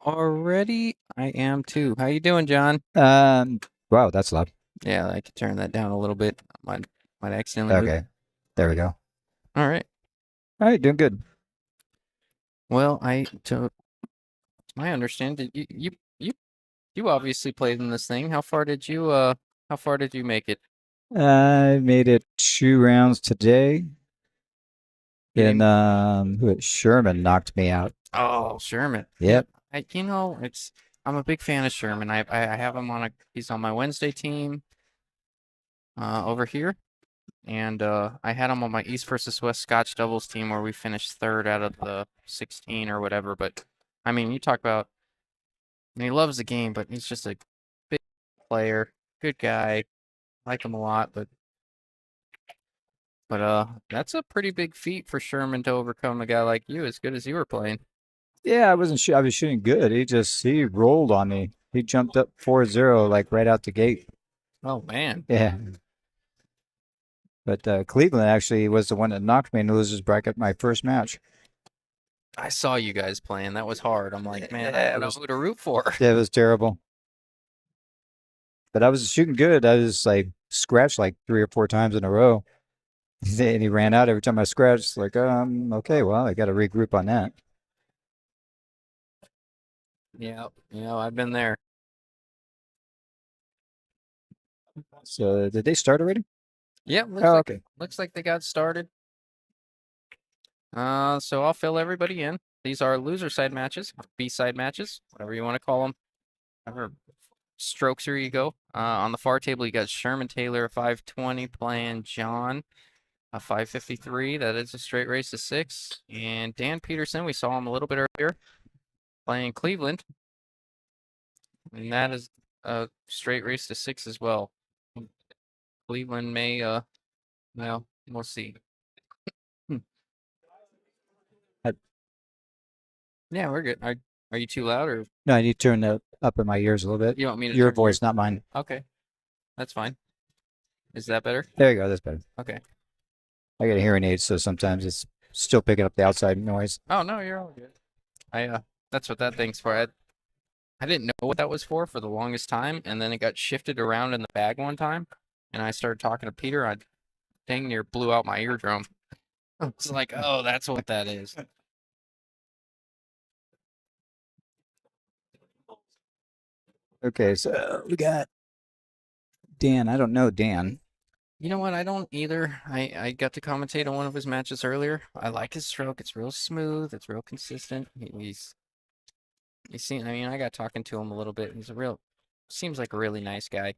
already? I am too. How you doing, John? Wow, that's loud. Yeah, I could turn that down a little bit. Might accidentally move. Okay, there we go. All right. All right, doing good. Well, to my understanding, you obviously played in this thing. How far did you make it? I made it 2 rounds today. You Then didn't. Sherman knocked me out. Oh, Sherman. Yeah, Yep. I'm a big fan of Sherman. I have him on he's on my Wednesday team over here. And I had him on my East versus West Scotch doubles team where we finished third out of the 16 or whatever. But I mean, you talk about, I mean, he loves the game, but he's just a big player, good guy, like him a lot. But that's a pretty big feat for Sherman to overcome a guy like you, as good as you were playing. Yeah, I wasn't sure. I was shooting good. He rolled on me. He jumped up 4-0 like right out the gate. Oh man, Yeah. But Cleveland actually was the one that knocked me in the losers bracket my first match. I saw you guys playing. That was hard. I'm like, man, I Yeah, don't know who to root for. it was terrible. But I was shooting good. I was like scratched like 3 or 4 times in a row. And he ran out every time I scratched. Like, okay, well, I got to regroup on that. Yeah, I've been there. So, did they start already? Yeah, Oh, okay. looks like they got started. So I'll fill everybody in. These are loser side matches, B side matches, whatever you want to call them. Whatever strokes your ego. On the far table, you got Sherman Taylor, a 520, playing John, a 553. That is a straight race to six. And Dan Peterson, we saw him a little bit earlier, playing Cleveland. And that is a straight race to six as well. Cleveland may, well, we'll see. Hmm. I, Yeah, we're good. Are you too loud or no, I need to turn that up in my ears a little bit. you want me to Your turn your? voice, not mine. Okay, that's fine. Is that better? There you go. That's better. Okay. I got a hearing aid, so sometimes it's still picking up the outside noise. Oh no, you're all good. That's what that thing's for. I didn't know what that was for the longest time, and then it got shifted around in the bag one time, and I started talking to Peter. I dang near blew out my eardrum. I was like, oh, that's what that is. Okay, so we got Dan. I don't know Dan. You know what? I don't either. I got to commentate on one of his matches earlier. I like his stroke. It's real smooth. It's real consistent. He's seen. I mean, I got talking to him a little bit. Seems like a really nice guy.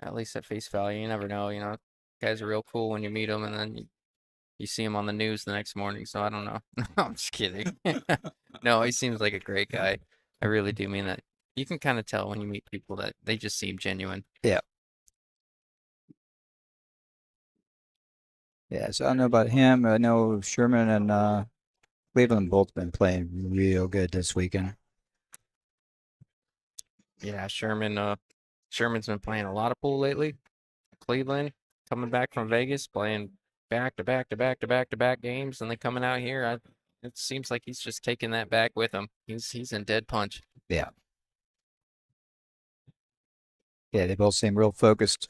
At least at face value. You never know. Guys are real cool when you meet them, and then you see him on the news the next morning. So I don't know. No, I'm just kidding. No, he seems like a great guy. I really do mean that. You can kind of tell when you meet people that they just seem genuine. Yeah. Yeah, so I don't know about him. I know Sherman and Cleveland both been playing real good this weekend. Yeah, Sherman's been playing a lot of pool lately. Cleveland coming back from Vegas, playing back to back to back to back to back games, and then coming out here. It seems like he's just taking that back with him. He's in dead punch. Yeah. Yeah, they both seem real focused.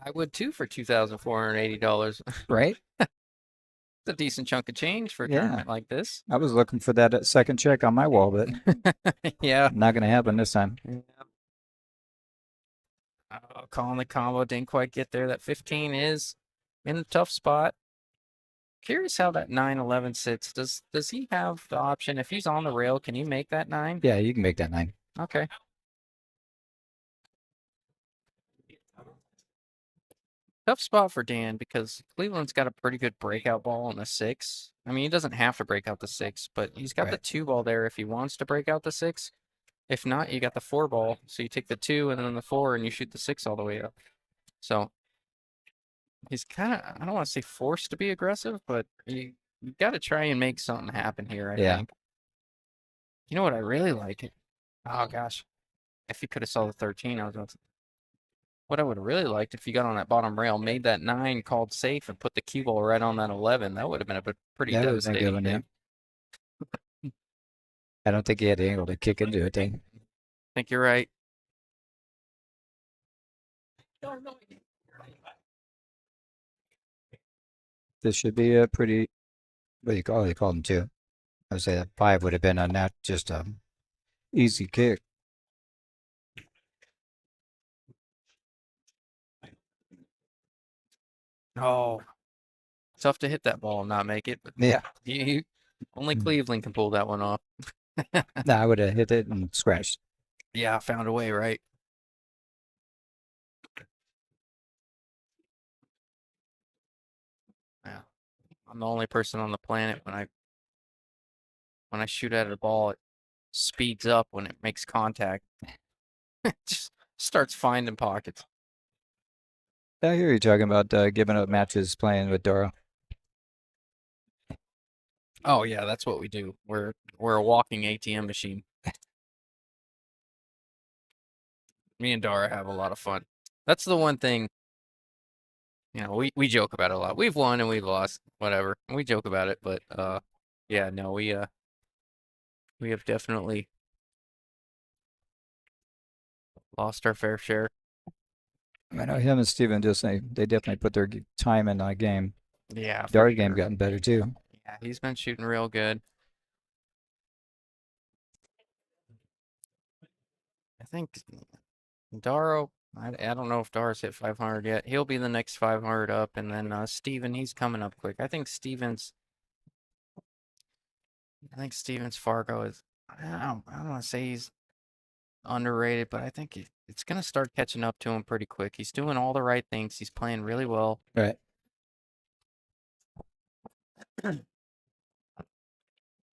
I would too for $2,480. Right? It's a decent chunk of change for a Yeah. tournament like this. I was looking for that second check on my wall, but Yeah. not going to happen this time. Calling the combo didn't quite get there. That 15 is in a tough spot. Curious how that 9-11 sits. Does he have the option if he's on the rail? Can he make that nine? Yeah, you can make that 9. Okay. Tough spot for Dan because Cleveland's got a pretty good breakout ball on the six. I mean, he doesn't have to break out the six, but he's got the Right. two ball there if he wants to break out the six. If not, you got the four ball. So you take the two and then the four and you shoot the six all the way up. So he's kind of, I don't want to say forced to be aggressive, but you got to try and make something happen here, I Yeah. think. You know what I really like? Oh gosh, if you could have saw the 13, what I would have really liked if you got on that bottom rail, made that nine, called safe, and put the cue ball right on that 11. That would have been a pretty That would have been a good devastating one, yeah. thing. I don't think he had the angle to kick into it. I think you're right. This should be a pretty, what do you call it? They called him two. I would say that 5 would have been on that just a easy kick. Oh, tough to hit that ball and not make it, but Yeah. only Cleveland can pull that one off. No, I would have hit it and scratched. Yeah, found a way, right? Yeah. I'm the only person on the planet when I shoot at a ball, it speeds up when it makes contact. It just starts finding pockets. I hear you talking about giving up matches playing with Dora. Oh yeah, that's what we do. We're a walking ATM machine. Me and Dara have a lot of fun. That's the one thing, we joke about it a lot. We've won and we've lost, whatever. We joke about it, but yeah, no, we have definitely lost our fair share. I know him and Steven just they definitely put their time in that game. Yeah, for Dart game sure. gotten better too. Yeah, he's been shooting real good. I think Daro, I don't know if Dara's hit 500 yet. He'll be the next 500 up, and then Steven, he's coming up quick. I think Steven's Fargo is. I don't want to say he's underrated, but I think it's gonna start catching up to him pretty quick. He's doing all the right things. He's playing really well. Right.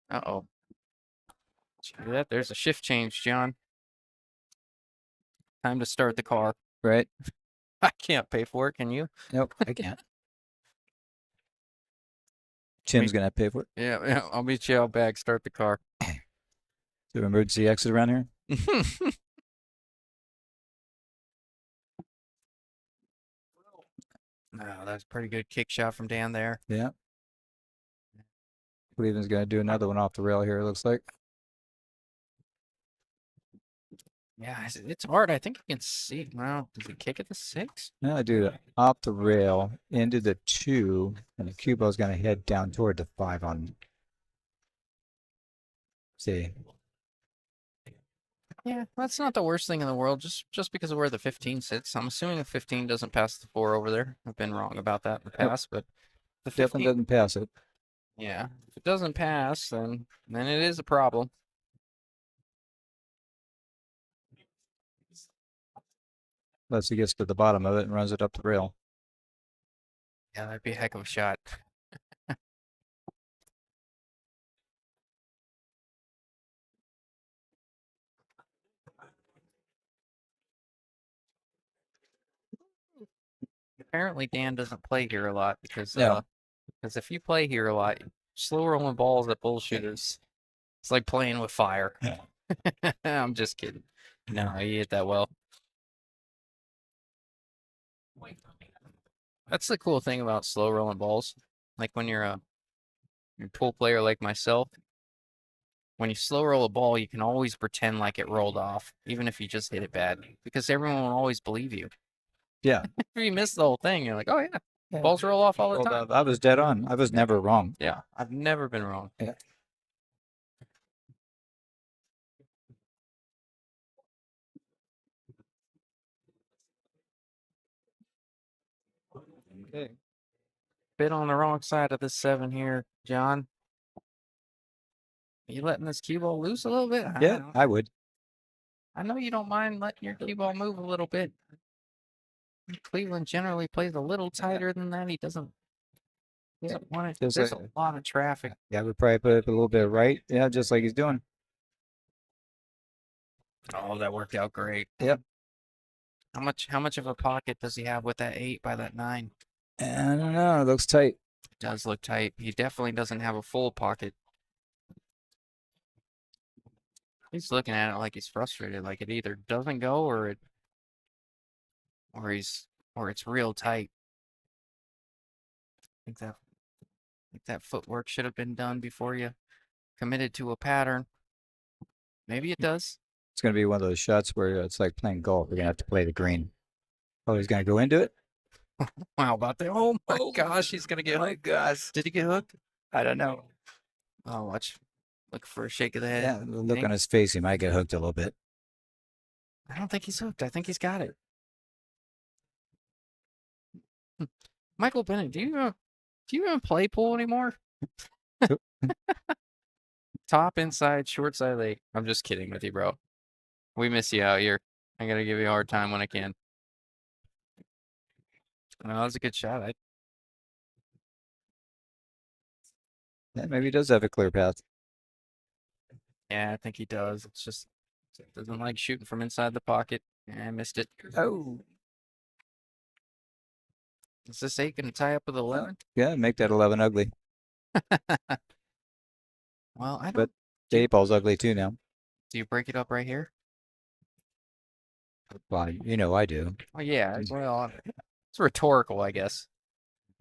Uh-oh. Did you hear that? There's a shift change, John. Time to start the car. Right. I can't pay for it, can you? Nope, I can't. Tim's gonna pay for it. Yeah, I'll meet you out back. Start the car. Is there an emergency exit around here? No, that's a pretty good kick shot from Dan there. Yeah. Cleveland's gonna do another one off the rail here. It looks like. Yeah, it's hard. I think you can see. Well, did he kick at the 6? Now I do it off the rail into the 2, and the cue ball's gonna head down toward the 5 on. See. Yeah, that's not the worst thing in the world. Just because of where the 15 sits. I'm assuming the 15 doesn't pass the 4 over there. I've been wrong about that in the Nope. past, but the Definitely 15, doesn't pass it. yeah, if it doesn't pass, then it is a problem. Unless he gets to the bottom of it and runs it up the rail. Yeah, that'd be a heck of a shot. Apparently Dan doesn't play here a lot No. because if you play here a lot, slow rolling balls at Bullshooters, it's like playing with fire. I'm just kidding. No, he hit that well. That's the cool thing about slow rolling balls. Like when you're a pool player like myself, when you slow roll a ball, you can always pretend like it rolled off, even if you just hit it bad, because everyone will always believe you. Yeah. If you miss the whole thing, you're like, oh yeah, balls roll off all the time. I was dead on. I was never wrong. Yeah, I've never been wrong. Yeah. Okay. Bit on the wrong side of the 7 here, John. Are you letting this cue ball loose a little bit? Yeah, I would. I know you don't mind letting your cue ball move a little bit. Cleveland generally plays a little tighter than that. He doesn't want it. Just There's like- a lot of traffic. Yeah, I would probably put it a little bit right. Yeah, just like he's doing. Oh, that worked out great. Yep. How much of a pocket does he have with that 8 by that 9? I don't know. It looks tight. It does look tight. He definitely doesn't have a full pocket. He's looking at it like he's frustrated, like it either doesn't go or it's real tight. I think that footwork should have been done before you committed to a pattern. Maybe it does. It's gonna be one of those shots where it's like playing golf. You're gonna have to play the green. Oh, he's gonna go into it. Wow, about that. Oh my Oh gosh, he's gonna get my hooked. gosh! Did he get hooked? I don't know. Oh, watch. Look for a shake of the head. Yeah, the You look think? on his face, he might get hooked a little bit. I don't think he's hooked. I think he's got it. Hmm. Michael Bennett, do you even play pool anymore? Top, inside, short side, late. I'm just kidding with you, bro. We miss you out here. I gotta give you a hard time when I can. No, that was a good shot. Yeah, maybe he does have a clear path. Yeah, I think he does. It's just doesn't like shooting from inside the pocket. Yeah, I missed it. Oh, Is this 8 gonna tie up with 11? yeah, make that 11 ugly. Well, I But don't. the Do you, 8 ball's ugly too now. do you break it up right here? Well, you know I do. Oh yeah. Well, it's rhetorical, I guess.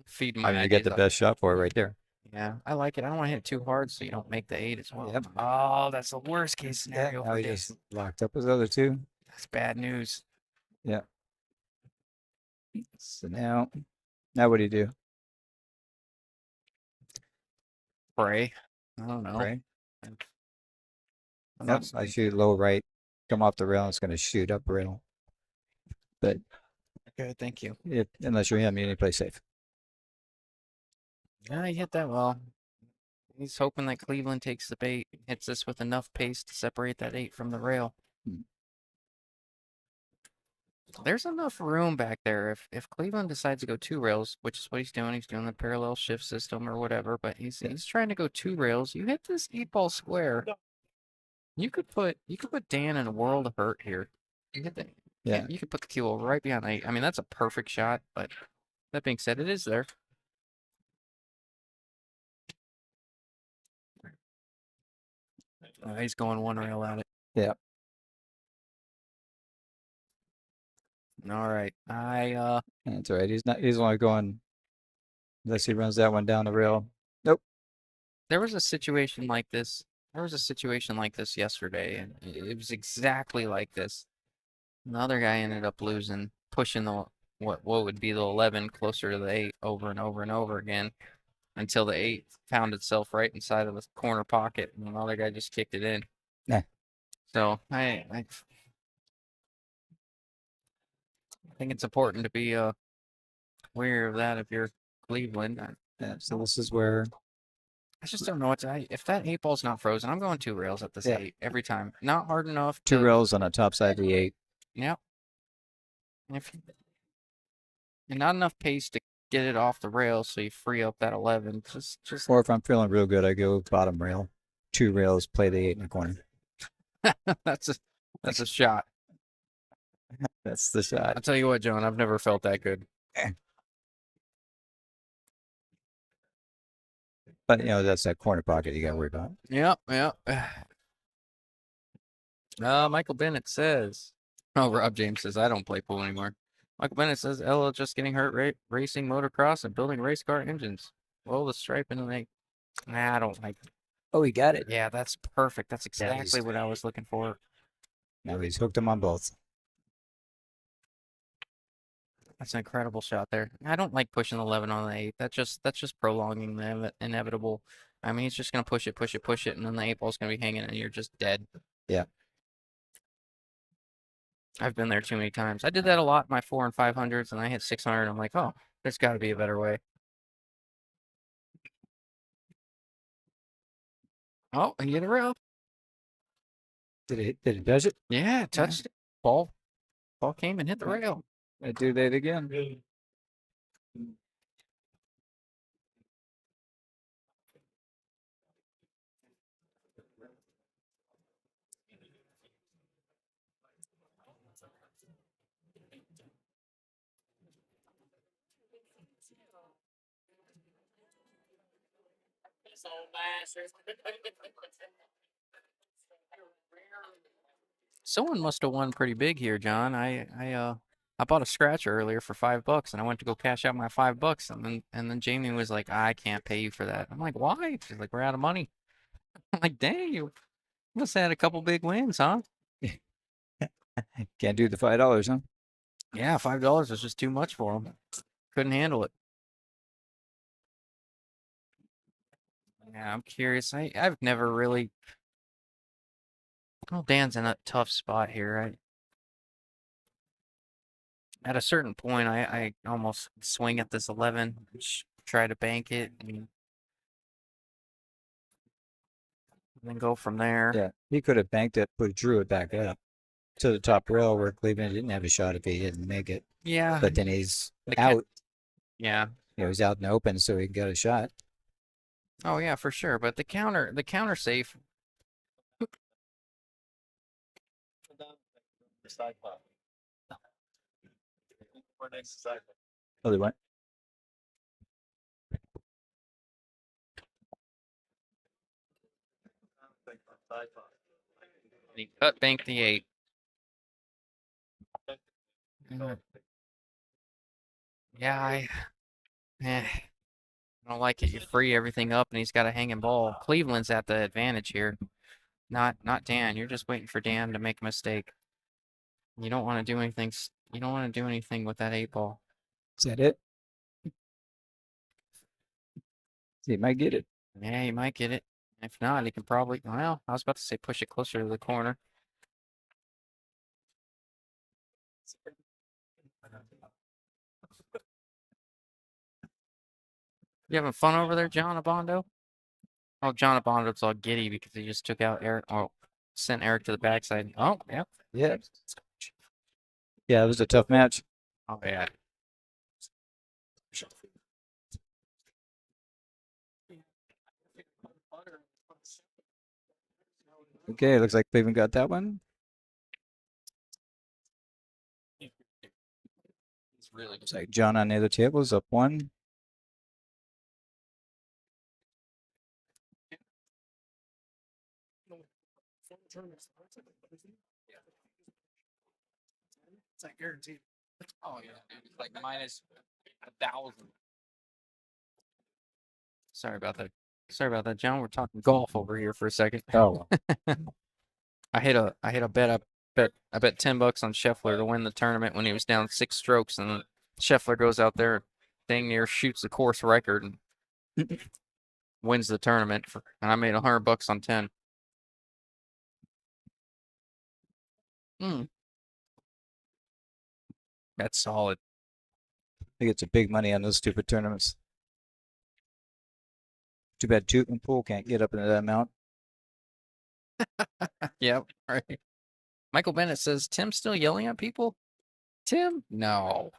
Feeding I my mean, you get ideas the up. best shot for it right there. Yeah, I like it. I don't want to hit it too hard so you don't make the 8 as well. Yep. Oh, that's the worst case Yeah, scenario now for he Dave. just locked up his other two. That's bad news. Yeah. So now what do you do? Pray. I don't know. Right? I'm Yep. not. I shoot low right, come off the rail. It's going to shoot up rail. But Good, thank you. unless you're him, you need to play safe. Yeah, he hit that well. He's hoping that Cleveland takes the bait, hits this with enough pace to separate that 8 from the rail. Hmm. There's enough room back there. If Cleveland decides to go 2 rails, which is what he's doing the parallel shift system or whatever, but he's trying to go 2 rails. You hit this 8-ball square. You could put Dan in a world of hurt here. You hit the, Yeah. you could put the keel right behind the 8. I mean, that's a perfect shot, but that being said, it is there. He's going 1 rail at it. Yeah. All right. That's all right. He's only going unless he runs that one down the rail. Nope. There was a situation like this. There was a situation like this yesterday, and it was exactly like this. Another guy ended up losing, pushing the what would be the 11 closer to the 8 over and over and over again until the 8 found itself right inside of the corner pocket, and another guy just kicked it in. Nah. So I think it's important to be aware of that if you're Cleveland. Yeah. So this is where I just don't know what to. If that 8-ball's not frozen, I'm going 2 rails at this 8 every time. Not hard enough. 2 rails on the top side of the 8. Yep. And not enough pace to get it off the rail, so you free up that 11. Just Or if I'm feeling real good, I go bottom rail. 2 rails, play the 8 in the corner. that's a shot. That's the shot. I'll tell you what, John, I've never felt that good. But that's that corner pocket you got to worry about. Yep. Michael Bennett says. Oh, Rob James says I don't play pool anymore. Michael Bennett says Ella just getting hurt racing motocross and building race car engines. Well, the stripe and the I don't like. Oh, he got it. Yeah, that's perfect. That's Yeah, exactly what I was looking for. Now he's hooked him on both. That's an incredible shot there. I don't like pushing 11 on the 8. That's just prolonging the inevitable. I mean, he's just gonna push it, and then the 8-ball's gonna be hanging, and you're just dead. Yeah. I've been there too many times. I did that a lot in my 4 and 500s, and I hit 600. I'm like, oh, there's got to be a better way. Oh, and get a rail. Did it does it? Yeah, it touched it. Ball came and hit the rail. I do that again. Someone must have won pretty big here, John. I bought a scratcher earlier for $5, and I went to go cash out my $5, and then Jamie was like, I can't pay you for that. I'm like, why? She's like, we're out of money. I'm like, dang you. Must have had a couple big wins, huh? Can't do the $5, huh? Yeah, $5 was just too much for him. Couldn't handle it. Yeah, I'm curious. I've never really. Oh, Dan's in a tough spot here. At a certain point, I almost swing at this 11, try to bank it, and then go from there. Yeah, he could have banked it, but drew it back up to the top rail where Cleveland didn't have a shot if he didn't make it. Yeah, But then he's the out. yeah. He's out in the open, so he got a shot. Oh yeah, for sure. But the counter safe. Oh, they went. He cut bank the 8. Yeah, I don't like it. You free everything up, and he's got a hanging ball. Cleveland's at the advantage here, not Dan. You're just waiting for Dan to make a mistake. You don't want to do anything. You don't want to do anything with that 8 ball. Is that it? He might get it. Yeah, he might get it. If not, he can probably. Well, I was about to say push it closer to the corner. You having fun over there, John Abondo? Oh, John Abondo's all giddy because he just took out Eric. Oh, sent Eric to the backside. Oh, yeah. Yeah. Yeah, it was a tough match. Oh, yeah. Okay, looks like Cleveland got that one. It's really Looks like John on the other table is up 1. It's like guaranteed. Oh yeah, dude. It's like minus 1,000. Sorry about that. Sorry about that, John. We're talking golf over here for a second. Oh, I hit a bet. I bet $10 on Scheffler to win the tournament when he was down 6 strokes, and Scheffler goes out there, dang near shoots the course record and wins the tournament. And I made $100 on 10. That's solid. he gets a big money on those stupid tournaments. Too bad Toot and Pool can't get up into that amount. Yep. Right. Michael Bennett says Tim's still yelling at people. Tim? No.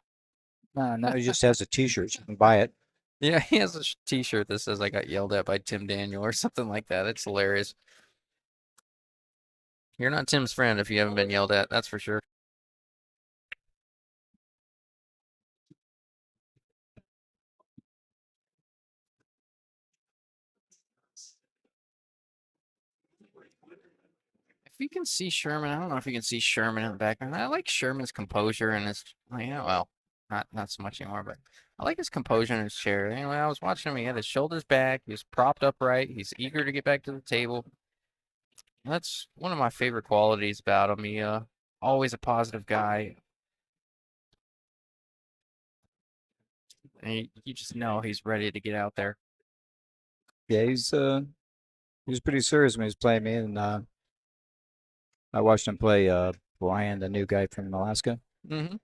Now he just has a T-shirt. You can buy it. Yeah, he has a T-shirt that says "I got yelled at by Tim Daniel" or something like that. It's hilarious. You're not Tim's friend if you haven't been yelled at. That's for sure. If you can see Sherman, I don't know if you can see Sherman in the background. I like Sherman's composure and his, well, not so much anymore, but I like his composure in his chair. Anyway, I was watching him. He had his shoulders back. He was propped upright. He's eager to get back to the table. That's one of my favorite qualities about him. He always a positive guy, and you just know he's ready to get out there. Yeah, he was pretty serious when he was playing me, and I watched him play Brian, the new guy from Alaska, Mm-hmm.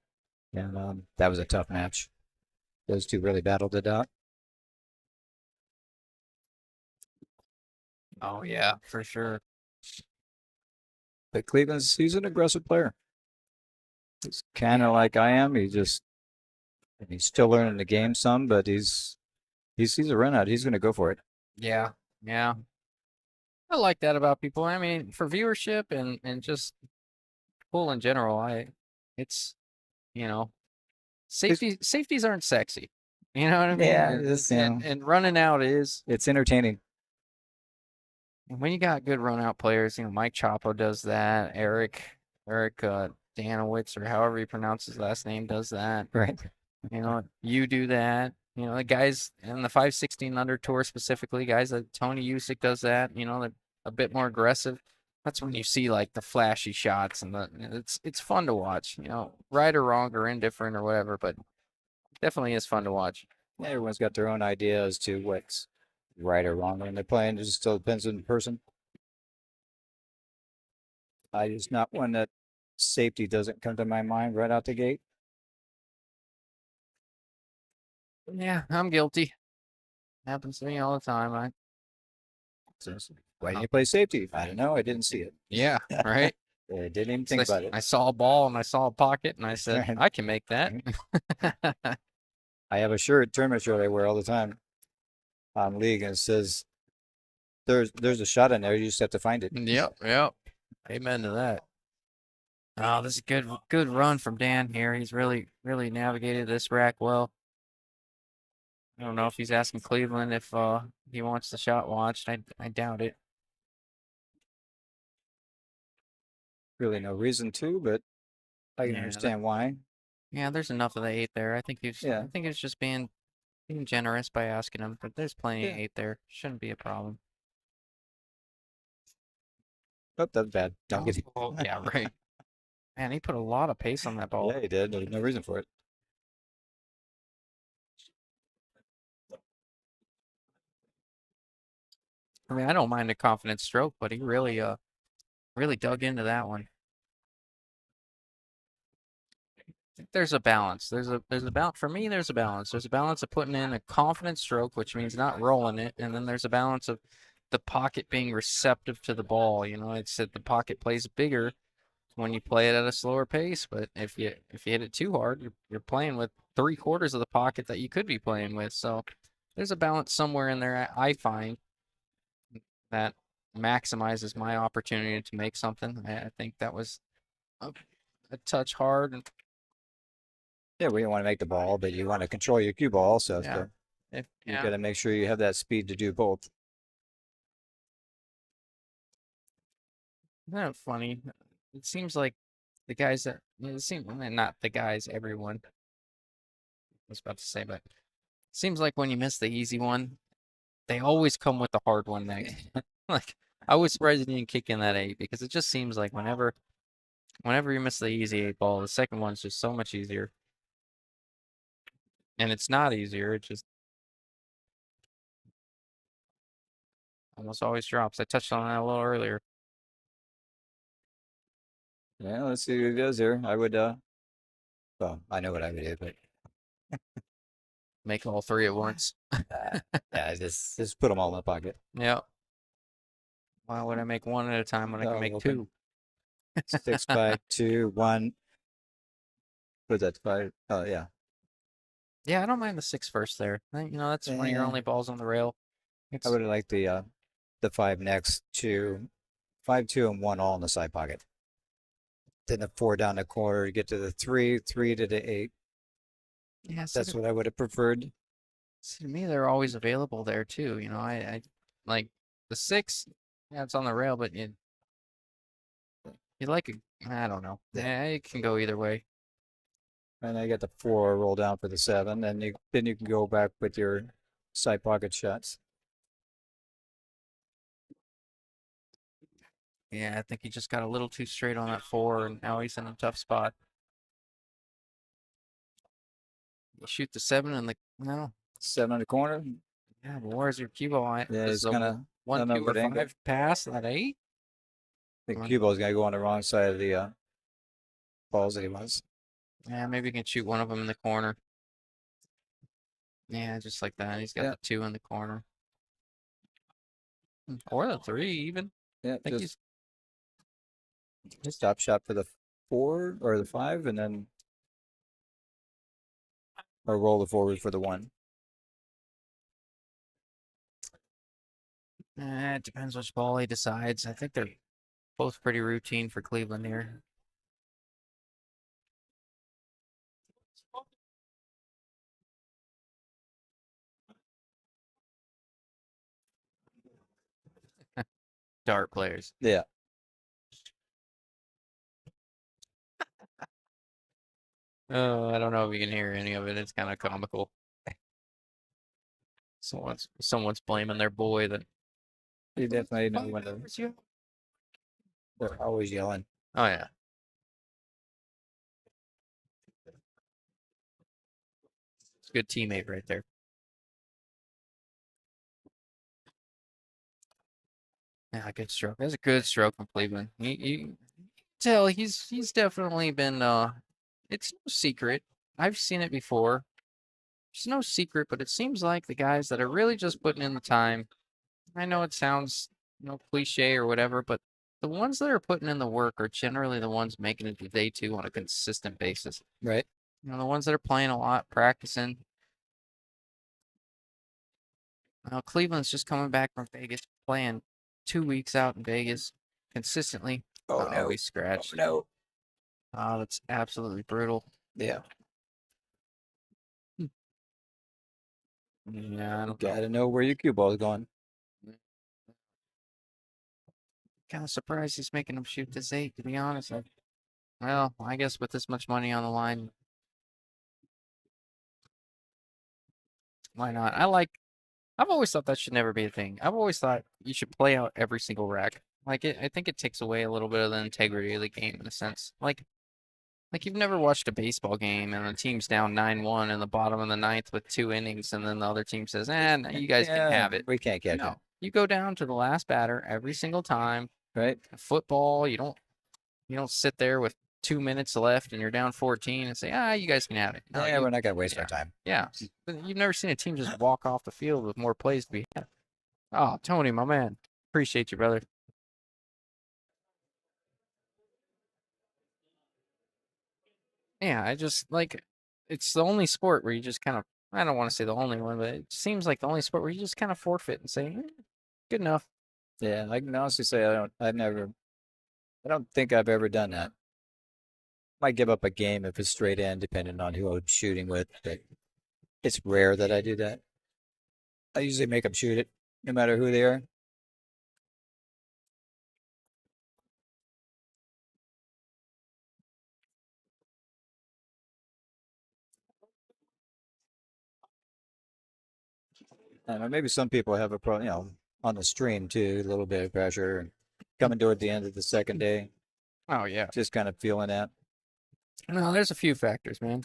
and that was a tough match. Those two really battled it out. Oh yeah, for sure. But he's an aggressive player. He's kind of like I am. He's still learning the game some, but he sees a run out. He's going to go for it. Yeah, yeah. I like that about people. I mean, for viewership and just pool in general, it's you know, safeties aren't sexy. You know what I mean? Yeah, And running out is. It's entertaining. And when you got good run out players, Mike Chapo does that. Eric Danowitz, or however you pronounce his last name, does that. Right. You do that. The guys in the 516 under tour specifically, guys like Tony Usyk does that. They're a bit more aggressive. that's when you see like the flashy shots and it's fun to watch. You know, right or wrong or indifferent or whatever, but definitely is fun to watch. Yeah, everyone's got their own idea as to what's right or wrong when they're playing. It just still depends on the person. I just not one that safety doesn't come to my mind right out the gate. Yeah, I'm guilty. Happens to me all the time. So, why didn't you play safety? I don't know. I didn't see it. Yeah, right. I didn't even So think about it. I saw a ball and I saw a pocket and I said I can make that. I have a shirt, tournament shirt I wear all the time on league, and it says there's a shot in there. You just have to find it. Yep, yep. Amen to that. Oh, this is good run from Dan here. He's really navigated this rack well. I don't know if he's asking Cleveland if he wants the shot watched. I doubt it. Really no reason to, but I can Yeah, understand why. yeah. There's enough of the 8 there. I Yeah. think he's just being generous by asking him. But there's plenty of Yeah. 8 there. Shouldn't be a problem. Oh, that's bad. Don't get it. Oh, yeah, right. Man, he put a lot of pace on that ball. Yeah, he did. There's no reason for it. I mean, I don't mind a confident stroke, but he really dug into that one. There's a balance. There's a balance for me. There's a balance. There's a balance of putting in a confident stroke, which means not rolling it, and then there's a balance of the pocket being receptive to the ball. You know, it's that the pocket plays bigger when you play it at a slower pace. But if you hit it too hard, you're playing with 3/4 of the pocket that you could be playing with. So there's a balance somewhere in there. I find that maximizes my opportunity to make something. I think that was a touch hard. And Yeah, we don't want to make the ball, but you want to control your cue ball also. yeah, So if you yeah, got to make sure you have that speed to do both. isn't that funny? It seems like the guys that it seems not the guys, everyone. I was about to say, but it seems like when you miss the easy one, they always come with the hard one next. Like I was surprised he didn't kick in that 8 because it just seems like whenever you miss the easy 8 ball, the second one's just so much easier. And it's not easier, it just almost always drops. I touched on that a little earlier. Yeah, let's see who does here. I would, well, I know what I would do, but Make all 3 at once. yeah, just put them all in the pocket. Yep. Why would I make one at a time when I can make open. 2? 6, 5, 2, 1. Put that 5. Oh, yeah. Yeah, I don't mind the 6 first there. You know, that's one of your Yeah. only balls on the rail. I It's would have liked the 5 next to 5, 2, and 1 all in the side pocket. Then the 4 down the corner to get to the 3, 3 to the 8. yeah, That's what I would have preferred. see, to me they're always available there too. You know, I like the 6. Yeah, it's on the rail, but you like it. I don't know. Yeah, it can go either way. And I got the 4 roll down for the 7, and then you can go back with your side pocket shots. Yeah, I think he just got a little too straight on that 4, and now he's in a tough spot. You shoot the 7 and the no. 7 on the corner. Yeah, but where's your cue ball? Yeah, Is it's the gonna. I 1, don't know 2, or what angle. 5 pass that 8? I think cue ball's gonna go on the wrong side of the balls that he wants. Yeah, maybe you can shoot one of them in the corner. Yeah, just like that. He's got Yeah. the 2 in the corner. Or the 3 even. Yeah, I think just stop shot for the 4 or the 5, and then or roll the forward for the 1. It depends which ball he decides. I think they're both pretty routine for Cleveland here. Dart players. Yeah. Oh, I don't know if you can hear any of it. It's kind of comical. Someone's blaming their boy that You definitely know when to. They're always yelling. Oh yeah. It's a good teammate right there. Yeah, good stroke. That's a good stroke from Cleveland. You tell he's definitely been it's no secret. I've seen it before. It's no secret, but it seems like the guys that are really just putting in the time, I know it sounds, cliche or whatever, but the ones that are putting in the work are generally the ones making it to day two on a consistent basis. Right. The ones that are playing a lot, practicing. Cleveland's just coming back from Vegas, playing 2 weeks out in Vegas consistently. Oh Oh, no. we scratched. Oh no. Oh, that's absolutely brutal. Yeah. Yeah, I don't know. Gotta know where your cue ball is going. Kind of surprised he's making him shoot this 8, to be honest. Well, I guess with this much money on the line, why not? I've always thought that should never be a thing. I've always thought you should play out every single rack. I think it takes away a little bit of the integrity of the game in a sense. Like you've never watched a baseball game and the team's down 9-1 in the bottom of the ninth with 2 innings, and then the other team says, no, you guys can have it. We can't catch it. No, you go down to the last batter every single time. Right. Football, you don't sit there with 2 minutes left and you're down 14 and say, you guys can have it. No, Yeah, we're not gonna waste yeah. our time. Yeah. But you've never seen a team just walk off the field with more plays to be had. Oh, Tony, my man. Appreciate you, brother. Yeah, I just it's the only sport where you just kind of, I don't want to say the only one, but it seems like the only sport where you just kind of forfeit and say, good enough. Yeah, I can honestly say I don't think I've ever done that. Might give up a game if it's straight in, depending on who I'm shooting with, but it's rare that I do that. I usually make them shoot it, no matter who they are. I don't know, maybe some people have a problem, on the stream too, a little bit of pressure and coming toward the end of the second day, Oh, yeah. just kind of feeling that. No, there's a few factors, man.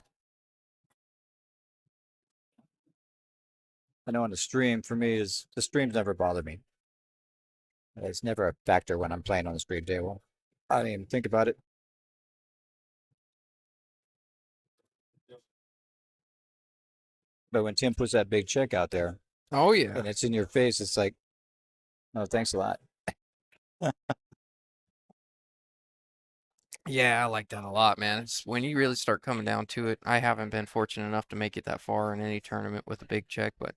I know on the stream, for me, is the streams never bother me. It's never a factor when I'm playing on the stream table. I don't even think about it. But when Tim puts that big check out there Oh, yeah. and it's in your face, it's like, oh, thanks a lot. Yeah, I like that a lot, man. It's when you really start coming down to it. I haven't been fortunate enough to make it that far in any tournament with a big check, but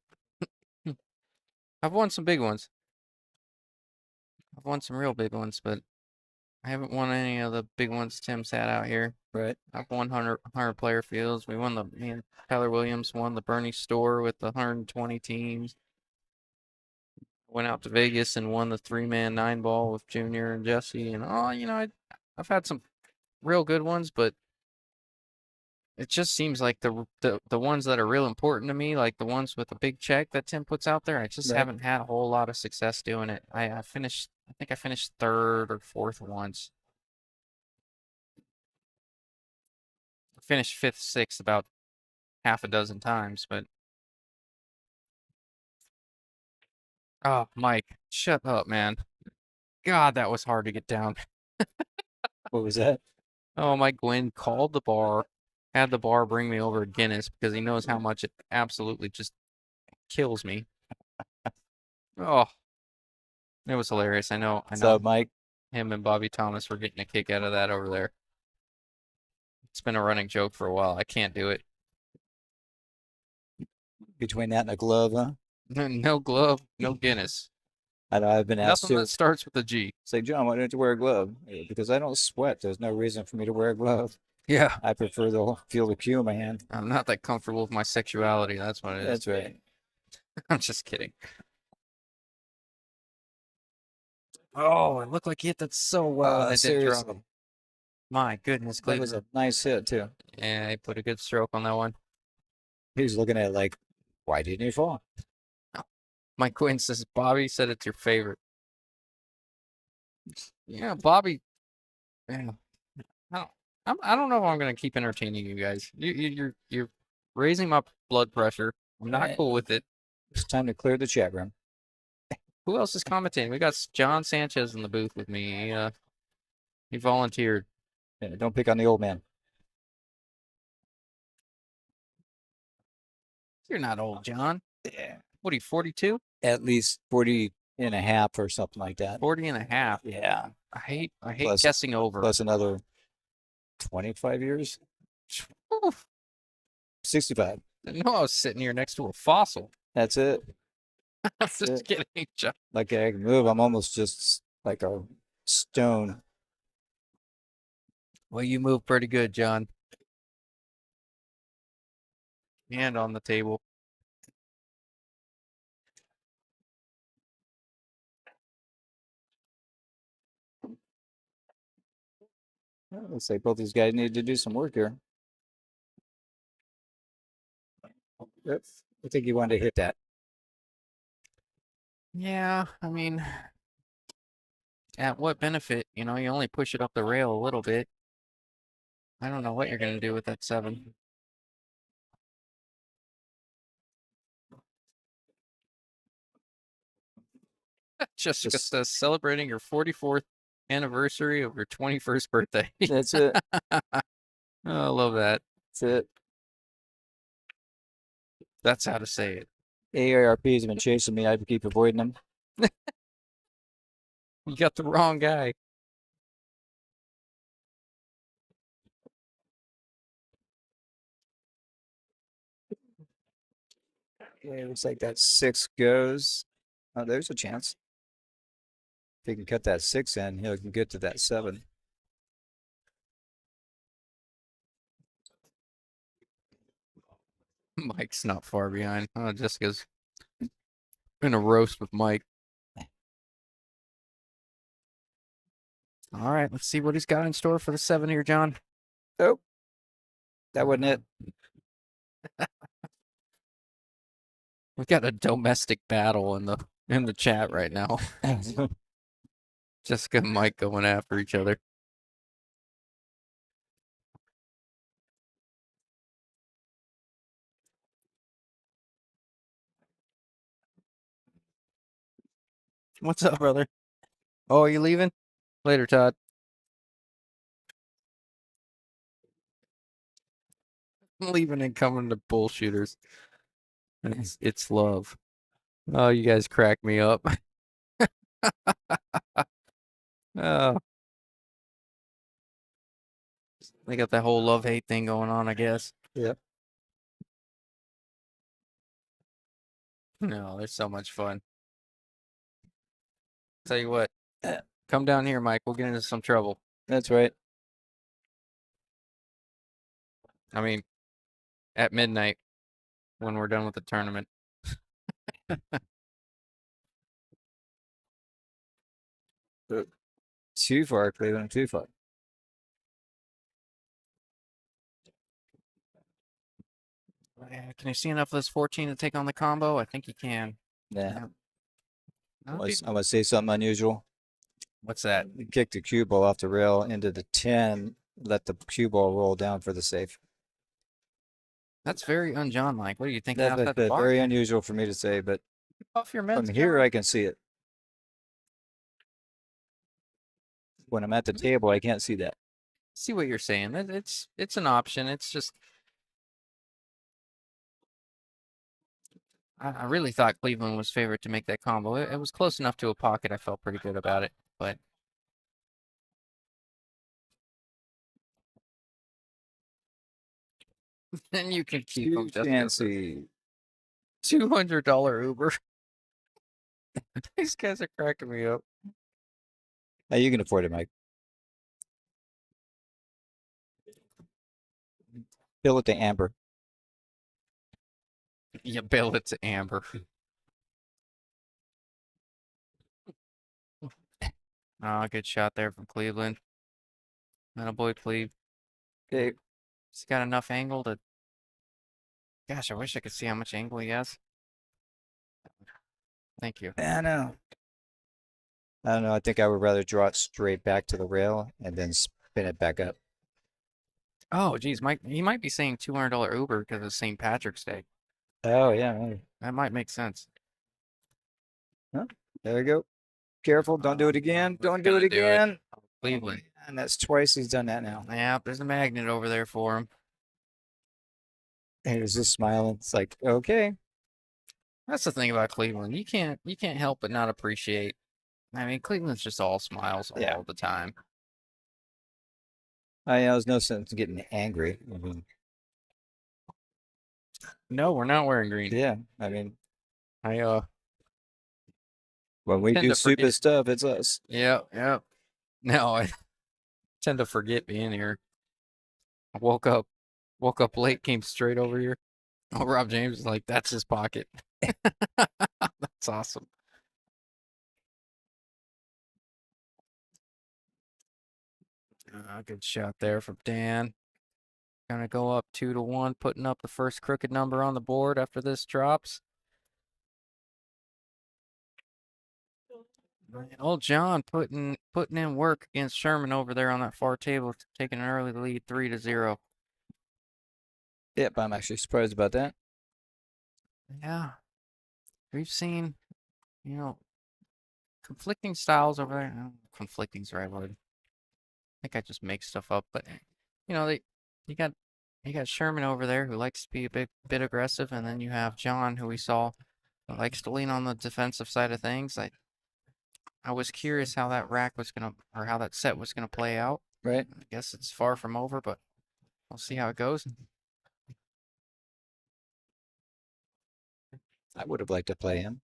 I've won some big ones. I've won some real big ones, but I haven't won any of the big ones Tim's had out here. Right. I've won 100 player fields. Me and Tyler Williams won the Bernie Store with the 120 teams. Went out to Vegas and won the 3-man 9-ball with Junior and Jesse. And I've had some real good ones, but it just seems like the ones that are real important to me, like the ones with the big check that Tim puts out there, I just Right. haven't had a whole lot of success doing it. I think I finished third or fourth once. I finished fifth, sixth about half a dozen times, but oh, Mike, shut up, man. God, that was hard to get down. What was that? Oh, Mike Gwynn called the bar, had the bar bring me over a Guinness because he knows how much it absolutely just kills me. Oh, it was hilarious. I know So, Mike, him and Bobby Thomas were getting a kick out of that over there. It's been a running joke for a while. I can't do it. between that and a glove, huh? No glove, no Guinness. I know I've been asked Nothing to that starts with a G. say, John, why don't you wear a glove? Because I don't sweat. There's no reason for me to wear a glove. Yeah. I prefer to feel the cue in my hand. I'm not that comfortable with my sexuality. That's what it is. That's right. I'm just kidding. Oh, it looked like he hit that so well. And it didn't drop. Seriously. My goodness, That was Cleveland. a nice hit, too. Yeah, he put a good stroke on that one. He was looking at it like, why didn't he fall? Mike Quinn says, Bobby said it's your favorite. Yeah, Bobby Yeah. I don't, I don't know if I'm gonna keep entertaining you guys. You're raising my blood pressure. I'm All not right, cool with it. it's time to clear the chat room. Who else is commentating? We got John Sanchez in the booth with me. He volunteered. Yeah, don't pick on the old man. You're not old, John. Yeah. What are you, 42? At least 40 and a half or something like that. 40 and a half. Yeah. I hate Plus, guessing over. plus another 25 years. Oof. 65. Didn't know I was sitting here next to a fossil. That's it. I'm That's just it. kidding, John. Like I can move. I'm almost just like a stone. Well, you move pretty good, John. Hand on the table. Well, looks like both these guys need to do some work here. Yep. I think you wanted to hit that. Yeah, I mean, at what benefit? You know, you only push it up the rail a little bit. I don't know what you're gonna do with that 7. Jessica Just says, celebrating your 44th anniversary of your 21st birthday. that's it. Oh, I love that. That's it. That's how to say it. AARPs have been chasing me. I keep avoiding them. You got the wrong guy. Okay, looks like that 6 goes. Oh, there's a chance. If he can cut that 6 in, he can get to that 7. Mike's not far behind. Oh, Jessica's in a roast with Mike. All right, let's see what he's got in store for the 7 here, John. Oh, that wasn't it. We've got a domestic battle in the chat right now. Jessica and Mike going after each other. What's up, brother? Oh, are you leaving? Later, Todd. I'm leaving and coming to Bullshooters. It's love. Oh, you guys crack me up. Oh, they got that whole love-hate thing going on, I guess. Yep. No, they're so much fun. Tell you what, Uh, come down here, Mike. We'll get into some trouble. That's right. I mean, at midnight when we're done with the tournament. Too far, Cleveland. Too far. Can you see enough of this 14 to take on the combo? I think you can. Yeah. Yeah. I'm gonna say something unusual. What's that? Kick the cue ball off the rail into the 10. Let the cue ball roll down for the safe. That's very un-John-like. What are you thinking That's, outside the box? very unusual for me to say, but Off your from meds, here John? I can see it. When I'm at the table, I can't see that. See what you're saying. It's an option. It's just I really thought Cleveland was favored to make that combo. It was close enough to a pocket. I felt pretty good about it, but then you can keep them. Too fancy. $200 Uber. These guys are cracking me up. Now you can afford it, Mike. Bill it to Amber. You bailed it to Amber. Oh, good shot there from Cleveland. And a boy, Cleve. Okay. He's got enough angle to. Gosh, I wish I could see how much angle he has. Thank you. I know. I don't know. I think I would rather draw it straight back to the rail and then spin it back up. Oh, geez, he might be saying $200 Uber because of St. Patrick's Day. Oh yeah, maybe. That might make sense. Huh? There we go. Careful, don't do it again. Don't do it Gonna do it. again. Cleveland. And that's twice he's done that now. Yeah, there's a magnet over there for him. And he was just smiling. It's like, okay. That's the thing about Cleveland. You can't help but not appreciate. I mean, Cleveland's just all smiles Yeah. all the time. There's no sense in getting angry. I mean, No, we're not wearing green. yeah, I mean, I when we tend do to stupid forget. stuff, it's us. Yeah. No, I tend to forget being here. I woke up late, came straight over here. Oh, Rob James is like, that's his pocket. That's awesome. Good shot there from Dan. Gonna go up 2-1, putting up the first crooked number on the board after this drops. Old John putting in work against Sherman over there on that far table, taking an early lead 3-0. Yep, I'm actually surprised about that. Yeah. We've seen, conflicting styles over there. Conflicting's the right word. I think I just make stuff up, but you got Sherman over there who likes to be a bit aggressive, and then you have John who we saw likes to lean on the defensive side of things. I was curious how that how that set was gonna play out. Right. I guess it's far from over, but we'll see how it goes. I would have liked to play him.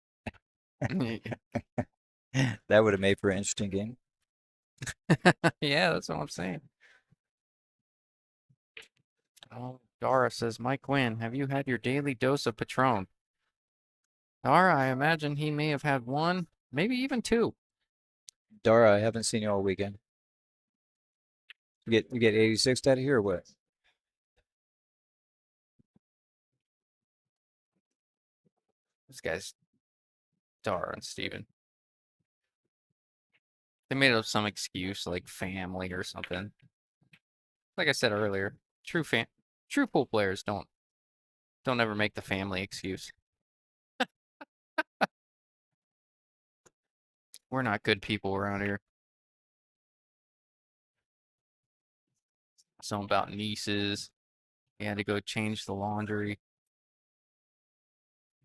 That would have made for an interesting game. Yeah, that's what I'm saying. Oh, Dara says, Mike Wynn, have you had your daily dose of Patron? Dara, I imagine he may have had one, maybe even two. Dara, I haven't seen you all weekend. You get 86 out of here or what? This guy's Dara and Steven. They made up some excuse like family or something. Like I said earlier, true pool players don't ever make the family excuse. We're not good people around here. Something about nieces. He had to go change the laundry.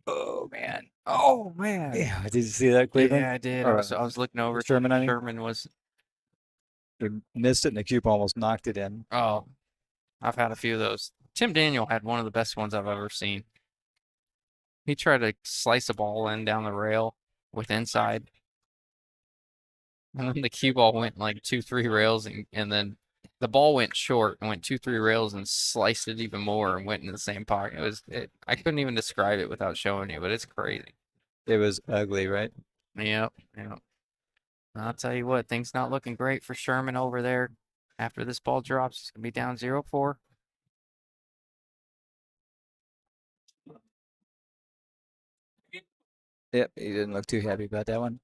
Oh man. Oh man. Yeah, did you see that, Cleveland? Yeah, I did. Or, I was looking over. Sherman, I mean? Sherman was. He missed it and the cube almost knocked it in. Oh, I've had a few of those. Tim Daniel had one of the best ones I've ever seen. He tried to slice a ball in down the rail with inside. And then the cue ball went like 2-3 rails, and then the ball went short and went 2-3 rails and sliced it even more and went in the same pocket. I couldn't even describe it without showing you, but it's crazy. It was ugly, right? Yep. I'll tell you what, things not looking great for Sherman over there. After this ball drops, it's gonna be down 0-4. Yep, he didn't look too happy about that one.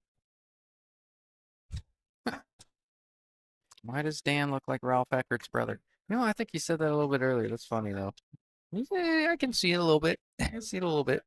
Why does Dan look like Ralph Eckert's brother? I think you said that a little bit earlier. That's funny though. Yeah, I can see it a little bit. I can see it a little bit.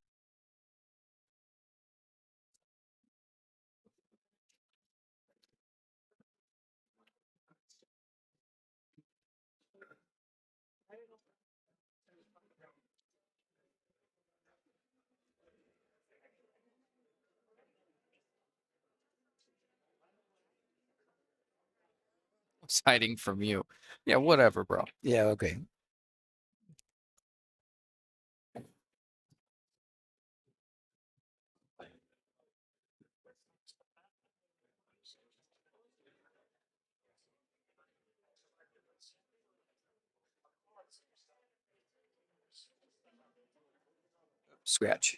It's hiding from you. Yeah, whatever, bro. Yeah, okay. Scratch.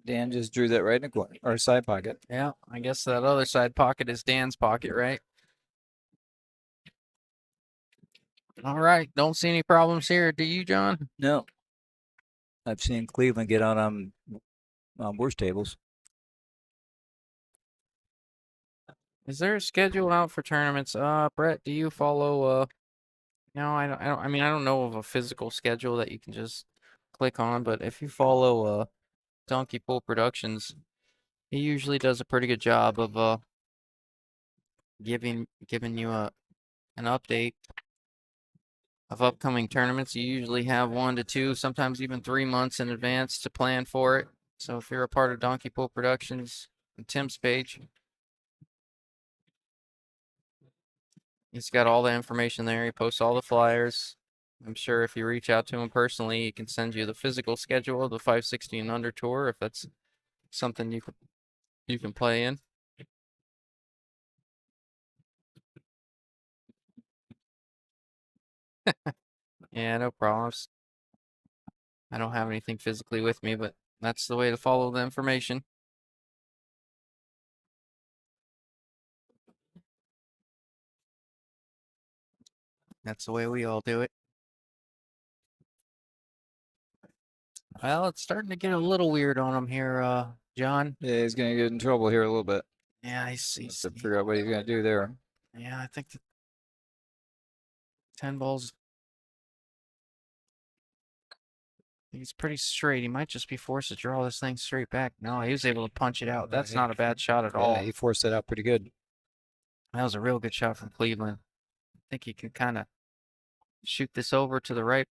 Dan just drew that right in the corner or side pocket. Yeah, I guess that other side pocket is Dan's pocket, right? All right. Don't see any problems here. Do you, John? No. I've seen Cleveland get out on worse tables. Is there a schedule out for tournaments? Brett, do you follow no, I mean I don't know of a physical schedule that you can just click on, but if you follow Donkey Pool Productions, he usually does a pretty good job of giving you an update of upcoming tournaments. You usually have 1 to 2, sometimes even 3 months in advance to plan for it. So if you're a part of Donkey Pool Productions and Tim's page, he's got all the information there. He posts all the flyers. I'm sure if you reach out to him personally, he can send you the physical schedule of the 516 under tour if that's something you can play in. Yeah, no problems. I don't have anything physically with me, but that's the way to follow the information. That's the way we all do it. Well, it's starting to get a little weird on him here, John. Yeah, he's gonna get in trouble here a little bit. Yeah, Have to figure out what he's gonna do there. yeah, I think the 10 balls. He's pretty straight. He might just be forced to draw this thing straight back. No, he was able to punch it out. That's not a bad shot at all. Yeah, he forced it out pretty good. That was a real good shot from Cleveland. I think he can kind of shoot this over to the right,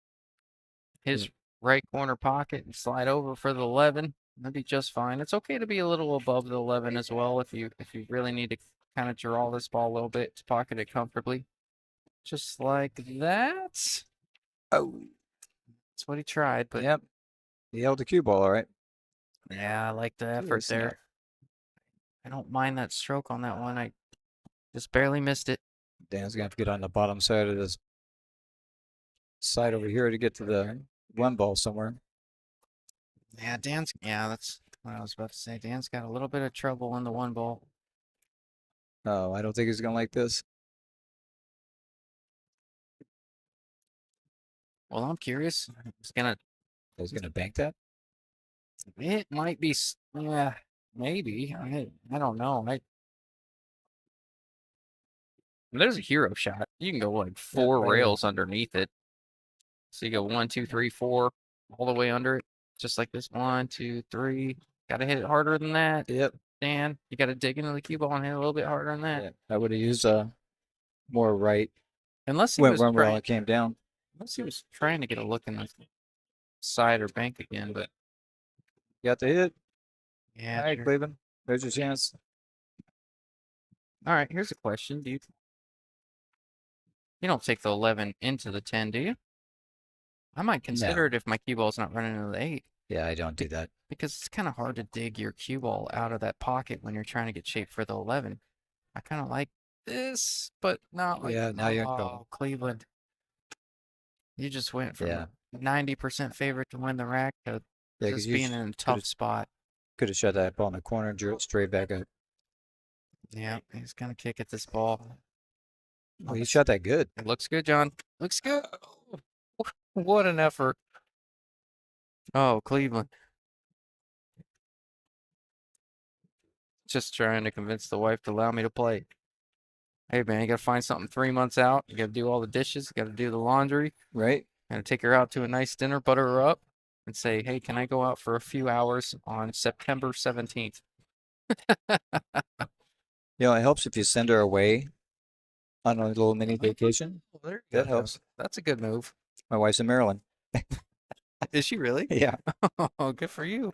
his right corner pocket and slide over for the 11. That'd be just fine. It's okay to be a little above the 11 as well if you really need to kind of draw this ball a little bit to pocket it comfortably. Just like that. Oh, That's what he tried, but yep. He held the cue ball all right. yeah, I like the effort there. I don't mind that stroke on that one. I just barely missed it. Dan's gonna have to get on the bottom side of this side over here to get to the one ball somewhere. Yeah, that's what I was about to say. Dan's got a little bit of trouble on the one ball. Oh, I don't think he's gonna like this. Well, I'm curious. He's gonna bank that. It might be, yeah, maybe. I don't know. There's a hero shot. You can go like four right here. rails underneath it. So you go 1, 2, 3, 4, all the way under it, just like this. 1, 2, 3. Got to hit it harder than that. Yep. Dan, you got to dig into the cue ball and hit it a little bit harder than that. Yeah, I would have used more right. Unless he Went was one while trying, it came down. unless he was trying to get a look in the side or bank again, but Got the hit. yeah. All right, Sure. Cleveland. There's your chance. All right, here's a question. You don't take the 11 into the 10, do you? I might consider it if my cue ball's not running into the 8. Yeah, I don't do that. Because it's kind of hard to dig your cue ball out of that pocket when you're trying to get shape for the 11. I kind of like this, but not like, Yeah, now you're in trouble. Cleveland. You just went from Yeah. 90% favorite to win the rack to Yeah, just being in a tough spot. Could have shot that ball in the corner and drew it straight back up. Yeah, he's going to kick at this ball. Oh, he shot that good. It looks good, John. Looks good. What an effort. Oh, Cleveland. Just trying to convince the wife to allow me to play. Hey, man, you got to find something 3 months out. You got to do all the dishes. You got to do the laundry. Right? Got to take her out to a nice dinner, butter her up, and say, hey, can I go out for a few hours on September 17th? You know, it helps if you send her away on a little mini vacation. Oh, there you That go. helps. That's a good move. My wife's in Maryland. Is she really? Yeah. Oh, good for you.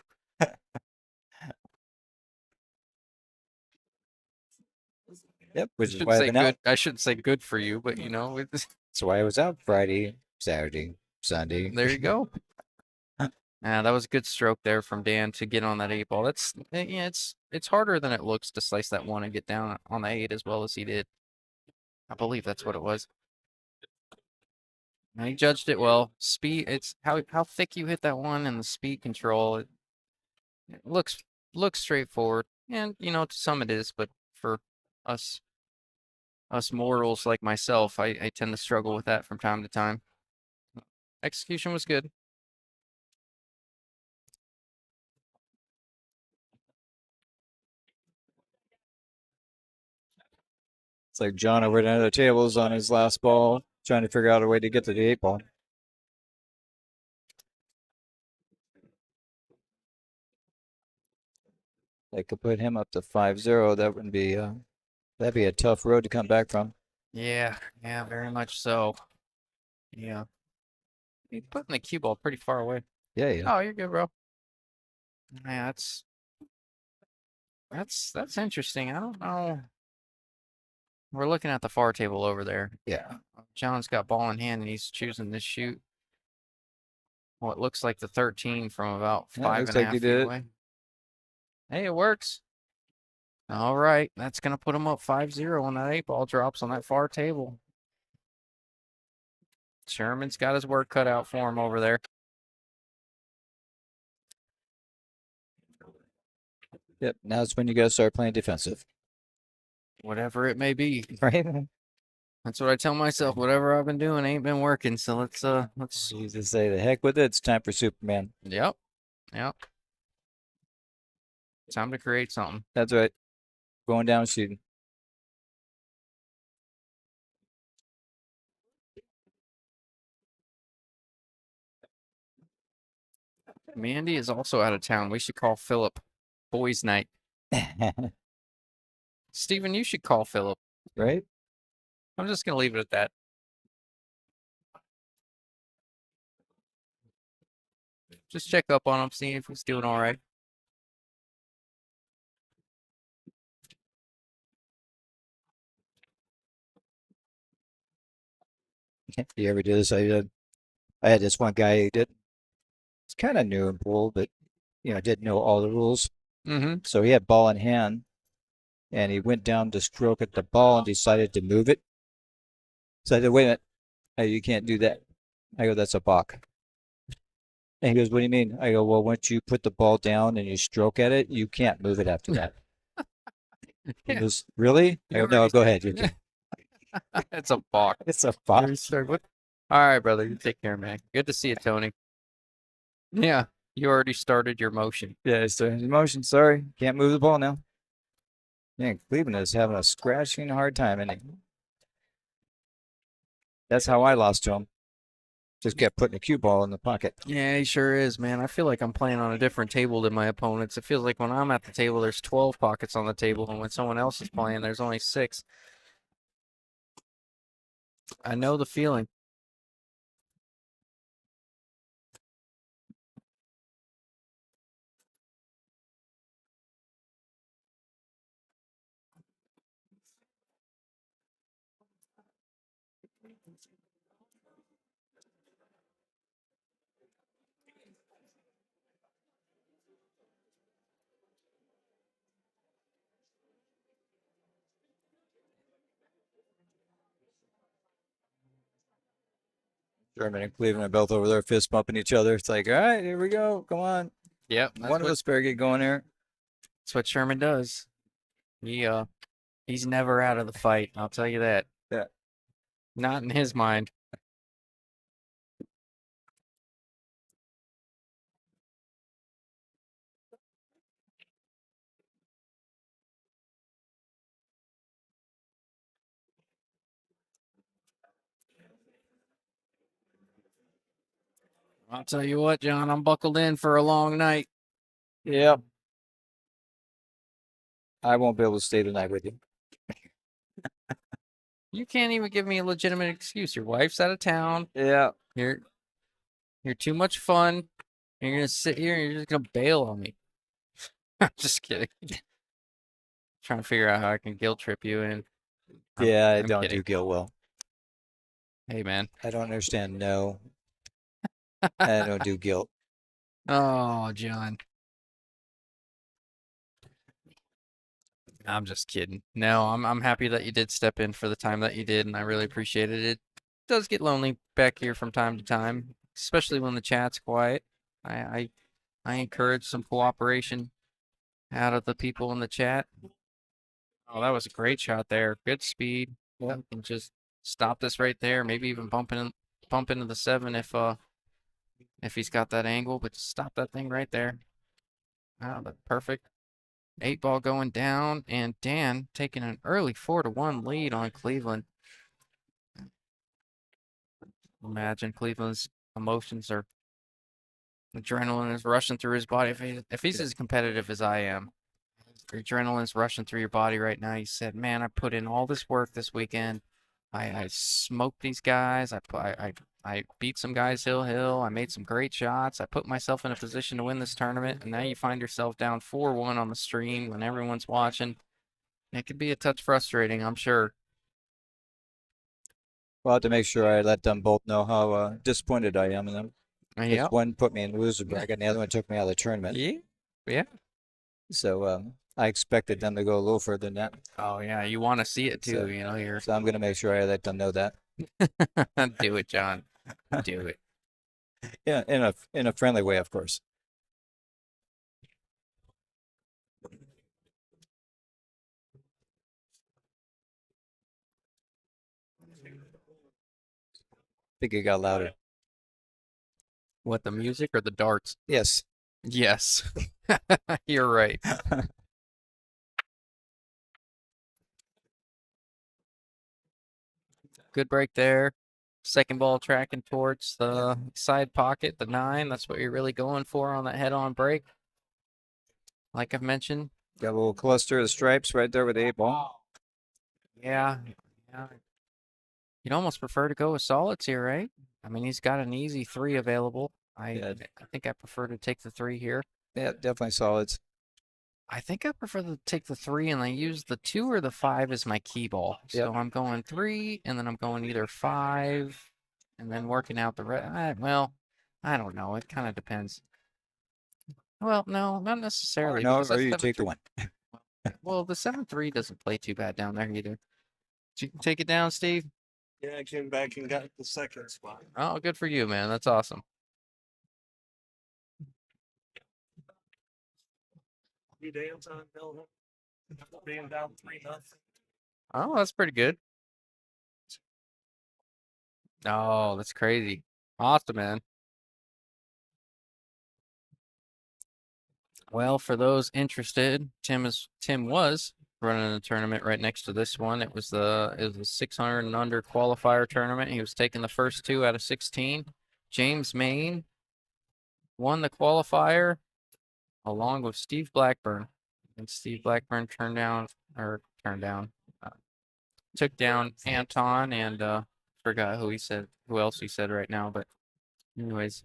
Yep. I Which is shouldn't why I've say been good. out. I shouldn't say good for you, but That's why I was out Friday, Saturday, Sunday. there you go. That was a good stroke there from Dan to get on that 8 ball. Yeah, it's harder than it looks to slice that 1 and get down on the 8 as well as he did. I believe that's what it was. And he judged it well. Speed, it's how thick you hit that 1 and the speed control. It looks straightforward, and to some it is, but for us mortals like myself, I tend to struggle with that from time to time. Execution was good. It's like John over at the tables on his last ball, trying to figure out a way to get to the 8 ball. They could put him up to 5-0. That would be that'd be a tough road to come back from. Yeah, yeah, very much so. Yeah. He's putting the cue ball pretty far away. Yeah, yeah. Oh, you're good, bro. Yeah, that's interesting. I don't know. We're looking at the far table over there. Yeah. John's got ball in hand and he's choosing to shoot what looks like the 13 from about Yeah, five looks and a like half he feet did it. away. Hey, it works. All right, that's gonna put him up 5-0 when that 8 ball drops on that far table. Sherman's got his work cut out for him over there. Yep. Now's when you gotta start playing defensive. Whatever it may be. Right? That's what I tell myself. Whatever I've been doing ain't been working. So let's. You just say the heck with it. It's time for Superman. Yep. Yep. Time to create something. That's right. Going down shooting. Mandy is also out of town. We should call Philip. Boys' night. Steven, you should call Philip. Right? I'm just gonna leave it at that. Just check up on him, see if he's doing all right. You ever do this? I had this one guy who did. It's kind of new in pool, but didn't know all the rules. Mm-hmm. So he had ball in hand, and he went down to stroke at the ball and decided to move it. So I said, "Wait a minute, hey, you can't do that." I go, "That's a balk." And he goes, "What do you mean?" I go, "Well, once you put the ball down and you stroke at it, you can't move it after that." He Yeah. goes, "Really?" I go, "No, go ahead. You can." It's a balk. It's a balk. All right, brother. You take care, man. Good to see you, Tony. Yeah, you already started your motion. Yeah, it's emotion. Sorry, can't move the ball now. Yeah, Cleveland is having a scratching hard time, and that's how I lost to him. Just kept putting a cue ball in the pocket. Yeah, he sure is, man. I feel like I'm playing on a different table than my opponents. It feels like when I'm at the table, there's 12 pockets on the table, and when someone else is playing, there's only 6. I know the feeling. Sherman and Cleveland are both over there fist bumping each other. It's like, all right, here we go. Come on. Yep, One of us better get going here. that's what Sherman does. He's never out of the fight. I'll tell you that. Yeah. Not in his mind. I'll tell you what, John, I'm buckled in for a long night. Yep. I won't be able to stay the night with you. You can't even give me a legitimate excuse. Your wife's out of town. Yeah. You're too much fun. You're gonna sit here and you're just gonna bail on me. I'm just kidding. Trying to figure out how I can guilt trip you and Yeah, I I'm don't kidding. do guilt well. Hey man. I don't understand no. I don't do guilt. Oh, John. I'm just kidding. No, I'm happy that you did step in for the time that you did, and I really appreciated it. It does get lonely back here from time to time, especially when the chat's quiet. I encourage some cooperation out of the people in the chat. Oh, that was a great shot there. Good speed. Yep. And just stop this right there. Maybe even bump into the 7 if he's got that angle, but just stop that thing right there. Oh, that's perfect. 8 ball going down, and Dan taking an early 4-1 lead on Cleveland. Imagine Cleveland's emotions are adrenaline is rushing through his body. If he's as competitive as I am, your adrenaline's rushing through your body right now. You said, "Man, I put in all this work this weekend. I smoked these guys. I beat some guys hill. I made some great shots. I put myself in a position to win this tournament." And now you find yourself down 4-1 on the stream when everyone's watching. It could be a touch frustrating, I'm sure. Well, I have to make sure I let them both know how disappointed I am in them. Because Yep. one put me in loser bracket and the other one took me out of the tournament. Yeah. Yeah. So I expected them to go a little further than that. Oh yeah, you want to see it too, So, you're so I'm going to make sure I let them know that. do it, John. Do it. Yeah, in a friendly way, of course. I think it got louder. What, the music or the darts? Yes. Yes. You're right. Good break there. Second ball tracking towards the side pocket, the 9. That's what you're really going for on that head-on break. Like I've mentioned. Got a little cluster of stripes right there with the 8 ball. Yeah. Yeah. You'd almost prefer to go with solids here, right? I mean, he's got an easy 3 available. I think I prefer to take the 3 here. Yeah, definitely solids. I think I prefer to take the 3 and I use the 2 or the 5 as my key ball. So I'm going 3 and then I'm going either 5 and then working out the rest. Well, I don't know. It kind of depends. Well, no, not necessarily. No, Because or that you take the 7-3 one. Well, the 7-3 doesn't play too bad down there either. You can take it down, Steve. Yeah, I came back and got the second spot. Oh, good for you, man. That's awesome. Few days on Bill, after being down 3-0. Oh, that's pretty good. Oh, that's crazy. Awesome, man. Well, for those interested, Tim was running a tournament right next to this one. It was the 600 and under qualifier tournament. He was taking the first 2 out of 16. James Main won the qualifier along with Steve Blackburn. And Steve Blackburn took down Anton and forgot who else he said right now, but anyways.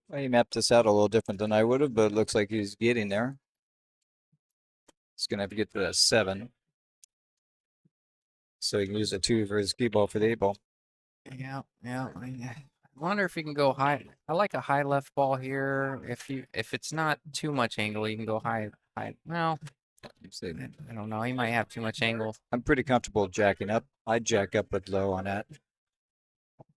Well, he mapped this out a little different than I would have, but it looks like he's getting there. He's going to have to get to that 7. So he can use a 2 for his key ball for the 8 ball. Yeah. I wonder if you can go high. I like a high left ball here. If it's not too much angle, you can go high. Well, I don't know. He might have too much angle. I'm pretty comfortable jacking up. I'd jack up with low on that.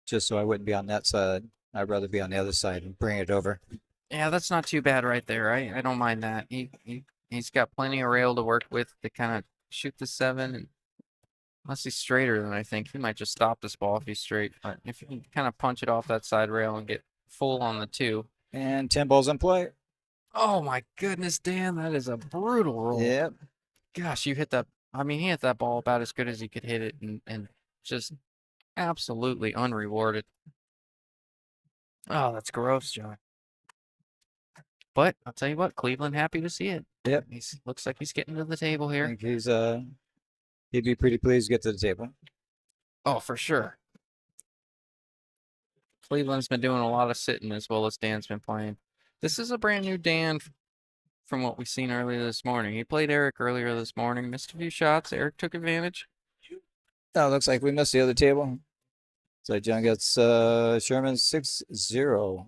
Just so I wouldn't be on that side. I'd rather be on the other side and bring it over. Yeah, that's not too bad right there. I don't mind that. He's got plenty of rail to work with to kind of shoot the 7, and unless he's straighter than I think, he might just stop this ball if he's straight. But if you can kind of punch it off that side rail and get full on the 2. And 10 balls in play. Oh my goodness, Dan, that is a brutal roll. Yep. Gosh, you hit that. I mean, he hit that ball about as good as he could hit it, and just absolutely unrewarded. Oh, that's gross, John. But I'll tell you what, Cleveland happy to see it. Yep. Looks like he's getting to the table I here. think he'd be pretty pleased to get to the table. Oh, for sure. Cleveland's been doing a lot of sitting as well as Dan's been playing. This is a brand new Dan from what we've seen earlier this morning. He played Eric earlier this morning, missed a few shots. Eric took advantage. Oh, looks like we missed the other table. So John gets Sherman 6-0.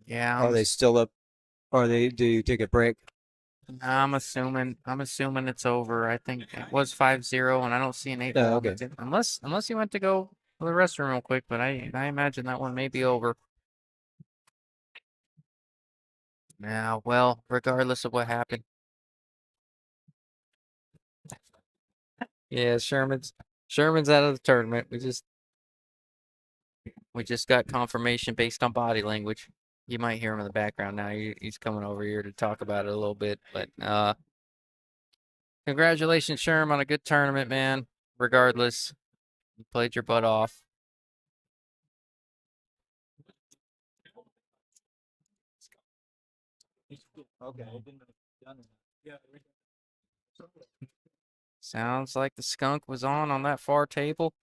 Yeah. Are they still up? Or do you take a break? I'm assuming it's over. I think it was 5-0, and I don't see an 8 Oh, ball. okay. Unless you went to go to the restroom real quick, but I imagine that one may be over. Yeah, well, regardless of what happened. Yeah, Sherman's Sherman's out of the tournament. We just got confirmation based on body language. You might hear him in the background now. He's coming over here to talk about it a little bit. But congratulations, Sherm, on a good tournament, man. Regardless, you played your butt off. Okay. Sounds like the skunk was on that far table.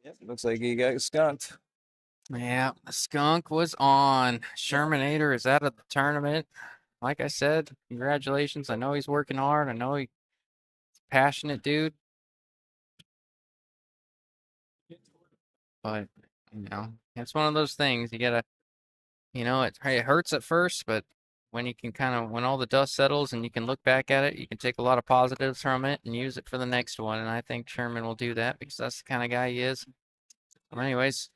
Yep, looks like he got skunked. Yeah, the skunk was on. Shermanator is out of the tournament. Like I said, congratulations. I know he's working hard. I know he's a passionate dude. But, it's one of those things. You gotta, it hurts at first, but when you can when all the dust settles and you can look back at it, you can take a lot of positives from it and use it for the next one. And I think Sherman will do that because that's the kind of guy he is. Well, anyways,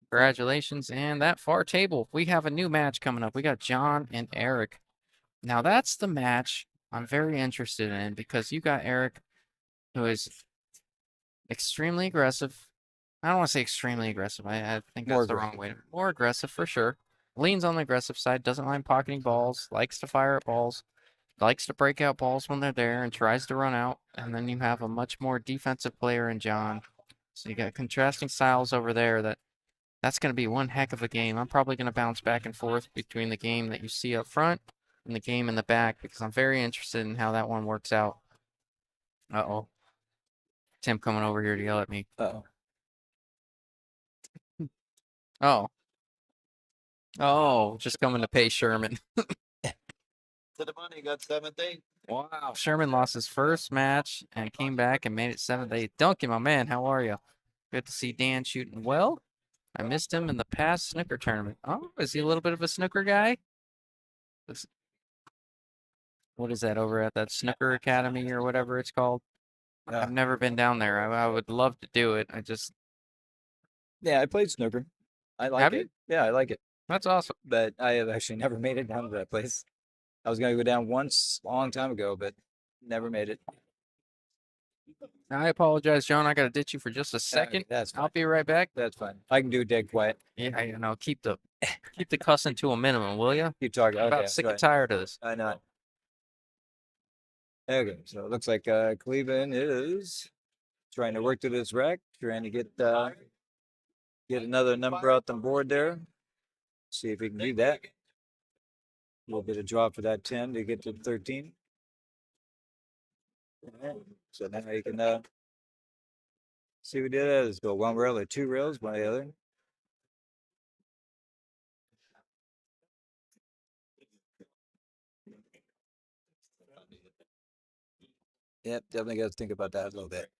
congratulations. And that far table, we have a new match coming up. We got John and Eric. Now that's the match I'm very interested in because you got Eric, who is extremely aggressive. I don't want to say extremely aggressive. I think More that's the wrong way. More aggressive for sure. Leans on the aggressive side, doesn't mind pocketing balls, likes to fire at balls, likes to break out balls when they're there, and tries to run out. And then you have a much more defensive player in John. So you got contrasting styles over there. That's going to be one heck of a game. I'm probably going to bounce back and forth between the game that you see up front and the game in the back because I'm very interested in how that one works out. Uh-oh. Tim coming over here to yell at me. Uh-oh. Oh. Oh, just coming to pay Sherman. To the money, got 7th, 8th. Wow. Sherman lost his first match and came back and made it 7th, 8th. Duncan, my man, how are you? Good to see Dan shooting well. I missed him in the past snooker tournament. Oh, is he a little bit of a snooker guy? What is that over at that snooker academy or whatever it's called? Yeah. I've never been down there. I would love to do it. Yeah, I played snooker. I like Have it. you? Yeah, I like it. That's awesome. But I have actually never made it down to that place. I was gonna go down once a long time ago, but never made it. I apologize, John. I gotta ditch you for just a second. That's fine. I'll be right back. That's fine. I can do it dead quiet. Yeah, keep the cussing to a minimum, will you? Keep talking. I'm Okay, about sick go and ahead. tired of this. I know. Okay, so it looks like Cleveland is trying to work to this rack, trying to get another number out the board there. See if he can do that. A little bit of drop for that 10 to get to 13. Alright, so now you can see what we did. Let's go one rail or two rails, one or the other. Yep, definitely got to think about that a little bit.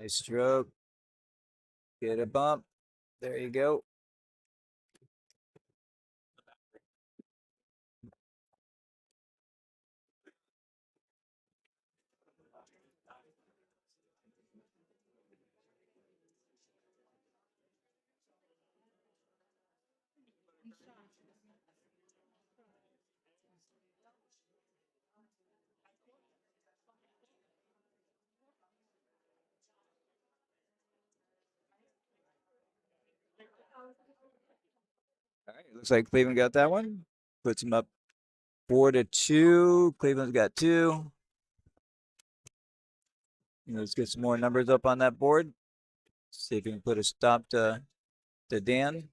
Nice stroke. Get a bump. There you go. All right, looks like Cleveland got that one. Puts him up 4-2. Cleveland's got 2. Let's get some more numbers up on that board. See if we can put a stop to Dan.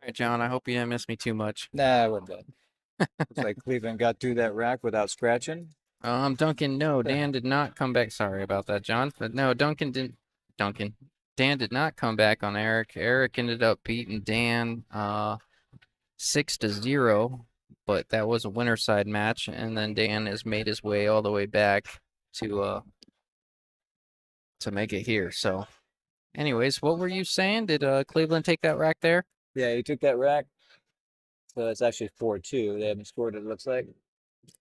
All right, John. I hope you didn't miss me too much. Nah, I wouldn't bet. Looks like Cleveland got through that rack without scratching. Duncan, no, Dan did not come back. Sorry about that, John. But no, Duncan didn't. Duncan. Dan did not come back on Eric. Eric ended up beating Dan 6-0, but that was a winner side match, and then Dan has made his way all the way back to make it here. So, anyways, what were you saying? Did Cleveland take that rack there? Yeah, he took that rack. So it's actually 4-2. They haven't scored it looks like.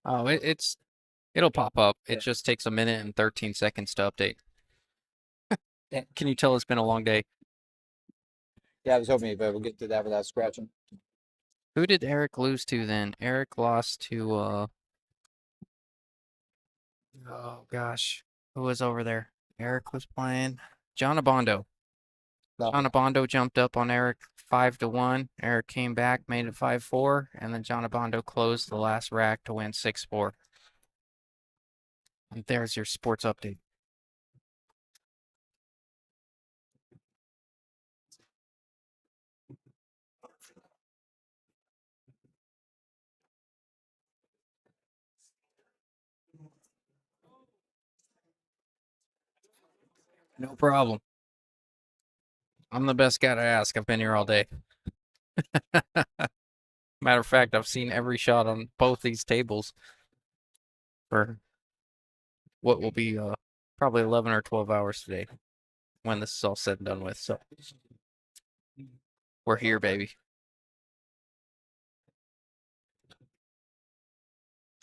Oh, it'll pop up. It Yeah. just takes a minute and 13 seconds to update. Yeah. Can you tell it's been a long day? Yeah, I was hoping we'll get to that without scratching. Who did Eric lose to then? Eric lost to oh gosh, who was over there? Eric was playing John Abondo. No. John Abondo jumped up on Eric 5-1. Eric came back, made it 5-4, and then John Abondo closed the last rack to win 6-4. And there's your sports update. No problem. I'm the best guy to ask. I've been here all day. Matter of fact, I've seen every shot on both these tables for what will be probably 11 or 12 hours today when this is all said and done with. So we're here, baby.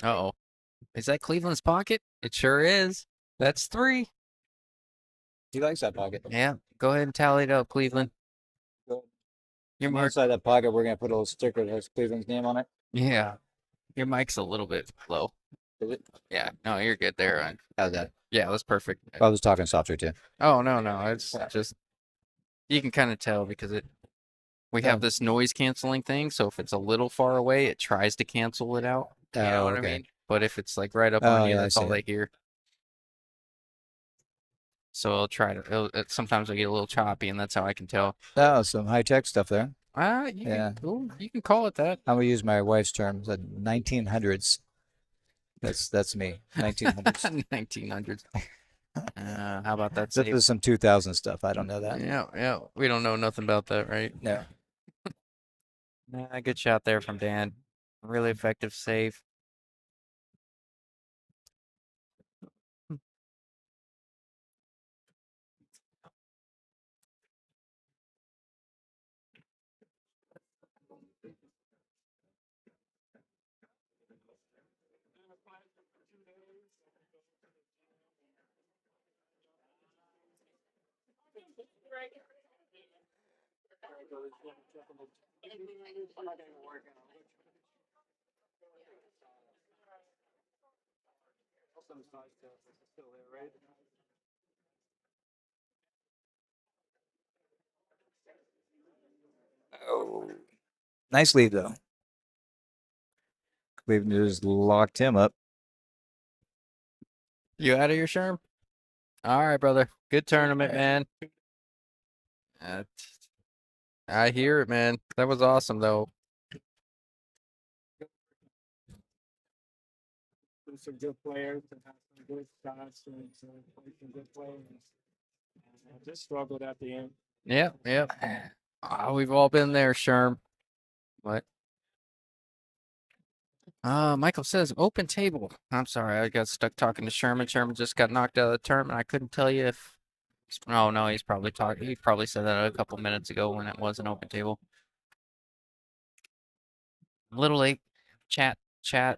Uh-oh. Is that Cleveland's pocket? It sure is. That's 3. He likes that pocket. Yeah. Go ahead and tally it up, Cleveland. Your On the mark. inside that pocket, we're gonna put a little sticker that has Cleveland's name on it. Yeah. Your mic's a little bit low. Is it? Yeah. No, you're good there. How's that? Yeah, that's perfect. I was talking softer too. Oh, no. It's Yeah. just, you can kind of tell because we Yeah. have this noise canceling thing. So if it's a little far away, it tries to cancel it out. You know what I okay. mean? But if it's like right up Oh, on you, yeah, I that's all see they it. hear. So I'll try to, sometimes I get a little choppy and that's how I can tell. Oh, some high tech stuff there. You can call it that. I'm gonna use my wife's terms. The 1900s. That's me. 1900s. 1900s. How about that? This is some 2000 stuff. I don't know that. Yeah. We don't know nothing about that, right? No. Good shot there from Dan. Really effective save. Oh, nice lead though. Cleveland just locked him up. You out of your Sherm? All right, brother. Good tournament, man. I hear it, man. That was awesome, though. Some good players and have some good shots and some good players. Just struggled at the end. Yep. We've all been there, Sherm. What? Michael says open table. I'm sorry, I got stuck talking to Sherman. Sherman just got knocked out of the tournament. I couldn't tell you if. Oh no, he's probably talking. He probably said that a couple minutes ago when it was an open table. A little late. Chat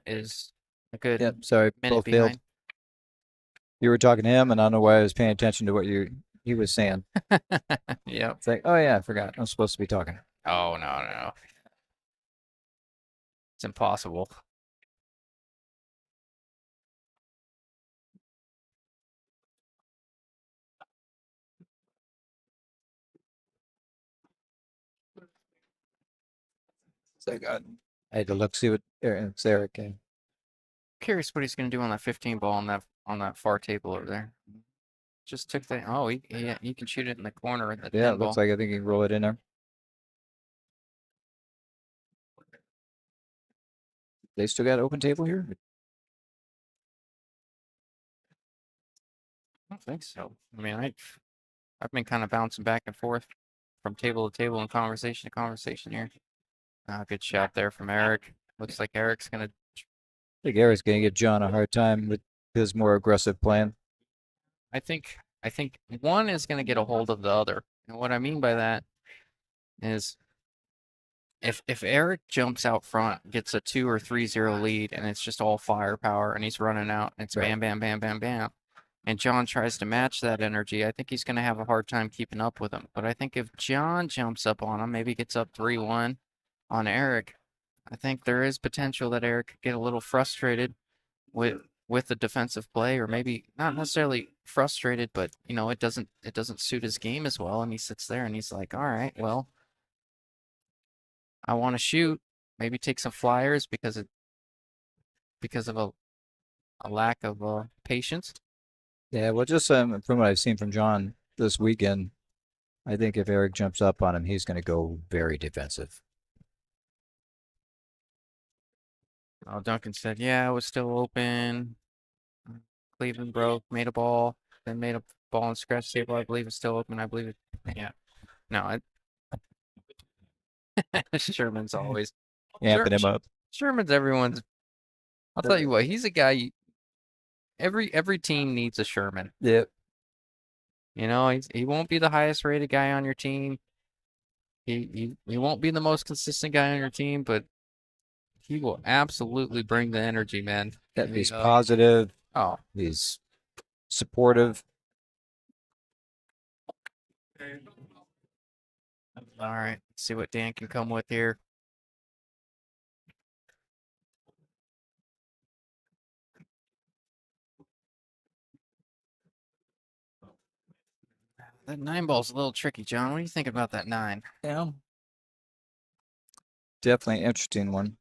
is a good Yep. Sorry, minute both failed. behind. You were talking to him, and I don't know why I was paying attention to what he was saying. Yep. It's like, oh yeah, I forgot. I'm supposed to be talking. Oh no. It's impossible. It's like I had to look see what Eric came. Curious what he's gonna do on that 15 ball on that far table over there. Just took that. Oh, he can shoot it in the corner at the Yeah, 10 it looks ball. like I think he can roll it in there. They still got open table here? I don't think so. I mean, I've been kind of bouncing back and forth from table to table and conversation to conversation here. Good shot there from Eric. Looks like Eric's gonna. I think Eric's gonna give John a hard time with his more aggressive plan. I think one is gonna get a hold of the other, and what I mean by that is if Eric jumps out front, gets a 2 or 3-0 lead, and it's just all firepower, and he's running out, and it's Right. bam, bam, bam, bam, bam, and John tries to match that energy, I think he's going to have a hard time keeping up with him. But I think if John jumps up on him, maybe gets up 3-1 on Eric, I think there is potential that Eric could get a little frustrated with the defensive play, or maybe not necessarily frustrated, but it doesn't suit his game as well, and he sits there and he's like, all right, well, I want to shoot, maybe take some flyers because of a lack of patience. Yeah, well, just from what I've seen from John this weekend, I think if Eric jumps up on him, he's going to go very defensive. Oh, Duncan said, yeah, it was still open. Cleveland broke, made a ball, then made a ball and scratch table. I believe it's still open. I believe it. Yeah. No, Sherman's always Amping him up. Sherman's everyone's. I'll tell you what, he's a guy. Every team needs a Sherman. Yep. He won't be the highest rated guy on your team. He won't be the most consistent guy on your team, but he will absolutely bring the energy, man. He's positive. Oh, He's supportive. all right. Let's see what Dan can come with here. That 9 ball's a little tricky, John. What do you think about that 9? Yeah. Definitely an interesting one.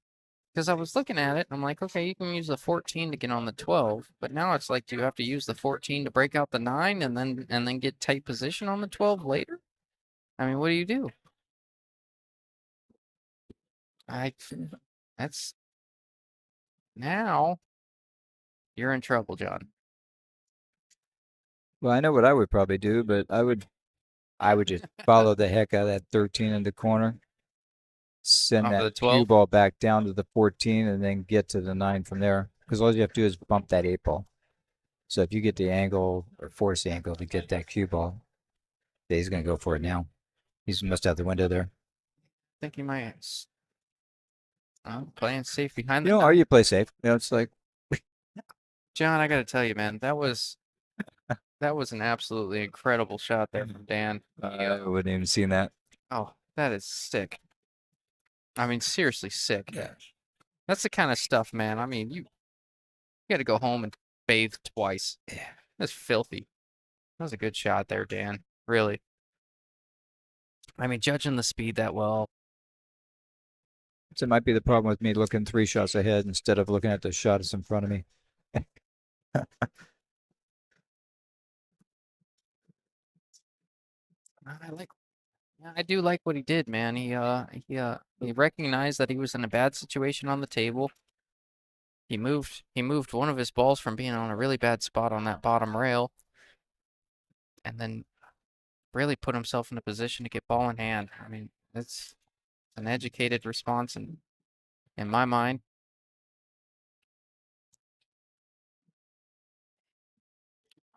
Because I was looking at it, and I'm like, okay, you can use the 14 to get on the 12, but now it's like, do you have to use the 14 to break out the 9 and then get tight position on the 12 later? I mean, what do you do? That's now you're in trouble, John. Well, I know what I would probably do, but I would just follow the heck out of that 13 in the corner. Send Off of the that 12? cue ball back down to the 14 and then get to the 9 from there. Because all you have to do is bump that 8 ball. So if you get the angle or force the angle to get that cue ball, he's going to go for it now. He's must out the window there. I think he might. Playing safe behind You the know, or you play safe. It's like, John, I got to tell you, man, that was an absolutely incredible shot there from Dan. I wouldn't even seen that. Oh, that is sick. I mean, seriously sick. Yeah. That's the kind of stuff, man. I mean, you got to go home and bathe twice. Yeah. That's filthy. That was a good shot there, Dan. Really. I mean, judging the speed that well. So it might be the problem with me looking 3 shots ahead instead of looking at the shot that's in front of me. I do like what he did, man. He recognized that he was in a bad situation on the table. He moved one of his balls from being on a really bad spot on that bottom rail, and then really put himself in a position to get ball in hand. I mean, it's an educated response in my mind.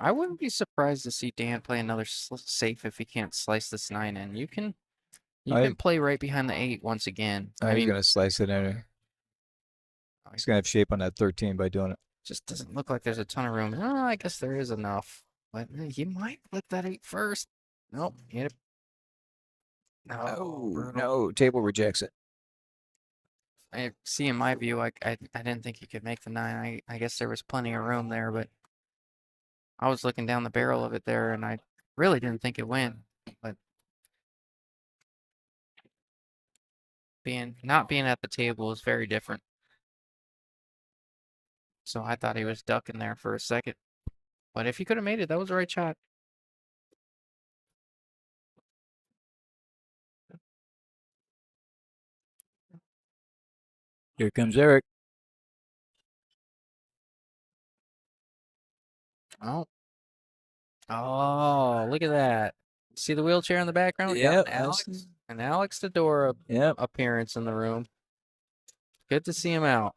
I wouldn't be surprised to see Dan play another safe if he can't slice this 9 in. You can play right behind the 8 once again. I He's mean, going to slice it in. He's going to have shape on that 13 by doing it. just doesn't look like there's a ton of room. Oh, I guess there is enough. But he might flip that 8 first. Nope. Hit it. No, brutal. No, table rejects it. I see in my view, I didn't think he could make the 9. I guess there was plenty of room there, but I was looking down the barrel of it there, and I really didn't think it went. But not being at the table is very different. So I thought he was ducking there for a second. But if he could have made it, that was the right shot. Here comes Eric. Oh. Oh, look at that. See the wheelchair in the background? We got Yep, an Alex Dedora Yep. appearance in the room. Good to see him out.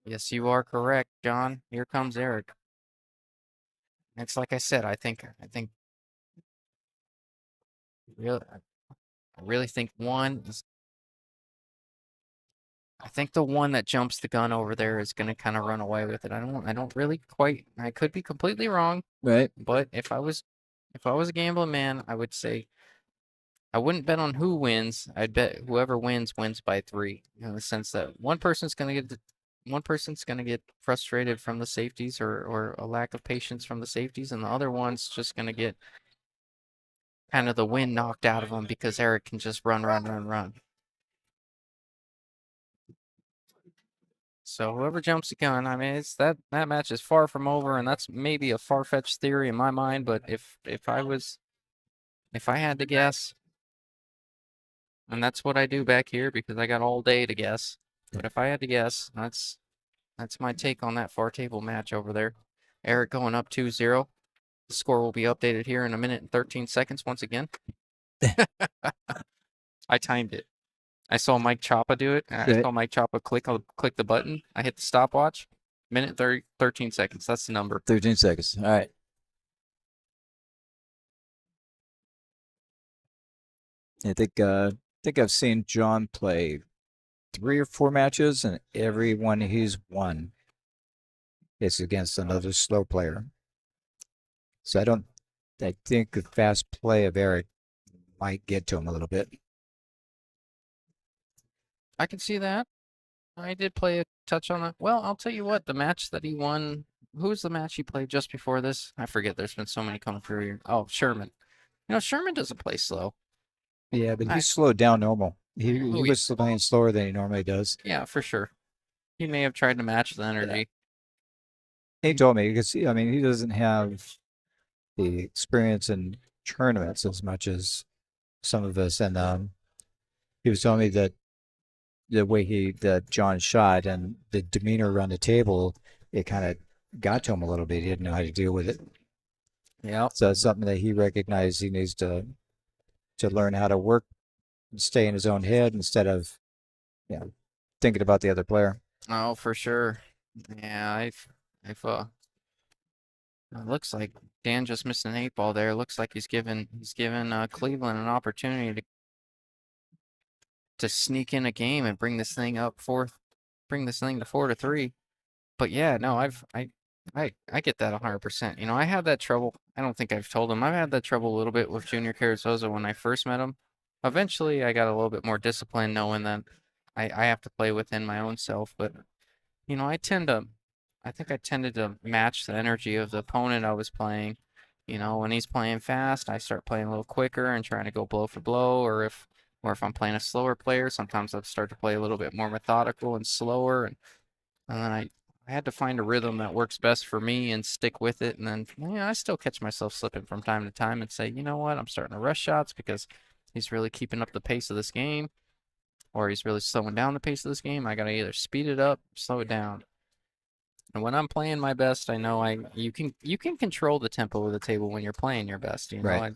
Yes, you are correct, John. Here comes Eric. It's like I said, I really, I really think I think the one that jumps the gun over there is gonna kind of run away with it. I don't really quite, I could be completely wrong, Right. but if I was a gambling man, I would say I wouldn't bet on who wins. I'd bet whoever wins wins by 3. In the sense that one person's gonna get frustrated from the safeties or a lack of patience from the safeties, and the other one's just gonna get kind of the wind knocked out of them because Eric can just run, run, run, run. So whoever jumps the gun, I mean, it's that match is far from over, and that's maybe a far-fetched theory in my mind. But if I had to guess, and that's what I do back here because I got all day to guess. But if I had to guess, that's my take on that far table match over there. Eric going up 2-0. The score will be updated here in a minute and 13 seconds once again. I timed it. I saw Mike Choppa do it. I Right. saw Mike Choppa click the button. I hit the stopwatch. Minute 30, 13 seconds. That's the number. 13 seconds. All right. I think I've seen John play 3 or 4 matches, and every one he's won is against another slow player. So I think the fast play of Eric might get to him a little bit. I can see that. I did play a touch on it. Well, I'll tell you what, the match that he won, who's the match he played just before this? I forget. There's been so many coming through here. Oh, Sherman. You know, Sherman doesn't play slow. Yeah, but I- he slowed down normal. He Oh, was playing slower than he normally does. Yeah, for sure. He may have tried to match the energy. He told me because I mean he doesn't have the experience in tournaments as much as some of us, and he was telling me that the way that John shot and the demeanor around the table, it kind of got to him a little bit. He didn't know how to deal with it. Yeah. So it's something that he recognized he needs to learn how to work and stay in his own head instead of thinking about the other player. Oh, for sure. Yeah, I've it looks like Dan just missed an 8 ball there. Looks like he's given Cleveland an opportunity to sneak in a game and bring this thing to 4-3. But yeah, no, I get that 100%. You know, I had that trouble. I don't think I've told him. I've had that trouble a little bit with Junior Carrizosa when I first met him. Eventually, I got a little bit more disciplined, knowing that I have to play within my own self. But you know, I think I tended to match the energy of the opponent I was playing. You know, when he's playing fast, I start playing a little quicker and trying to go blow for blow. Or if I'm playing a slower player, sometimes I start to play a little bit more methodical and slower. And then I had to find a rhythm that works best for me and stick with it. And then, I still catch myself slipping from time to time and say, you know what, I'm starting to rush shots because he's really keeping up the pace of this game, or he's really slowing down the pace of this game. I gotta either speed it up, slow it down. And when I'm playing my best, I know you can control the tempo of the table when you're playing your best. You know, Right.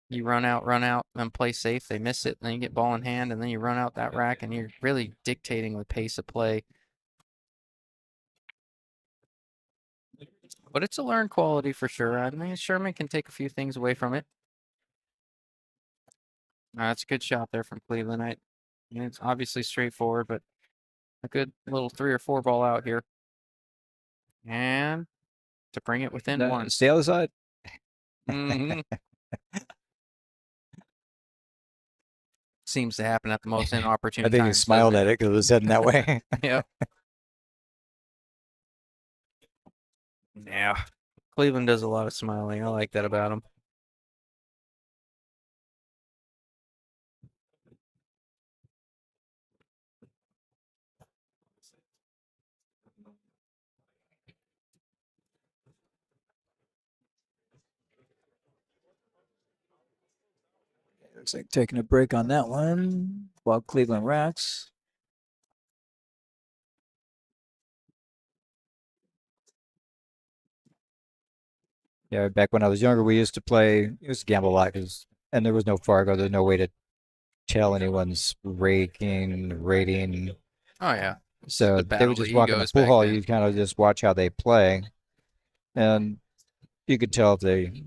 you run out, then play safe. They miss it, then you get ball in hand, and then you run out that rack, and you're really dictating the pace of play. But it's a learned quality for sure. I mean, Sherman can take a few things away from it. That's a good shot there from Cleveland. I mean, it's obviously straightforward, but a good little 3 or 4 ball out here. And to bring it within No, one. stay on the side. Mhm. Seems to happen at the most inopportune I think he times. smiled doesn't at it because it was heading that way. Yep. Yeah. Cleveland does a lot of smiling. I like that about him. Looks like taking a break on that one while Cleveland racks. Yeah, back when I was younger, we used to play. We used to gamble a lot, and there was no Fargo. There's no way to tell anyone's rating. Oh yeah. So The they battle would of just the walk in the egos pool back hall. then. You kind of just watch how they play, and you could tell if they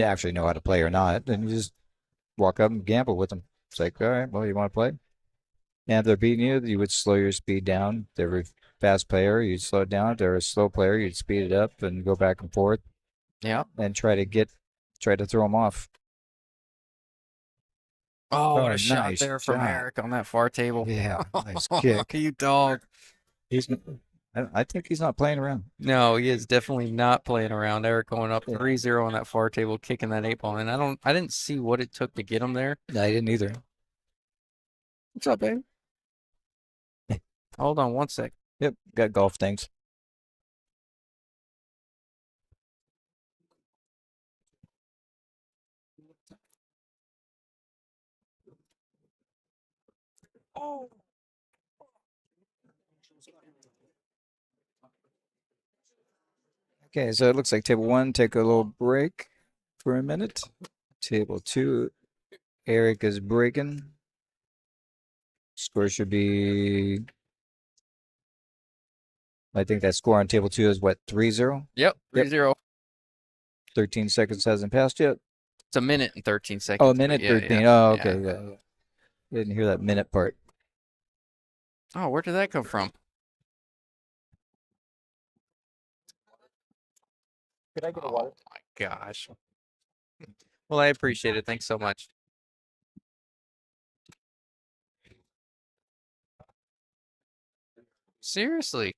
actually know how to play or not. And you just walk up and gamble with them. It's like, all right, well, you want to play? And if they're beating you, you would slow your speed down. If they were a fast player, you'd slow it down. If they're a slow player, you'd speed it up and go back and forth Yeah. and try to throw them off. Oh, what Oh, a shot nice there from shot. Eric on that far table. Yeah, nice kick. You dog. He's, I think he's not playing around. No, he is definitely not playing around. Eric going up Yeah. 3-0 on that far table, kicking that 8-ball. And I didn't see what it took to get him there. No, I didn't either. What's up, babe? Hold on one sec. Yep, got golf things. Okay, so it looks like table one, take a little break for a minute. Table two, Eric is breaking. Score should be, I think that score on table two is what, 3-0? Yep, Yep. 3-0. 13 seconds hasn't passed yet. It's a minute and 13 seconds. Oh, a but minute yeah, 13. yeah, Oh, yeah. okay. Yeah. Didn't hear that minute part. Oh, where did that come from? Could I get Oh my gosh. Well, I appreciate it. Thanks so much. Seriously.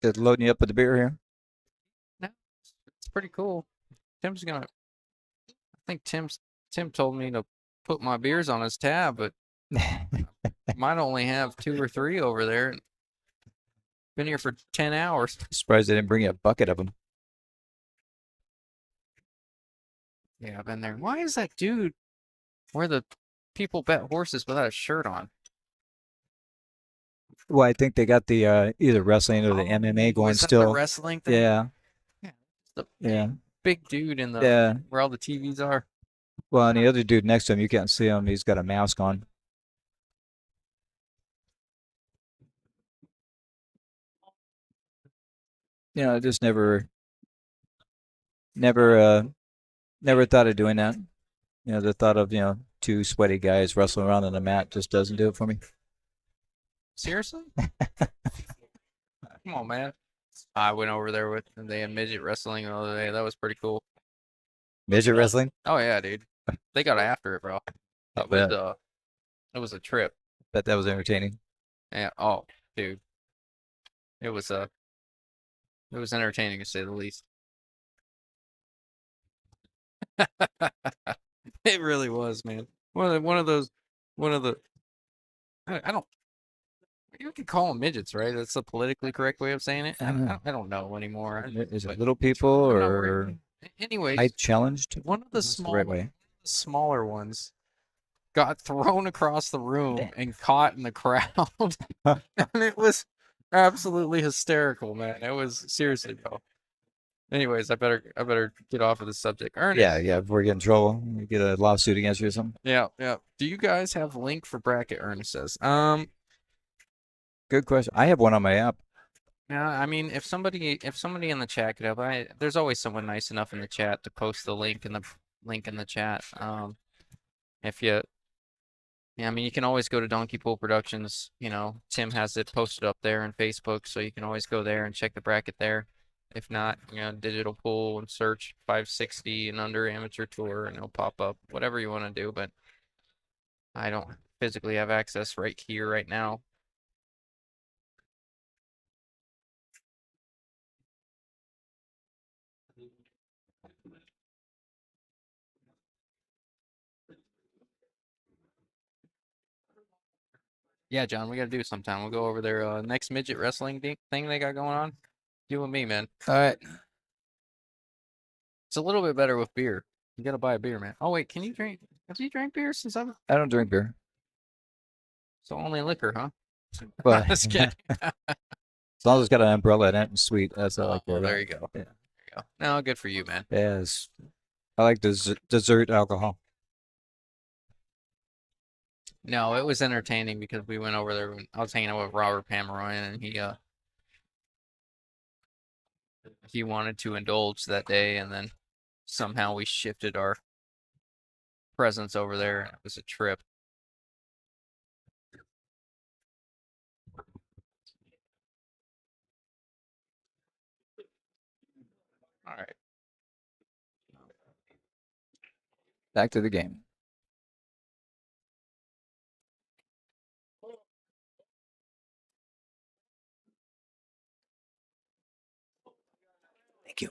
Just loading you up with the beer here. No, it's pretty cool. I think Tim told me to put my beers on his tab, but might only have 2 or 3 over there. Been here for 10 hours. Surprised they didn't bring you a bucket of them. Yeah, I've been there. Why is that dude where the people bet horses without a shirt on? Well, I think they got the either wrestling or the MMA going is that still. the wrestling thing? Yeah. It's the Yeah. big dude in the Yeah. where all the TVs are. Well, and the other dude next to him, you can't see him. He's got a mask on. You know, I just never thought of doing that. You know, the thought of, two sweaty guys wrestling around on a mat just doesn't do it for me. Seriously? Come on, man. I went over there with they had midget wrestling the other day. That was pretty cool. Midget wrestling? Oh yeah, dude. They got after it, bro. I It was a trip. bet that was entertaining. Yeah. Oh, dude. It was entertaining to say the least. It really was, man. One of the I don't you can call them midgets, right? That's the politically correct way of saying it. I don't know anymore. Is but it little people I'm not or worried. Anyways, height challenged? one of the That's the right way. smaller ones got thrown across the room and caught in the crowd. And it was absolutely hysterical, man. It was seriously, bro. Anyways, I better get off of this subject. Ernest. Yeah. Before we get in trouble, we get a lawsuit against you or something. Yeah. Do you guys have link for bracket? Ernest says. Good question. I have one on my app. Yeah, I mean, if somebody in the chat could help, there's always someone nice enough in the chat to post the link in the chat. If you, yeah, I mean, you can always go to Donkey Pool Productions. You know, Tim has it posted up there on Facebook, so you can always go there and check the bracket there. If not, Digital Pool and search 560 and under Amateur Tour, and it'll pop up. Whatever you want to do, but I don't physically have access right here, right now. Yeah, John, we got to do it sometime. We'll go over their next midget wrestling thing they got going on. You and me, man. All right. It's a little bit better with beer. You gotta buy a beer, man. Oh wait, can you drink? Have you drank beer since I've? I don't drink beer, So only liquor, huh? but Just kidding. as long as it's got an umbrella in it and sweet, that's all I care Oh, about. there you go. Yeah. There you go. No, good for you, man. Yes, I like dessert alcohol. No, it was entertaining because we went over there when I was hanging out with Robert Pomeroy and he wanted to indulge that day and then somehow we shifted our presence over there and it was a trip. All right. Back to the game. Thank you.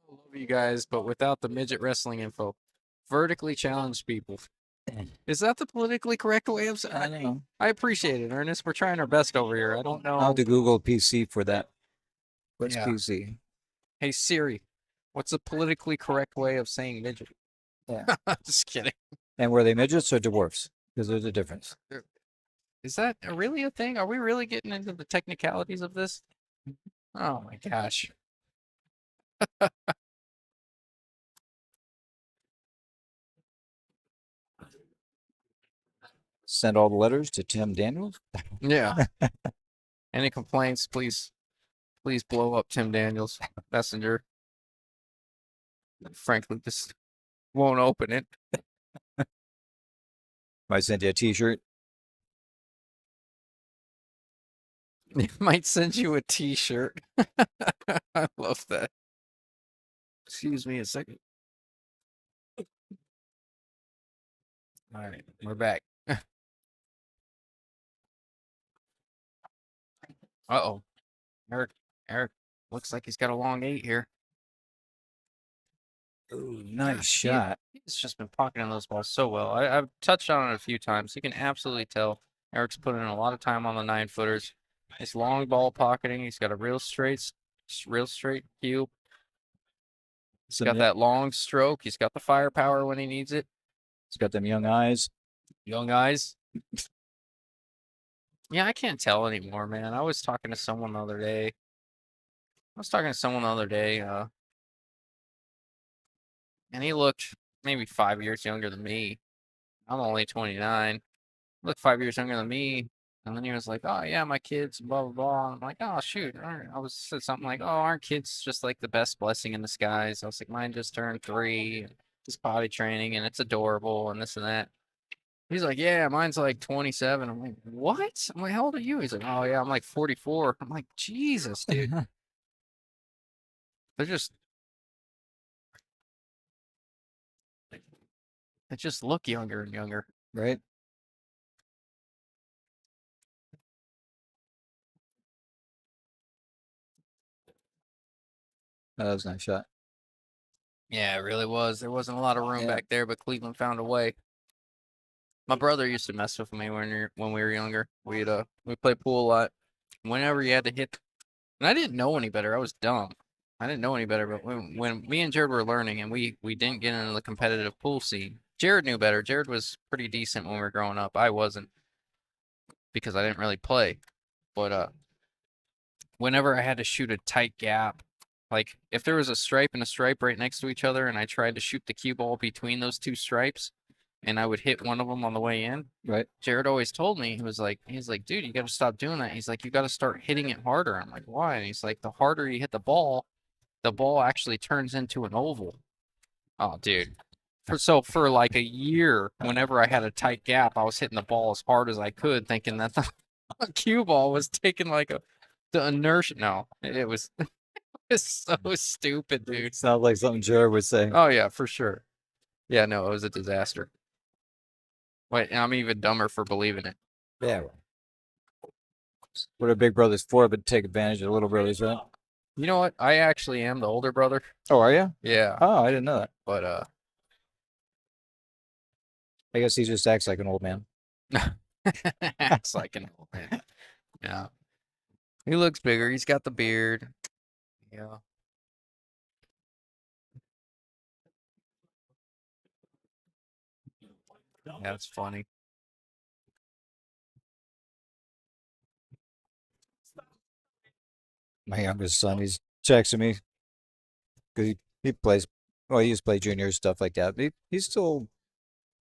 I love you guys, but without the midget wrestling info. Vertically challenged people. Is that the politically correct way of saying? I know. I appreciate it, Ernest. We're trying our best over here. I don't know. I'll have to Google PC for that. What's Yeah. PC? Hey Siri, what's the politically correct way of saying midget? Yeah. Just kidding. And were they midgets or dwarfs? Because there's a difference. Is that really a thing? Are we really getting into the technicalities of this? Oh my gosh. Send all the letters to Tim Daniels. Yeah. Any complaints, please blow up Tim Daniels Messenger. Frankly, just won't open it. Might send you a T-shirt. Might send you a T-shirt. I love that. Excuse me a second. All right, we're back. Uh-oh. Eric looks like he's got a long 8 here. Ooh, nice Gosh, shot. He's just been pocketing those balls so well. I've touched on it a few times. You can absolutely tell Eric's put in a lot of time on the 9-footers. His long ball pocketing. He's got a real straight cue. He's got that long stroke. He's got the firepower when he needs it. He's got them young eyes. Young eyes. Yeah, I can't tell anymore, man. I was talking to someone the other day. And he looked maybe 5 years younger than me. I'm only 29. Looked 5 years younger than me. And then he was like, "Oh yeah, my kids, blah blah blah." I'm like, "Oh shoot!" Said something like, "Oh, aren't kids just like the best blessing in disguise?" I was like, "Mine just turned 3. He's potty training, and it's adorable, and this and that." He's like, "Yeah, mine's like 27." I'm like, "What?" I'm like, "How old are you?" He's like, "Oh yeah, I'm like 44." I'm like, "Jesus, dude." They're just they just look younger and younger. Right? That was a nice shot. Yeah, it really was. There wasn't a lot of room Yeah. back there, but Cleveland found a way. My brother used to mess with me when we were younger. We played pool a lot. Whenever you had to hit, and I didn't know any better. I was dumb. I didn't know any better. But when me and Jared were learning, and we didn't get into the competitive pool scene, Jared knew better. Jared was pretty decent when we were growing up. I wasn't because I didn't really play. But whenever I had to shoot a tight gap, like if there was a stripe and a stripe right next to each other, and I tried to shoot the cue ball between those two stripes, and I would hit one of them on the way in. Right. Jared always told me, he's like, "Dude, you got to stop doing that." He's like, "You got to start hitting it harder." I'm like, "Why?" And he's like, "The harder you hit the ball actually turns into an oval." Oh, dude. For like a year, whenever I had a tight gap, I was hitting the ball as hard as I could, thinking that the cue ball was taking like the inertia. No, it was it's so stupid, dude. Sounds like something Jared would say. Oh yeah, for sure. Yeah, no, it was a disaster. Wait, I'm even dumber for believing it. Yeah. What are big brothers for but take advantage of little brothers, right? You know what? I actually am the older brother. Oh, are you? Yeah, Oh, I didn't know that. but I guess he just acts like an old man. acts like an old man. Yeah, he looks bigger. He's got the beard. Yeah. That's funny. My youngest son, he's texting me because he plays. Well, he used to play junior stuff like that. But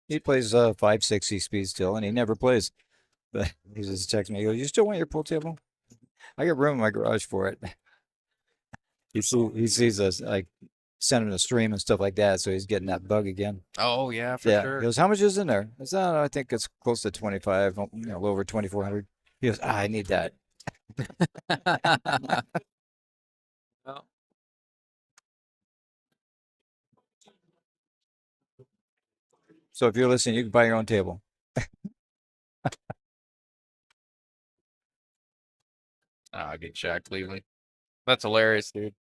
he plays 560 speed still, and he never plays. But he just texts me. He goes, "You still want your pool table? I got room in my garage for it." He sees us like sending a stream and stuff like that, so he's getting that bug again. Oh yeah, for Yeah. sure. He goes, "How much is in there?" I said, "Oh, I think it's close to 25, a little over 2,400." He goes, "I need that." Well, So if you're listening, you can buy your own table. I get Shaq Cleveland. That's hilarious, dude.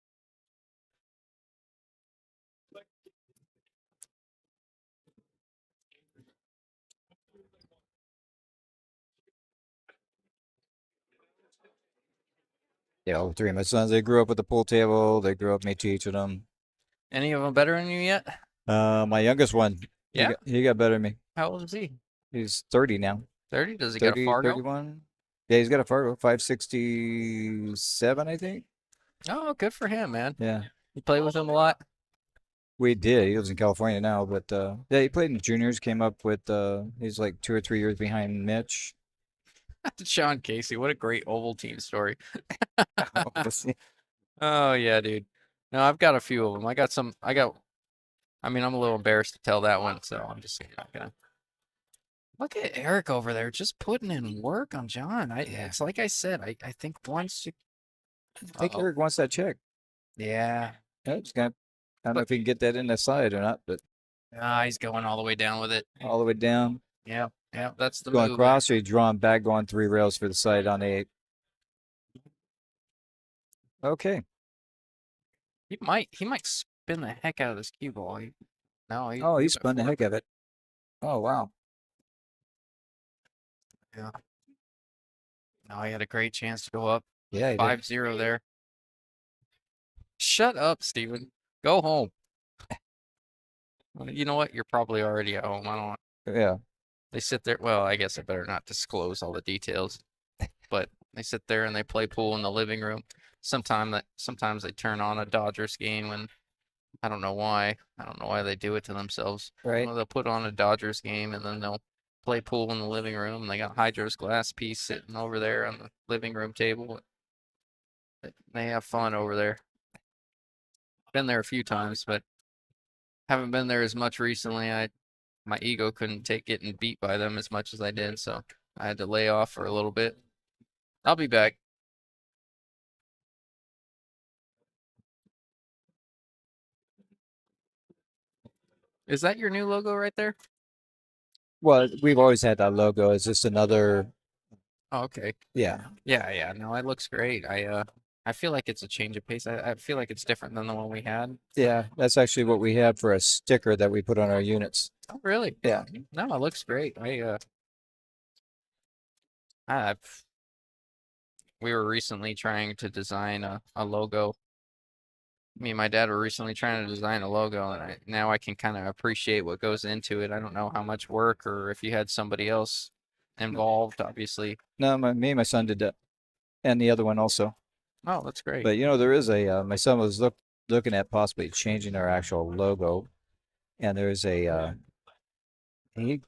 Yeah, all three of my sons, they grew up with the pool table. They grew up me teaching them. Any of them better than you yet? My youngest one, Yeah. he got better than me. How old is he? He's 30 now. 30? Does he got a 30, Fargo? 31. Yeah, he's got a Fargo, 567, I think. Oh, good for him, man. Yeah, You play with him a lot? we did. He lives in California now, but yeah, he played in juniors. Came up with he's like 2 or 3 years behind Mitch. Sean Casey, what a great oval team story. Oh yeah, dude. No, I've got a few of them. I mean, I'm a little embarrassed to tell that one, so I'm just not gonna. Look at Eric over there, just putting in work on John. Yeah. It's like I said, I think once you. I think Uh-oh. Eric wants that check. Yeah. Yeah, I don't know if he can get that in the side or not, but Ah, he's going all the way down with it. all the way down. Yeah, yeah, that's the Going move. across, or you drawing back, going 3 rails for the side on 8. Okay. He might spin the heck out of this cue ball. No, Oh, he moving spun the forward. heck of it. Oh, wow. No, he had a great chance to go up Yeah, he did. 5-0 there. Shut up, Steven. Go home. Well, you know what? You're probably already at home. I don't want. Yeah. They sit there. Well, I guess I better not disclose all the details. But they sit there and they play pool in the living room. Sometimes they turn on a Dodgers game when I don't know why. I don't know why they do it to themselves. Right. Well, they'll put on a Dodgers game and then they'll play pool in the living room. And they got Hydro's glass piece sitting over there on the living room table. They have fun over there. Been there a few times, but haven't been there as much recently. My ego couldn't take getting beat by them as much as I did, so I had to lay off for a little bit. I'll be back. Is that your new logo right there? Well, we've always had that logo. It's just another, Oh, okay. yeah. Yeah. No, it looks great. I feel like it's a change of pace. I feel like it's different than the one we had. Yeah, that's actually what we have for a sticker that we put on our units. Oh, really? Yeah. No, it looks great. We were recently trying to design a logo. Me and my dad were recently trying to design a logo, and now I can kind of appreciate what goes into it. I don't know how much work or if you had somebody else involved, obviously. No, me and my son did that, and the other one also. Oh, that's great. But there is my son was looking at possibly changing our actual logo, and there's he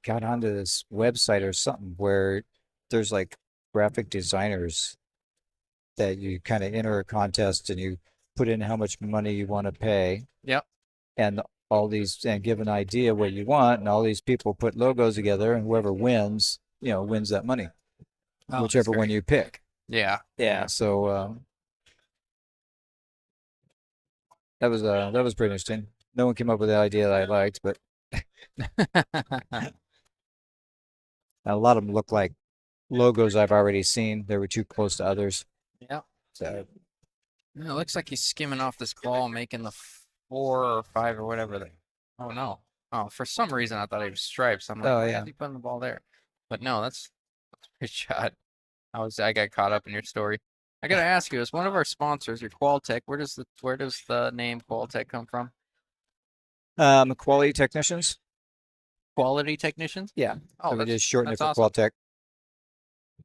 got onto this website or something where there's like graphic designers that you kind of enter a contest and you put in how much money you want to pay. Yep. And all these and give an idea what you want, and all these people put logos together, and whoever wins, wins that money, Oh, whichever that's one great. you pick. Yeah. Yeah. So that was pretty interesting. No one came up with the idea that I liked, but a lot of them look like logos I've already seen. They were too close to others. Yeah. So It looks like he's skimming off this ball, making the 4 or 5 or whatever. Oh no! Oh, for some reason I thought he was stripes. I'm like, Oh, why yeah. is he putting the ball there? But no, that's a great shot. I got caught up in your story. I gotta ask you, as one of our sponsors, your Qualtech, where does the name Qualtech come from? Quality technicians. Quality technicians? Yeah. Oh, So we that's just shortened it that's for awesome. Qualtech.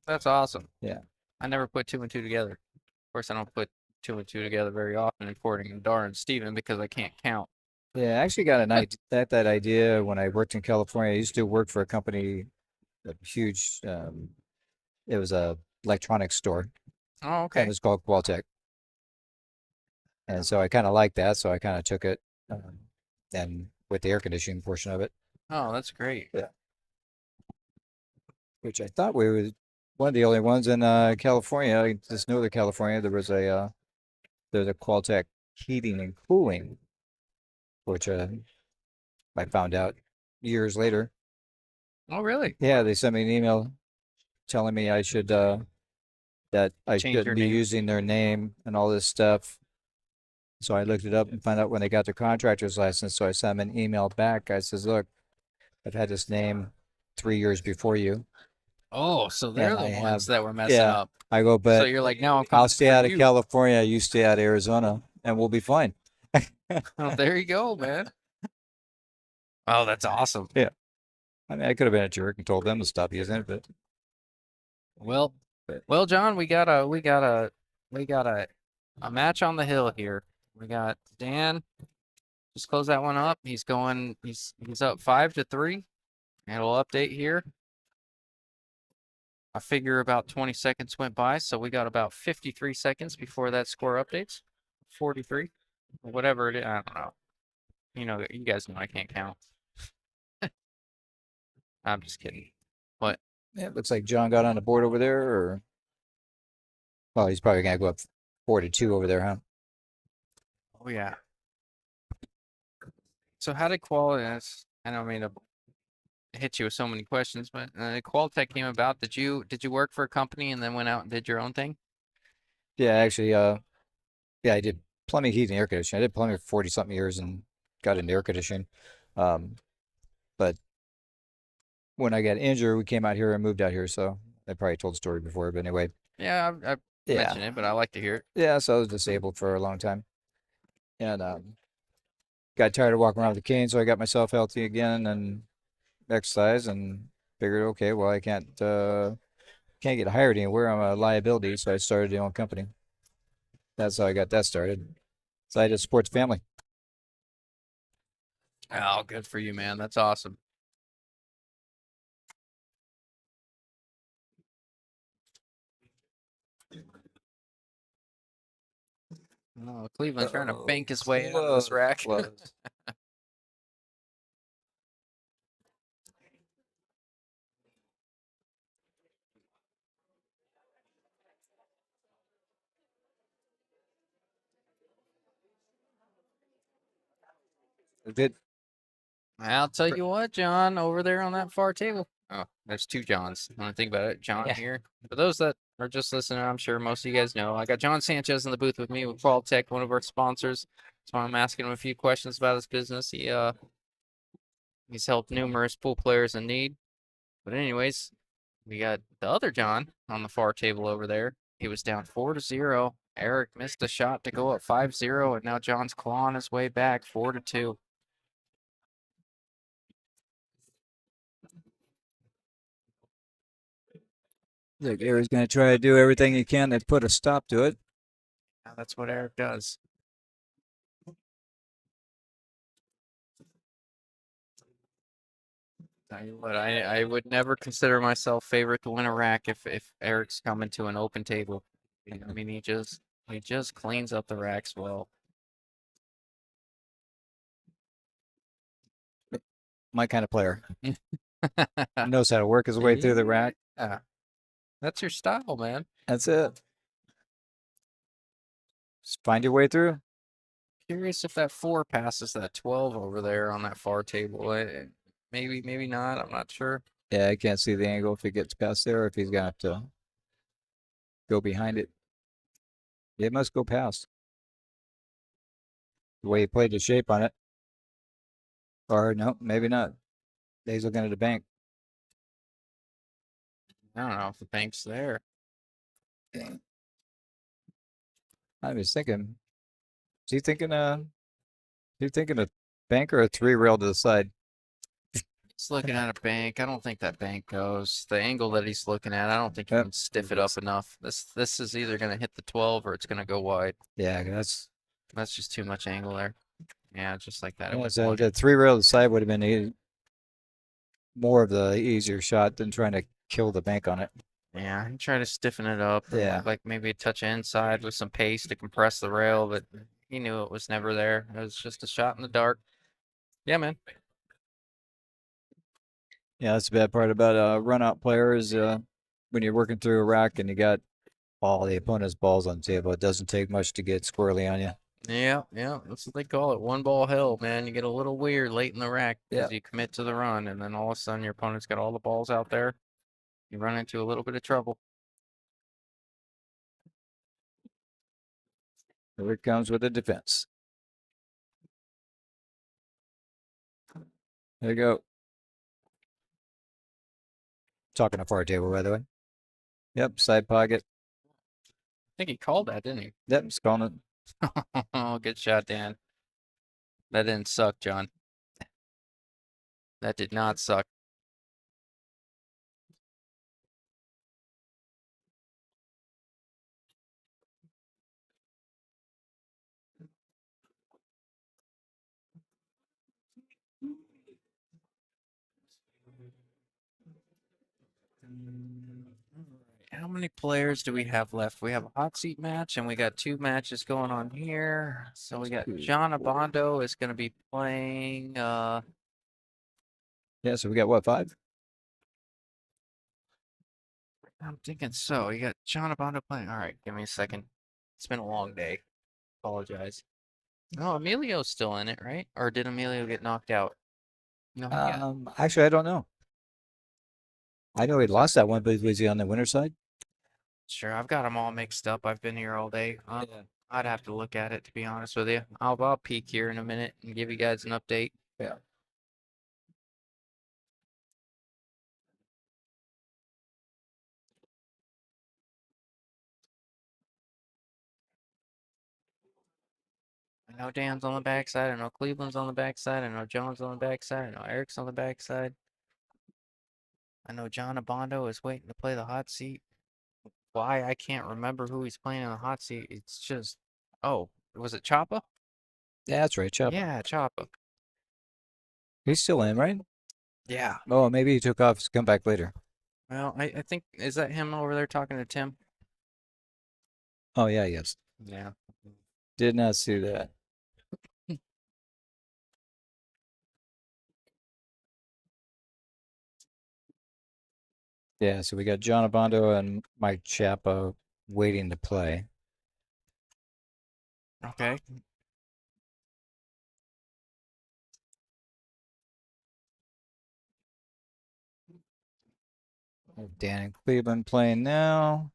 That's awesome. Yeah. I never put two and two together. Of course, I don't put two and two together very often, according to Dar and Steven, because I can't count. Yeah, I actually got that idea when I worked in California. I used to work for a company, a huge. It was a electronics store, Oh, and okay. it was called Qualtech. And so I kind of liked that, so I kind of took it, and with the air conditioning portion of it, Oh, that's great. which I thought we were one of the only ones in California. Just Northern California, there's a Qualtech heating and cooling, which I found out years later. Oh, really? Yeah, they sent me an email telling me I should that I Change your shouldn't be name. using their name and all this stuff. So I looked it up and found out when they got their contractor's license. So I sent them an email back. I says, look, I've had this name 3 years before you, Oh, so they're and the I ones have, that were messing yeah. up. I go, So but you're like, now I'm I'll coming stay for out of you. California. You stay out of Arizona, and we'll be fine. Oh, there you go, man. Oh, that's awesome. Yeah. I mean, I could have been a jerk and told them to stop using it, but Well, well, John, we got a match on the hill here. We got Dan. Just close that one up. He's up 5-3. And we'll update here. I figure about 20 seconds went by, so we got about 53 seconds before that score updates. 43, whatever it is. I don't know. You guys know I can't count. I'm just kidding. What? yeah, it looks like John got on the board over there, or well, he's probably gonna go up 4-2 over there, huh? Oh yeah. So how did quality? I don't mean to hit you with so many questions, but Qualtech came about. Did you work for a company and then went out and did your own thing? Yeah, actually, yeah, I did plumbing, heating, air conditioning. I did plumbing for 40 something years and got into air conditioning. Um, but when I got injured, we came out here and moved out here. So I probably told the story before, but anyway, Yeah, I yeah, mentioned it, but I like to hear it. yeah. So I was disabled for a long time, and got tired of walking around with a cane. So I got myself healthy again and exercise, and figured, okay, well, I can't get hired anywhere. I'm a liability, so I started my own company. That's how I got that started. So I just support the family. Oh, good for you, man. That's awesome. Oh, Cleveland's trying to bank his way out of this rack. Close. Did I'll tell you what, John, over there on that far table. Oh, there's two Johns. When I think about it, John Yeah. here. For those that are just listening, I'm sure most of you guys know. I got John Sanchez in the booth with me with Qualtech, one of our sponsors. So I'm asking him a few questions about his business. He's helped numerous pool players in need. But anyways, we got the other John on the far table over there. He was down 4-0. Eric missed a shot to go up 5-0, and now John's clawing his way back 4-2. Look, Eric's going to try to do everything he can to put a stop to it. Now that's what Eric does. Tell you what, I would never consider myself favorite to win a rack if Eric's coming to an open table. I mean, he just cleans up the racks well. My kind of player. Knows how to work his way through the rack. Yeah, that's your style, man. That's it. Just find your way through. Curious if that 4 passes that 12 over there on that far table. Maybe not. I'm not sure. Yeah, I can't see the angle if he gets past there or if he's got to go behind it. It must go past. The way he played the shape on it. Or no, maybe not. He's looking at the bank. I don't know if the bank's there. I was thinking, is he thinking a bank or a 3-rail to the side? He's looking at a bank. I don't think that bank goes. The angle that he's looking at, I don't think you Yep. can stiff it up enough. This is either gonna hit the 12 or it's gonna go wide. Yeah, that's That's just too much angle there. Yeah, just like that. It yeah, went so one. the 3-rail to the side would have been more of the easier shot than trying to kill the bank on it. Yeah, and try to stiffen it up. And Yeah. like maybe a touch inside with some pace to compress the rail, but he knew it was never there. It was just a shot in the dark. Yeah, man. Yeah, that's the bad part about a run-out player is when you're working through a rack and you got all the opponent's balls on the table, it doesn't take much to get squirrely on you. Yeah, yeah. That's what they call it. One ball hell, man. You get a little weird late in the rack because Yeah. you commit to the run, and then all of a sudden your opponent's got all the balls out there. You run into a little bit of trouble. Here it comes with the defense. There you go. Talking to far table, by the way. Yep, side pocket. I think he called that, didn't he? Yep, it's calling it. Oh, good shot, Dan. That didn't suck, John. That did not suck. How many players do we have left? We have a hot seat match, and we got 2 matches going on here. So we got John Abondo is going to be playing. Yeah, so we got what, 5? I'm thinking so. You got John Abondo playing. All right, give me a second. It's been a long day. Apologize. No, Emilio's still in it, right? Or did Emilio get knocked out? No, he got. Actually, I don't know. I know he lost that one, but was he on the winner's side? Sure, I've got them all mixed up. I've been here all day. I'd have to look at it to be honest with you. I'll peek here in a minute and give you guys an update. Yeah. I know Dan's on the backside. I know Cleveland's on the backside. I know John's on the backside. I know Eric's on the backside. I know John Abondo is waiting to play the hot seat. Why? I can't remember who he's playing in the hot seat. It's just, oh, was it Choppa? Yeah, that's right, Chop. Yeah, Choppa. He's still in, right? Yeah. Oh, maybe he took off to come back later. Well, I think, is that him over there talking to Tim? Oh, yeah, yes. Yeah. Did not see that. Yeah, so we got John Abondo and Mike Chapa waiting to play. Okay. Dan and Cleveland playing now.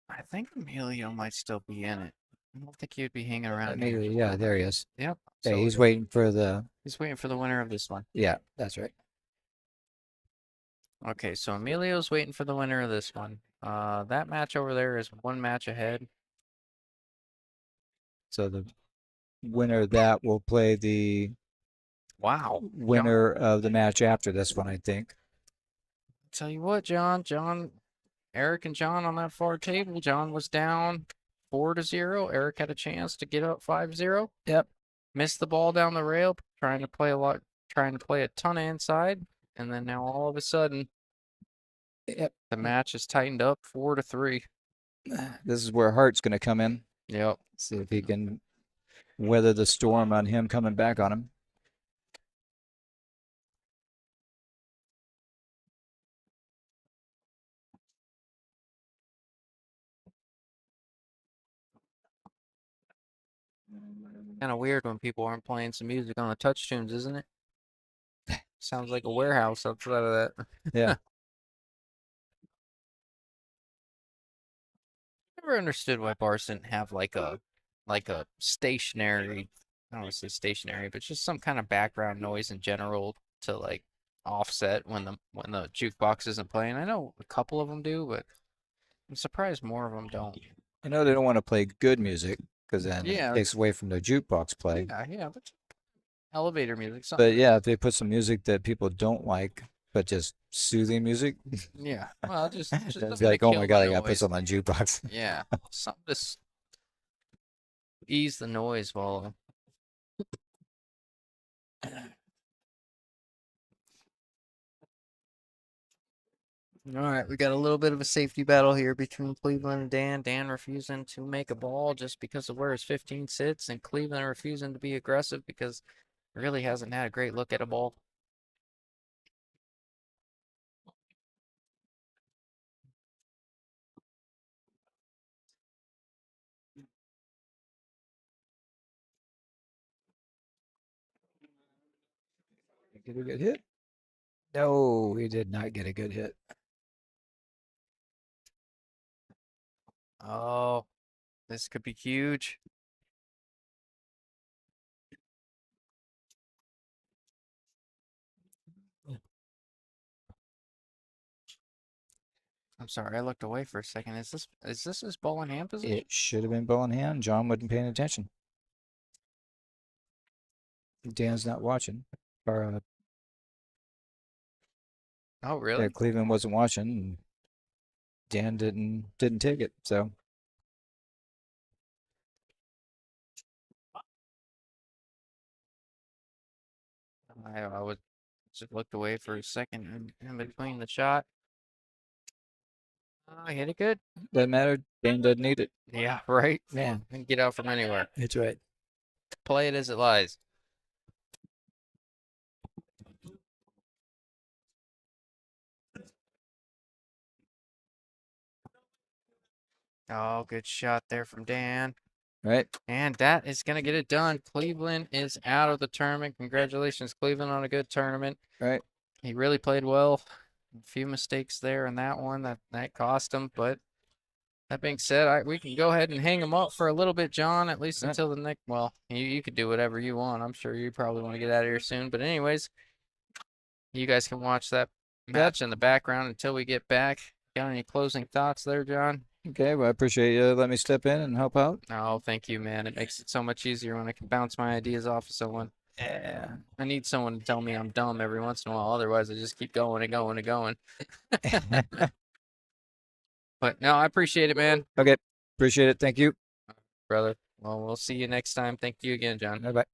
I think Emilio might still be in it. I don't think he'd be hanging around Maybe, here. yeah, there he is. Yep. Yeah, So he's waiting for the. he's waiting for the winner of this one. Yeah, that's right. Okay, so Emilio's waiting for the winner of this one. That match over there is 1 match ahead. So the winner of that will play the Wow. winner of the match after this one, I think. Tell you what, John, Eric and John on that far table. John was down 4-0. Eric had a chance to get up 5-0. Yep. Missed the ball down the rail, trying to play a ton of inside, and then now all of a sudden, Yep. the match is tightened up 4-3. This is where Hart's going to come in. Yep. See if he can weather the storm on him coming back on him. Kind of weird when people aren't playing some music on the touch tunes, isn't it? Sounds like a warehouse outside of that. Yeah. Never understood why bars didn't have like a stationary, I don't want to say stationary, but just some kind of background noise in general to like offset when the jukebox isn't playing. I know a couple of them do, but I'm surprised more of them don't. I know they don't want to play good music because then it Yeah, takes away from the jukebox play. yeah, but elevator music, something. But yeah, if they put some music that people don't like, but just soothing music, Yeah, well, just it's something to like, oh kill my the god, I gotta put noise. something on jukebox. Yeah, something to ease the noise while. All right, we got a little bit of a safety battle here between Cleveland and Dan. Dan refusing to make a ball just because of where his 15 sits, and Cleveland refusing to be aggressive because he really hasn't had a great look at a ball. Get a good hit? No, he did not get a good hit. Oh, this could be huge. I'm sorry, I looked away for a second. Is this his ball in hand position? It should have been ball in hand. John wasn't paying attention. Dan's not watching. Or Oh, yeah, really? Cleveland wasn't watching. And Dan didn't take it. So I was just looked away for a second in between the shot. I hit it good. doesn't matter. Dan doesn't need it. Yeah, right. Yeah, And get out from anywhere. that's right. Play it as it lies. Oh, good shot there from Dan. Right. And that is going to get it done. Cleveland is out of the tournament. Congratulations, Cleveland, on a good tournament. Right. He really played well. A few mistakes there in that one that cost him. But that being said, we can go ahead and hang him up for a little bit, John, at least Right. until the next. Well, you could do whatever you want. I'm sure you probably want to get out of here soon. But anyways, you guys can watch that match in the background until we get back. Got any closing thoughts there, John? Okay. Well, I appreciate you letting me step in and help out. Oh, thank you, man. It makes it so much easier when I can bounce my ideas off of someone. Yeah. I need someone to tell me I'm dumb every once in a while. Otherwise, I just keep going and going and going. But no, I appreciate it, man, Okay. Appreciate it. Thank you. brother. Well, we'll see you next time. Thank you again, John. Bye bye.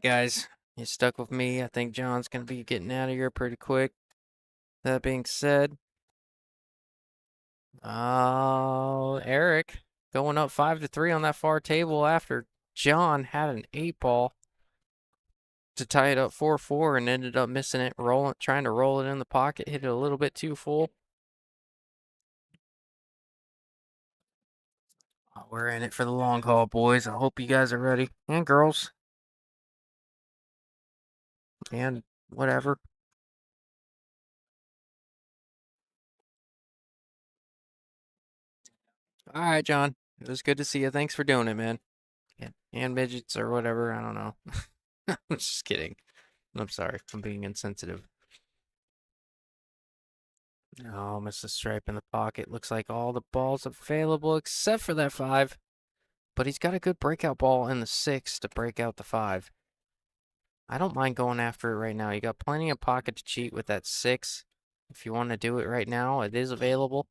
Guys, you stuck with me. I think John's going to be getting out of here pretty quick. That being said, Eric going up 5-3 on that far table after John had an 8-ball to tie it up 4-4 and ended up missing it, trying to roll it in the pocket, hit it a little bit too full. We're in it for the long haul, boys. I hope you guys are ready. And girls. And whatever. All right, John. It was good to see you. Thanks for doing it, man. And midgets or whatever. I don't know. I'm just kidding. I'm sorry. I'm being insensitive. Oh, missed the stripe in the pocket. Looks like all the balls available except for that 5. But he's got a good breakout ball in the 6 to break out the 5. I don't mind going after it right now. You got plenty of pocket to cheat with that 6. If you want to do it right now, it is available.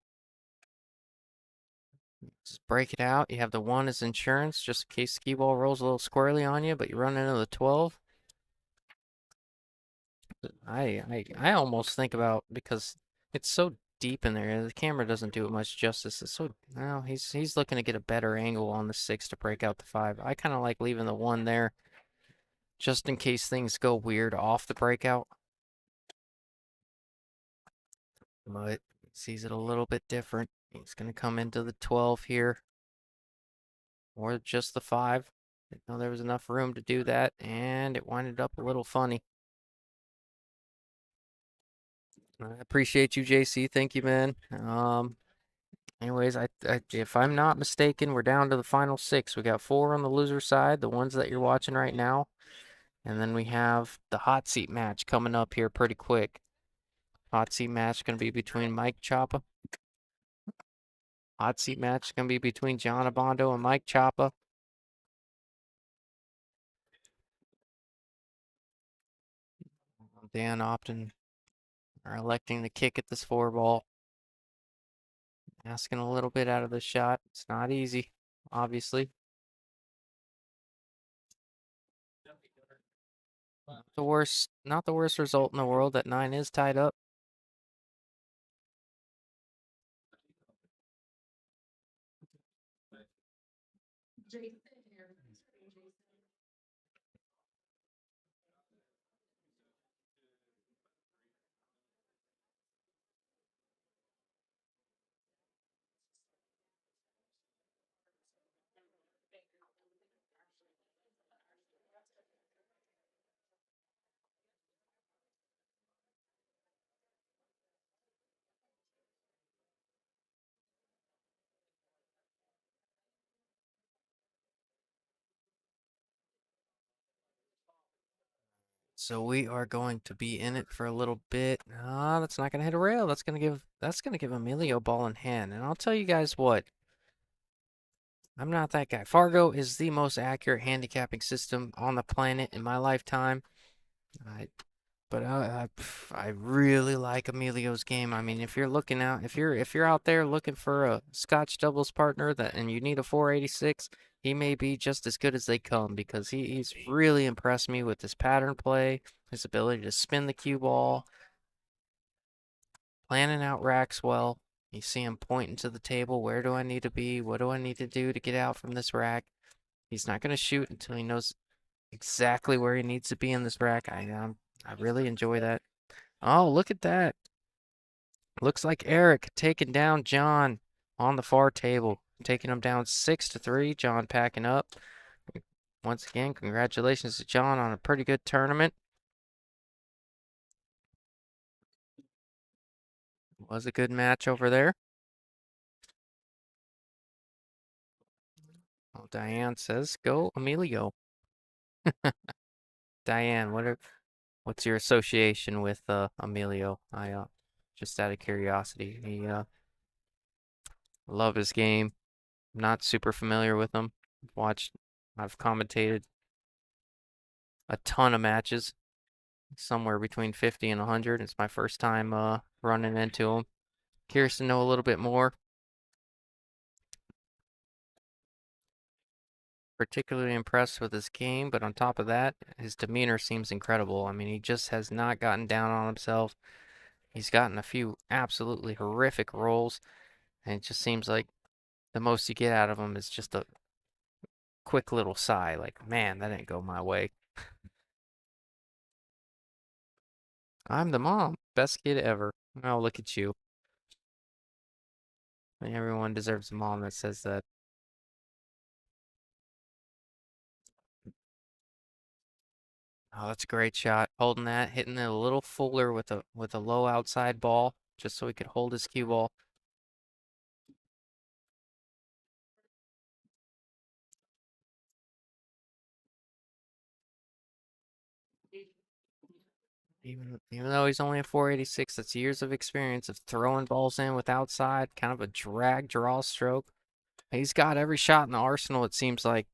Just break it out. You have the 1 as insurance, just in case skee ball rolls a little squirrely on you, but you run into the 12. I almost think about, because it's so deep in there, the camera doesn't do it much justice. It's so, well, he's looking to get a better angle on the 6 to break out the 5. I kind of like leaving the 1 there, just in case things go weird off the breakout. But sees it a little bit different. He's going to come into the 12 here. Or just the 5. Didn't know there was enough room to do that, and it winded up a little funny. I appreciate you, JC. Thank you, man. Anyways, if I'm not mistaken, we're down to the final 6. We got 4 on the loser side, the ones that you're watching right now. And then we have the hot seat match coming up here pretty quick. Hot seat match going to be between Mike Choppa. Hot seat match going to be between John Abondo and Mike Choppa. Dan Opton are electing to kick at this 4-ball. Asking a little bit out of the shot. It's not easy, obviously. Not the worst result in the world. That 9 is tied up. So we are going to be in it for a little bit. Ah, that's not gonna hit a rail. That's gonna give Emilio ball in hand. And I'll tell you guys what. I'm not that guy. Fargo is the most accurate handicapping system on the planet in my lifetime. I really like Emilio's game. I mean, if you're out there looking for a Scotch doubles partner and you need a 486, he may be just as good as they come, because he's really impressed me with his pattern play, his ability to spin the cue ball, planning out racks well. You see him pointing to the table. Where do I need to be? What do I need to do to get out from this rack? He's not going to shoot until he knows exactly where he needs to be in this rack. I really enjoy that. Oh, look at that. Looks like Eric taking down John on the far table, taking him down 6-3. John packing up. Once again, congratulations to John on a pretty good tournament. Was a good match over there. Well, Diane says, go Emilio. Diane, what's your association with Emilio? I just out of curiosity. He love his game. Not super familiar with him. I've commentated a ton of matches, somewhere between 50 and 100. It's my first time running into him. Curious to know a little bit more. particularly impressed with his game, but on top of that, his demeanor seems incredible. I mean, he just has not gotten down on himself. He's gotten a few absolutely horrific rolls, and it just seems like the most you get out of him is just a quick little sigh, like, man, that didn't go my way. I'm the mom. Best kid ever. Oh, look at you. Everyone deserves a mom that says that. Oh, that's a great shot. Holding that, hitting it a little fuller with a low outside ball, just so he could hold his cue ball. Even though he's only a 486, that's years of experience of throwing balls in with outside, kind of a drag draw stroke. He's got every shot in the arsenal, it seems like.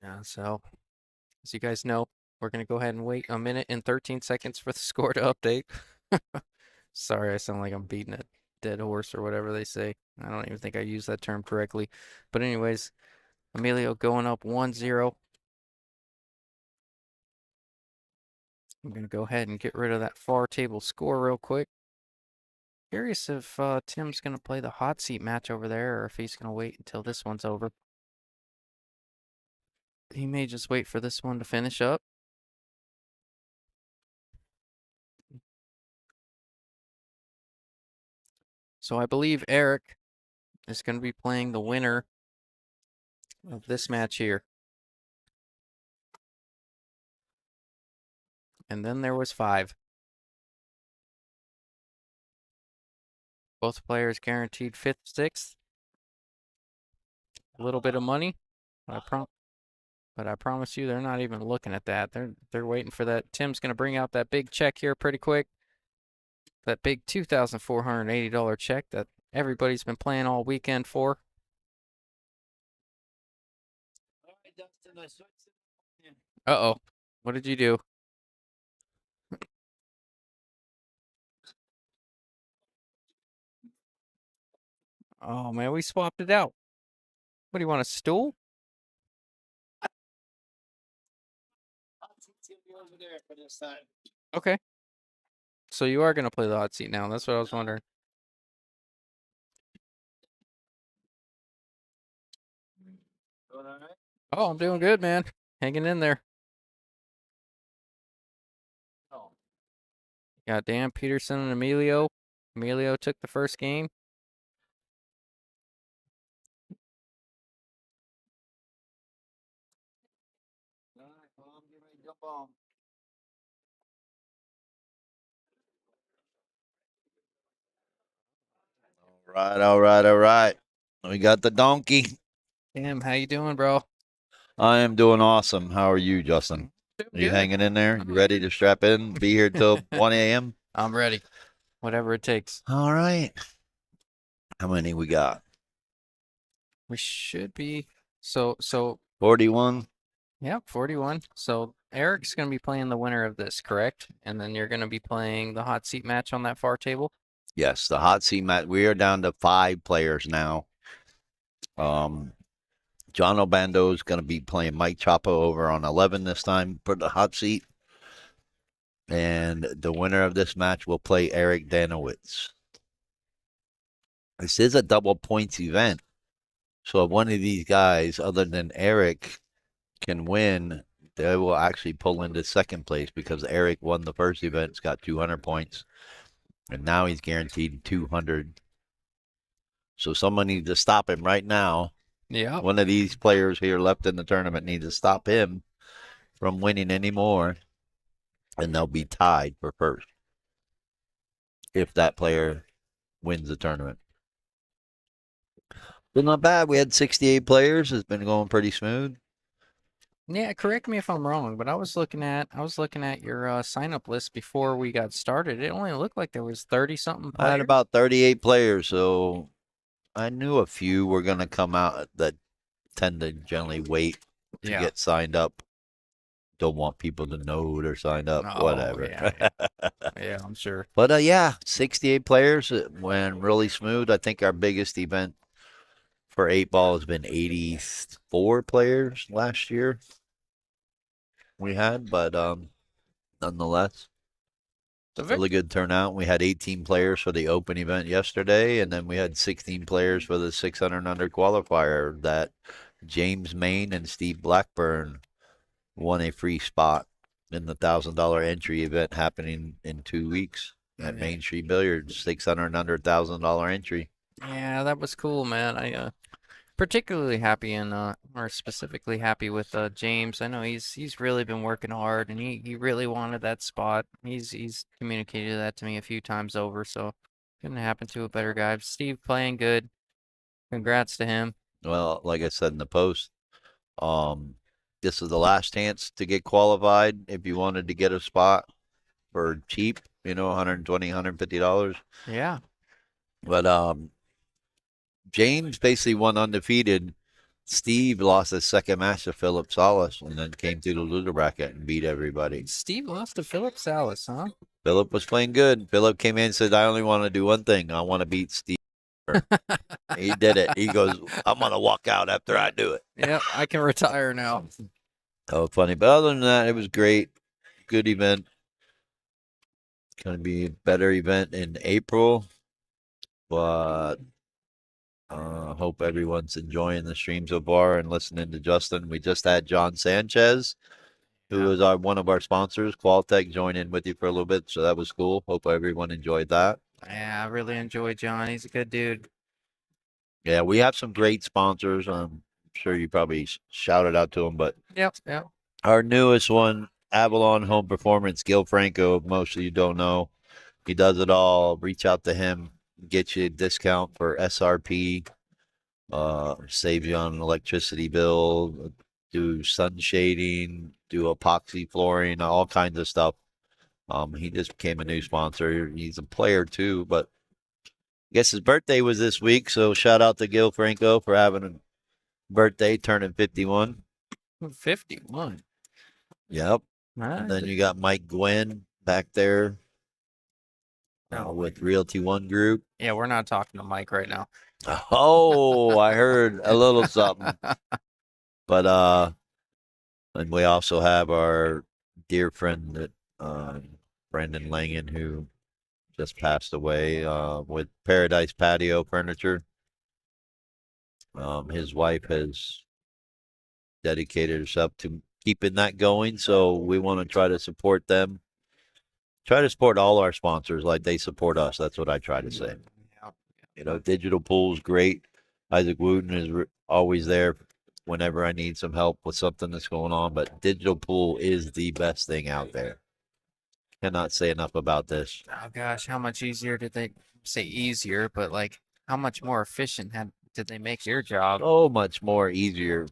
Yeah, so as you guys know, we're gonna go ahead and wait a minute and 13 seconds for the score to update. Sorry, I sound like I'm beating a dead horse or whatever they say. I don't even think I used that term correctly. But anyways, Emilio going up 1-0. I'm going to go ahead and get rid of that far table score real quick. Curious if Tim's going to play the hot seat match over there or if he's going to wait until this one's over. He may just wait for this one to finish up. So I believe Eric is going to be playing the winner of this match here. And then there was 5. Both players guaranteed 5th, 6th. A little bit of money. But I promise you, they're not even looking at that. They're waiting for that. Tim's going to bring out that big check here pretty quick. That big $2,480 check that everybody's been playing all weekend for. Uh-oh. What did you do? Oh, man, we swapped it out. What do you want, a stool? Okay. So you are going to play the hot seat now. That's what I was wondering. Oh, I'm doing good, man. Hanging in there. Got Dan Peterson and Emilio. Emilio took the first game. All right, all right. We got the donkey. Tim, how you doing, bro? I am doing awesome. How are you, Justin? Doing Are you good. hanging in there? I'm You ready to strap in? Be here till 1 a.m.? I'm ready. Whatever it takes. All right. How many we got? We should be. So 41? Yep, 41. So Eric's going to be playing the winner of this, correct? And then you're going to be playing the hot seat match on that far table? Yes, the hot seat match. We are down to 5 players now. John Obando is going to be playing Mike Chapo over on 11 this time for the hot seat. And the winner of this match will play Eric Danowitz. This is a double points event. So if one of these guys, other than Eric, can win, they will actually pull into second place because Eric won the first event. It's got 200 points. And now he's guaranteed 200. So someone needs to stop him right now. Yeah. One of these players here left in the tournament needs to stop him from winning anymore. And they'll be tied for first if that player wins the tournament. But not bad. We had 68 players. It's been going pretty smooth. Yeah, correct me if I'm wrong, but I was looking at your sign up list before we got started. It only looked like there was 30 something I had players. about 38 players, so I knew a few were going to come out that tend to generally wait to Yeah. get signed up. Don't want people to know they're signed up. Oh, Whatever. yeah. Yeah, I'm sure. But yeah, 68 players. It went really smooth. I think our biggest event for 8 ball has been 84 players last year we had, but nonetheless, So still a good turnout. We had 18 players for the open event yesterday, and then we had 16 players for the 600 under qualifier that James Main and Steve Blackburn won a free spot in the $1,000 entry event happening in 2 weeks at Main Street Billiards. 600 and under $1,000 entry. Yeah, that was cool, man. I particularly happy and or specifically happy with James. I know he's really been working hard and he really wanted that spot. He's communicated that to me a few times over, so couldn't happen to a better guy. Steve playing good. Congrats to him. Well, like I said in the post, this is the last chance to get qualified if you wanted to get a spot for cheap, $120, $150. Yeah. But James basically won undefeated. Steve lost his second match to Philip Salas and then came through the loser bracket and beat everybody. Steve lost to Philip Salas, huh? Philip was playing good. Philip came in and said, I only want to do one thing. I want to beat Steve. He did it. He goes, I'm going to walk out after I do it. Yeah, I can retire now. Oh, funny. But other than that, it was great. Good event. Going to be a better event in April. But hope everyone's enjoying the stream so far and listening to Justin. We just had John Sanchez, who is one of our sponsors, Qualtech, join in with you for a little bit. So that was cool. Hope everyone enjoyed that. Yeah, I really enjoyed John. He's a good dude. Yeah, we have some great sponsors. I'm sure you probably shouted out to them, but Yep. our newest one, Avalon Home Performance, Gil Franco, most of you don't know. He does it all. Reach out to him, get you a discount for SRP, save you on an electricity bill, do sun shading, do epoxy flooring, all kinds of stuff. He just became a new sponsor. He's a player too, but I guess his birthday was this week, so shout out to Gil Franco for having a birthday, turning 51. 51. Yep. Nice. And then you got Mike Gwynn back there with Realty One Group. Yeah, we're not talking to Mike right now. Oh, I heard a little something. But and we also have our dear friend that Brandon Langen, who just passed away, with Paradise Patio Furniture. His wife has dedicated herself to keeping that going, so we want to try to support them. Try to support all our sponsors like they support us. That's what I try to say. Digital Pool's great. Isaac Wooten is always there whenever I need some help with something that's going on, but Digital Pool is the best thing out there. Cannot say enough about this. Oh gosh, how much easier did they say easier, but like how much more efficient did they make your job? So much more easier.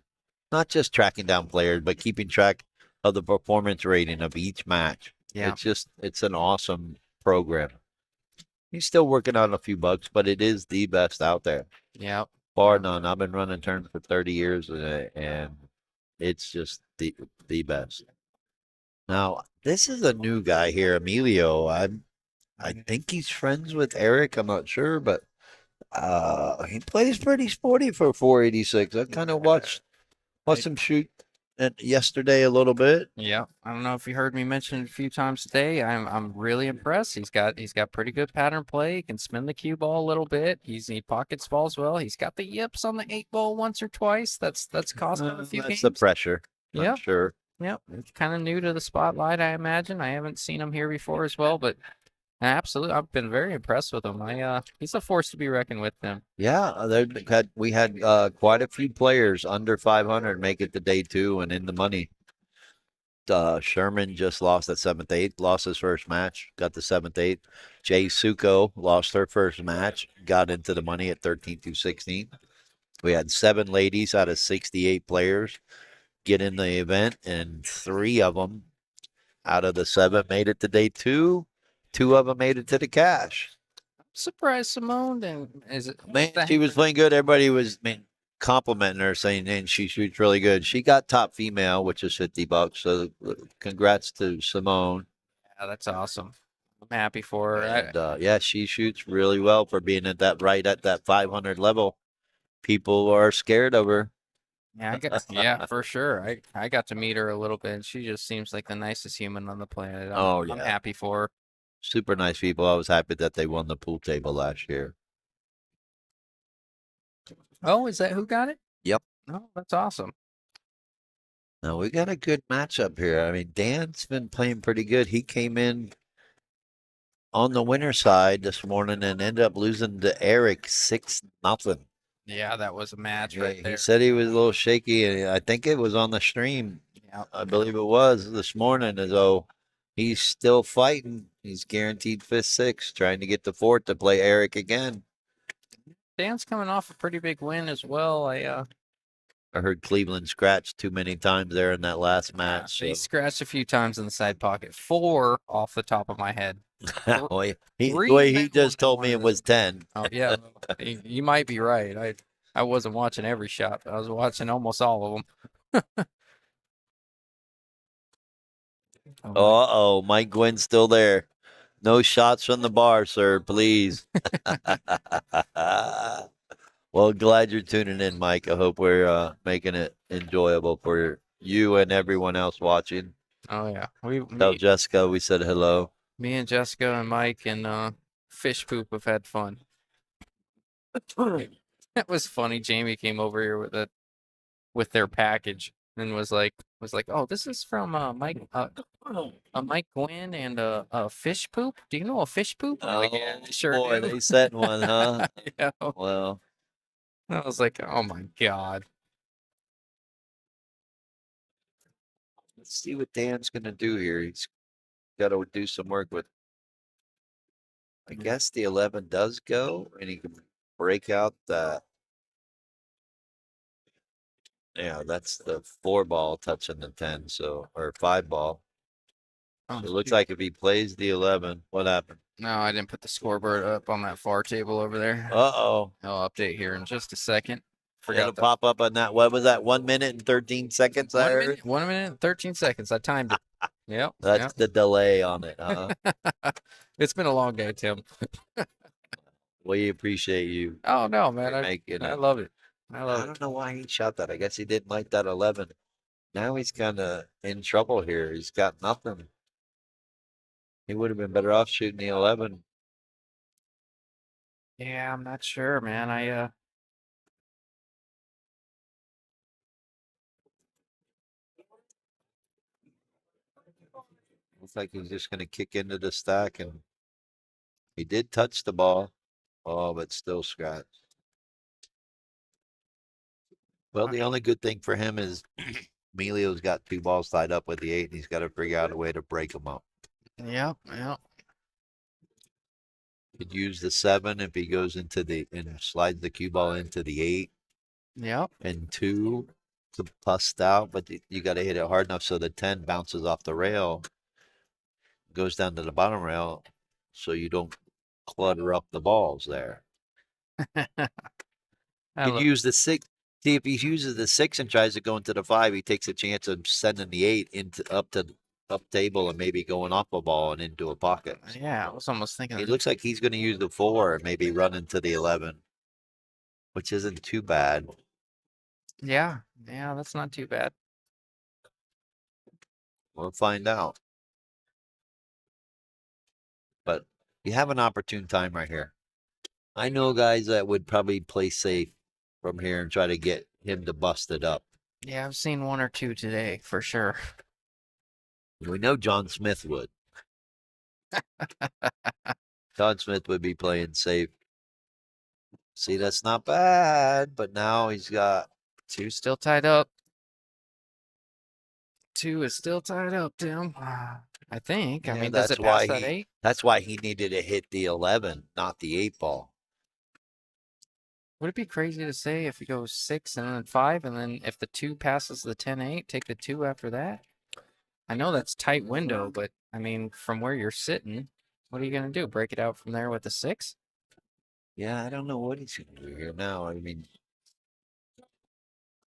Not just tracking down players, but keeping track of the performance rating of each match. Yeah. It's an awesome program. He's still working on a few bugs, but it is the best out there. Yeah. Bar none. I've been running turns for 30 years, and it's just the best. Now, this is a new guy here, Emilio. I think he's friends with Eric. I'm not sure, but he plays pretty sporty for 486. I kind of watched him shoot yesterday a little bit. Yeah. I don't know if you heard me mention it a few times today. I'm really impressed. He's got pretty good pattern play. He can spin the cue ball a little bit. He pockets balls well. He's got the yips on the 8-ball once or twice. That's cost him a few That's games. the pressure. Yeah. I'm sure. Yep. Kind of new to the spotlight, I imagine. I haven't seen him here before as well, but absolutely, I've been very impressed with him. He's a force to be reckoned with. Him. Yeah, we had quite a few players under 500 make it to day 2 and in the money. Sherman just lost at 7th, 8th, lost his first match, got the 7th, 8th. Jay Suko lost her first match, got into the money at 13th through 16th. We had 7 ladies out of 68 players get in the event, and 3 of them out of the 7 made it to day 2. 2 of them made it to the cash. Surprised Simone. And is it? Man, she was playing good. Everybody was. complimenting her, saying, and she shoots really good. She got top female, which is $50. So congrats to Simone. Yeah, that's awesome. I'm happy for her. And yeah, she shoots really well for being at that right at that 500 level. People are scared of her. Yeah, for sure. I got to meet her a little bit. And she just seems like the nicest human on the planet. Oh, I'm yeah. happy for her. Super nice people. I was happy that they won the pool table last year. Oh, is that who got it? Yep. Oh, that's awesome. Now we got a good matchup here. I mean, Dan's been playing pretty good. He came in on the winner side this morning and ended up losing to Eric 6-0. Yeah, that was a match Yeah, right there. he said he was a little shaky, and I think it was on the stream. Yeah. I believe it was this morning, as though he's still fighting. He's guaranteed fifth, sixth, trying to get the fourth to play Eric again. Dan's coming off a pretty big win as well. I heard Cleveland scratch too many times there in that last match. He So. scratched a few times in the side pocket. 4 off the top of my head. Well, the Three way he men just won told one me of it those. was 10. Oh yeah, you might be right. I wasn't watching every shot, but I was watching almost all of them. Uh-oh, Mike Gwynn's still there. No shots from the bar, sir, please. Well, glad you're tuning in, Mike. I hope we're making it enjoyable for you and everyone else watching. Oh yeah, Tell Jessica we said hello. me and Jessica and Mike and Fish Poop have had fun. That was funny. Jamie came over here with their package and was like, oh, this is from Mike Mike Gwynn and Fish Poop. Do you know a Fish Poop? I'm like, yeah, I sure boy, do. they sent one, huh? Yeah. Well, I was like, oh my god. let's see what Dan's going to do here. He's got to do some work with. I guess the 11 does go, and he can break out the. Yeah, that's the 4 ball touching the 10, so or 5 ball. Oh, So it looks like if he plays the 11, what happened? no, I didn't put the scoreboard up on that far table over there. Uh-oh. I'll update here in just a second. It'll pop up on that. What was that? 1 minute and 13 seconds. I heard? 1 minute and 13 seconds. I timed it. Yep. That's the delay on it, huh? It's been a long day, Tim. We appreciate you. Oh no, man. Making I it. love it. I don't know why he shot that. I guess he didn't like that 11. Now he's kind of in trouble here. He's got nothing. He would have been better off shooting the 11. Yeah, I'm not sure, man. Looks like he's just going to kick into the stack, and he did touch the ball. Oh, but still scratched. Well, the only good thing for him is Emilio's got 2 balls tied up with the 8, and he's got to figure out a way to break them up. Yep. Could use the 7 if he goes into and slides the cue ball into the 8 Yep. and 2 to bust out, but you got to hit it hard enough so the 10 bounces off the rail, goes down to the bottom rail, so you don't clutter up the balls there. Could use the 6. See, if he uses the 6 and tries to go into the 5, he takes a chance of sending the 8 up table and maybe going off a ball and into a pocket. Yeah, I was almost thinking. It looks like he's going to use the 4 and maybe run into the 11, which isn't too bad. Yeah, that's not too bad. We'll find out. But you have an opportune time right here. I know guys that would probably play safe from here and try to get him to bust it up. Yeah, I've seen 1 or 2 today for sure. We know John Smith would. John Smith would be playing safe. See, that's not bad, but now he's got 2 still tied up. 2 is still tied up, Tim. I think. I Yeah, mean, does that's it pass why that 8? That's why he needed to hit the 11, not the 8 ball. Would it be crazy to say if he goes 6 and then 5, and then if the 2 passes the 10-8, take the 2 after that? I know that's tight window, but I mean, from where you're sitting, what are you gonna do? Break it out from there with the 6? Yeah, I don't know what he's going to do here now. I mean,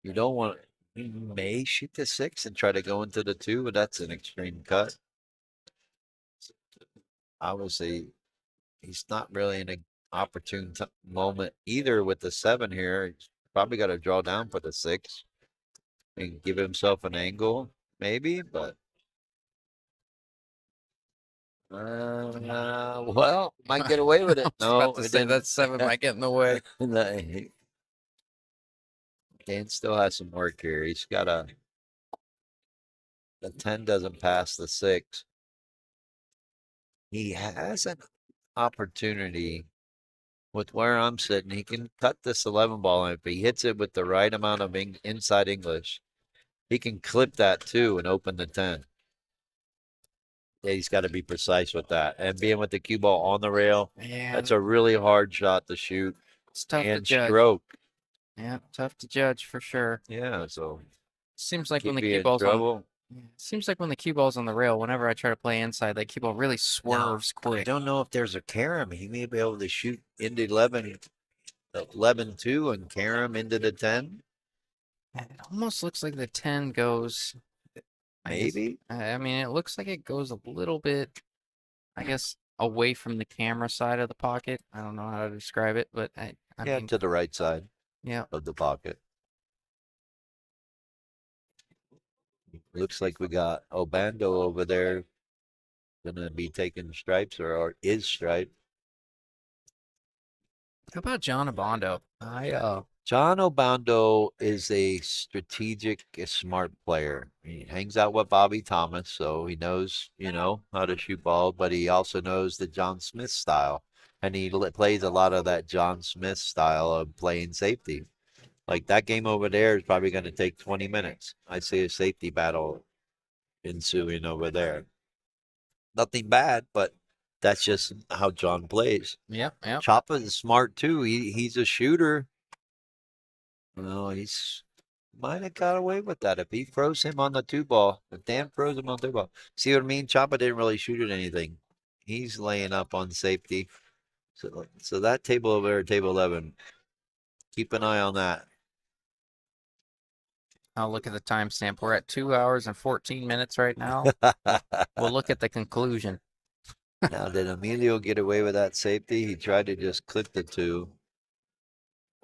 You don't want. You may shoot the 6 and try to go into the 2, but that's an extreme cut. Obviously, he's not really in an opportune moment either with the 7 here. He's probably got to draw down for the 6 and give himself an angle, maybe, but. Well, might get away with I it. was No, about to it say didn't. that 7 might get in the way. Dan still has some work here. He's got a. The 10 doesn't pass the 6. He has an opportunity with where I'm sitting. He can cut this 11 ball, and if he hits it with the right amount of inside English, he can clip that too and open the 10. Yeah, he's got to be precise with that. And being with the cue ball on the rail, Yeah, that's a really hard shot to shoot it's tough to and judge. stroke. Yeah, tough to judge for sure. Yeah, so Seems like when keep the you cue in ball's on. trouble. Seems like when the cue ball's on the rail, whenever I try to play inside, that cue ball really swerves I quick. don't know if there's a carom. He may be able to shoot into 11 2 and carom into the 10. It almost looks like the 10 goes. Maybe. I mean, it looks like it goes a little bit, I guess, away from the camera side of the pocket. I don't know how to describe it, but I Yeah, mean, to the right side yeah. of the pocket. Looks like we got Obando over there gonna be taking stripes or is striped. How about John Abondo? John Obando is a strategic, smart player. He hangs out with Bobby Thomas, so he knows, how to shoot ball, but he also knows the John Smith style. And he plays a lot of that John Smith style of playing safety. Like that game over there is probably going to take 20 minutes. I see a safety battle ensuing over there. Nothing bad, but that's just how John plays. Yeah. Choppa is smart too. He's a shooter. No, he's might have got away with that if he froze him on the 2 ball. If Dan froze him on 2 ball, see what I mean? Choppa didn't really shoot at anything. He's laying up on safety. So that table over there, table 11. Keep an eye on that. I'll look at the timestamp. We're at 2 hours and 14 minutes right now. We'll look at the conclusion. Now, did Emilio get away with that safety? He tried to just clip the 2.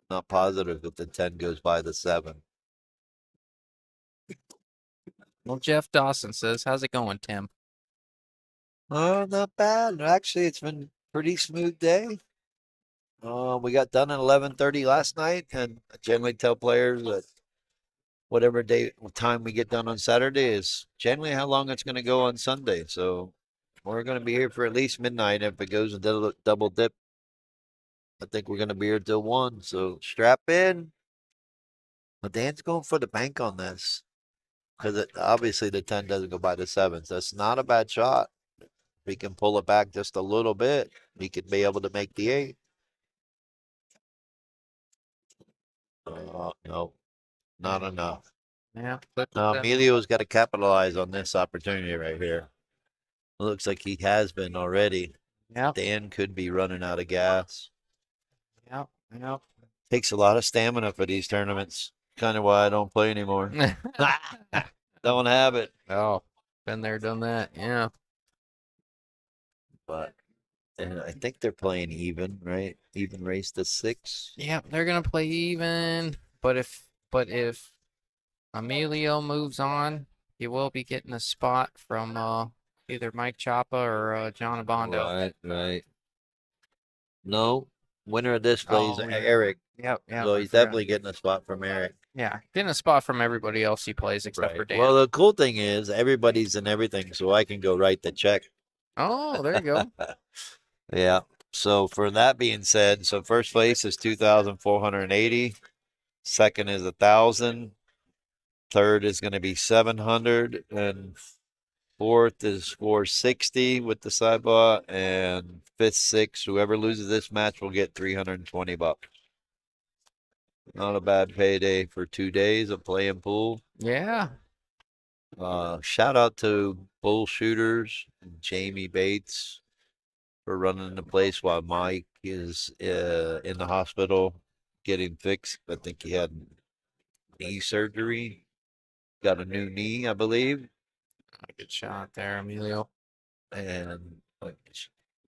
Not positive if the 10 goes by the 7. Well, Jeff Dawson says, "How's it going, Tim?" Oh, not bad. Actually, it's been a pretty smooth day. We got done at 11:30 last night, and I generally tell players that whatever time we get done on Saturday is generally how long it's going to go on Sunday. So we're going to be here for at least midnight. If it goes a double dip, I think we're going to be here till 1. So strap in. But Dan's going for the bank on this because obviously the 10 doesn't go by the 7. So it's not a bad shot. If he can pull it back just a little bit, he could be able to make the 8. No, not enough. Yeah. Now, Emilio's got to capitalize on this opportunity right here. It looks like he has been already. Yeah. Dan could be running out of gas. Yeah. Takes a lot of stamina for these tournaments. Kind of why I don't play anymore. Don't have it. Oh, been there, done that. Yeah. But and I think they're playing even, right? Even race to 6. Yeah, they're gonna play even. But if Emilio moves on, he will be getting a spot from either Mike Choppa or John Abondo. Right. No, winner of this plays Oh, yeah. Eric. Yep. So he's definitely getting a spot from Eric. Yeah, getting a spot from everybody else he plays except for Dan. Well, the cool thing is everybody's in everything, so I can go write the check. Oh, there you go. Yeah. So for that being said, so first place is 2,480. Second is 1,000. Third is going to be 700, and fourth is 460 with the sidebot, and fifth, sixth, whoever loses this match will get $320. Not a bad payday for 2 days of playing pool. Yeah. Shout out to Bullshooters and Jamie Bates for running the place while Mike is in the hospital getting fixed. I think he had knee surgery. Got a new knee, I believe. Good shot there, Emilio. And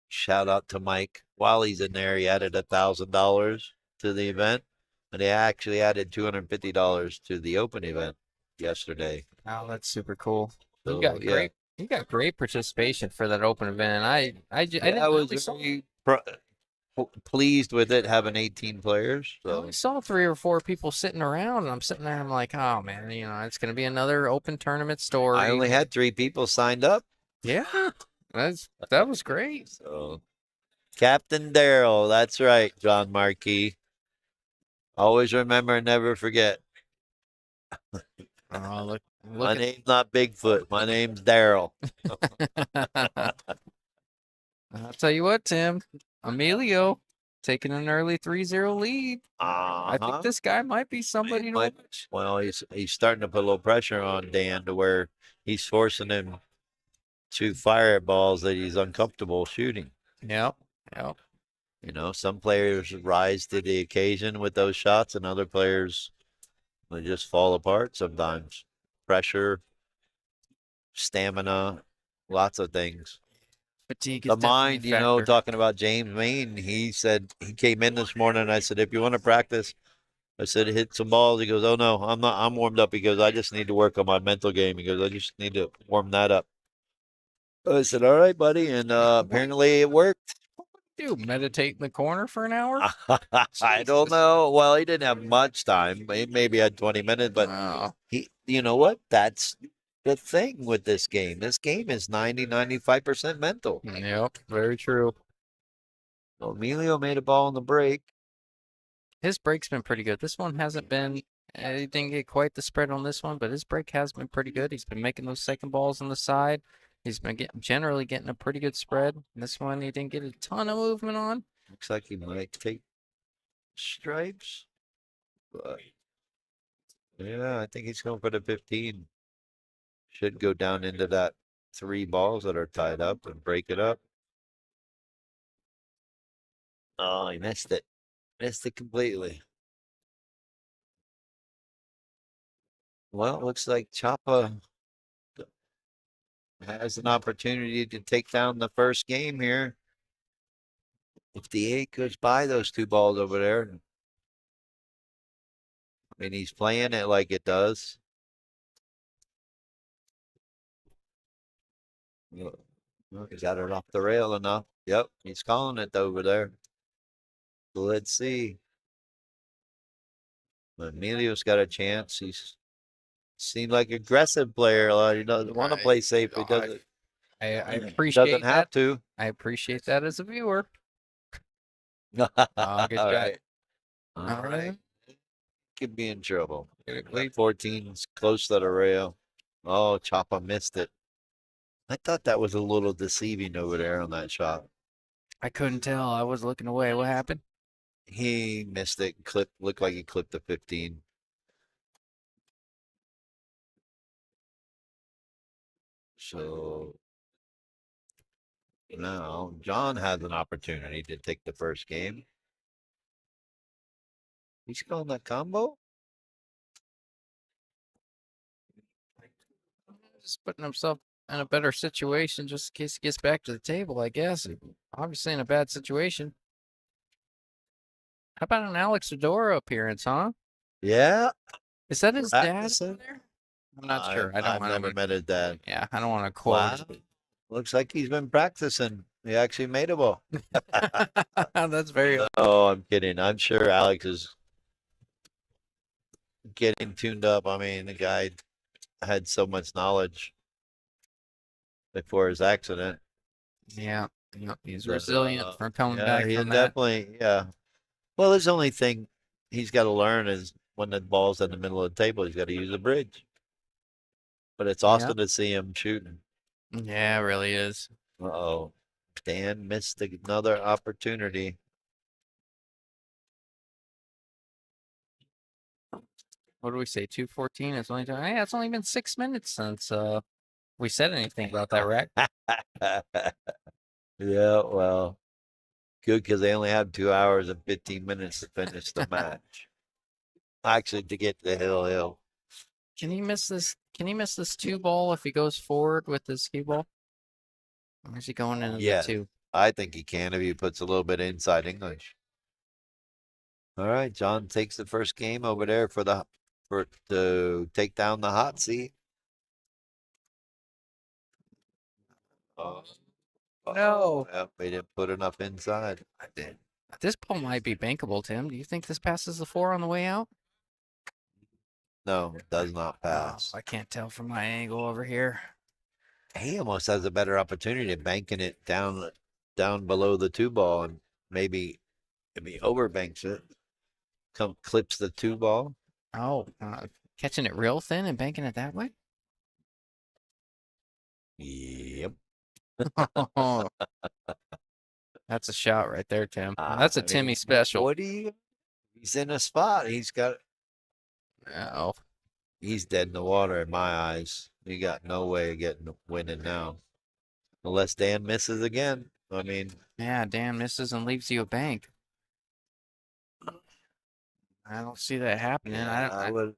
shout out to Mike. While he's in there, he added $1,000 to the event, and he actually added $250 to the open event yesterday. Oh, that's super cool. You So got yeah, great. You got great participation for that open event. I I didn't was really saw, very pleased with it having 18 players. I So only saw 3 or 4 people sitting around, and I'm sitting there. I'm like, oh man, it's gonna be another open tournament story. I only had 3 people signed up. Yeah, that was great. So Captain Daryl, that's right, John Marquis. Always remember and never forget. Oh, look My at name's not Bigfoot. My name's Daryl. I'll tell you what, Tim. Emilio taking an early 3-0 lead. I think Uh-huh. this guy might be somebody to Might- watch. Well, he's starting to put a little pressure on Dan to where he's forcing him to fire at balls that he's uncomfortable shooting. Yep. Yep. Some players rise to the occasion with those shots, and other players they just fall apart sometimes. Pressure, stamina, lots of things. Fatigue is The definitely mind, a factor. talking about James Maine, he said he came in this morning. And I said, if you want to practice, I said, hit some balls. He goes, oh no, I'm not. I'm warmed up. He goes, I just need to work on my mental game. He goes, I just need to warm that up. I said, all right, buddy. And apparently it worked. Do meditate in the corner for an hour? I don't know. Well, he didn't have much time. He maybe had 20 minutes, but Oh, you know what? That's the thing with this game. This game is 95% mental. yep. Very true. So Emilio made a ball in the break. His break's been pretty good. This one hasn't been. He didn't get quite the spread on this one, but his break has been pretty good. He's been making those second balls on the side. He's been generally getting a pretty good spread. This one he didn't get a ton of movement on. Looks like he might take stripes. But yeah, I think he's going for the 15. Should go down into that 3 balls that are tied up and break it up. Oh, he missed it. Missed it completely. Well, it looks like Chapa has an opportunity to take down the first game here. If the 8 goes by those 2 balls over there. I mean, he's playing it like it does. Well, he got it off the rail enough. Yep, he's calling it over there. So let's see. Emilio's got a chance. He's seemed like aggressive player. He doesn't want to Right. play safe. He I doesn't. I Doesn't appreciate have that. to. I appreciate that as a viewer. All good shot. right. All All right. right. Could be in trouble. 14's close to the rail. Oh, Chapa missed it. I thought that was a little deceiving over there on that shot. I couldn't tell. I was looking away. What happened? He missed it. Looked like he clipped the 15. So now John has an opportunity to take the first game. He's calling that combo? Just putting himself in a better situation just in case he gets back to the table, I guess. Obviously in a bad situation. How about an Alex Adora appearance, huh? Yeah. Is that his dad Practicing? over there? I'm not sure. I I've don't never met his dad. Yeah, I don't want to quote. Wow. Looks like he's been practicing. He actually made a ball. That's very Oh, I'm kidding. I'm sure Alex is getting tuned up. I mean, the guy had so much knowledge before his accident. yeah. He's that, resilient for coming yeah, back he from that. definitely, yeah. Well, his only thing he's got to learn is when the ball's in the middle of the table, he's got to use a bridge. But it's awesome to see him shooting. Yeah, it really is. Uh-oh. Dan missed another opportunity. What do we say? 2:14. It's only yeah, it's only been 6 minutes since we said anything about that rack. Yeah, well, good because they only have 2 hours and 15 minutes to finish the match. Actually, to get to hill. Can he miss this? Can he miss this 2 ball if he goes forward with his cue ball? Or is he going into Yeah. the 2? I think he can if he puts a little bit of inside English. All right, John takes the first game over there to take down the hot seat. Oh, No. Yep, they didn't put enough inside. This ball might be bankable, Tim. Do you think this passes the 4 on the way out? No, does not Oh, pass. I can't tell from my angle over here. He almost has a better opportunity of banking it down below the 2 ball, and maybe if he overbanks it, clips the 2 ball. Oh, catching it real thin and banking it that way? Yep. That's a shot right there, Tim. That's a Timmy special. What do you? He's in a spot. He's Oh, dead in the water in my eyes. He got no way of winning now, unless Dan misses again. I mean, yeah, Dan misses and leaves you a bank. I don't see that happening. I would.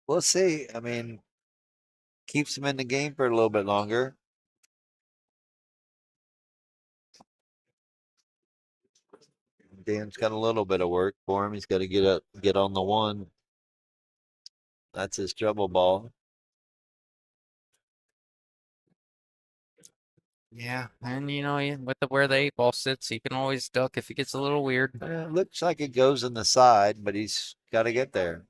We'll see. I mean, keeps him in the game for a little bit longer. Dan's got a little bit of work for him. He's got to get on the 1. That's his trouble ball. Yeah, and you know, with where the 8 ball sits, he can always duck if he gets a little weird. It looks like it goes in the side, but he's got to get there.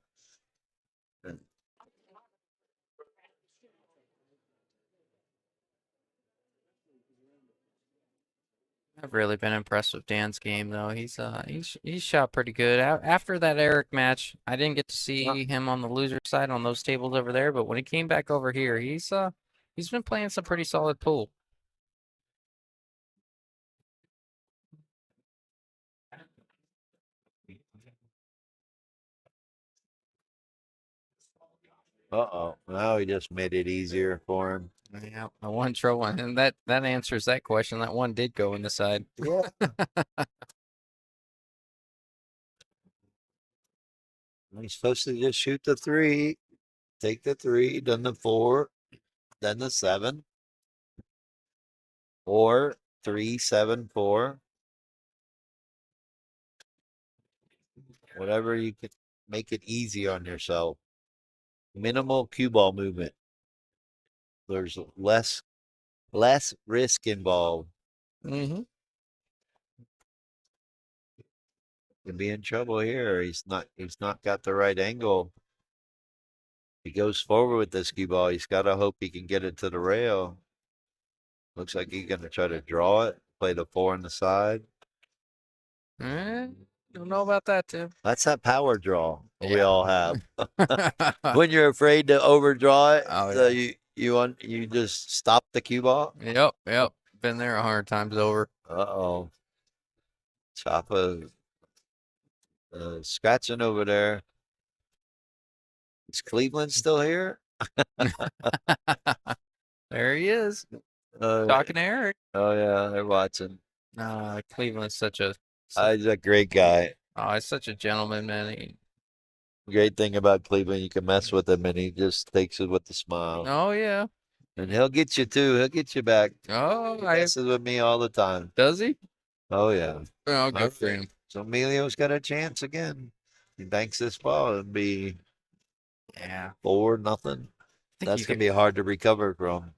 I've really been impressed with Dan's game, though. He's shot pretty good. After that Eric match, I didn't get to see him on the loser side on those tables over there, but when he came back over here, he's been playing some pretty solid pool. Uh-oh. Now he just made it easier for him. Yeah, I won trouble, and that answers that question. That one did go in the side. Yeah. He's supposed to just shoot the 3, take the 3, then the 4, then the 7, or 3, 7, 4. Whatever you can make it easy on yourself. Minimal cue ball movement. There's less risk involved. Mm-hmm. Could be in trouble here. He's not got the right angle. He goes forward with this cue ball. He's got to hope he can get it to the rail. Looks like he's going to try to draw it, play the 4 on the side. Don't know about that, Tim. That's that power draw we Yeah. all have. When you're afraid to overdraw it, Oh, so yeah. you just stop the cue ball. Yep. Been there 100 times over. Uh-oh. Choppa scratching over there. Is Cleveland still here? There he is, Uh, talking to Eric. Oh yeah, they're watching. Cleveland's such a He's a great guy. he's such a gentleman, man. Great thing about Cleveland, you can mess with him and he just takes it with a smile. Oh yeah. And he'll get you too. He'll get you back. Oh, He messes with me all the time. does he? Oh yeah. Oh, good for Okay. him. So Emilio's got a chance again. He banks this ball. It'd be Yeah. 4-0. I think That's you gonna be hard to recover from.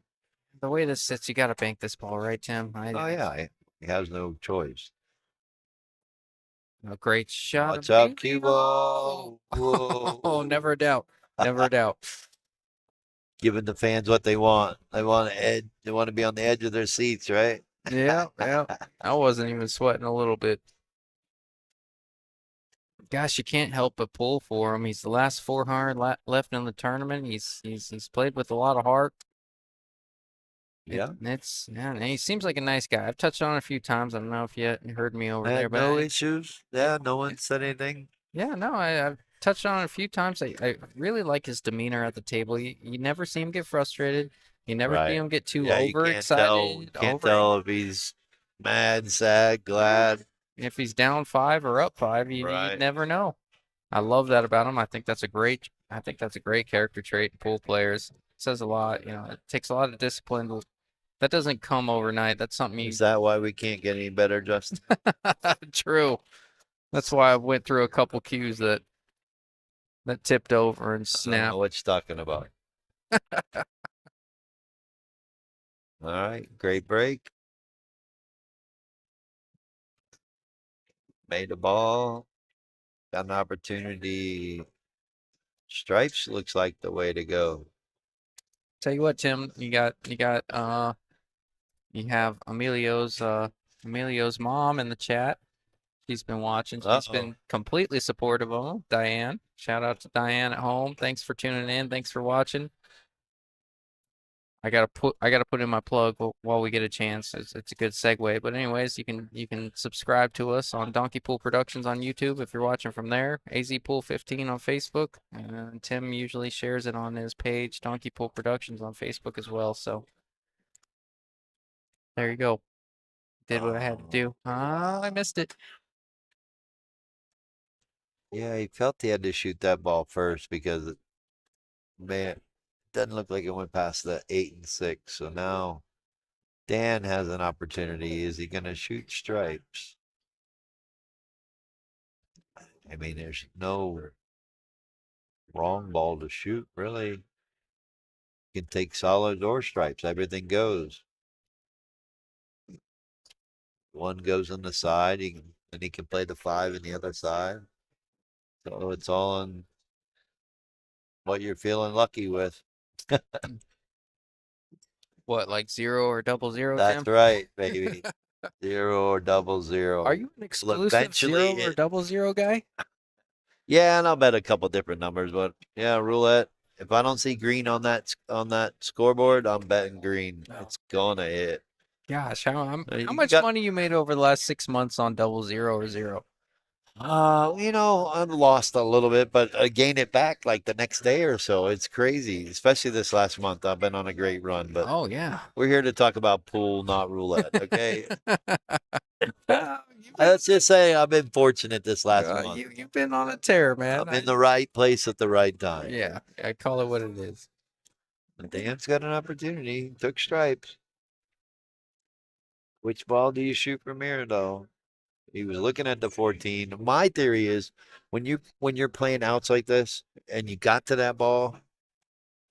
the way this sits, you got to bank this ball, right, Tim? Oh yeah, he has no choice. A great shot. Watch out, cue ball. Whoa. Oh, never a doubt. Never a doubt. Giving the fans what they want. They want edge. They want to be on the edge of their seats, right? Yeah. I wasn't even sweating a little bit. Gosh, you can't help but pull for him. He's the last 400 left in the tournament. He's played with a lot of heart. Yeah. And he seems like a nice guy. I've touched on it a few times. I don't know if you heard me over there, Had but no issues. Yeah, no one said anything. yeah, no, I've touched on it a few times. I really like his demeanor at the table. You never see him get frustrated. You never Right. see him get too Yeah, you overexcited. can't tell if he's mad, sad, glad. If he's down 5 or up 5, you Right. never know. I love that about him. I think that's a great character trait in pool players. It says a lot, it takes a lot of discipline. That doesn't come overnight. That's something you Is that why we can't get any better, Justin? True. That's why I went through a couple cues that tipped over and I don't snapped. know what you're talking about. All right, great break. Made the ball. Got an opportunity. Stripes looks like the way to go. Tell you what, Tim, you have Emilio's mom in the chat. She's been watching. She's been completely supportive of him. Diane. Shout out to Diane at home. Thanks for tuning in. Thanks for watching. I gotta put in my plug while we get a chance. It's a good segue. But anyways, you can subscribe to us on Donkey Pool Productions on YouTube if you're watching from there. AZ Pool 15 on Facebook. And Tim usually shares it on his page, Donkey Pool Productions on Facebook as well. So there you go. Did what I had to do. I missed it. Yeah, he felt he had to shoot that ball first because, man, it doesn't look like it went past the 8 and 6. So now Dan has an opportunity. Is he going to shoot stripes? I mean, there's no wrong ball to shoot, really. You can take solids or stripes. Everything goes. One goes on the side, and he can play the 5 on the other side. So it's all on what you're feeling lucky with. What, like 0 or 00, That's Tim? right, baby. 0 or 00. Are you an exclusive 0 or 00 guy? Yeah, and I'll bet a couple different numbers, but yeah, roulette. If I don't see green on that scoreboard, I'm betting green. It's gonna hit. Gosh, how You much got- money you made over the last 6 months on 00 or 0? I've lost a little bit, but I gained it back like the next day or so. It's crazy, especially this last month. I've been on a great run, but Oh yeah. we're here to talk about pool, not roulette. Okay. You've Let's just say I've been fortunate this last month. you've been on a tear, man. I'm in the right place at the right time. Yeah, I call it what it is. Dan's got an opportunity. Took stripes. Which ball do you shoot from here, though? He was looking at the 14. My theory is when you're playing outs like this and you got to that ball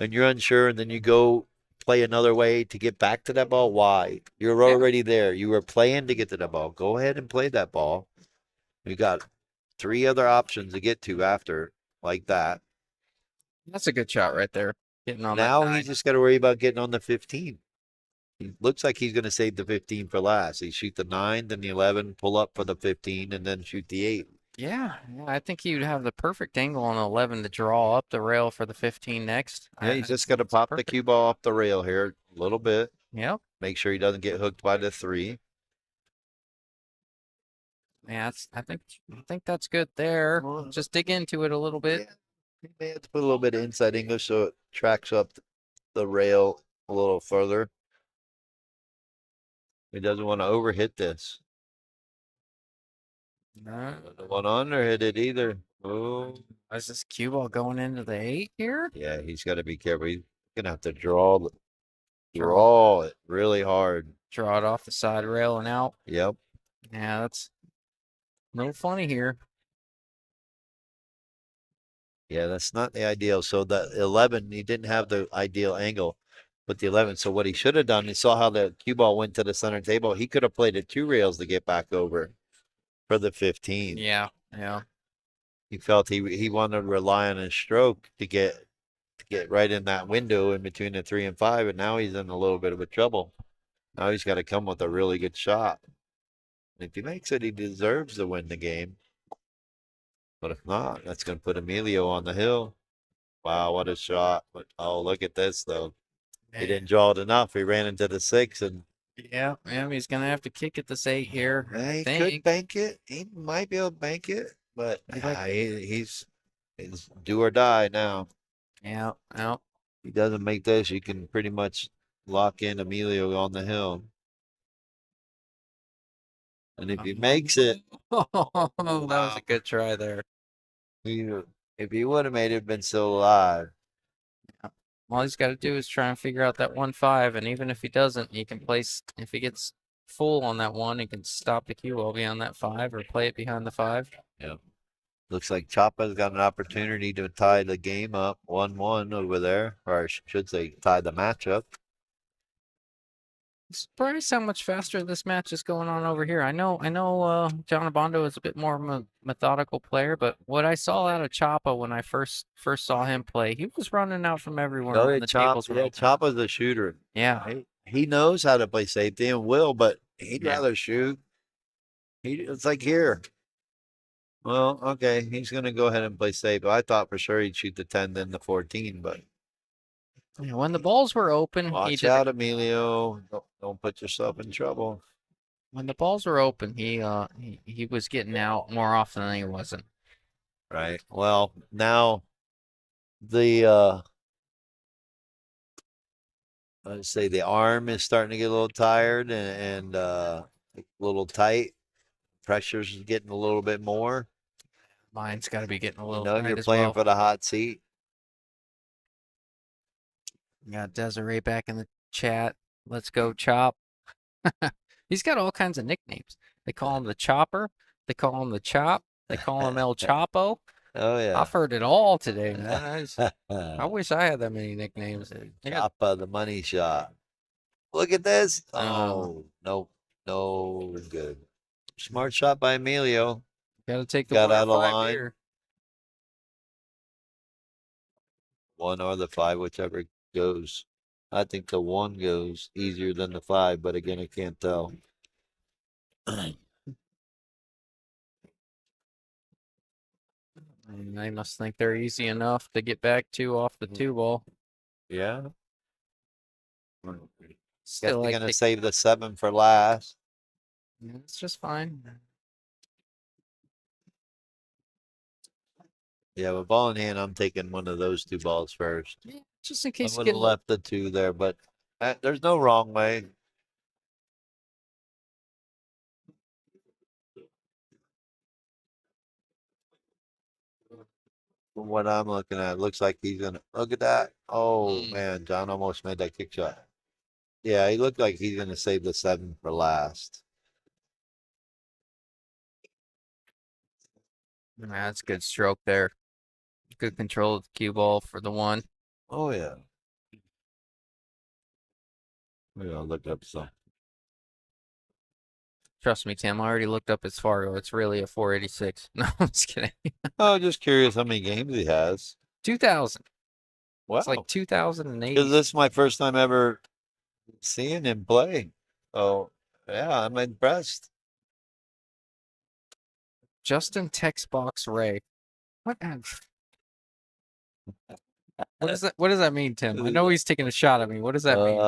and you're unsure and then you go play another way to get back to that ball, why? You're already there. You were playing to get to that ball. Go ahead and play that ball. You got 3 other options to get to after like that. That's a good shot right there. Getting on Now that 9. he's just got to worry about getting on the 15. He looks like he's going to save the 15 for last. He shoot the 9, then the 11, pull up for the 15, and then shoot the 8. Yeah, I think he would have the perfect angle on the 11 to draw up the rail for the 15 next. Yeah, he's just got to pop the cue ball off the rail here a little bit. Yep. Make sure he doesn't get hooked by the 3. Yeah, I think that's good there. Just dig into it a little bit. Yeah, he may have to put a little bit of inside English so it tracks up the rail a little further. He doesn't want to overhit this. No. Doesn't want to underhit it either. Oh, Is this cue ball going into the 8 here? yeah, he's got to be careful. He's gonna have to draw it really hard. Draw it off the side rail and out. Yep. Yeah, that's a little funny here. Yeah, that's not the ideal. So the 11, he didn't have the ideal angle with the 11. So what he should have done, he saw how the cue ball went to the center table. He could have played it 2 rails to get back over for the 15. Yeah. He felt he wanted to rely on his stroke to get right in that window in between the 3 and 5, and now he's in a little bit of a trouble. Now he's got to come with a really good shot. And if he makes it, he deserves to win the game. But if not, that's going to put Emilio on the hill. Wow, what a shot. But, oh, look at this, though. He didn't draw it enough. He ran into the 6, and Yeah, he's gonna have to kick at this 8 here. he could bank it. He might be able to bank it, but he's do or die now. Yeah. He doesn't make this, you can pretty much lock in Emilio on the hill. And if he makes it, that was a good try there. If he would have made it, been still alive. All he's got to do is try and figure out that 1-5, and even if he doesn't, he can place. If he gets full on that 1, he can stop the cue ball beyond that 5 or play it behind the 5. Yep. Looks like Chapa's got an opportunity to tie the game up 1-1 over there, or I should say tie the match up. Surprised how much faster this match is going on over here. I know. John Abondo is a bit more of a methodical player, but what I saw out of Chapa when I first saw him play, he was running out from everywhere Oh, when yeah, the tables were open. Chapa's a shooter. Yeah, He knows how to play safety and will, but he'd Yeah. rather shoot. It's like here. Well, okay, he's going to go ahead and play safe. I thought for sure he'd shoot the 10, then the 14, but Yeah, when the balls were open, he watch did. out, Emilio. Don't put yourself in trouble. When the balls were open, he was getting out more often than he wasn't. Right. Well, now the let's say the arm is starting to get a little tired and a little tight. Pressure's getting a little bit more. Mine's got to be getting a You little know, tight you're as playing well. for the hot seat. Got Desiree back in the chat. Let's go, Chop. He's got all kinds of nicknames. They call him the Chopper. They call him the Chop. They call him El Chapo. Oh yeah. I've heard it all today, man. I wish I had that many nicknames. They got- Choppa, the money shot. Look at this. Oh. Oh, no, no, good. Smart shot by Emilio. Gotta take the Got 1 or out of 5 line. here. 1 or the 5, whichever goes. I think the 1 goes easier than the 5, but again, I can't tell. And they must think they're easy enough to get back to off the 2 ball. Yeah. Guess Still they're like gonna they- save the 7 for last. Yeah, it's just fine. Yeah, with ball in hand, I'm taking one of those 2 balls first. Yeah, just in I case you would get have a little- left the 2 there, but there's no wrong way. From what I'm looking at, it looks like he's gonna look at that. Oh man, John almost made that kick shot. Yeah, he looked like he's gonna save the 7 for last. Yeah, that's good stroke there. Good control of the cue ball for the 1. Oh yeah. Maybe I'll look up some. Trust me, Tim. I already looked up his Fargo. It's really a 486. No, I'm just kidding. Oh, just curious how many games he has. 2000. Wow. It's like 2008. Because this is my first time ever seeing him play. Oh yeah, I'm impressed. Justin Textbox Ray. What? What does that? What does that mean, Tim? I know he's taking a shot at me. What does that mean?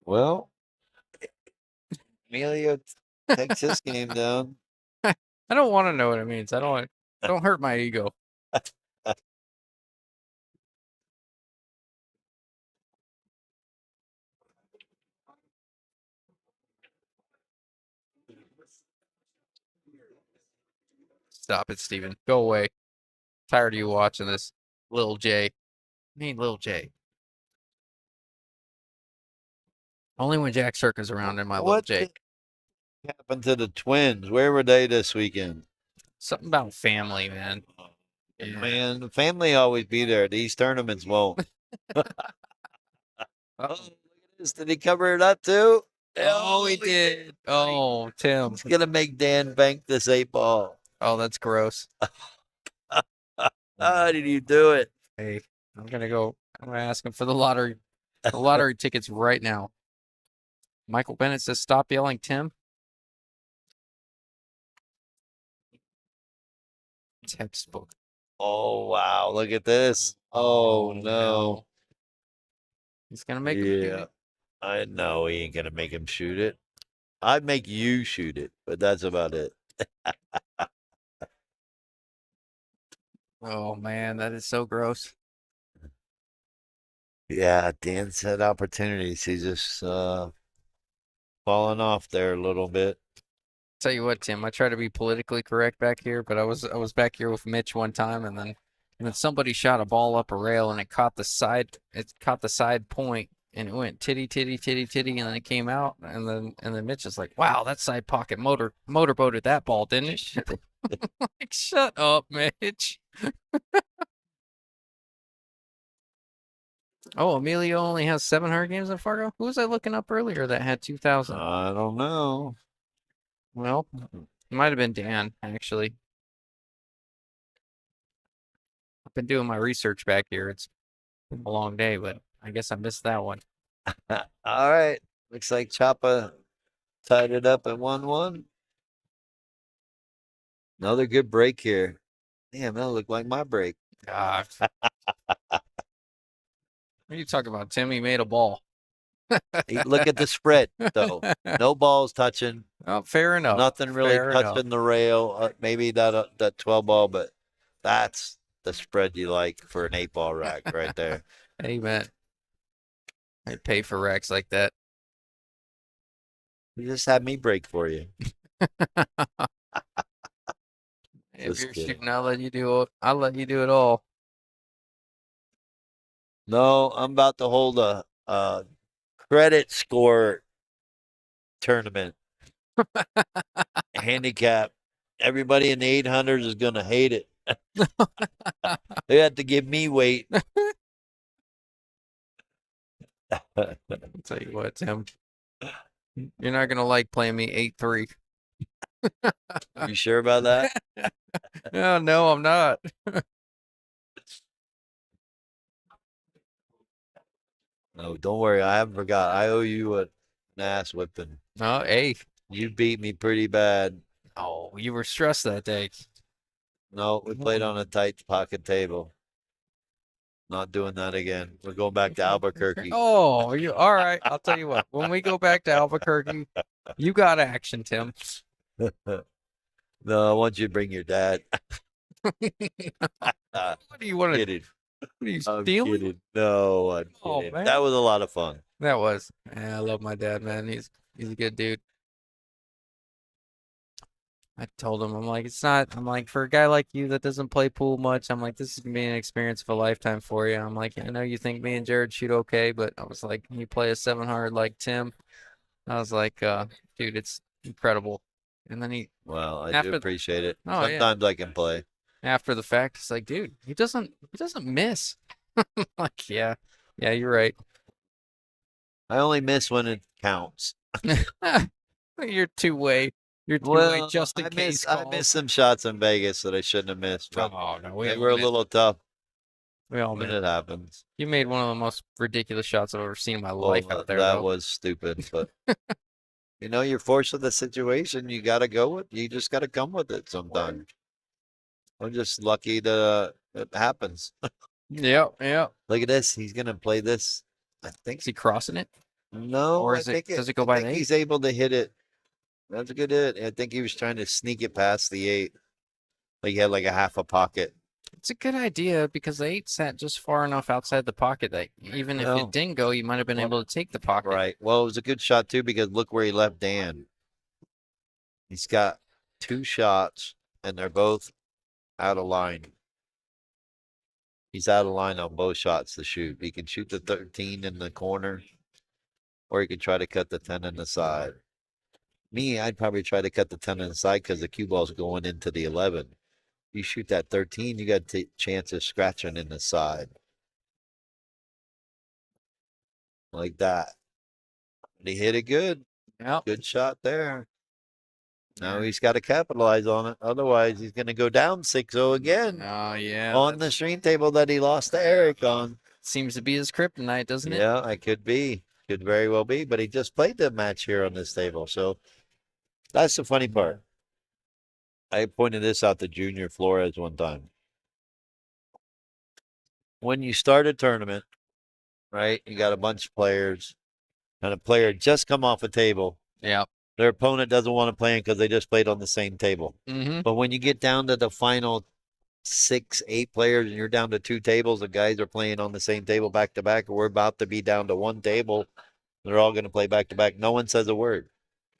Well, Emilio takes his game down. I don't want to know what it means. I don't. Don't hurt my ego. Stop it, Steven. Go away. Tired of you watching this, Lil J. I mean, Lil J. Only when Jack Circa's around in my Lil What J. happened to the Twins? Where were they this weekend? Something about family, man. Yeah. Man, the family always be there. These tournaments won't. Oh, Uh-oh. look at this. Did he cover it up too? Oh, he did. Oh, Tim. He's gonna make Dan bank this 8 ball. Oh, that's gross. How did you do it? Hey, I'm gonna ask him for the lottery tickets right now. Michael Bennett says, "Stop yelling, Tim." Textbook. Oh wow, look at this. Oh no. He's gonna make him shoot Yeah. it. I know he ain't gonna make him shoot it. I'd make you shoot it, but that's about it. Oh man, that is so gross. Yeah, Dan's had opportunities. He just falling off there a little bit. Tell you what, Tim, I try to be politically correct back here, but I was back here with Mitch one time, and then somebody shot a ball up a rail, and it caught the side point, and it went titty titty titty titty, and then it came out, and then Mitch is like, "Wow, that side pocket motorboated that ball, didn't it?" Like, shut up, Mitch. Oh, Emilio only has 700 games in Fargo. Who was I looking up earlier that had 2,000? I don't know. Well, it might have been Dan, actually. I've been doing my research back here. It's been a long day, but I guess I missed that one. All right. Looks like Choppa tied it up at 1-1. Another good break here. Damn, that looked like my break. God. What are you talking about, Tim? He made a ball. Look at the spread, though. No balls touching. Oh, fair enough. Nothing really Fair touching enough. the rail. Maybe that 12 ball, but that's the spread you like for an 8-ball rack right there. Hey, man. I'd pay for racks like that. You just had me break for you. If Just you're kidding. shooting, I'll let you do it. I'll let you do it all. No, I'm about to hold a credit score tournament. Handicap. Everybody in the 800s is going to hate it. They have to give me weight. I'll tell you what, Tim. You're not gonna like playing me 8-3. You sure about that? Oh, no, I'm not. No, don't worry. I haven't forgot. I owe you an ass whipping. No, hey. You beat me pretty bad. Oh, you were stressed that day. No, we played on a tight pocket table. Not doing that again. We're going back to Albuquerque. Oh, you all right? I'll tell you what. When we go back to Albuquerque, you got action, Tim. No, I want you to bring your dad. What do you want to? Kidding. What are you I'm stealing? kidding. No, I'm Oh, kidding. man. That was a lot of fun. That was. Yeah, I love my dad, man. He's a good dude. I told him, I'm like, it's not. I'm like, for a guy like you that doesn't play pool much, I'm like, this is gonna be an experience of a lifetime for you. I'm like, I know you think me and Jared shoot okay, but I was like, you play a 700 like Tim. I was like, dude, it's incredible. And then he, Well, I After- do appreciate it. Oh, yeah. Sometimes I can play. after the fact, it's like, dude, he doesn't miss. Like, yeah, you're right. I only miss when it counts. You're two-way. You're two-way Well, just in I case miss calls. some shots in Vegas that I shouldn't have missed. But Oh no, we they all were a missed. little tough We all when missed. it happens. You made one of the most ridiculous shots I've ever seen in my Well, life out there. that though. was stupid, but you're forced with the situation. You got to go with. You just got to come with it sometimes. I'm just lucky that it happens. Yep. Look at this. He's gonna play this. I think. Is he crossing it? No, Or I is it- think does it go I by think the eight? he's able to hit it. That's a good hit. I think he was trying to sneak it past the 8. Like he had like a half a pocket. It's a good idea because the 8 sat just far enough outside the pocket that even if Well, it didn't go, you might have been well, able to take the pocket. Right. Well, it was a good shot too because look where he left Dan. He's got 2 shots and they're both out of line. He's out of line on both shots to shoot. He can shoot the 13 in the corner, or he can try to cut the 10 in the side. Me, I'd probably try to cut the 10 in the side because the cue ball's going into the 11. You shoot that 13, you got a chance of scratching in the side. Like that. And he hit it good. Yep. Good shot there. Now he's got to capitalize on it. Otherwise, he's going to go down 6-0 again Oh yeah. on the stream table that he lost to Eric on. Seems to be his kryptonite, doesn't it? Yeah, I could be. Could very well be. But he just played the match here on this table. So that's the funny part. I pointed this out to Junior Flores one time. When you start a tournament, right, you got a bunch of players, and a player just come off a table. Yep. Their opponent doesn't want to play because they just played on the same table. Mm-hmm. But when you get down to the final 6, 8 players and you're down to 2 tables, the guys are playing on the same table back to back, or we're about to be down to 1 table. They're all going to play back to back. No one says a word.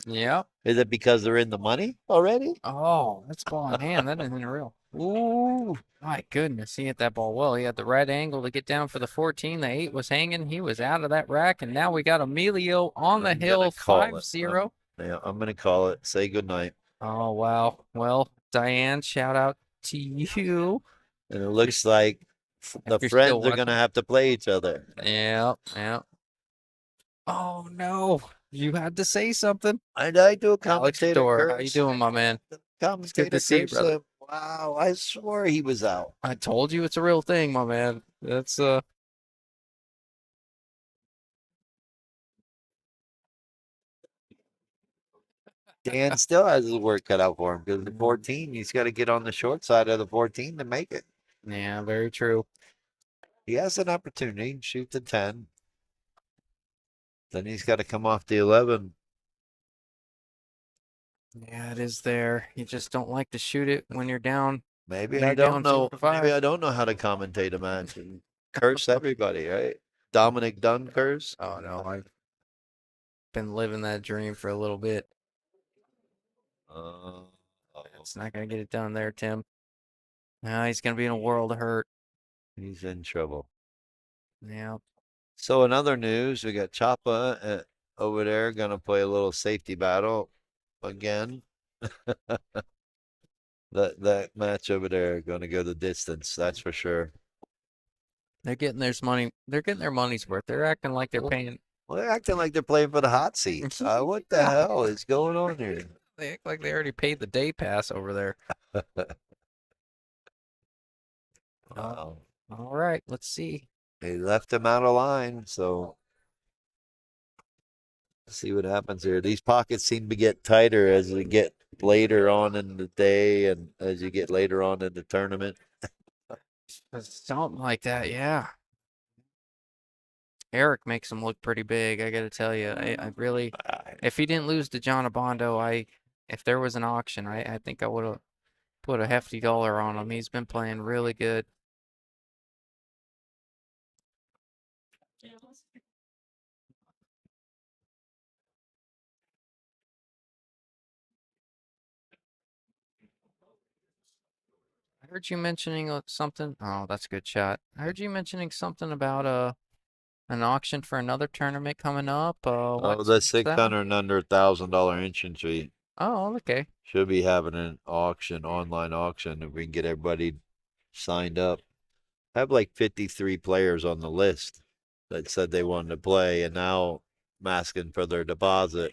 Yep. Is it because they're in the money already? Oh, that's ball in hand. That isn't real. Ooh, my goodness. He hit that ball well. He had the right angle to get down for the 14. The 8 was hanging. He was out of that rack. And now we got Emilio on the I'm hill, gonna call it. 5-0. Yeah, I'm gonna call it. Say goodnight. Oh, wow. Well, Diane, shout out to you. And it looks like the you're still friends are gonna watching. have to play each other. Yeah, yeah. Oh, no. You had to say something. I do a Alex commentator Door, how you curse. doing, my man? Commentator to see you, curse brother. said, wow, I swore he was out. I told you it's a real thing, my man. That's Dan still has his work cut out for him because the 14, he's got to get on the short side of the 14 to make it. yeah, very true. He has an opportunity to shoot the 10. Then he's got to come off the 11. Yeah, it is there. You just don't like to shoot it when you're down. Maybe When I you're don't down know. 0-5. Maybe I don't know how to commentate a match and curse everybody, right? Dominic Dunn curse. Oh no, I've been living that dream for a little bit. Uh, It's not gonna get it done there, Tim. He's gonna be in a world of hurt. he's in trouble. Yeah. So in other news, we got Chapa over there gonna play a little safety battle again. That match over there gonna go the distance, that's for sure. They're getting their money. They're getting their money's worth. They're acting like they're paying. Well, they're acting like they're playing for the hot seat. What the hell is going on here? They act like they already paid the day pass over there. Wow. All right, let's see. They left him out of line, so let's see what happens here. These pockets seem to get tighter as we get later on in the day and as you get later on in the tournament. Something like that, yeah. Eric makes him look pretty big. I gotta tell you, I really, if he didn't lose to John Abondo, if there was an auction, I think I would have put a hefty dollar on him. He's been playing really good. I heard you mentioning something. Oh, that's a good shot. I heard you mentioning something about an auction for another tournament coming up. Oh, What's the that 600 one? and under $1,000 entrance fee Oh, okay. should be having an auction, online auction, if we can get everybody signed up. I have like 53 players on the list that said they wanted to play, and now I'm asking for their deposit,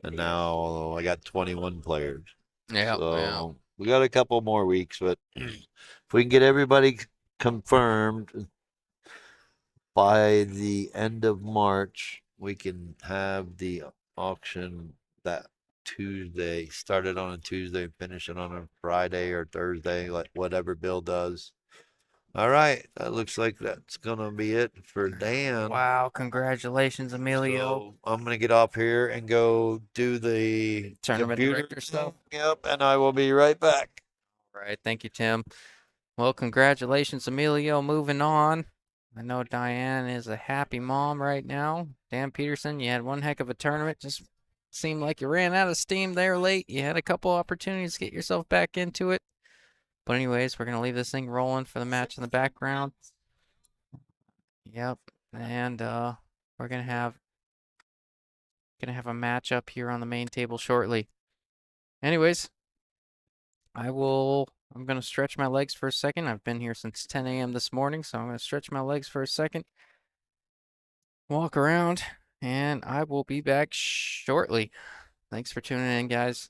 and now I got 21 players. Yeah, yeah. So we got a couple more weeks, but if we can get everybody confirmed by the end of March, we can have the auction that Tuesday, started on a Tuesday, finish it on a Friday or Thursday, like whatever Bill does. All right, that looks like that's gonna be it for Dan. Wow, congratulations, Emilio. So I'm gonna get off here and go do the Tournament computer director stuff. Yep, and I will be right back. All right, thank you, Tim. Well, congratulations, Emilio. Moving on. I know Diane is a happy mom right now. Dan Peterson, you had one heck of a tournament. Just seemed like you ran out of steam there late. You had a couple opportunities to get yourself back into it. But anyways, we're going to leave this thing rolling for the match in the background. Yep. And we're going to have a match up here on the main table shortly. Anyways, I'm going to stretch my legs for a second. I've been here since 10 a.m. this morning, so I'm going to stretch my legs for a second, walk around, and I will be back shortly. Thanks for tuning in, guys.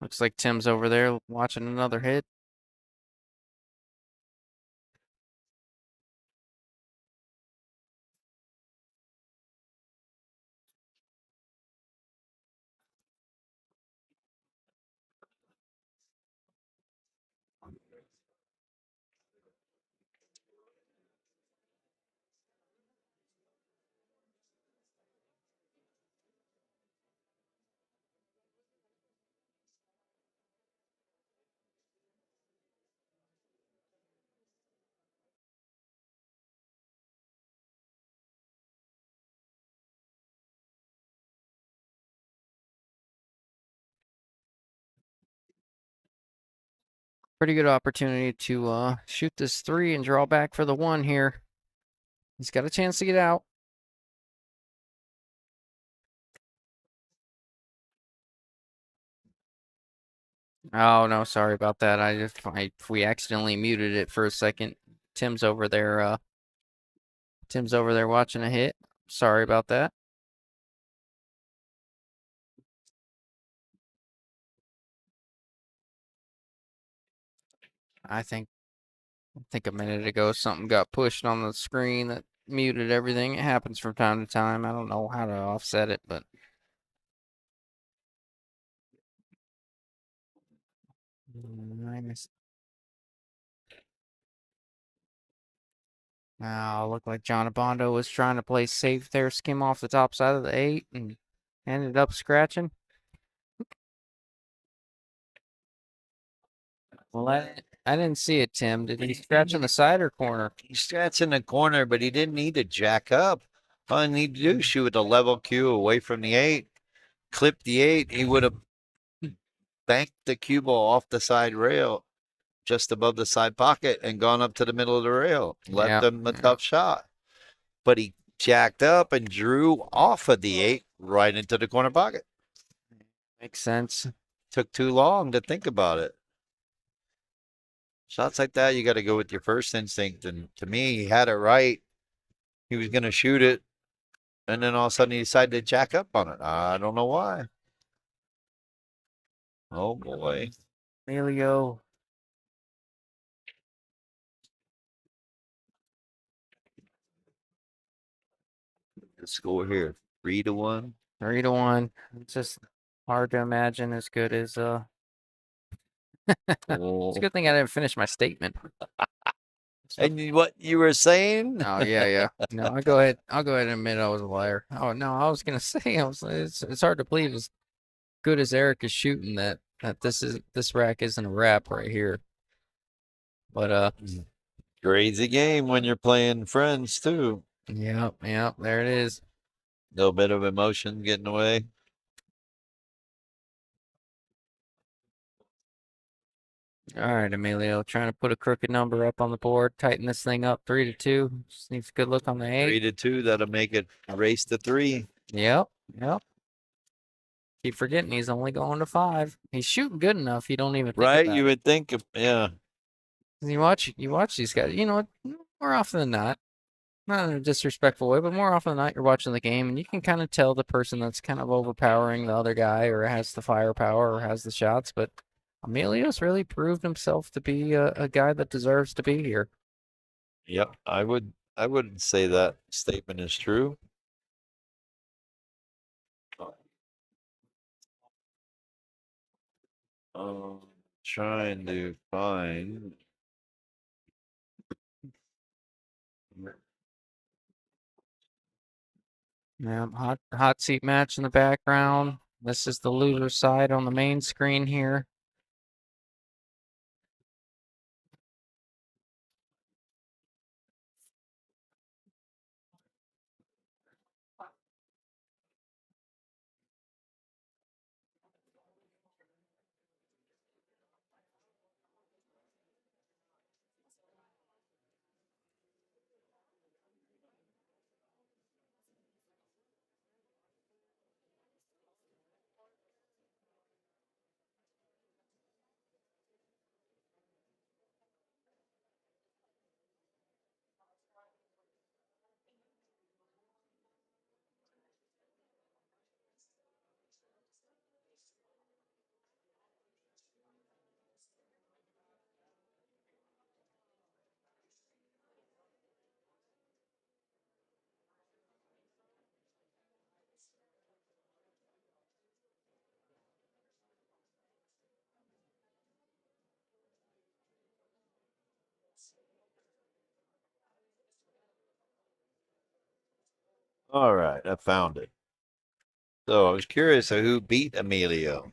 Looks like Tim's over there watching another hit. Pretty good opportunity to shoot this 3 and draw back for the 1 here. He's got a chance to get out. Oh no, sorry about that. We accidentally muted it for a second. Tim's over there. Tim's over there watching a hit. Sorry about that. I think a minute ago something got pushed on the screen that muted everything. It happens from time to time. I don't know how to offset it, but minus. Now looked like John Abondo was trying to play safe there, skim off the top side of the 8 and ended up scratching. Well, I didn't see it, Tim. Did he scratch in the side or corner? He scratched in the corner, but he didn't need to jack up. All he needed to do is shoot a level cue away from the 8, clip the 8. He would have banked the cue ball off the side rail, just above the side pocket, and gone up to the middle of the rail. Left him a tough shot. But he jacked up and drew off of the 8 right into the corner pocket. Makes sense. Took too long to think about it. Shots like that, you got to go with your first instinct. And to me, he had it right. He was going to shoot it. And then all of a sudden he decided to jack up on it. I don't know why. Oh, boy. Emilio. The score here, 3-1. 3-1. It's just hard to imagine as good as It's a good thing I didn't finish my statement. And what you were saying? Oh yeah. No, I'll go ahead and admit I was a liar. Oh no, I was gonna say it's hard to believe as good as Eric is shooting that this rack isn't a wrap right here. But Crazy game when you're playing friends too. yeah, there it is. Little bit of emotion getting away. All right, Emilio, trying to put a crooked number up on the board, tighten this thing up 3-2. Just needs a good look on the 8. 3-2. That'll make it a race to 3. Yep. Keep forgetting he's only going to 5. He's shooting good enough. You don't even think Right? about You would think, yeah. You watch these guys. You know, more often than not, not in a disrespectful way, but more often than not, you're watching the game and you can kind of tell the person that's kind of overpowering the other guy or has the firepower or has the shots. But Emilio's really proved himself to be a guy that deserves to be here. Yep. I would say that statement is true. Trying to find. Yeah, hot seat match in the background. This is the loser side on the main screen here. All right, I found it. So I was curious of who beat Emilio.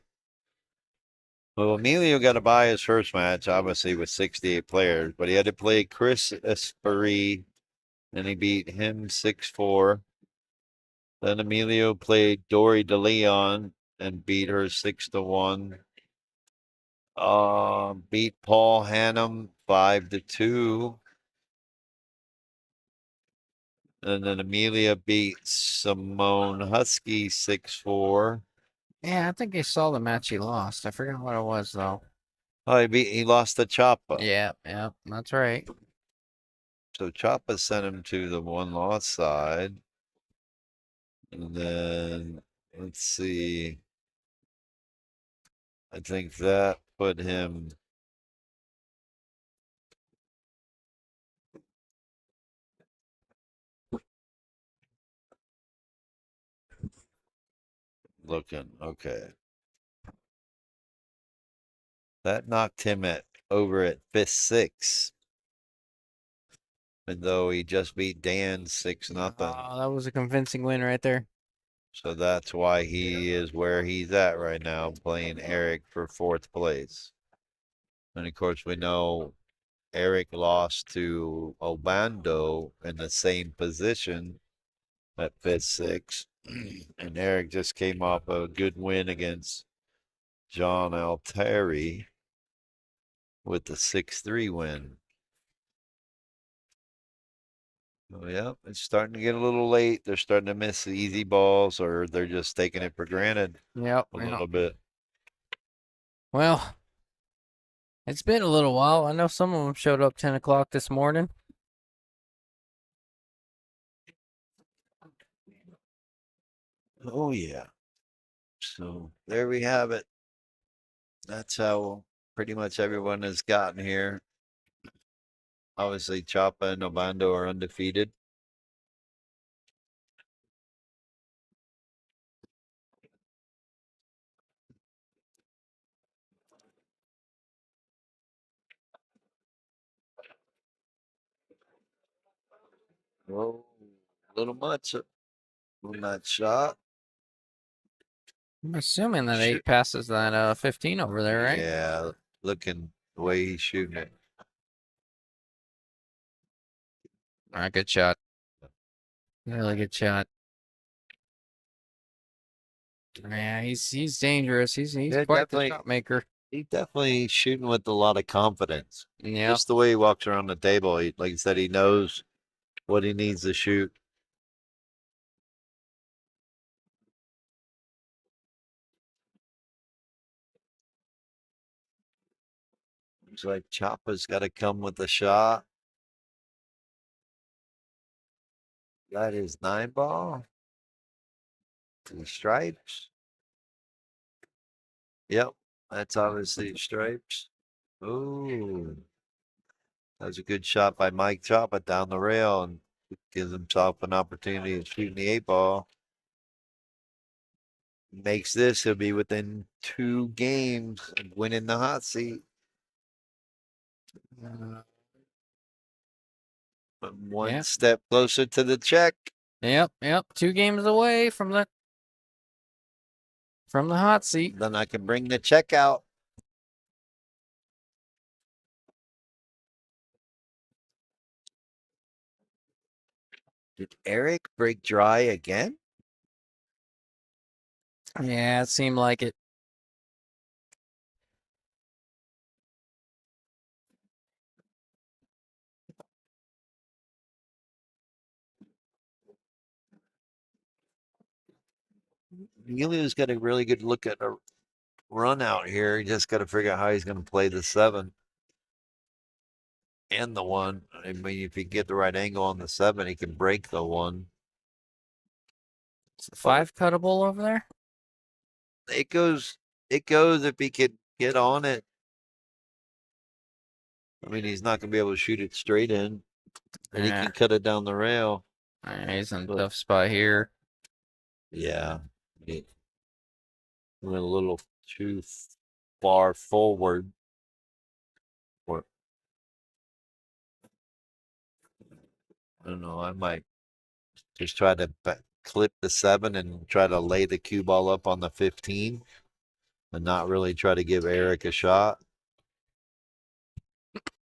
Well, Emilio got to buy his first match, obviously with 68 players, but he had to play Chris Esperi, and he beat him 6-4. Then Emilio played Dory DeLeon and beat her 6-1. Beat Paul Hannum 5-2. And then Amelia beat Simone Husky 6-4. Yeah, I think I saw the match he lost. I forgot what it was though. Oh, he lost to Choppa. Yeah, that's right. So Choppa sent him to the one loss side. And then let's see. I think that put him looking. Okay. That knocked him over at fifth six. And though he just beat Dan 6-0. Oh, that was a convincing win right there. So that's why he is where he's at right now, playing Eric for fourth place. And of course, we know Eric lost to Obando in the same position at fifth six. And Eric just came off a good win against John Alteri with the 6-3 win. Oh, yeah, it's starting to get a little late. They're starting to miss the easy balls, or they're just taking it for granted Yep. a little bit. Well, it's been a little while. I know some of them showed up 10 o'clock this morning. Oh, yeah. So there we have it. That's how pretty much everyone has gotten here. Obviously, Choppa and Obando are undefeated. Oh, a little much on that shot. I'm assuming that Shoot. 8 passes that 15 over there, right? Yeah, looking the way he's shooting it. All right, good shot. Really good shot. Yeah, he's dangerous. He's Yeah, quite the definitely. shot maker. He's definitely shooting with a lot of confidence. Yeah. Just the way he walks around the table. Like I said, he knows what he needs to shoot. Looks like Choppa's got to come with a shot. That is 9 ball. 2 stripes. Yep, that's obviously stripes. Ooh. That was a good shot by Mike Choppa down the rail and gives himself an opportunity of shooting the 8 ball. Makes this, he'll be within 2 games of winning the hot seat. But one Yeah. step closer to the check. Yep. 2 games away from the hot seat. Then I can bring the check out. Did Eric break dry again? Yeah, it seemed like it. Emilio's got a really good look at a run out here. He just got to figure out how he's going to play the 7 and the 1. I mean, if he get the right angle on the 7, he can break the 1. Is the 5 cuttable over there? It goes if he could get on it. I mean, he's not going to be able to shoot it straight in, and he Yeah. can cut it down the rail. He's in a But- tough spot here. Yeah. He went a little too far forward. Or, I don't know. I might Just try to clip the 7 and try to lay the cue ball up on the 15 and not really try to give Eric a shot.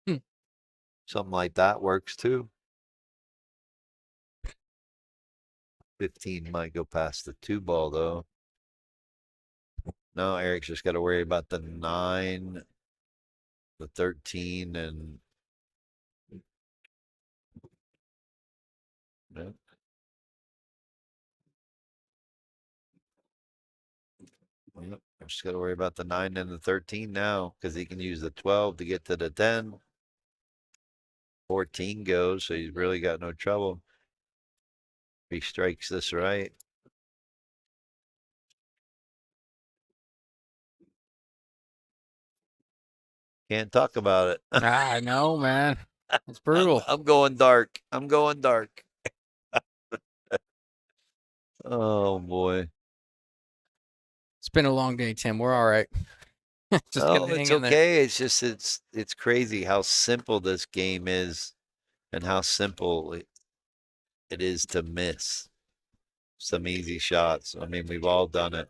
Hmm. Something like that works too. 15 might go past the 2 ball though. No, Eric's just got to worry about the 9, the 13, and Yep. Yep. Just got to worry about the 9 and the 13 now because he can use the 12 to get to the 10. 14 goes, so he's really got no trouble. If he strikes this right. Can't talk about it. I know, man. It's brutal. I'm going dark. I'm going dark. Oh boy. It's been a long day, Tim. We're all right. Just Oh, gotta hang it's in there. okay. It's just it's crazy how simple this game is and how simple it is to miss some easy shots. I mean, we've all done it.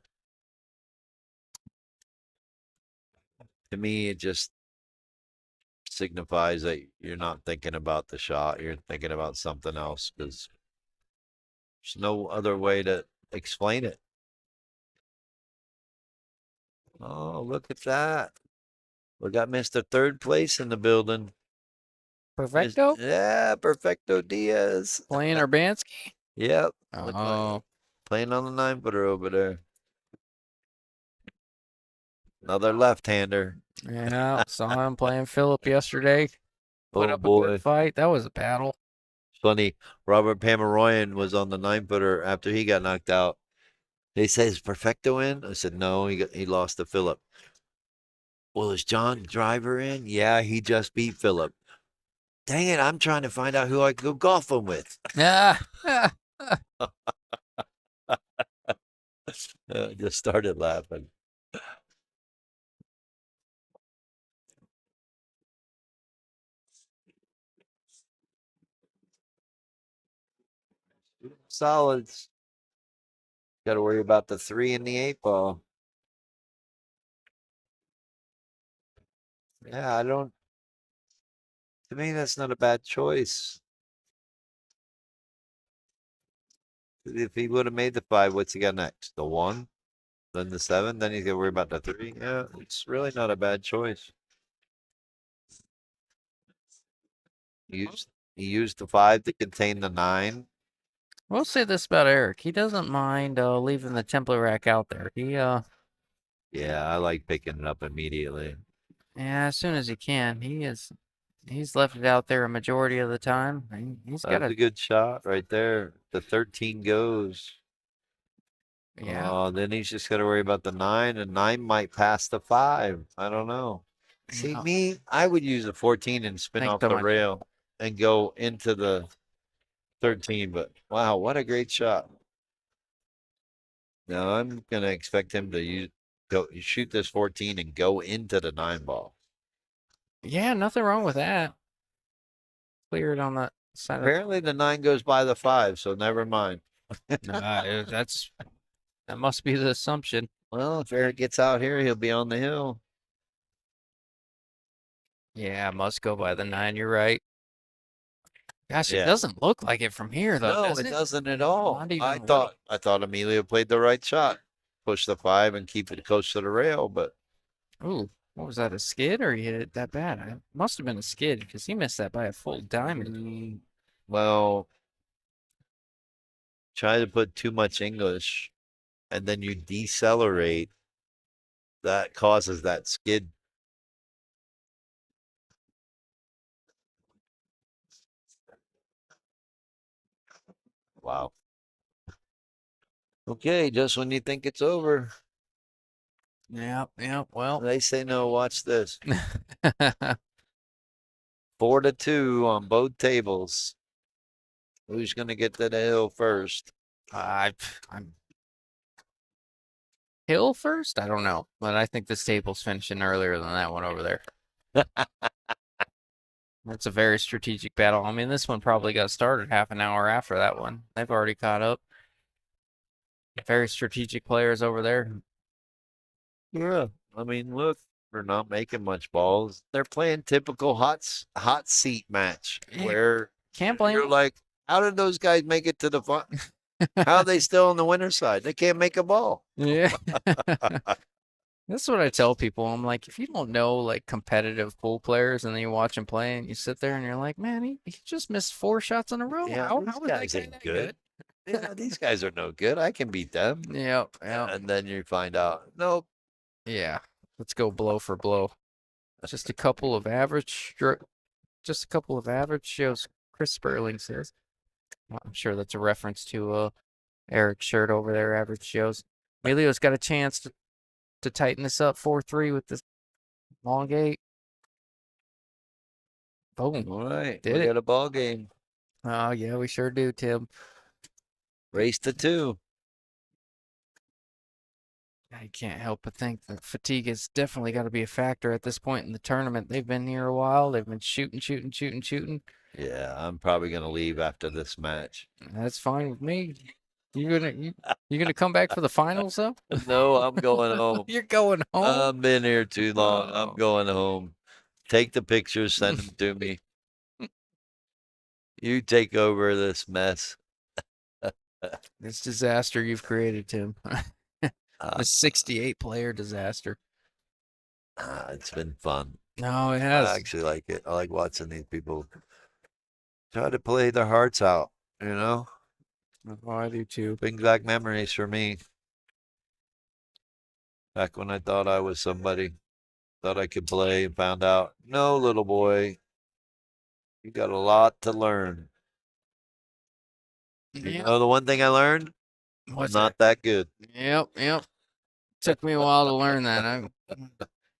To me, it just signifies that you're not thinking about the shot. You're thinking about something else because there's no other way to explain it. Oh, look at that. We got Mr. Third Place in the building. Perfecto? Yeah, Perfecto Diaz. Playing Urbanski? Yep. Look like Oh, playing on the 9-footer over there. Another left-hander. yeah. Saw him playing Phillip yesterday. Put Oh up a good boy. fight. That was a battle. Funny. Robert Pomeroyan was on the 9-footer after he got knocked out. They said, is Perfecto in? I said, no, he lost to Phillip. Well, is John Driver in? Yeah, he just beat Phillip. Dang it, I'm trying to find out who I could go golfing with. Yeah. Just started laughing. Solids. Got to worry about the 3 and the 8 ball. Yeah, I don't. To me, that's not a bad choice. If he would have made the 5, what's he got next? The 1, then the 7, then he's got to worry about the 3. Yeah, it's really not a bad choice. He used the 5 to contain the 9. We'll say this about Eric. He doesn't mind leaving the template rack out there. Yeah, I like picking it up immediately. Yeah, as soon as he can. He's left it out there a majority of the time. He's got That's a good shot right there. The 13 goes. yeah. Oh, then he's just got to worry about the 9, and 9 might pass the 5. I don't know. See, Yeah. me, I would use a 14 and spin Thanks off so the much. rail and go into the 13, but wow, what a great shot. Now I'm going to expect him to shoot this 14 and go into the 9 ball. Yeah, nothing wrong with that. Clear it on the side of Apparently the 9 goes by the 5, so never mind. that must be the assumption. Well, if Eric gets out here, he'll be on the hill. Yeah, must go by the 9. You're right. Gosh, Yeah. it doesn't look like it from here though, No, does it it? doesn't at all. Not even I a little. thought Emilio played the right shot. Push the 5 and keep it close to the rail, but Ooh, what was that? A skid or he hit it that bad? It must have been a skid because he missed that by a full diamond. well, try to put too much English and then you decelerate. That causes that skid. Wow. Okay, just when you think it's over, Yeah, well. they say no. Watch this. 4-2 on both tables. Who's gonna get to the hill first? I'm Hill first? I don't know, but I think this table's finishing earlier than that one over there. That's a very strategic battle. I mean, this one probably got started half an hour after that one. They've already caught up. Very strategic players over there. Yeah. I mean, look, they're not making much balls. They're playing typical hot seat match Yeah, where Can't blame you're them. like, how did those guys make it to the fun? How are they still on the winner's side? They can't make a ball. Yeah. That's what I tell people. I'm like, if you don't know like competitive pool players and then you watch them play and you sit there and you're like, man, he just missed 4 shots in a row. Yeah, How these was that guys guy ain't that good. Yeah, these guys are no good. I can beat them. Yep, yep. And then you find out, nope. Yeah. Let's go blow for blow. Just a couple of average just a couple of average shows, Chris Sperling says. I'm sure that's a reference to Eric's shirt over there, average shows. Emilio's got a chance to tighten this up 4-3 with this long eight. Boom. All right, Did we it. got a ball game. Oh, yeah, we sure do, Tim. Race to 2. I can't help but think that fatigue has definitely got to be a factor at this point in the tournament. They've been here a while. They've been shooting. Yeah, I'm probably gonna leave after this match. That's fine with me. You gonna come back for the finals though? No, I'm going home. You're going home. I've been here too long. I'm Oh. going home. Take the pictures, send them to me. You take over this mess. This disaster you've created, Tim. Uh, A 68 player disaster. it's been fun. No, it I has. actually like it. I like watching these people try to play their hearts out, you know? Oh, I do too. Brings back memories for me. Back when I thought I was somebody, thought I could play and found out, no, little boy, you got a lot to learn. You Yep. know, the one thing I learned, What's not that good. Yep. Took me a while to learn that.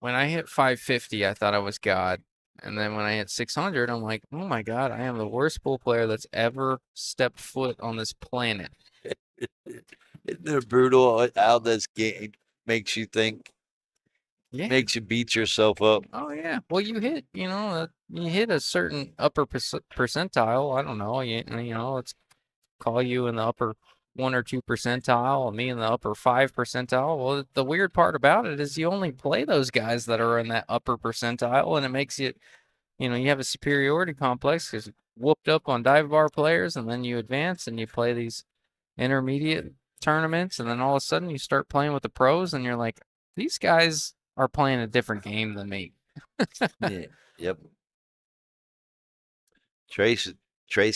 When I hit 550, I thought I was God. And then when I hit 600, I'm like, oh my God, I am the worst pool player that's ever stepped foot on this planet. Isn't it brutal how this game makes you think, Yeah. makes you beat yourself up? Oh yeah. Well, you hit a certain upper percentile. I don't know. Let's call you in the upper 1 or 2 percentile, and me in the upper 5 percentile. Well, the weird part about it is you only play those guys that are in that upper percentile, and it makes you, you have a superiority complex because whooped up on dive bar players, and then you advance and you play these intermediate tournaments, and then all of a sudden you start playing with the pros, and you're like, these guys are playing a different game than me. Yeah. Yep. Trace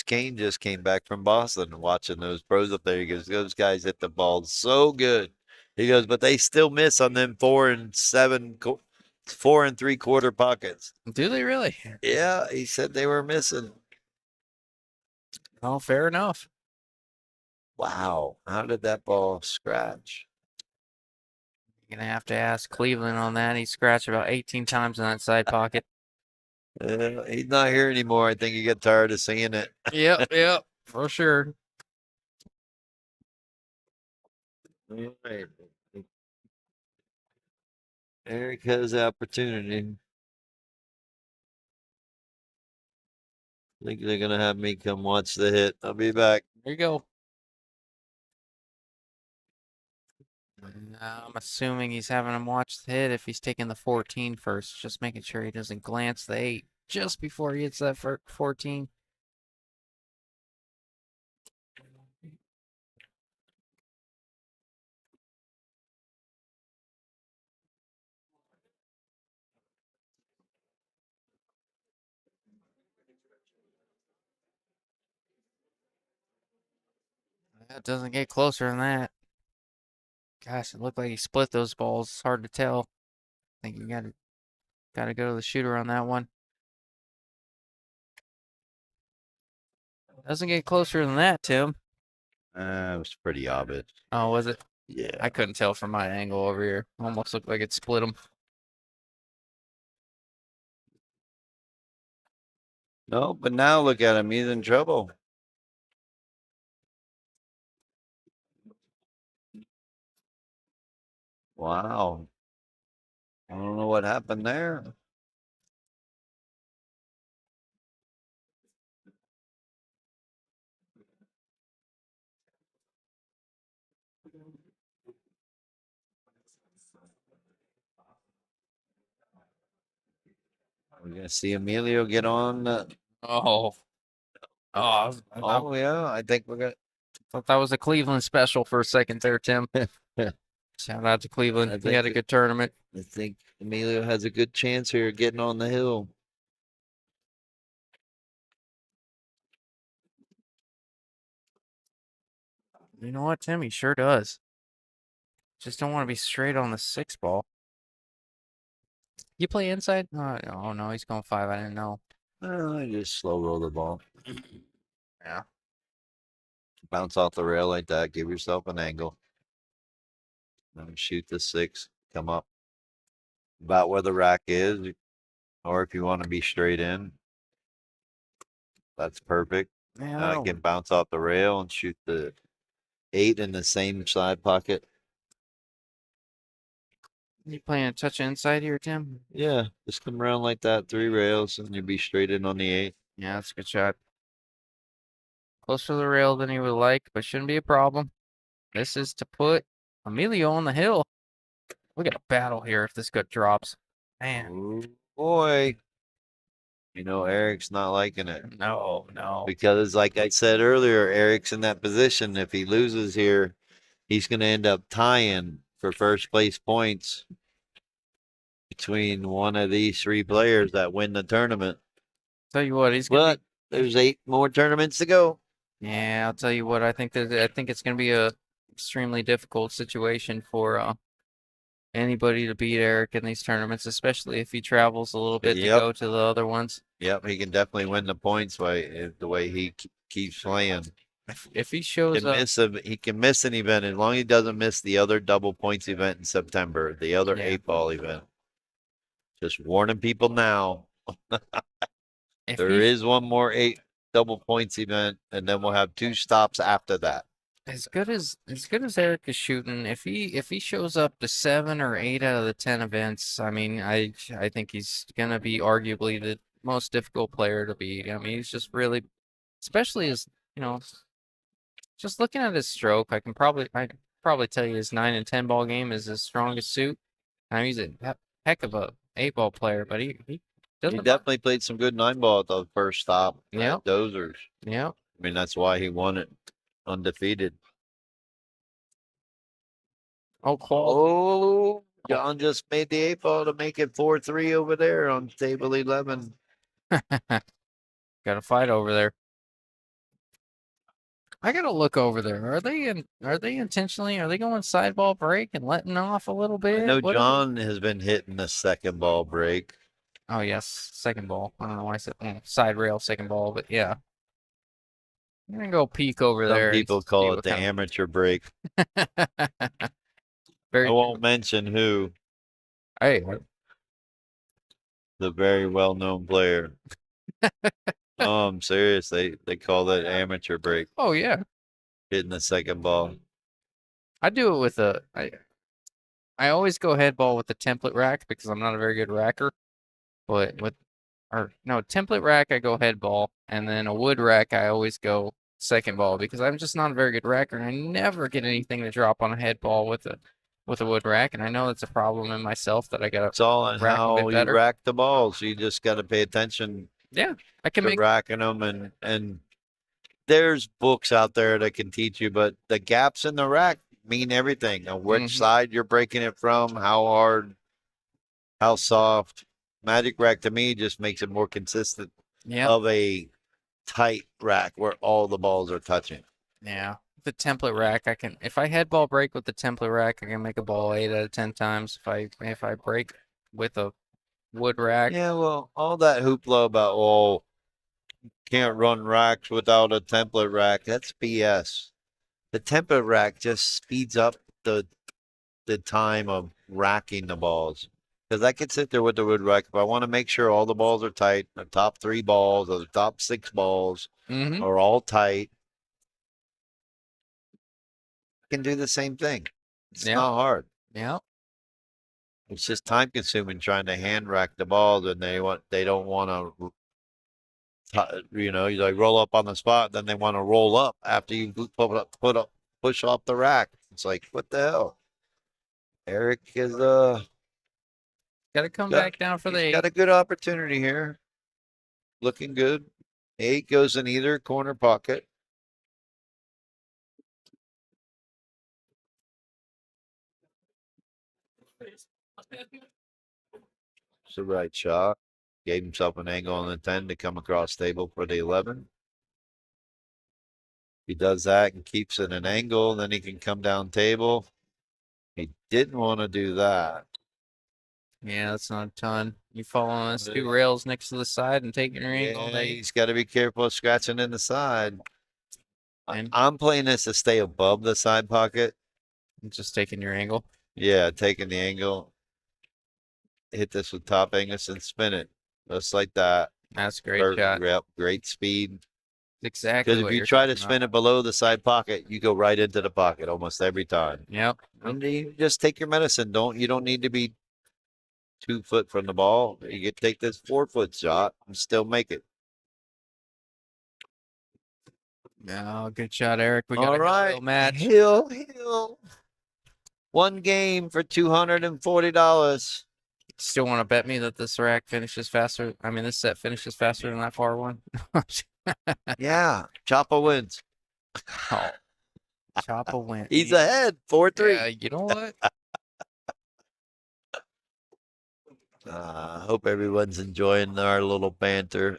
Kane just came back from Boston and watching those pros up there. He goes, those guys hit the ball so good. He goes, but they still miss on them 4 and 3/4 pockets. Do they really? Yeah, he said they were missing. Oh, fair enough. Wow, how did that ball scratch? You're gonna have to ask Cleveland on that. He scratched about 18 times in that side pocket. He's not here anymore. I think he got tired of seeing it. Yep, for sure. All right. Eric has the opportunity. I think they're gonna have me come watch the hit. I'll be back. There you go. I'm assuming he's having him watch the hit if he's taking the 14 first, just making sure he doesn't glance the 8 just before he hits that 14. That doesn't get closer than that. Gosh, it looked like he split those balls. It's hard to tell. I think you gotta go to the shooter on that one. Doesn't get closer than that, Tim. It was pretty obvious. Oh, was it? Yeah. I couldn't tell from my angle over here. Almost looked like it split him. No, but now look at him. He's in trouble. Wow. I don't know what happened there. We're gonna see Emilio get on. Oh, Oh yeah, I think we're gonna. thought that was a Cleveland special for a second there, Tim. Shout out to Cleveland. I He think had a good tournament. I think Emilio has a good chance here of getting on the hill. You know what, Tim? He sure does. Just don't want to be straight on the 6 ball. You play inside? Oh no, he's going 5. I didn't know. I just slow roll the ball. Yeah. Bounce off the rail like that. Give yourself an angle. Then shoot the 6. Come up about where the rack is, or if you want to be straight in, that's perfect. Yeah. Can bounce off the rail and shoot the 8 in the same side pocket. You playing a touch inside here, Tim? Yeah, just come around like that, 3 rails, and you'll be straight in on the 8. Yeah, that's a good shot. Closer to the rail than he would like, but shouldn't be a problem. This is to put Emilio on the hill. We got a battle here if this gut drops. Man, Oh boy. You know, Eric's not liking it no. because, like I said earlier, Eric's in that position. If he loses here, he's going to end up tying for first place points between one of these 3 players that win the tournament. Tell you what, he's gonna But there's 8 more tournaments to go. yeah, I'll tell you what, I think it's gonna be a extremely difficult situation for anybody to beat Eric in these tournaments, especially if he travels a little bit to Yep. go to the other ones. Yep, he can definitely win the points by the way he keeps playing. If he shows Can up, he can miss an event as long as he doesn't miss the other double points event in September, the other Yeah. 8-ball event. Just warning people now. if There he, is one more 8 double points event, and then we'll have 2 stops after that. as good as Eric is shooting, if he shows up to 7 or 8 out of the 10 events, I mean, I think he's gonna be arguably the most difficult player to beat. I mean, he's just really, especially as just looking at his stroke, I probably tell you his 9 and 10 ball game is his strongest suit. I mean, he's a heck of a 8-ball player, but he He doesn't. definitely played some good 9-ball at the first stop. Yep. Dozers. Yeah. I mean, that's why he won it undefeated. Oh, Paul. Oh, John just made the 8-ball to make it 4-3 over there on table 11. Got a fight over there. I gotta look over there. Are they intentionally? Are they going sideball break and letting off a little bit? I know What are they- John has been hitting the second ball break. Oh yes, second ball. I don't know why I said side rail second ball, but yeah. I'm gonna go peek over Some there. and people see call it what the kind amateur break. of- I Very. won't mention who, Hey, the very well-known player. I'm serious. They call that amateur break, oh yeah. hitting the second ball. I do it with I always go head ball with the template rack because I'm not a very good racker. But template rack I go head ball, and then a wood rack I always go second ball because I'm just not a very good racker, and I never get anything to drop on a head ball with a wood rack, and I know it's a problem in myself that I gotta. It's all on rack a bit how you better. rack the balls. You just got to pay attention Yeah, I can to make. racking them, and there's books out there that can teach you, but the gaps in the rack mean everything. On which Mhm. side you're breaking it from, how hard, how soft. Magic rack to me just makes it more consistent Yeah, of a tight rack where all the balls are touching. yeah. The template rack, I can. If I head ball break with the template rack, I can make a ball 8 out of 10 times. If I break with a wood rack, Yeah, well, all that hoopla about can't run racks without a template rack, that's BS. The template rack just speeds up the time of racking the balls. Because I could sit there with the wood rack if I want to make sure all the balls are tight. The top 3 balls or the top 6 balls mm-hmm. are all tight. I can do the same thing. It's Yeah. not hard. Yeah. It's just time consuming trying to hand rack the balls, and they don't want to. You like roll up on the spot, then they want to roll up after you push off the rack. It's like, what the hell? Eric is Got to come Got- back down for the He's eight. got a good opportunity here. Looking good. 8 goes in either corner pocket. It's the right shot. Gave himself an angle on the 10 to come across table for the 11. He does that and keeps it an angle, then he can come down table. He didn't want to do that. Yeah, that's not a ton. You fall on those two rails next to the side and taking your angle all Yeah, day. he's got to be careful of scratching in the side. And I'm playing this to stay above the side pocket. just taking your angle. Yeah, taking the angle. Hit this with top Angus and spin it. Just like that. That's a great shot. Yep, great speed. Exactly Because if what you you're try to talking spin about. it below the side pocket, you go right into the pocket almost every time. Yep. And you just take your medicine. You don't need to be 2 foot from the ball. You can take this 4-foot shot and still make it. Oh, good shot, Eric. We got All a right. hill match. Hill. One game for $240. Still want to bet me that this rack finishes faster? I mean, this set finishes faster than that far one. Yeah, Choppa wins. Oh, Choppa went. He's ahead 4-3. Yeah, you know what? Hope everyone's enjoying our little banter.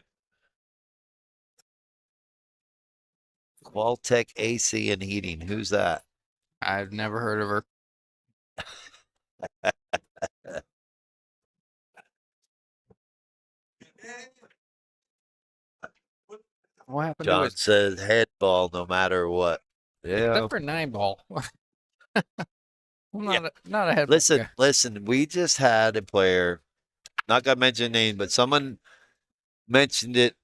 Qualtech AC and Heating. Who's that? I've never heard of her. What happened to John his says head ball no matter what. Yeah. except for nine ball? I'm Yeah. not a head ball guy. Listen, we just had a player, not gonna mention name, but someone mentioned it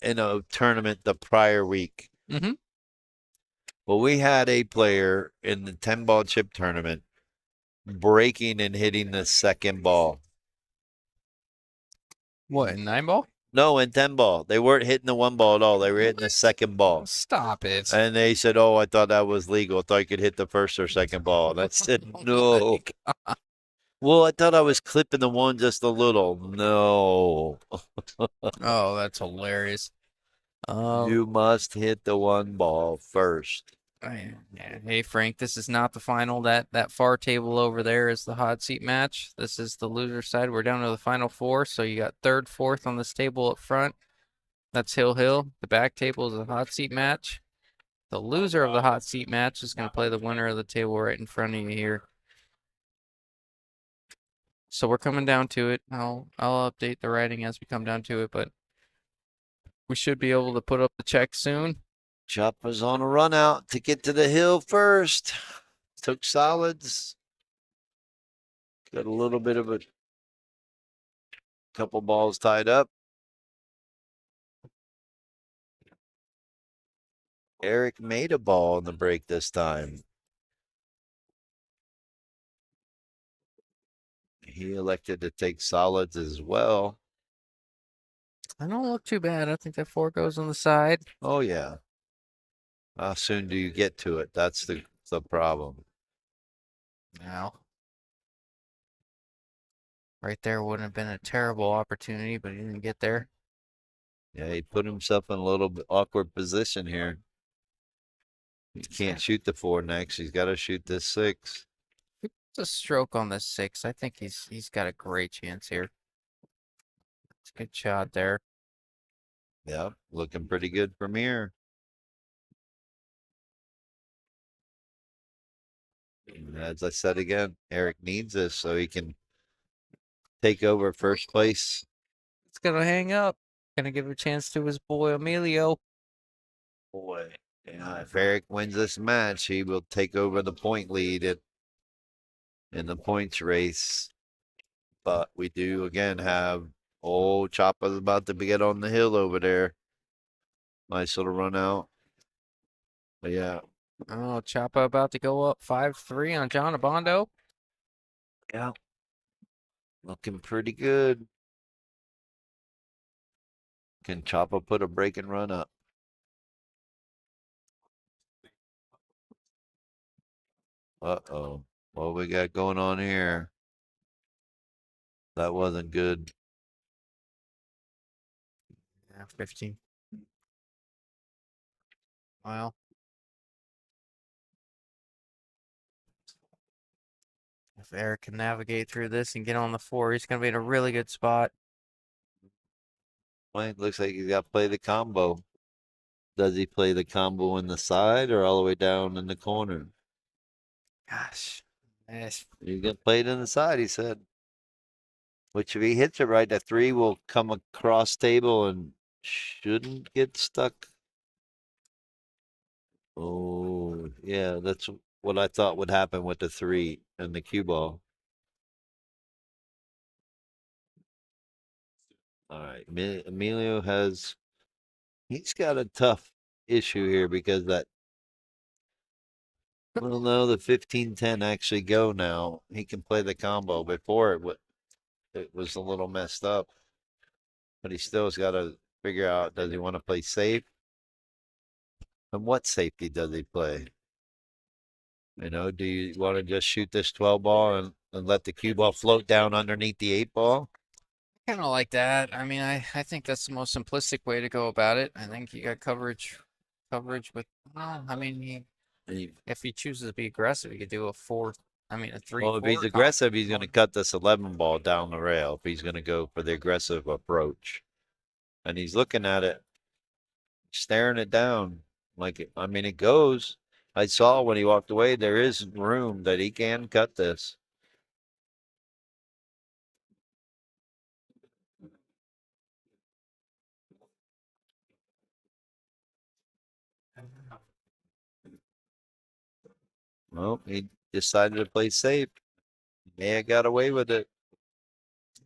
in a tournament the prior week. Mhm. Well, we had a player in the 10 ball chip tournament breaking and hitting the second ball. What, in nine ball? No, in 10 ball. They weren't hitting the 1 ball at all. They were hitting the second ball. Stop it. And they said, "Oh, I thought that was legal. I thought you could hit the first or second ball." And I said, Oh "No." my Well, I thought I was clipping the one just a little. No. Oh, that's hilarious. You must hit the 1 ball first. Yeah. Hey Frank, this is not the final. That far table over there is the hot seat match. This is the loser side. We're down to the final 4, so you got third, fourth on this table up front. That's Hill Hill. The back table is a hot seat match. The loser of the hot seat match is going to play the winner of the table right in front of you here. So we're coming down to it. I'll update the writing as we come down to it, but we should be able to put up the check soon. Chopper's on a run out to get to the hill first. Took solids. Got a little bit of a couple balls tied up. Eric made a ball in the break this time. He elected to take solids as well. I don't look too bad. I think that 4 goes on the side. Oh, yeah. How soon do you get to it? That's the problem. Now. Right there wouldn't have been a terrible opportunity, but he didn't get there. Yeah, he put himself in a little bit awkward position here. He can't shoot the 4 next. He's got to shoot this 6. It's a stroke on the 6. I think he's got a great chance here. It's a good shot there. Yeah, looking pretty good from here. And as I said again, Eric needs this so he can take over first place. It's gonna hang up. Gonna give a chance to his boy Emilio. Boy, yeah, if Eric wins this match, he will take over the point lead in the points race. But we do again have old Choppa's about to get on the hill over there. Nice little run out. But yeah. Oh, Choppa about to go up 5-3 on John Abondo. Yeah. Looking pretty good. Can Choppa put a break and run up? Uh-oh. What we got going on here? That wasn't good. Yeah, 15. Well, if Eric can navigate through this and get on the 4, he's going to be in a really good spot. Well, it looks like he's got to play the combo. Does he play the combo in the side or all the way down in the corner? Gosh. Yes. He's gonna play it in the side, he said. Which if he hits it right, the 3 will come across table and shouldn't get stuck. Oh, yeah, that's what I thought would happen with the 3 and the cue ball. All right, Emilio he's got a tough issue here because that, well, no, the 15-10 actually go now. He can play the combo. Before it was a little messed up, but he still's got to figure out, does he want to play safe? And what safety does he play? You know, do you want to just shoot this 12 ball and let the cue ball float down underneath the 8 ball? Kind of like that. I mean, I think that's the most simplistic way to go about it. I think you got coverage with, well, I mean, if he chooses to be aggressive, he could do a 4, I mean, a 3, Well, if he's 4 aggressive, he's going to cut this 11 ball down the rail if he's going to go for the aggressive approach. And he's looking at it, staring it down. Like, I mean, it goes. I saw when he walked away, there is room that he can cut this. Well, he decided to play safe. May have got away with it.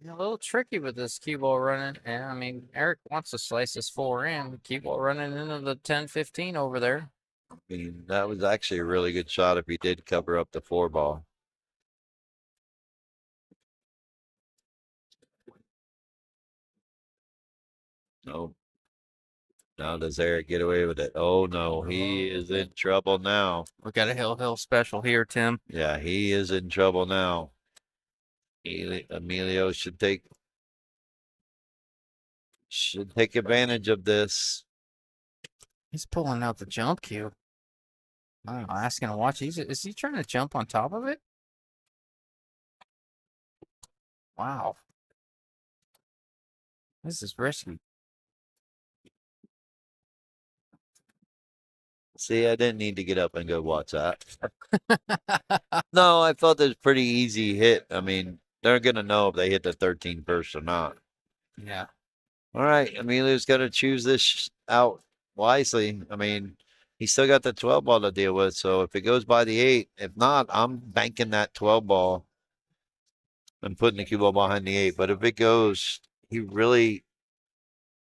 A little tricky with this cue ball running. And I mean, Eric wants to slice this 4 in. Cue ball running into the 10-15 over there. I mean, that was actually a really good shot if he did cover up the 4 ball. No. Now does Eric get away with it? Oh no, he is in trouble now. We got a hill special here, Tim. Yeah, he is in trouble now. Emilio should take advantage of this. He's pulling out the jump cue. I'm asking to watch. Is he trying to jump on top of it? Wow. This is risky. See, I didn't need to get up and go watch that. No, I thought that was pretty easy hit. I mean, they're gonna know if they hit the 13 first or not. Yeah. All right, Emilio's got to choose this out wisely. I mean, he's still got the 12 ball to deal with. So if it goes by the 8, if not, I'm banking that 12 ball and putting the cue ball behind the 8. But if it goes, he really,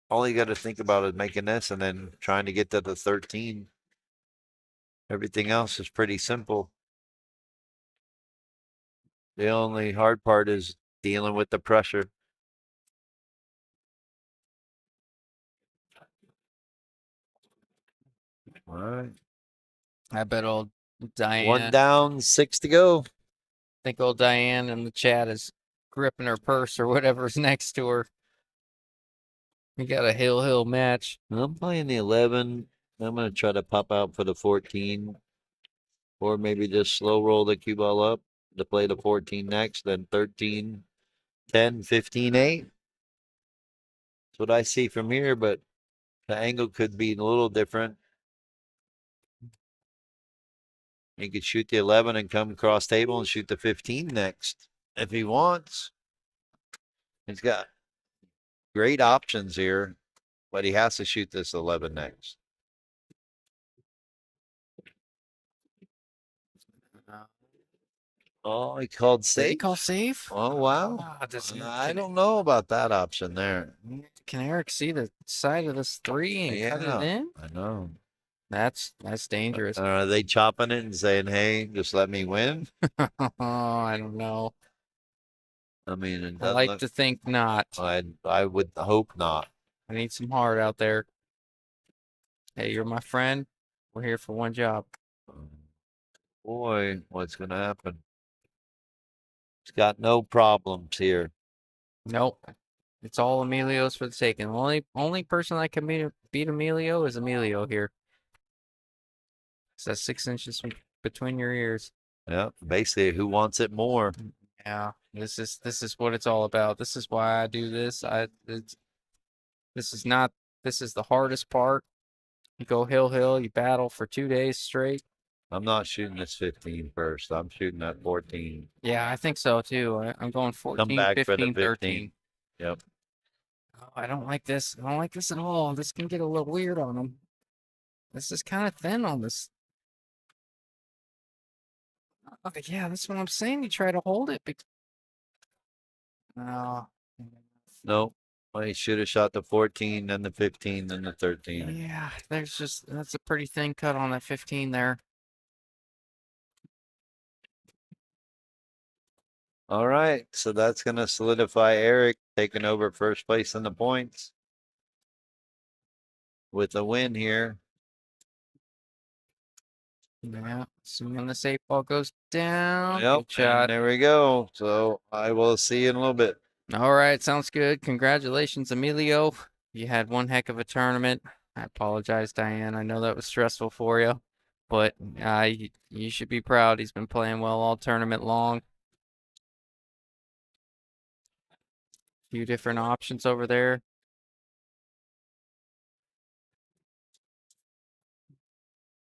all you got to think about is making this and then trying to get to the 13. Everything else is pretty simple. The only hard part is dealing with the pressure. All right. I bet old Diane. 1 down, 6 to go. I think old Diane in the chat is gripping her purse or whatever's next to her. We got a hill match. I'm playing the 11. I'm going to try to pop out for the 14. Or maybe just slow roll the cue ball up to play the 14 next, then 13, 10, 15, 8. That's what I see from here, but the angle could be a little different. He could shoot the 11 and come across table and shoot the 15 next if he wants. He's got great options here, but he has to shoot this 11 next. Oh, he called Did safe. he call safe? Oh, wow. I don't know about that option there. Can Eric see the side of this 3 and cut it in? I know. That's dangerous. Are they chopping it and saying, hey, just let me win? Oh, I don't know. I mean, it I doesn't like look, to think not. I would hope not. I need some heart out there. Hey, you're my friend. We're here for one job. Boy, what's going to happen? He's got no problems here. Nope. It's all Emilio's for the taking. The only person that can beat Emilio is Emilio here. It's that 6 inches between your ears. Yeah, basically, who wants it more? Yeah, this is what it's all about. This is why I do this. This is not this is the hardest part. You go hill, you battle for 2 days straight. I'm not shooting this 15 first. I'm shooting that 14. Yeah, I think so too. I'm going Come 14, back for the 15, 13. 15. Yep. Oh, I don't like this. I don't like this at all. This can get a little weird on them. This is kind of thin on this. Okay, yeah, that's what I'm saying. You try to hold it. Oh, No. Well, he should have shot the 14, then the 15, then the 13. yeah, that's a pretty thin cut on that 15 there. All right. So that's going to solidify Eric taking over first place in the points with a win here. Yeah, assuming the safe ball goes down. Yep. Good shot. And there we go. So I will see you in a little bit. All right, sounds good. Congratulations, Emilio. You had one heck of a tournament. I apologize, Diane. I know that was stressful for you, but you should be proud. He's been playing well all tournament long. Few different options over there.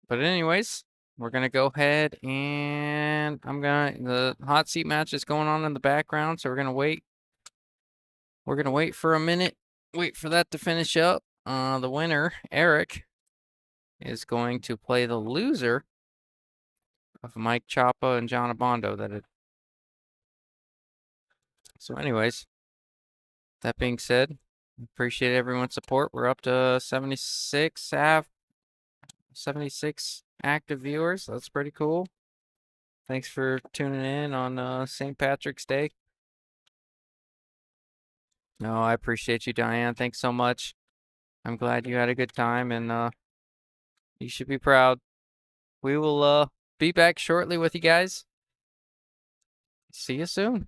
But anyways, we're gonna go ahead and the hot seat match is going on in the background, so we're gonna wait. We're gonna wait for a minute, wait for that to finish up. The winner, Eric, is going to play the loser of Mike Chapa and John Abondo. So anyways, that being said, appreciate everyone's support. We're up to 76 active viewers. That's pretty cool. Thanks for tuning in on St. Patrick's Day. No, I appreciate you, Diane. Thanks so much. I'm glad you had a good time, and you should be proud. We will be back shortly with you guys. See you soon.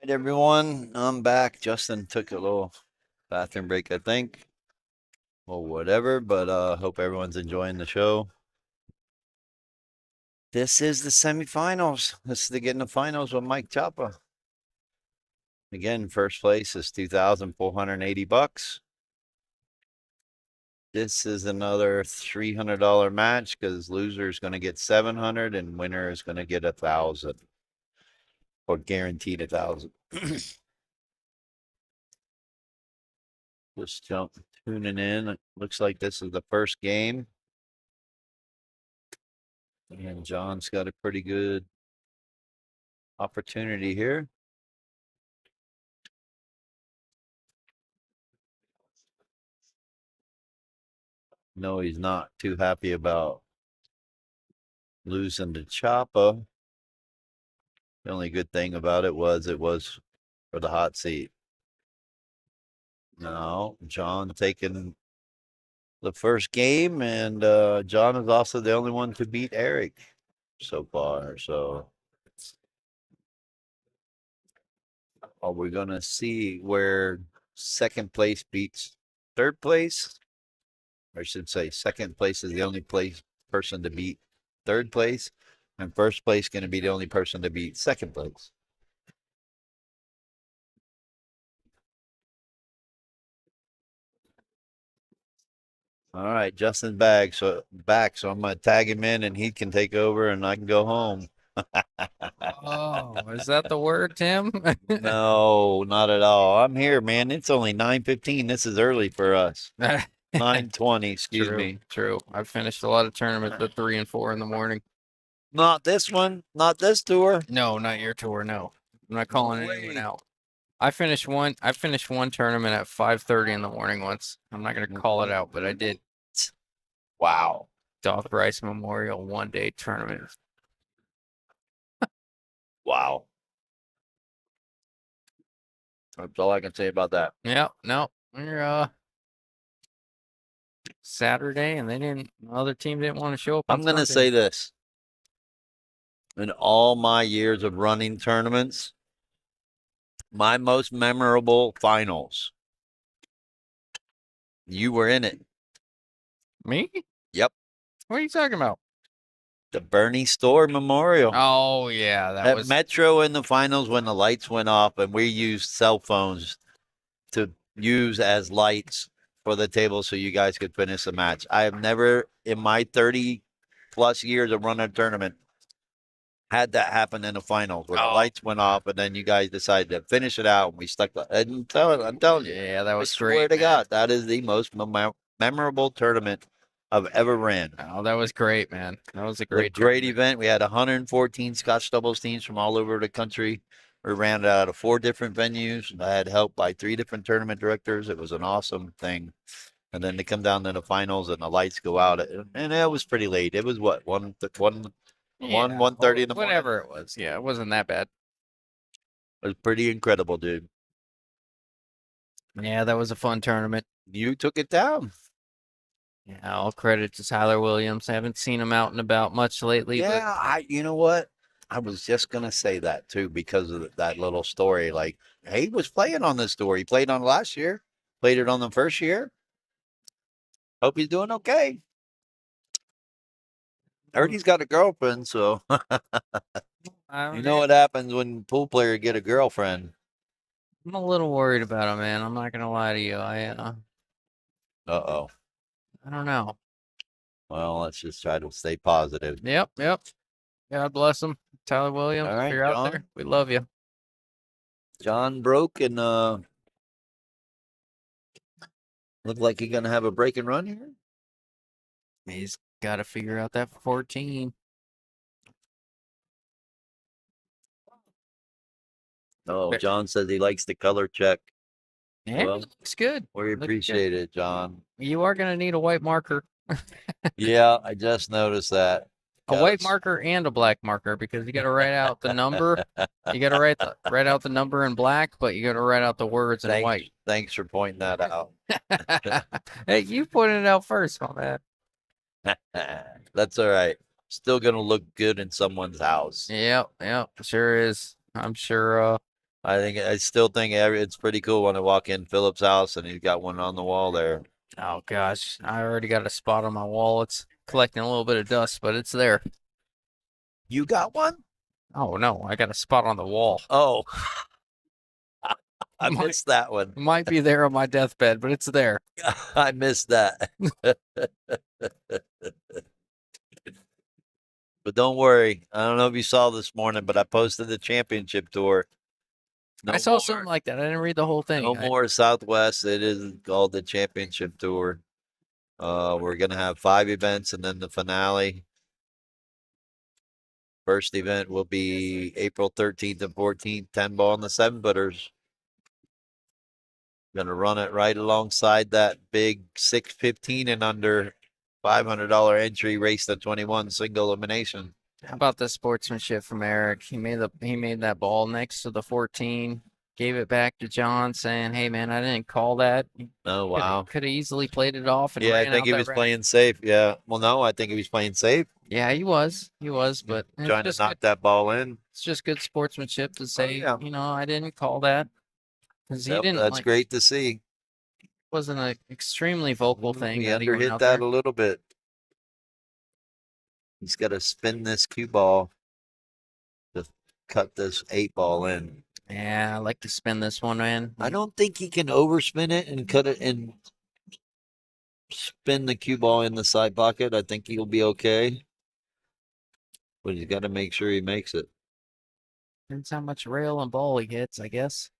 right, everyone, I'm back. Justin took a little bathroom break, I think, or whatever. But hope everyone's enjoying the show. This is the semifinals. This is the getting the finals with Mike Chapa. Again, first place is $2,480. This is another $300 match because loser is going to get 700 and winner is going to get 1,000 or guaranteed 1,000. Just tuning in. It looks like this is the first game. And John's got a pretty good opportunity here. No, he's not too happy about losing to Choppa. The only good thing about it was for the hot seat. No, John taking the first game, and John is also the only one to beat Eric so far. So are we gonna see where second place beats third place? Or I should say second place is the only person to beat third place, and first place gonna be the only person to beat second place. All right, Justin's back, so I'm gonna tag him in, and he can take over, and I can go home. Oh, is that the word, Tim? No, not at all. I'm here, man. It's only 9:15. This is early for us. 9:20, excuse True, me. true. I've finished a lot of tournaments at 3 and 4 in the morning. Not this one. Not this tour. No, not your tour. No, I'm not calling No anyone way. out. I finished one tournament at 5:30 in the morning once. I'm not gonna call it out, but I did. Wow. Doth Rice Memorial 1-day tournament. Wow. That's all I can say about that. Yeah, no, we're Saturday, and the other team didn't want to show up. I'm going to say this. In all my years of running tournaments, my most memorable finals, you were in it. Me? Yep. What are you talking about? The Bernie Store Memorial. Oh yeah, that At was Metro in the finals when the lights went off, and we used cell phones to use as lights for the table so you guys could finish the match. I have never in my 30 plus years of running a tournament had that happen in the finals where the Oh. lights went off and then you guys decided to finish it out and we stuck the I'm telling you. yeah, that was I swear great. to Man. God, that is the most memorable tournament I've ever ran. Oh, that was great, man. That was a A great great tournament. event. We had 114 Scotch doubles teams from all over the country. We ran it out of 4 different venues. I had help by 3 different tournament directors. It was an awesome thing. And then to come down to the finals and the lights go out, and it was pretty late. It was what 1:30 in the morning. Whatever it was. Yeah, it wasn't that bad. It was pretty incredible, dude. Yeah, that was a fun tournament. You took it down. Yeah, all credit to Tyler Williams. I haven't seen him out and about much lately. Yeah, you know what? I was just gonna say that too because of that little story. Like, he was playing on this tour. He played on last year, played it on the first year. Hope he's doing okay. Heard he's got a girlfriend, so But you know what happens when pool player get a girlfriend. I'm a little worried about him, man. I'm not gonna lie to you. Uh-oh. I don't know. Well, let's just try to stay positive. Yep. God bless him, Tyler Williams. All right, if you're out there, John. we love you. John broke and look like he's gonna have a break and run here. He's got to figure out that 14. Oh, But- John says he likes the color check. Yeah, Well, looks good. We Looks good. appreciate it, John. You are gonna need a white marker, Yeah, I just noticed that. a white 'cause- marker, and a black marker because you got to write out the number. You got to write out the number in black, but you got to write out the words in Thanks, white. thanks for pointing that out. Hey, you pointed it out first, my man. That's all right. Still gonna look good in someone's house. Yep, sure is. I'm sure I still think it's pretty cool when I walk in Philip's house and he's got one on the wall there. Oh gosh, I already got a spot on my wall. It's collecting a little bit of dust, but it's there. You got one? Oh no, I got a spot on the wall. Oh, I Might- missed that one. Might be there on my deathbed, but it's there. I missed that. But don't worry. I don't know if you saw this morning, but I posted the championship tour. I saw something like that. I didn't read the whole thing. No more Southwest. It is called the championship tour. We're gonna have 5 events and then the finale. First event will be April 13th and 14th, 10 ball and the 7-footers. Gonna run it right alongside that big 615 and under $500 entry race to 21 single elimination. How about the sportsmanship from Eric? He made that ball next to the 14, gave it back to John, saying, "Hey man, I didn't call that. Oh wow. Could have easily played it off." And Yeah, I ran think out he that was rack." playing safe. Yeah. Well, no, I think he was playing safe, Yeah, he was, but it's trying to just knock good, that ball in. it's just good sportsmanship to say, yeah. I didn't call that because he Yep, didn't that's like great to see. wasn't an extremely vocal thing He that he went underhit out that there. a little bit. He's got to spin this cue ball to cut this 8-ball in. Yeah, I like to spin this one, man. I don't think he can overspin it and cut it and spin the cue ball in the side pocket. I think he'll be okay. But he's got to make sure he makes it. Depends how much rail and ball he hits, I guess.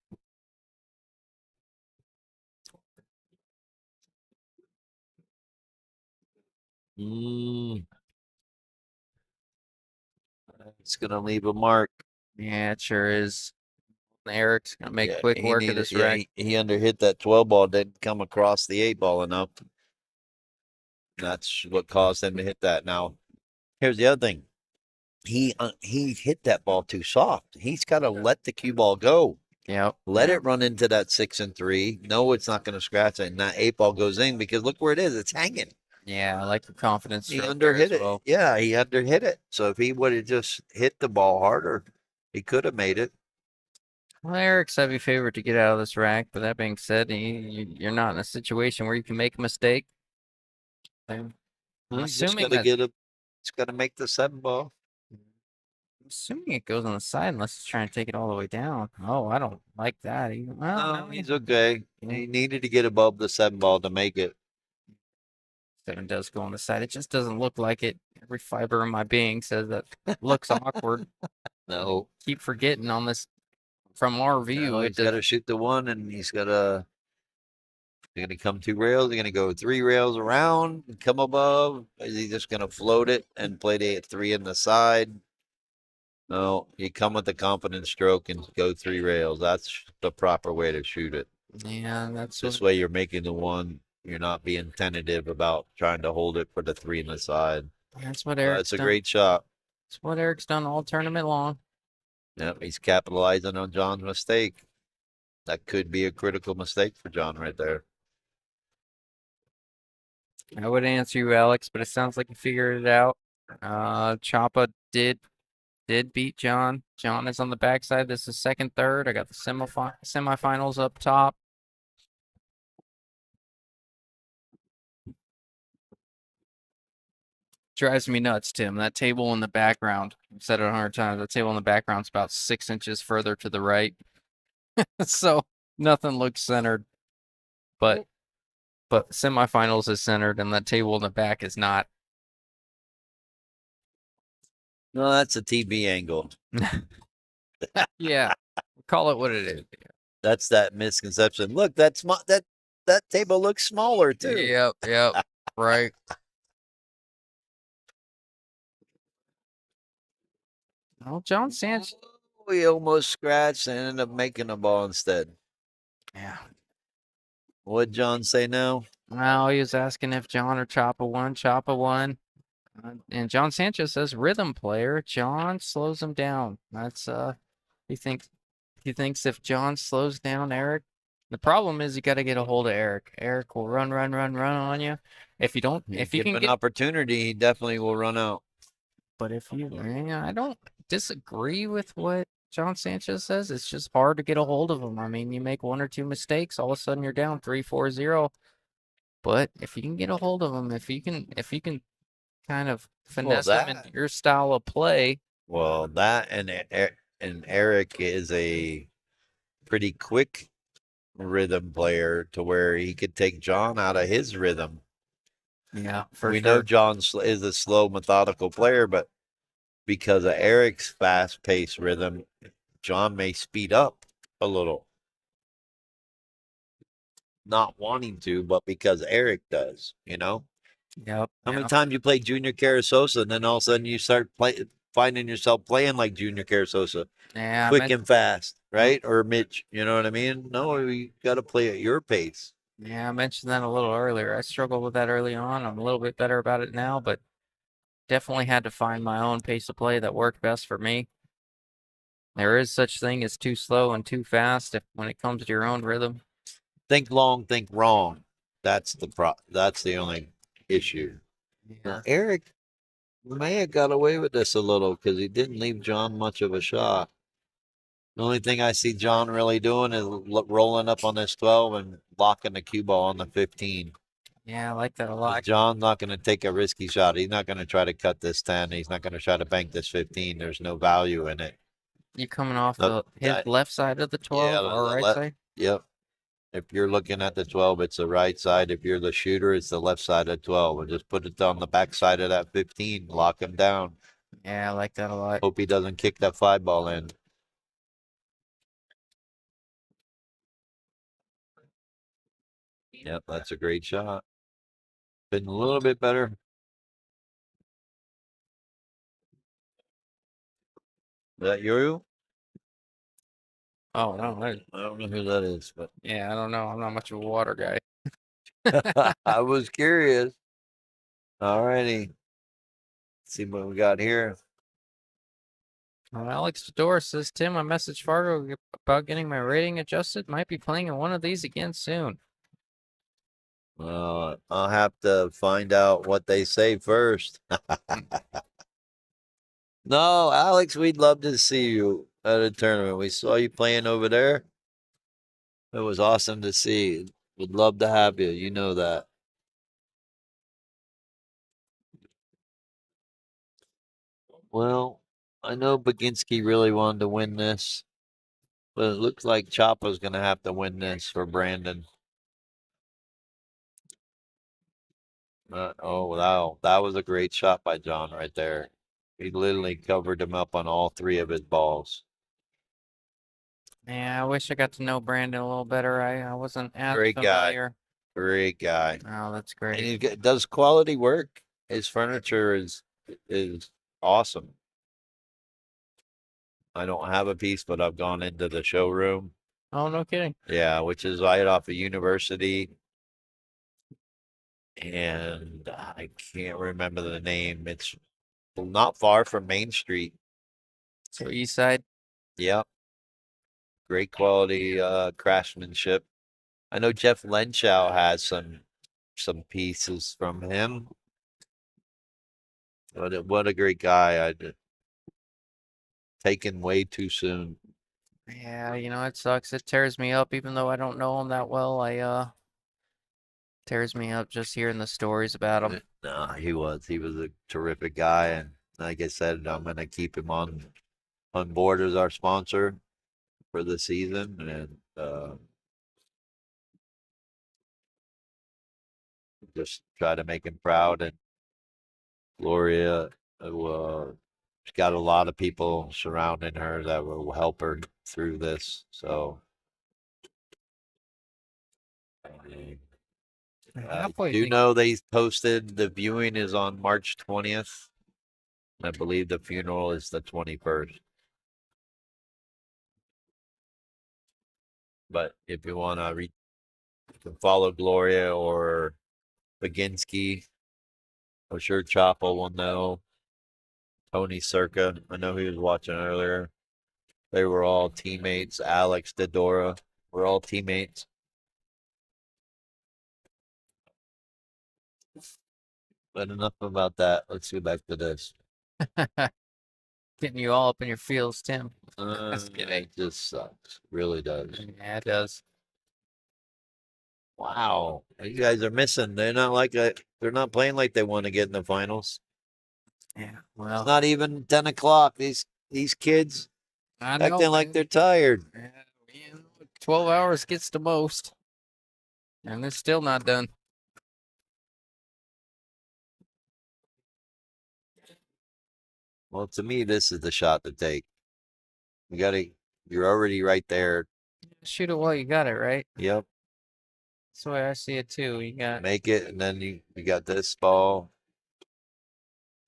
Mm. It's gonna leave a mark. Yeah, it sure is. Eric's gonna make Yeah, quick he work of needed- this yeah, rack. he underhit that 12 ball, didn't come across the 8-ball enough. That's what caused him to hit that. Now, here's the other thing. He hit that ball too soft. He's got to let the cue ball go. Yep. Let it run into that 6 and 3. No, it's not going to scratch it, and that 8-ball goes in because look where it is. It's hanging. Yeah, I like the confidence. He stroke there underhit as it. well. Yeah, he underhit it. So if he would have just hit the ball harder, he could have made it. Well, Eric's heavy favorite to get out of this rack. But that being said, you're not in a situation where you can make a mistake. I'm He's just assuming got to that get a. He's got to make the 7-ball. I'm assuming it goes on the side unless it's trying to take it all the way down. Oh, I don't like that. Well, No, he's okay. Yeah. He needed to get above the 7-ball to make it. 7 does go on the side. It just doesn't look like it. Every fiber of my being says that looks awkward. No, Keep forgetting on this from our view. no, It he's got to shoot the 1, and he's got to. They're going to come 2 rails. They're going to go 3 rails around and come above. Is he just going to float it and play the 3 in the side? No, you come with the confident stroke and go 3 rails. That's the proper way to shoot it. Yeah, that's This what, way you're making the 1. You're not being tentative about trying to hold it for the 3 in the side. that's what Well, Eric's that's a done. great shot. That's what Eric's done all tournament long. Yep, he's capitalizing on John's mistake. That could be a critical mistake for John right there. I would answer you, Alex, but it sounds like you figured it out. Choppa did beat John. John is on the backside. This is second, third. I got the semifinals up top. Drives me nuts, Tim. That table in the background. I've said it 100 times. That table in the background's about 6 inches further to the right. So nothing looks centered. But semifinals is centered and that table in the back is not. No, that's a TV angle. Yeah. Call it what it is. That's that misconception. Look, that table looks smaller too. Yep. Right. Well, John Sanchez. We almost scratched and ended up making a ball instead. Yeah. What'd John say now? Well, he was asking if John or Choppa won. Choppa won. And John Sanchez says rhythm player. John slows him down. That's he thinks if John slows down Eric, the problem is you got to get a hold of Eric. Eric will run on you. If you don't, if you Give can him an get, opportunity, he definitely will run out. but if you, I don't disagree with what John Sanchez says, it's just hard to get a hold of him. I mean, you make one or two mistakes, all of a sudden you're down 3-4-0. But if you can get a hold of him, if you can kind of finesse him in that- your style of play, Well, that and Eric is a pretty quick rhythm player to where he could take John out of his rhythm. yeah, for We sure. know John is a slow, methodical player, but because of Eric's fast-paced rhythm, John may speed up a little. Not wanting to, but because Eric does, you know? Yep. How many yep. times you play Junior Carasosa and then all of a sudden you start finding yourself playing like Junior Carasosa, Yeah, I quick meant, and fast, right? Or Mitch, you know what I mean? No, you got to play at your pace. yeah, I mentioned that a little earlier. I struggled with that early on. I'm a little bit better about it now, but definitely had to find my own pace of play that worked best for me. There is such thing as too slow and too fast when it comes to your own rhythm. Think long, think wrong. That's the only issue. Yeah. Now, Eric may have got away with this a little because he didn't leave John much of a shot. The only thing I see John really doing is rolling up on this 12 and locking the cue ball on the 15. Yeah, I like that a 'Cause lot. John's not going to take a risky shot. He's not going to try to cut this 10. He's not going to try to bank this 15. There's no value in it. You coming off his that- left side of the 12 or the right side? Yep. If you're looking at the 12, it's the right side. If you're the shooter, it's the left side of 12. And just put it on the back side of that 15. Lock him down. Yeah, I like that a lot. Hope he doesn't kick that 5 ball in. Yep, that's a great shot. Been a little bit better. Is that you? Oh, no. I don't know who that is, but Yeah, I don't know. I'm not much of a water guy. I was curious. All righty. See what we got here. Alex Fedora says, Tim, I messaged Fargo about getting my rating adjusted. Might be playing in one of these again soon. I'll have to find out what they say first. No, Alex, we'd love to see you at a tournament. We saw you playing over there. It was awesome to see. Would love to have you. You know that. Well, I know Baginski really wanted to win this, but it looks like Chapa's going to have to win this for Brandon. Oh, wow. That was a great shot by John right there. He literally covered him up on all 3 of his balls. Yeah, I wish I got to know Brandon a little better. I wasn't as Great guy. familiar. Great guy. Oh, that's And great. he does quality work. His furniture is awesome. I don't have a piece, but I've gone into the showroom. Oh, no kidding. Yeah, which is right off of University. And I can't remember the name. It's not far from Main Street. So east side. Yep. Great quality craftsmanship. I know Jeff Lenschow has some pieces from him. What a great guy. I'd taken way too soon. Yeah, it sucks. It tears me up, even though I don't know him that well. Tears me up just hearing the stories about him. No, he was a terrific guy, and like I said, I'm gonna keep him on board as our sponsor for the season, and just try to make him proud. And Gloria, she's got a lot of people surrounding her that will help her through this. So I Halfway do think- know they posted the viewing is on March 20th. I believe the funeral is the 21st. But if you want to you can follow Gloria or Baginski. I'm sure Chapo will know. Tony Circa, I know he was watching earlier. They were all teammates. Alex Dodora, we're all teammates. But enough about that. Let's get back to this. Getting you all up in your feels, Tim. Just kidding. It just sucks. Really does. Yeah, it does. Wow. You guys are missing. They're not they're not playing like they want to get in the finals. Yeah. It's Well, not even 10 o'clock. These kids I know. acting like man. they're tired. Yeah, 12 hours gets the most. And it's still not done. Well, to me, this is the shot to take. You're already right there. Shoot it while you got it, right? Yep. That's the way I see it too. You got Make it, and then you got this ball.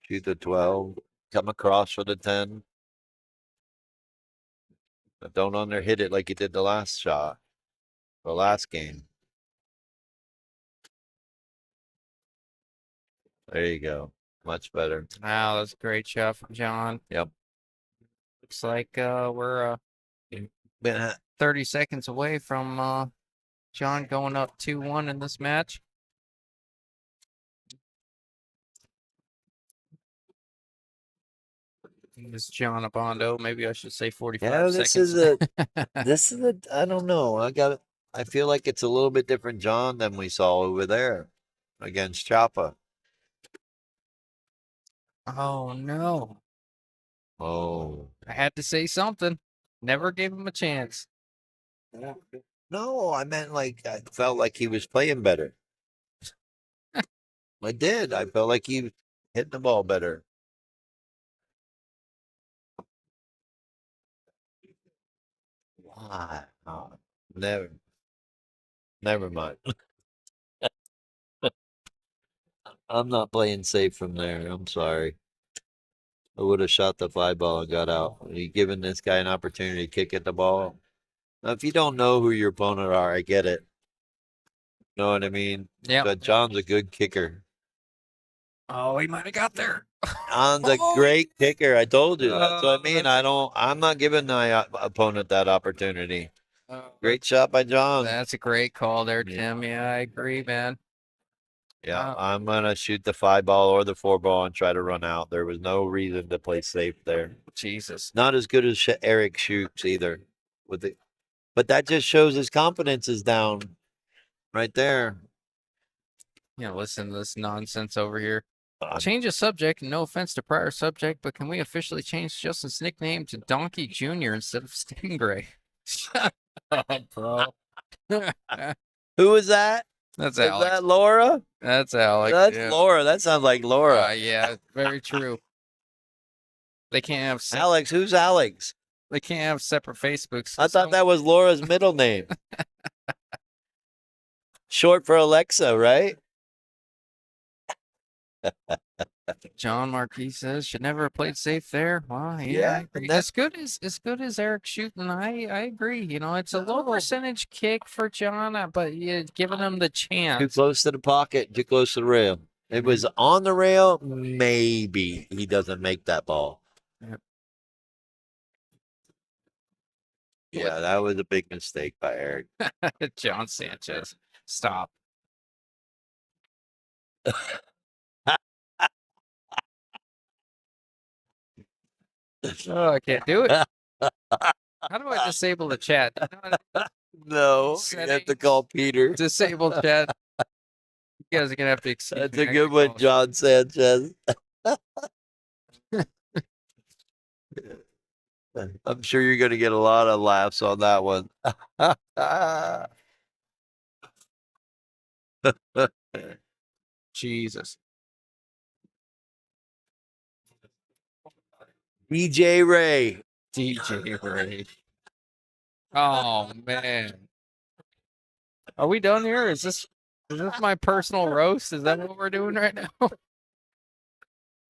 Shoot the 12. Come across for the 10. But don't underhit it like you did the last shot. The last game. There you go. Much better. wow, that's a great shot from John. Yep. Looks like we're Been 30 seconds away from John going up 2-1 in this match. This is John Abondo. Maybe I should say 45 Yeah, seconds. this is a I don't know. I feel like it's a little bit different John than we saw over there against Chapa. Oh no. Oh. I had to say something. Never gave him a chance. No, I meant like I felt like he was playing better. I did. I felt like he was hitting the ball better. Why? Oh, never mind. I'm not playing safe from there. I'm sorry. I would have shot the fly ball and got out. You giving this guy an opportunity to kick at the ball. Now, if you don't know who your opponent are, I get it. Know what I mean? Yeah. But John's a good kicker. Oh, he might have got there. John's a Oh, great kicker. I told you. That's what I Oh, mean. that's- I'm not giving my opponent that opportunity. uh, Great shot by John. That's a great call there, Yeah. Tim. Yeah, I agree, man. Yeah, I'm gonna shoot the 5 ball or the 4 ball and try to run out. There was no reason to play safe there. Jesus. Not as good as Eric shoots either. But that just shows his confidence is down, right there. Listen to this nonsense over here. Uh, Change of subject. No offense to prior subject, but can we officially change Justin's nickname to Donkey Jr. instead of Stingray? Shut up, bro. Who is that? That's Is Alex. that Laura? That's Alex. That's yeah. Laura. That sounds like Laura. Yeah, very true. They can't have Alex, who's Alex? they can't have separate Facebooks. I thought that was Laura's middle name. Short for Alexa, right? John Marquis says should never have played safe there. Well, yeah, Yeah, I agree. that's- As good as Eric shooting. I agree. It's a low percentage kick for John, but you're giving him the Too chance. close to the pocket, too close to the rail. It was on the rail. Maybe he doesn't make that ball. Yep. Yeah, that was a big mistake by Eric. John Sanchez, stop. Oh, I can't do it. How do I disable the chat? You know how to No, you have to call Peter. disable chat. You guys are gonna have to excuse That's me. a I good gotta one, call- John Sanchez. I'm sure you're going to get a lot of laughs on that one. Jesus. DJ Ray. DJ Ray. Oh man. Are we done here? Is this my personal roast? Is that what we're doing right now?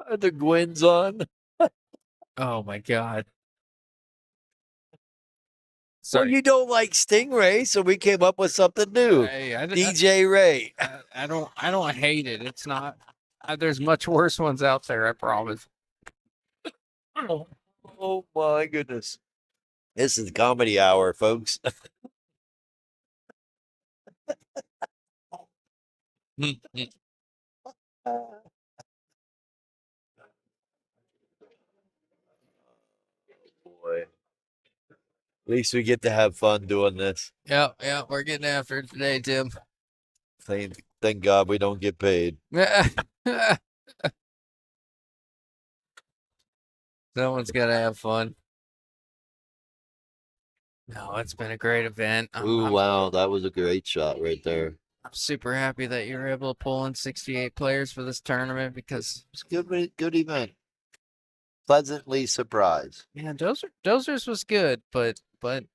Are the Gwyn's on? Oh my god. Well, Sorry. you don't like Stingray, so we came up with something new. Hey, DJ Ray. I don't hate it. It's not. There's much worse ones out there. I promise. Oh my goodness. This is comedy hour, folks. boy. At least we get to have fun doing this. Yeah, we're getting after it today, Tim. Thank God we don't get paid. Someone's got to have fun. No, it's been a great event. Ooh, wow, that was a great shot right there. I'm super happy that you were able to pull in 68 players for this tournament because It's a good event. Pleasantly surprised. yeah, Dozers was good, but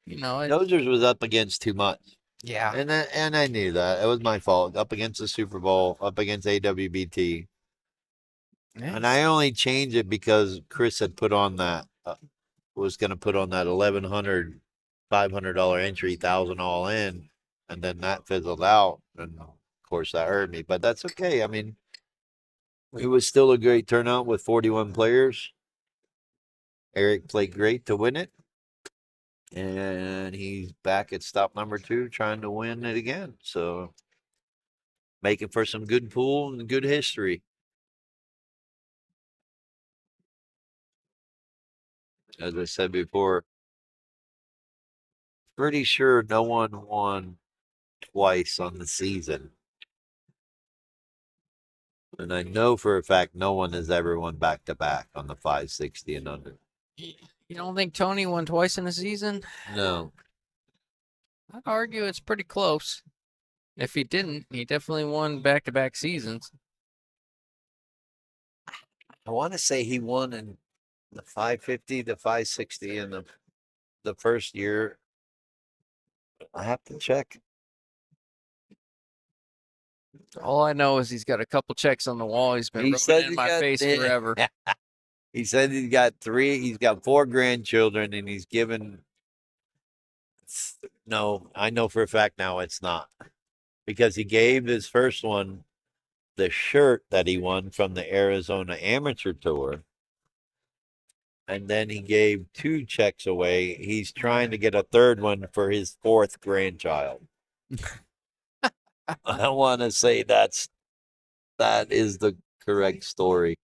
you know, Dozers was up against too much. yeah. And I knew that. It was my fault. Up against the Super Bowl, up against AWBT. And I only changed it because Chris had put on that was going to put on that $1,500 entry, 1,000 all in, and then that fizzled out, and of course that hurt me. But that's okay. I mean, it was still a great turnout with 41 players. Eric played great to win it, and he's back at stop number 2, trying to win it again. So making for some good pool and good history. As I said before, pretty sure no one won twice on the season. And I know for a fact no one has ever won back to back on the 560 and under. You don't think Tony won twice in a season? No. I'd argue it's pretty close. If he didn't, he definitely won back-to-back seasons. I want to say he won in the 550, the 560 in the first year. I have to check. All I know is he's got a couple checks on the wall. He's been He rubbing said it in he my got- face forever. He said he's got 4 grandchildren, and he's given. No, I know for a fact now it's not. Because he gave his first one the shirt that he won from the Arizona Amateur Tour. And then he gave 2 checks away. He's trying to get a third one for his 4th grandchild. I want to say that is the correct story.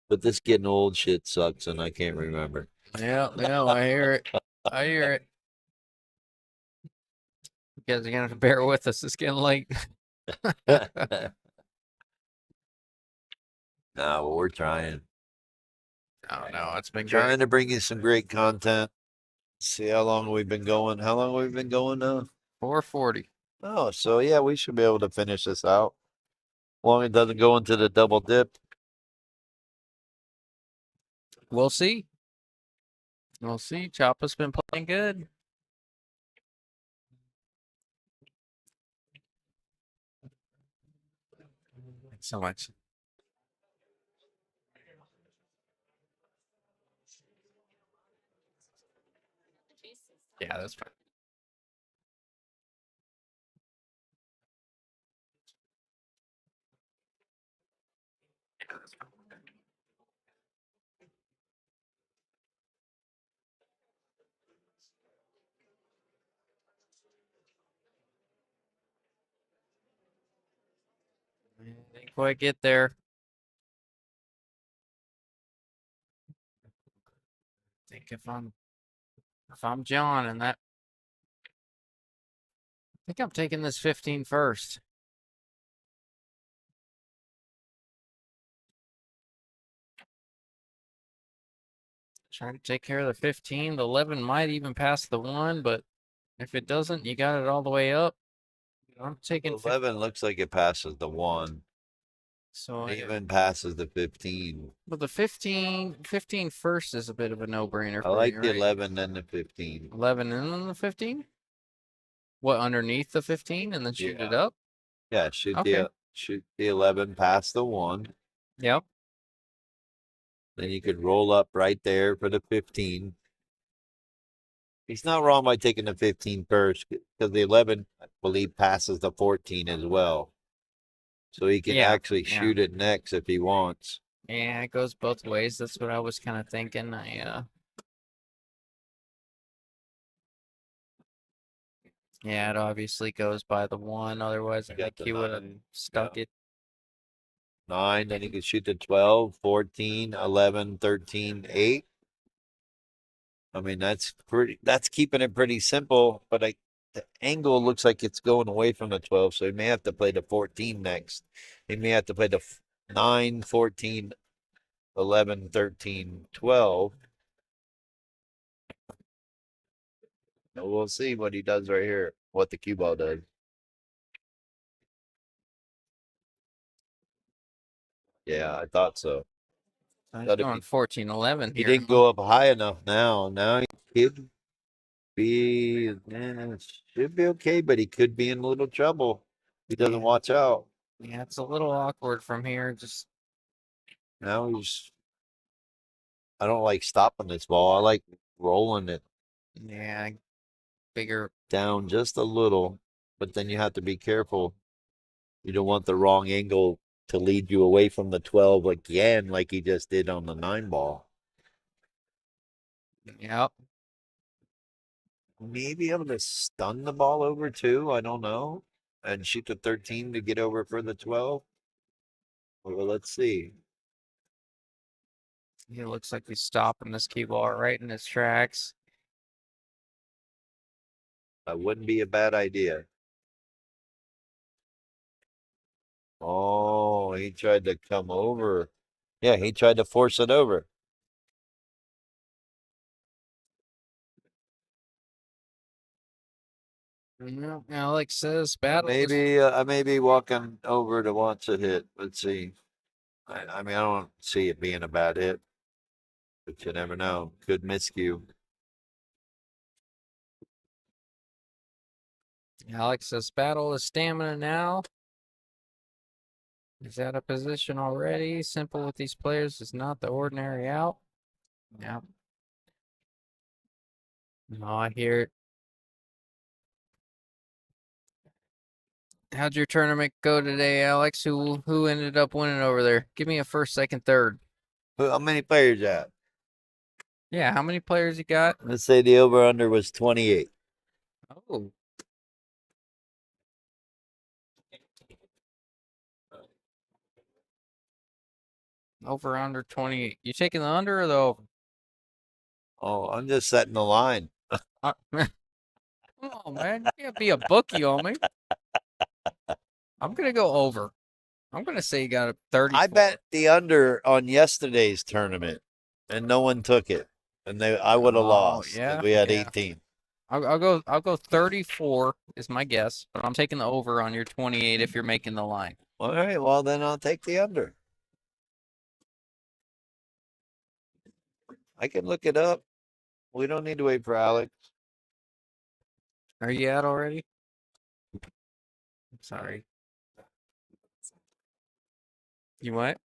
But this getting old shit sucks, and I can't remember. Yeah, I hear it. I hear it. You guys are gonna have to bear with us. It's getting late. No, we're trying. Oh no, it's been great. Trying to bring you some great content. See how long we've been going. How long we've been going now? 440. Oh, so yeah, we should be able to finish this out. As long as it doesn't go into the double dip. We'll see. We'll see. Choppa's been playing good. Thanks so much. Yeah, that's fine. Yeah, that's fine. Didn't quite get there. I think if I'm John and that, I think I'm taking this 15 first. Trying to take care of the 15. The 11 might even pass the 1, but if it doesn't, you got it all the way up. I'm taking 11 looks like it passes the 1. So It even passes the 15. But the 15 first is a bit of a no-brainer I for like you, the right? 11 and the 15. 11 and then the 15? What, underneath the 15 and then shoot it Yeah. up? Yeah, shoot Okay. the 11 past the 1. Yep. Then you could roll up right there for the 15. He's not wrong by taking the 15 first because the 11, I believe, passes the 14 as well. So he can actually shoot it next if he wants. Yeah, it goes both ways. That's what I was kind of thinking. Yeah, it obviously goes by the 1. Otherwise, I Got think the he would have 9, stuck it. 9, then he could shoot the 12, 14, 11, 13, 8. I mean, that's keeping it pretty simple, but the angle looks like it's going away from the 12, so he may have to play the 14 next. He may have to play the 9, 14, 11, 13, 12. And we'll see what he does right here, what the cue ball does. Yeah, I thought so. I'm Gotta going be. 14-11 He here. didn't go up high enough now. Now he could be, should be okay, but he could be in a little trouble. He doesn't Yeah. watch out. Yeah, it's a little awkward from here. Just Now I don't like stopping this ball. I like rolling it yeah, bigger. down just a little, but then you have to be careful. You don't want the wrong angle to lead you away from the 12 again, like he just did on the 9 ball. Yep. Maybe able to stun the ball over too. I don't know. And shoot the 13 to get over for the 12. Well, let's see. He looks like he's stopping this cue ball right in his tracks. That wouldn't be a bad idea. Oh, he tried to come over. Yeah, he tried to force it over. Yeah, Alex says battle. Maybe I may be walking over to watch a hit. Let's see. I mean, I don't see it being a bad hit, but you never know. Good miscue. Alex says battle is stamina now. He's out of position already. Simple with these players is not the ordinary out. Yeah. No, I hear it. How'd your tournament go today, Alex? Who ended up winning over there? Give me a first, second, third. How many players at? Yeah, how many players you got? Let's say the over under was 28. Oh. Over under 28. You taking the under or the over? Oh, I'm just setting the line. Come on, man. You can't be a bookie on me. I'm gonna go over. I'm gonna say you got a 30. I bet the under on yesterday's tournament, and no one took it, and I would have Oh, lost. 'Cause yeah, we had yeah. 18. I'll go 34 is my guess, but I'm taking the over on your 28 if you're making the line. All right, well then I'll take the under. I can look it up. We don't need to wait for Alex. Are you out already? Sorry. You what?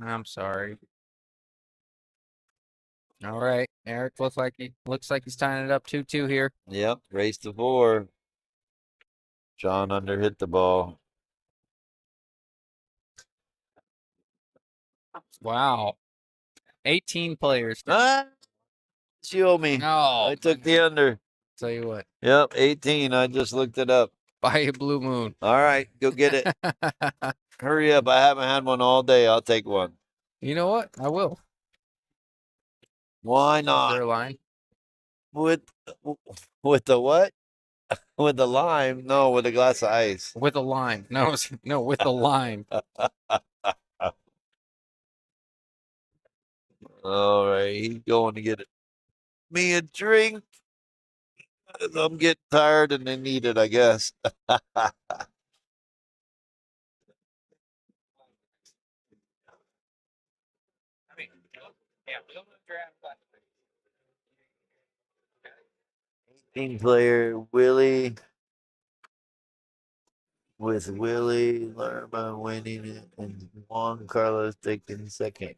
I'm sorry. All right. Eric looks like he's tying it up 2-2 here. Yep, race to 4. John under hit the ball. Wow. 18 players. Ah, you owe me. No. I took the under. Tell you what. Yep, 18. I just looked it up. Buy a blue moon. All right, go get it. Hurry up. I haven't had one all day. I'll take one. You know what? I will. Why Is there a not? line? With the what? With the lime? No, with a glass of ice. With a line. No, no, with a line. All right, he's going to get me a drink. I'm getting tired and they need it, I guess. 18-player Willie with Willie Lerma winning it and Juan Carlos taking second.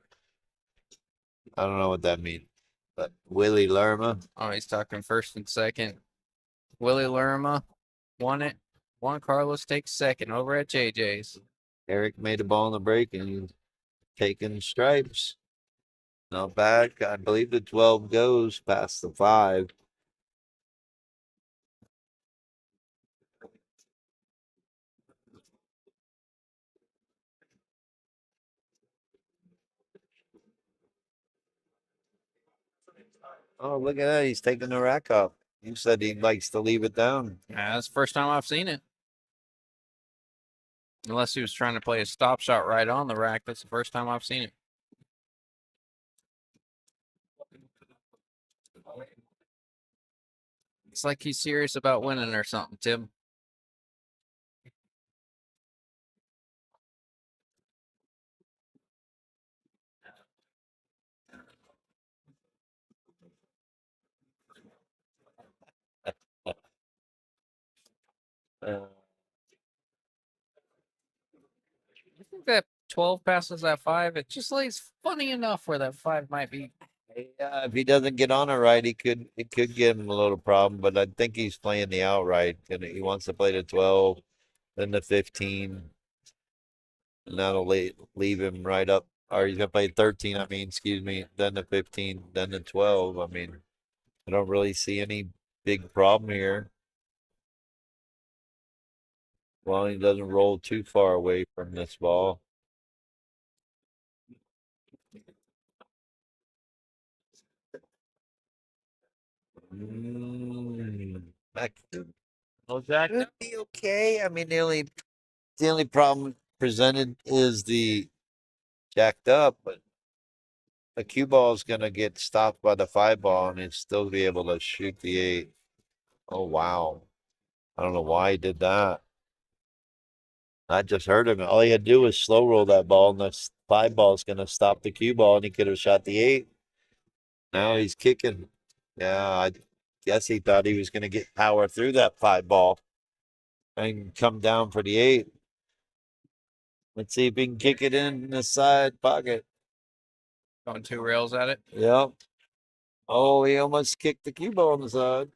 I don't know what that means, but Willie Lerma. Oh, he's talking first and second. Willie Lerma won it. Juan Carlos takes second over at JJ's. Eric made a ball in the break and he's taking stripes. Not bad. I believe the 12 goes past the 5. Oh, look at that. He's taking the rack off. You said he likes to leave it down. Yeah, that's the first time I've seen it. Unless he was trying to play a stop shot right on the rack. That's the first time I've seen it. It's like he's serious about winning or something, Tim. Uh, I think that 12 passes that 5. It just lays funny enough where that 5 might be. yeah, if he doesn't get on it right, it could give him a little problem. But I think he's playing the outright, and he wants to play the 12, then the 15, and that'll leave him right up. Or he's gonna play 13. I mean, excuse me, then the 15, then the 12. I mean, I don't really see any big problem here. Well, he doesn't roll too far away from this ball. That could be okay. I mean, the only problem presented is the jacked up, but the cue ball is gonna get stopped by the 5 ball and it's still be able to shoot the 8. Oh wow. I don't know why he did that. I just heard him. All he had to do was slow roll that ball, and the 5 ball is gonna stop the cue ball, and he could have shot the 8. Now he's kicking. Yeah, I guess he thought he was gonna get power through that 5 ball and come down for the 8. Let's see if he can kick it in the side pocket. Going 2 rails at it. Yep. Oh, he almost kicked the cue ball on the side.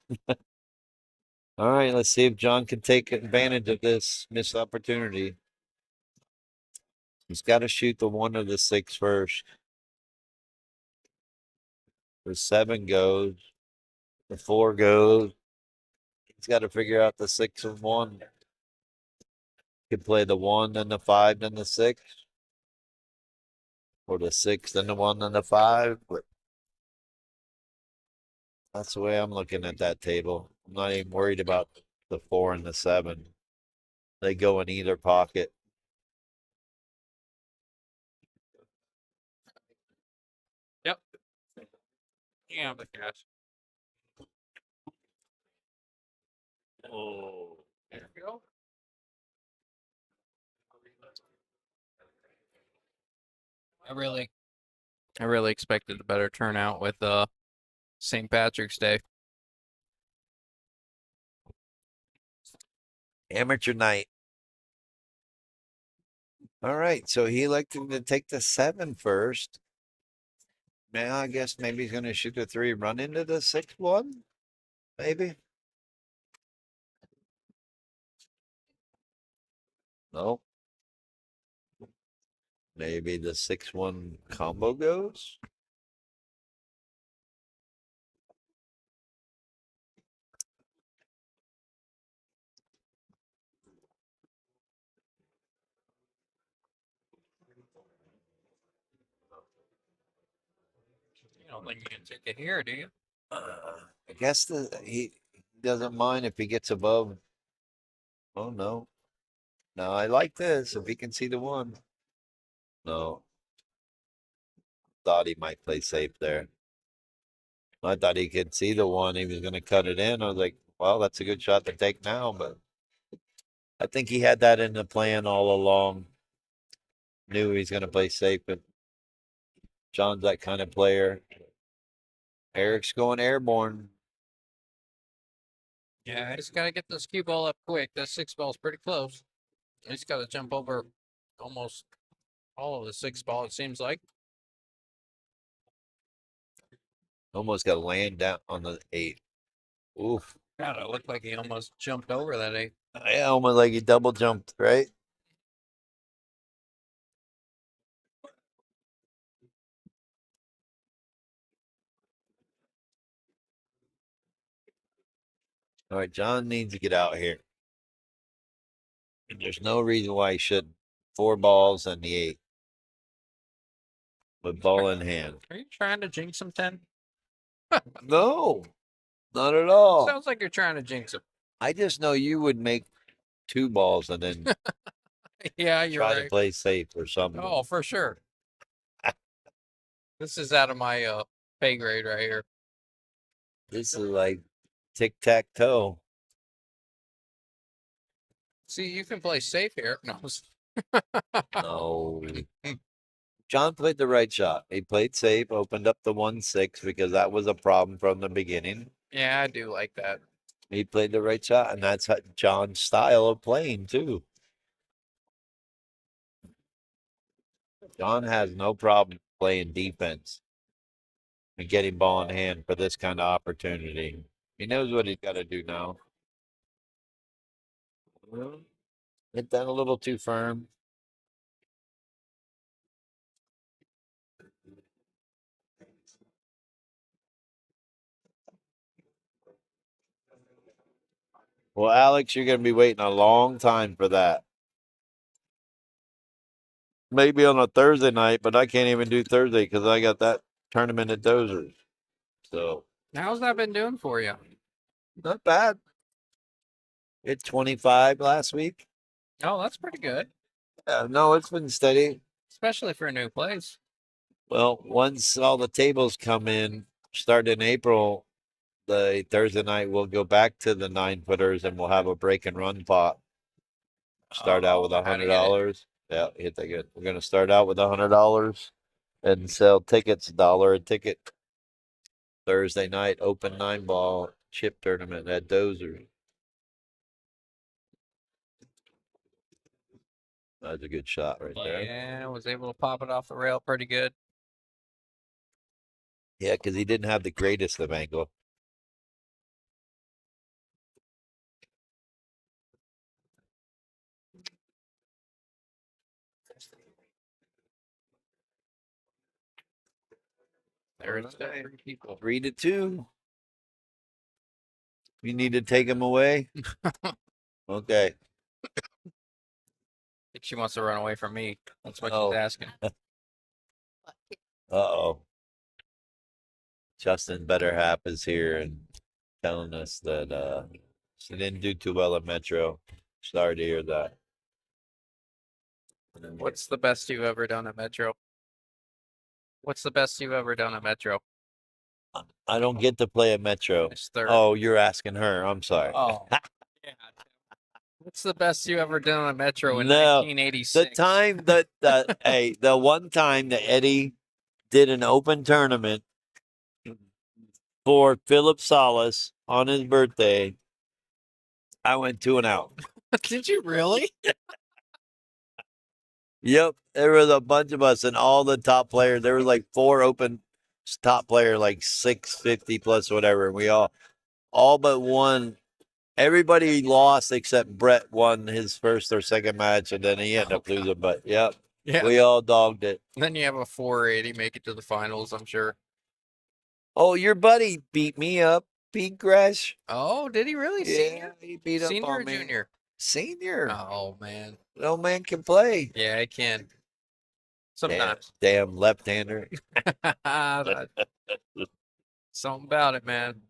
All right, let's see if John can take advantage of this missed opportunity. He's got to shoot the 1 or the 6 first. The 7 goes. The 4 goes. He's got to figure out the 6 and 1. Could play the 1, then the 5, then the 6. Or the 6, then the 1, then the 5. But that's the way I'm looking at that table. I'm not even worried about the 4 and the 7. They go in either pocket. Yep. Yeah, the cash. Oh. There we go. I really expected a better turnout with St. Patrick's Day. Amateur night. All right, so he elected to take the 7 first. Now I guess maybe he's gonna shoot the 3, run into the 6-1. Maybe. No. Maybe the 6-1 combo goes. You don't think you can take it here, do you? I guess he doesn't mind if he gets above. Oh no. No, I like this. If he can see the 1. No. Thought he might play safe there. I thought he could see the 1. He was gonna cut it in. I was like, well, that's a good shot to take now, but I think he had that in the plan all along. Knew he's gonna play safe, but John's that kind of player. Eric's going airborne. Yeah, he's got to get this cue ball up quick. That 6 ball's pretty close. He's got to jump over almost all of the 6 ball, it seems like. Almost got to land down on the 8. Oof. God, it looked like he almost jumped over that 8. Yeah, almost like he double jumped, right? All right, John needs to get out here. And there's no reason why he shouldn't. 4 balls and the 8. With ball in hand. Are you trying to jinx him, 10? No, not at all. Sounds like you're trying to jinx him. I just know you would make 2 balls and then Yeah, you're try to right. play safe or something. Oh, for sure. This is out of my pay grade right here. This is like tic-tac-toe. See, you can play safe here. No. No. John played the right shot. He played safe, opened up the 1-6 because that was a problem from the beginning. Yeah, I do like that. He played the right shot, and that's John's style of playing too. John has no problem playing defense and getting ball in hand for this kind of opportunity. He knows what he's got to do now. Hit that a little too firm. Well, Alex, you're going to be waiting a long time for that. Maybe on a Thursday night, but I can't even do Thursday because I got that tournament at Dozers. So How's that been doing for you? not bad. Hit 25 last week. Oh, that's pretty good, Yeah, no, it's been steady. especially for a new place. Well, once all the tables come in, start in April, the Thursday night we'll go back to the 9-footers and we'll have a break and run pot. Start out with Oh, how'd you get it? $100. Yeah, hit that good. We're gonna start out with $100 and sell tickets, $1 a ticket. Thursday night, open 9-ball chip tournament at Dozer. That's a good shot right there. Yeah, was able to pop it off the rail pretty good. Yeah, because he didn't have the greatest of angle. There's the Alright. 3 people. 3-2. You need to take him away? Okay. I think she wants to run away from me. That's what Oh. she's asking. Uh-oh. Justin Better Half is here and telling us that she didn't do too well at Metro. Sorry to hear that. What's the best you've ever done at Metro? What's the best you've ever done at Metro? I don't get to play at Metro. It's third. Oh, you're asking her. I'm sorry. Oh. Yeah. What's the best you ever done at Metro in No, 1986? The time that hey, the one time that Eddie did an open tournament for Philip Salas on his birthday, I went 2 and out. Did you really? Yep, there was a bunch of us and all the top players. There was like 4 open top player, like 650 plus whatever. And we all but one. Everybody lost except Brett won his first or second match, and then he ended up losing. But yep, Yeah. we all dogged it. Then you have a 480 make it to the finals, I'm sure. Oh, your buddy beat me up, Pete Gresh. Oh, did he really? Senior? Yeah, he beat up Senior or on me. junior? Senior. Oh man. No man can play. Yeah, I can. Sometimes. Damn left-hander. Something about it, man.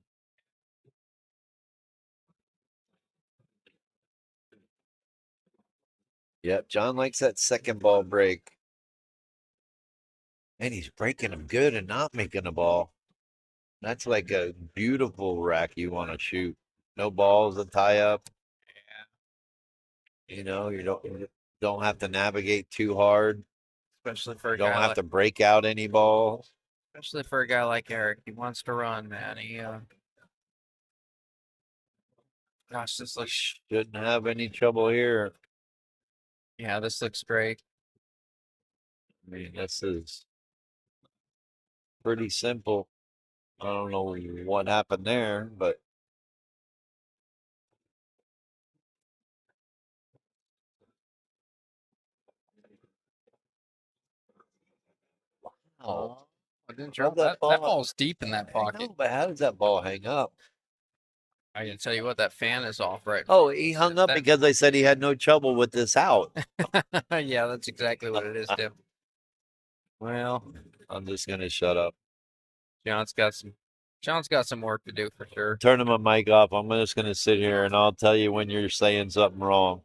Yep, John likes that second ball break. And he's breaking them good and not making a ball. That's like a beautiful rack you want to shoot. No balls to tie up. Yeah. You know, you don't have to navigate too hard. Especially for a You don't guy have like, to break out any balls. especially for a guy like Eric. He wants to run, man. Gosh, this looks Shouldn't have any trouble here. yeah, this looks great. I mean, this is pretty simple. I don't know what happened there, but Oh, I didn't How'd drop that that. ball- That ball's deep in that I pocket. know, but how does that ball hang up? I can tell you what, that fan is off right Oh, he hung up That- because I said he had no trouble with this out. now. Yeah, that's exactly what it is, Tim. Well, I'm just gonna shut up. John's got some John's got some work to do for sure. Turning my mic off. I'm just gonna sit here and I'll tell you when you're saying something wrong.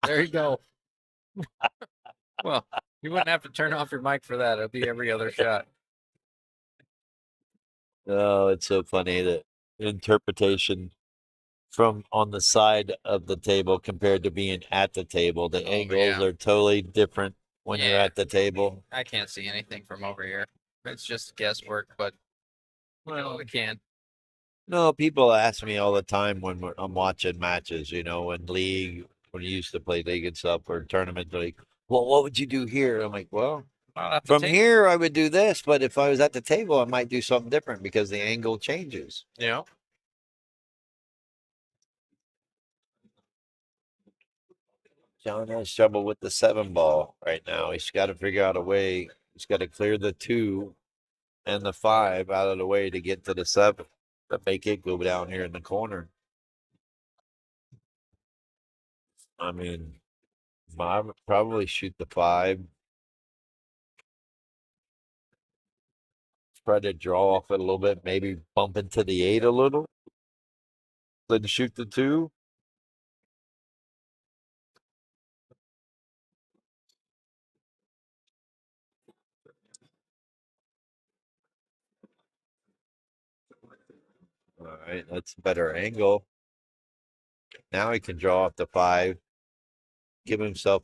There you go. Well, you wouldn't have to turn off your mic for that. It'll be every other shot. Oh, it's so funny that interpretation from on the side of the table compared to being at the table. The angles yeah. are totally different when you're Yeah. at the table. I can't see anything from over here. It's just guesswork, but well, we can. No, people ask me all the time when I'm watching matches, you know, in league, when you used to play league and stuff or tournament, they're like, well, what would you do here? I'm like, well, Well, at the from table. here, I would do this, but if I was at the table, I might do something different because the angle changes. Yeah. John has trouble with the 7 ball right now. He's got to figure out a way. He's got to clear the 2 and the 5 out of the way to get to the 7 to make it go down here in the corner. I mean, I would probably shoot the 5. Try to draw off it a little bit, maybe bump into the 8 a little. Then shoot the 2. All right, that's a better angle. Now he can draw off the 5. Give himself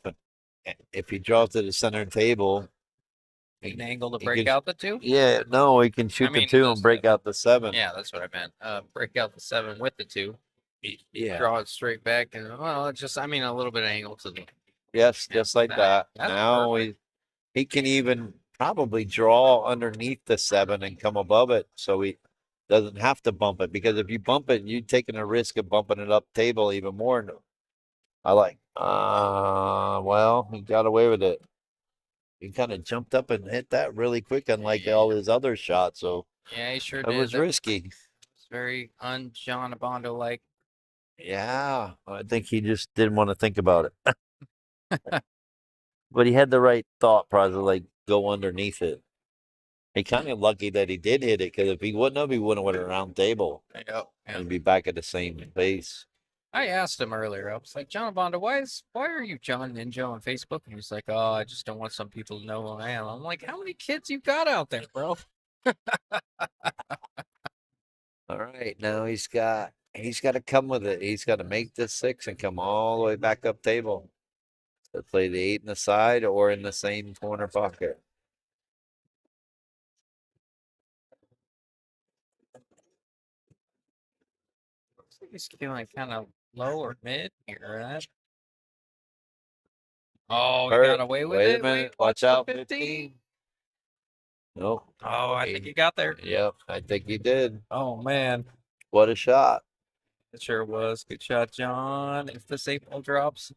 if he draws to the center table, An angle to he break can- out the 2. Yeah, no, he can shoot mean, the 2 the and break out the 7. Yeah, that's what I meant. Break out the 7 with the 2. Yeah. Draw it straight back, and well, it's just a little bit of angle to the. Yes, Yeah, just like that. that's Now perfect. he can even probably draw underneath the 7 and come above it, so he doesn't have to bump it. Because if you bump it, you're taking a risk of bumping it up table even more. I like. Well, he got away with it. He kind of jumped up and hit that really quick, unlike all his other shots. So Yeah, he sure it did. was That risky. was very un-John Abondo like. Yeah, I think he just didn't want to think about it. But he had the right thought process, like go underneath it. He kind of lucky that he did hit it, because if he wouldn't have, he wouldn't have went around table Yep. and be back at the same base. I asked him earlier. I was like, John Abondo, why are you John Ninja on Facebook? And he's like, oh, I just don't want some people to know who I am. I'm like, how many kids you got out there, bro? All right, now he's got to come with it. He's got to make this 6 and come all the way back up table. To play the 8 in the side or in the same corner pocket. Looks like he's feeling kind of low or mid here, right? Oh, he got away with Wait it. a minute. Wait, Watch the out, 15. 15. Nope. Oh, I think he got there. Yep, I think he did. Oh man, What a shot. it sure was. Good shot, John. If this 8 ball drops.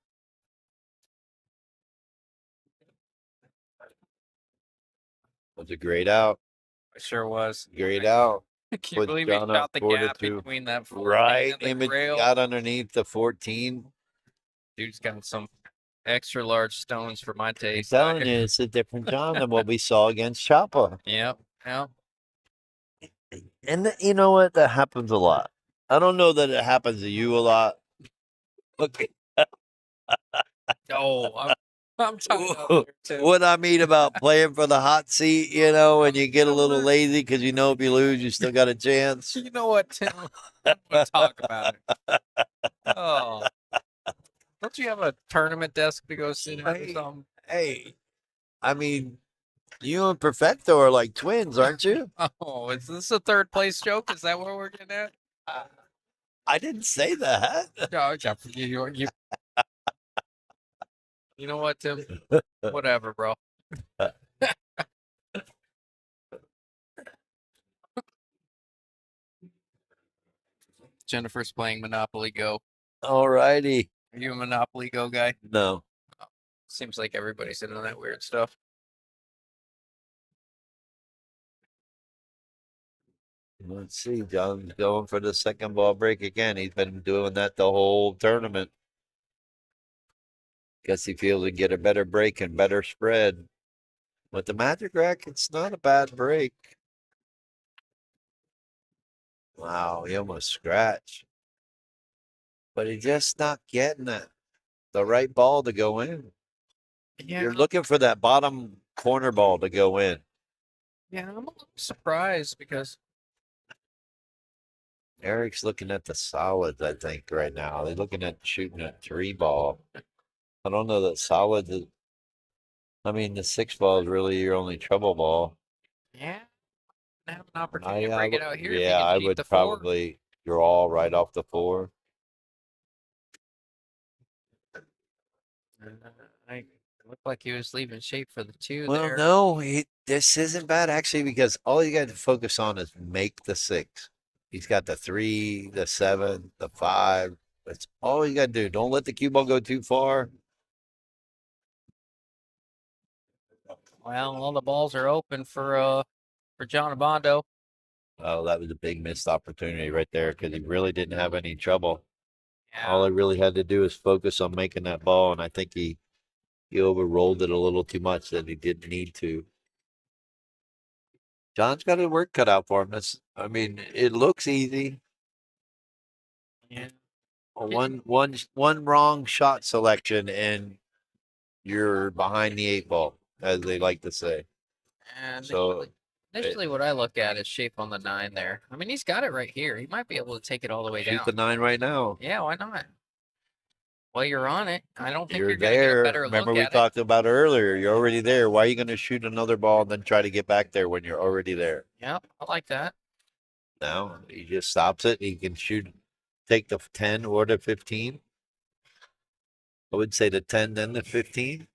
That's a great out. It sure was. Great out. I can't Put believe he John up shot the 4 to gap 2. between that 14 Right. and the Image rail. got underneath the 14. Dude's got some extra large stones for my I'm taste. telling you, it's a different John than what we saw against Choppa. Yep. Yep. And you know what? That happens a lot. I don't know that it happens to you a lot. Look, Oh, I'm talking about there too. what I mean about playing for the hot seat, you know, and you get a little lazy because you know if you lose, you still got a chance. You know what, Tim? We'll talk about it. Oh, don't you have a tournament desk to go sit at or Hey. something? Hey, I mean, you and Perfecto are like twins, aren't you? Oh, is this a third place joke? Is that what we're getting at? I didn't say that. No, you know what, Tim? Whatever, bro. Jennifer's playing Monopoly Go. All righty. Are you a Monopoly Go guy? No. Seems like everybody's into that weird stuff. Let's see. John's going for the 2nd ball break again. He's been doing that the whole tournament. Guess he feels he can get a better break and better spread. With the Magic Rack, it's not a bad break. Wow, he almost scratched. But he's just not getting it. The right ball to go in. Yeah, You're looking for that bottom corner ball to go in. yeah, I'm a little surprised because Eric's looking at the solids, I think, right now. They're looking at shooting a 3 ball. I don't know that solids is, I mean, the 6 ball is really your only trouble ball. yeah, I have an opportunity to break it out here if you yeah, can I shoot the would 4. probably draw right off the 4. I looked like he was leaving shape for the 2 Well, there. no, this isn't bad actually because all you got to focus on is make the 6. He's got the 3, the 7, the 5. That's all you got to do. Don't let the cue ball go too far. Well, all the balls are open for John Abondo. Oh, that was a big missed opportunity right there because he really didn't have any trouble. Yeah. All he really had to do is focus on making that ball, and I think he overrolled it a little too much that he didn't need to. John's got his work cut out for him. I mean, it looks easy. Yeah. One wrong shot selection, and you're behind the 8 ball, as they like to say. And So initially what I look at is shape on the 9 there. I mean, he's got it right here. He might be able to take it all the way shoot down. the 9 right now. Yeah, why not? Well, you're on it. I don't think You're you're going to get a there. better Remember look we at it. talked about earlier. You're already there. Why are you going to shoot another ball and then try to get back there when you're already there? Yep, I like that. No, he just stops it. He can take the 10 or the 15. I would say the 10, then the 15.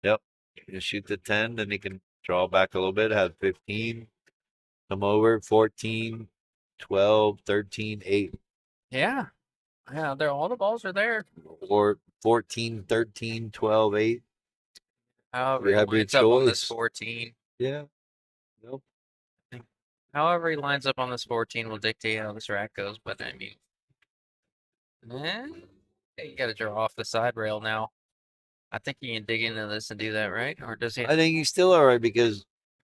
Yep. You shoot the 10, then he can draw back a little bit, have 15, come over, 14, 12, 13, 8, Yeah. Yeah, all the balls are there. or 14, 13, 12, 8. However, You he have your lines up on this choice. 14. Yeah. Nope. However, he lines up on this 14 will dictate how this rack goes. But I mean, you got to draw off the side rail now. I think he can dig into this and do that, right? Or does he? I think he's still all right because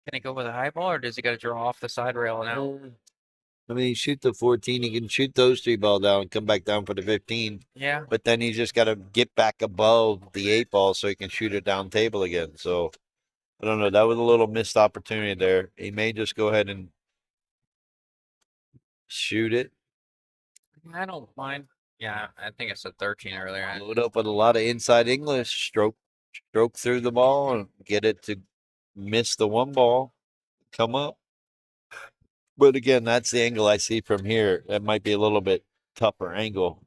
Can he go with a high ball, or does he got to draw off the side rail now? I mean, he shoot the 14. He can shoot those 3 ball down and come back down for the 15. Yeah. But then he's just got to get back above the 8 ball so he can shoot it down table again. So I don't know. That was a little missed opportunity there. He may just go ahead and shoot it. I don't mind. Yeah, I think I said 13 earlier. Load up with a lot of inside English. Stroke through the ball and get it to miss the 1 ball. Come up. But again, that's the angle I see from here. That might be a little bit tougher angle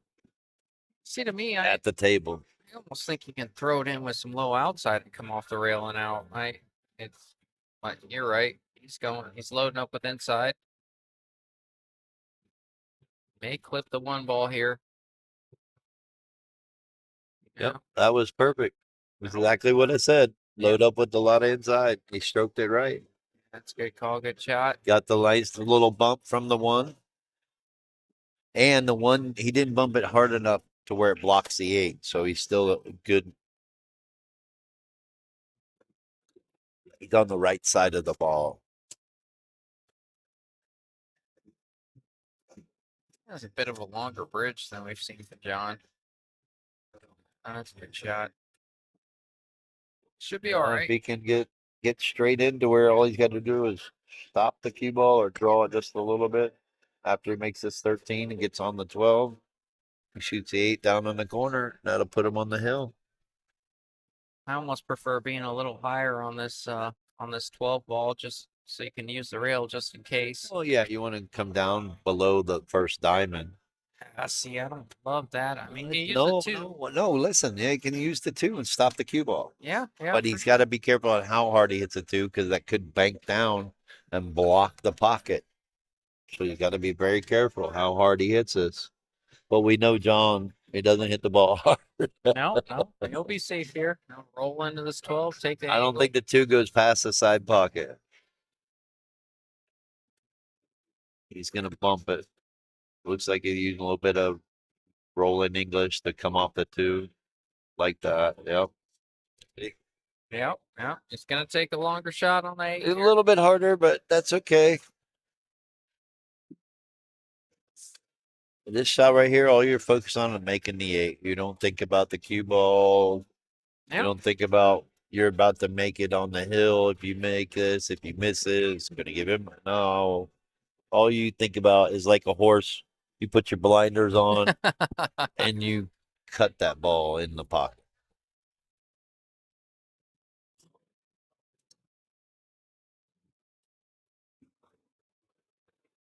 See, to me, I at the table. almost think you can throw it in with some low outside and come off the rail and out. But you're right. He's loading up with inside. May clip the 1 ball here. Yep, that was perfect. Exactly what I said. Load up with a lot of inside. He stroked it right. That's a good call, good shot. Got the little bump from the 1. And the 1, he didn't bump it hard enough to where it blocks the 8. So he's still a good. He's on the right side of the ball. That's a bit of a longer bridge than we've seen from John. That's a good shot. Should be all If right. he can get straight into where all he's got to do is stop the cue ball or draw it just a little bit after he makes this 13 and gets on the 12. He shoots the 8 down in the corner. That'll put him on the hill. I almost prefer being a little higher on this 12 ball just so you can use the rail just in case. Well, yeah, you want to come down below the first diamond. See, I don't love that. I mean, you use no, the 2. no, listen. Yeah, you can use the 2 and stop the cue ball. Yeah. But he's got to be careful on how hard he hits the 2 because that could bank down and block the pocket. So you got to be very careful how hard he hits this. But we know John, he doesn't hit the ball hard. No, he'll be safe here. Now roll into this 12, take the I don't angle. think the 2 goes past the side pocket. He's going to bump it. Looks like he's using a little bit of rolling English to come off the 2 like that. Yep. Yeah. It's gonna take a longer shot on the 8. A little bit harder, but that's okay. This shot right here, all you're focused on is making the 8. You don't think about the cue ball. Yep. You don't think about you're about to make it on the hill. If you make this, if you miss it, it's going to give him. No. All you think about is like a horse. You put your blinders on and you cut that ball in the pocket.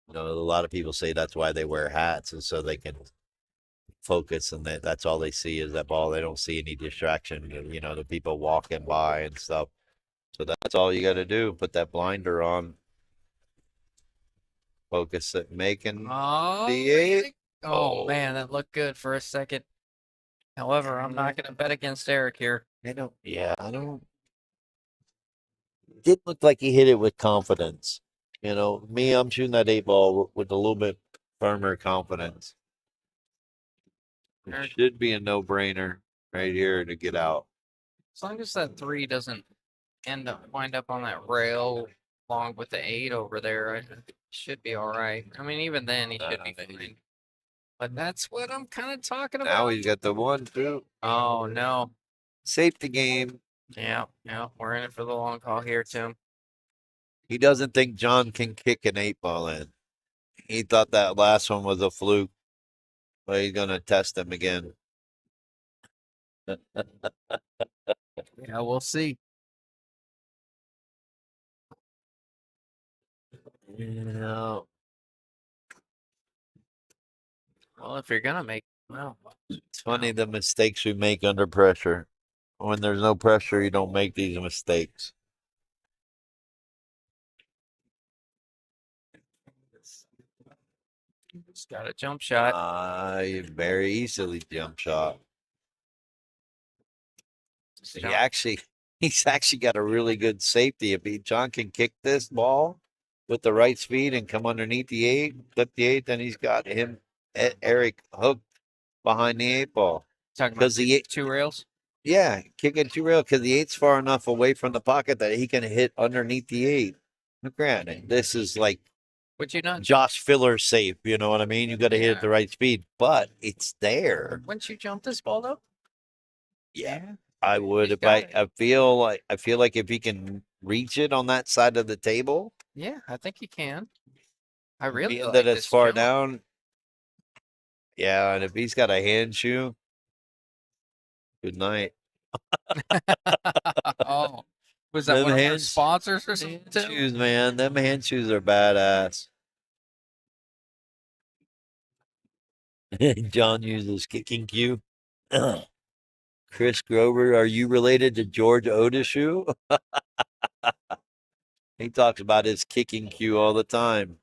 You know, a lot of people say that's why they wear hats, and so they can focus, and that's all they see is that ball. They don't see any distraction, you know, the people walking by and stuff. So that's all you got to do. Put that blinder on. Focus at making Oh, the 8. oh man, that looked good for a second. However, I'm not going to bet against Eric here. I don't. Yeah, I don't. Didn't look like he hit it with confidence. You know, me, I'm shooting that 8 ball with a little bit firmer confidence. It should be a no-brainer right here to get out. As long as that 3 doesn't wind up on that rail along with the 8 over there, I should be all right. I mean, even then, he should be fine. But that's what I'm kind of talking about. Now he's got the 1 too. Oh no. Safety game. Yeah, we're in it for the long haul here, Tim. He doesn't think John can kick an 8 ball in. He thought that last one was a fluke, but he's gonna test him again. Yeah, we'll see. Yeah. Well, if you're gonna make, well, It's funny the mistakes we make under pressure. When there's no pressure, you don't make these mistakes. it's got a jump shot. Very easily jump shot. He's actually got a really good safety. If John can kick this ball with the right speed and come underneath the 8, flip the 8, then he's got him, Eric, hooked behind the 8 ball. Talking about the 2 rails. Yeah, kicking 2 rail because the 8's far enough away from the pocket that he can hit underneath the 8. Granted, this is like Would you not? Josh Filler safe. You know what I mean? You got to hit at the right speed, but it's there. Wouldn't you jump this ball though? Yeah, I would. He's If got I feel like if he can reach it on that side of the table, Yeah, I think you can. I really being like that it's this far jump. down. Yeah, and if he's got a hand shoe, good night. Oh, was that Them one of our hands- sponsors or something? Hand Tim? shoes, man. Them hand shoes are badass. John uses kicking cue. Chris Grover, are you related to George Otishu? He talks about his kicking cue all the time.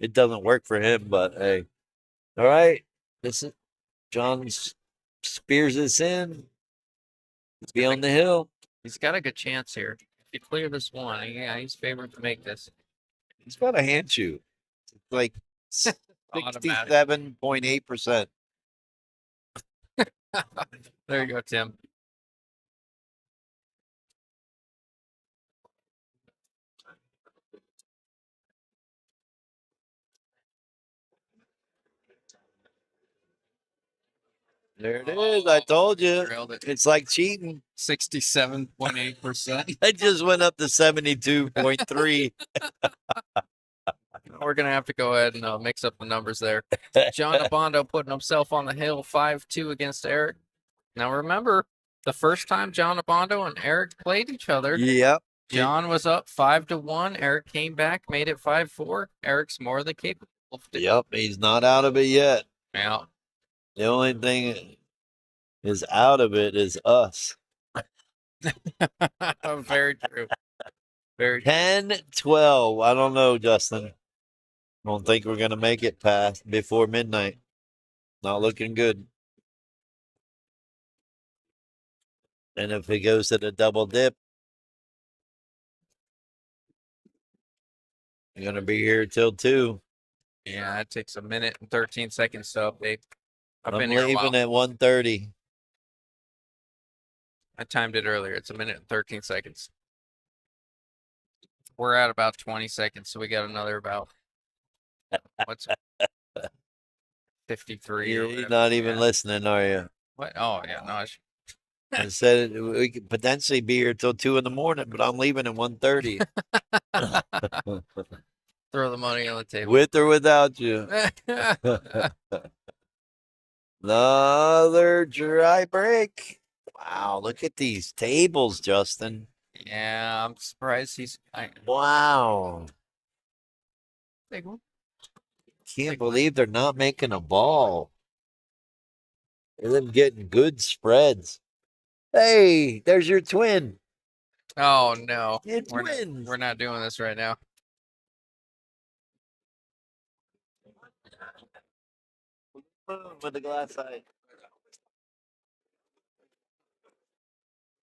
It doesn't work for him, but hey. All right. This is John spears this in. Be on the hill. He's got a good chance here. If you clear this one, he's favored to make this. He's got a hand shoe. It's like Automatic. 67.8%. There you go, Tim. There it is. I told you. Drilled it. It's like cheating. 67.8%. I just went up to 72.3. We're gonna have to go ahead and mix up the numbers there. John Abondo putting himself on the hill, 5-2 against Eric. Now remember, the first time John Abondo and Eric played each other, Yep. John was up 5-1. Eric came back, made it 5-4. Eric's more than capable of doing. Yep. He's not out of it yet. Yeah. The only thing is out of it is us. Very true. Very true. 10-12. I don't know, Justin. Don't think we're gonna make it past before midnight. Not looking good. And if it goes to the double dip, you're gonna be here till 2. Yeah, it takes a minute and 13 seconds to update. I've I'm been here a while. leaving at 1:30. I timed it earlier. It's a minute and 13 seconds. We're at about 20 seconds, so we got another about what's 53. or You're whatever. not even Yeah. listening, are you? What? Oh yeah, no. I said we could potentially be here till 2 in the morning, but I'm leaving at 1:30. Throw the money on the table. With or without you. Another dry break. Wow, look at these tables, Justin. Yeah, I'm surprised Wow. big one. Can't believe they're not making a ball. They're getting good spreads. Hey, there's your twin. Oh no, Your we're not, twins. we're not doing this right now. Boom, with the glass eye.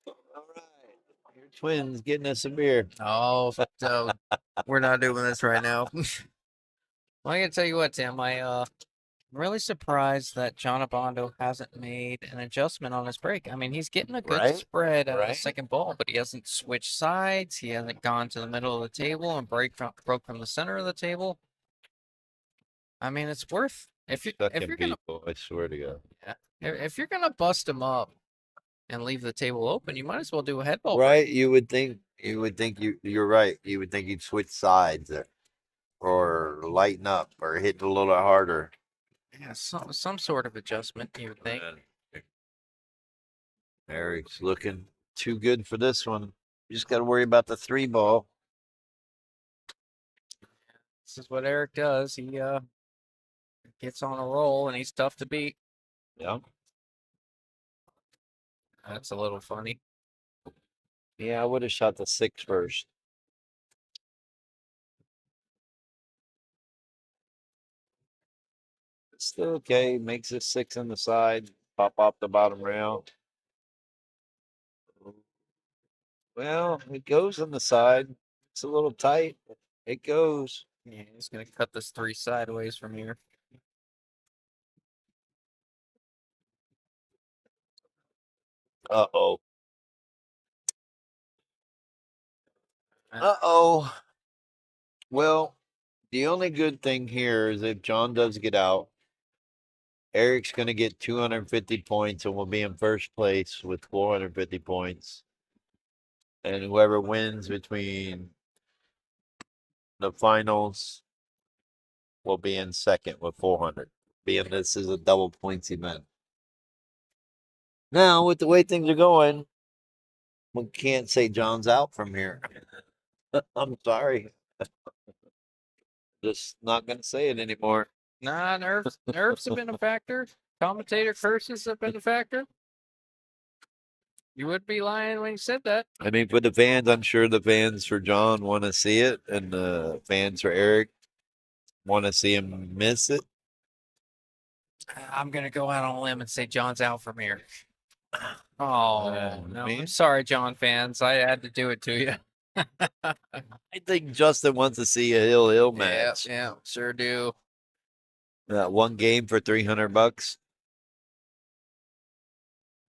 All right. Your twins getting us a beer. Oh, so we're not doing this right now. Well, I gotta tell you what, Tim. I'm really surprised that John Abondo hasn't made an adjustment on his break. I mean, he's getting a good Right, spread out of the right. second ball, but he hasn't switched sides. He hasn't gone to the middle of the table and broke from the center of the table. I mean, it's worth if you're Sucking gonna people, I swear to God. if you're gonna bust him up and leave the table open, you might as well do a head ball break. Right? You would think you're right. You would think you'd switch sides or lighten up or hit a little harder. Yeah, some sort of adjustment, you would think. Eric's looking too good for this one. You just got to worry about the 3 ball. This is what Eric does. He gets on a roll and he's tough to beat. Yeah. That's a little funny. Yeah, I would have shot the 6 first. Still okay. Makes it 6 on the side. Pop off the bottom rail. Well, it goes on the side. It's a little tight. It goes. Yeah, he's gonna cut this 3 sideways from here. Uh-oh. Uh, Uh-oh. Well, the only good thing here is if John does get out, Eric's going to get 250 points and will be in first place with 450 points. And whoever wins between the finals will be in second with 400, being this is a double points event. Now, with the way things are going, we can't say John's out from here. I'm sorry. Just not going to say it anymore. Nah, nerves have been a factor. Commentator curses have been a factor. You would be lying when you said that. I mean, for the fans, I'm sure the fans for John want to see it, and the fans for Eric want to see him miss it. I'm gonna go out on a limb and say John's out from here. Oh no, man. I'm sorry, John fans. I had to do it to you. I think Justin wants to see a hill match. Yeah, sure do. That one game for $300.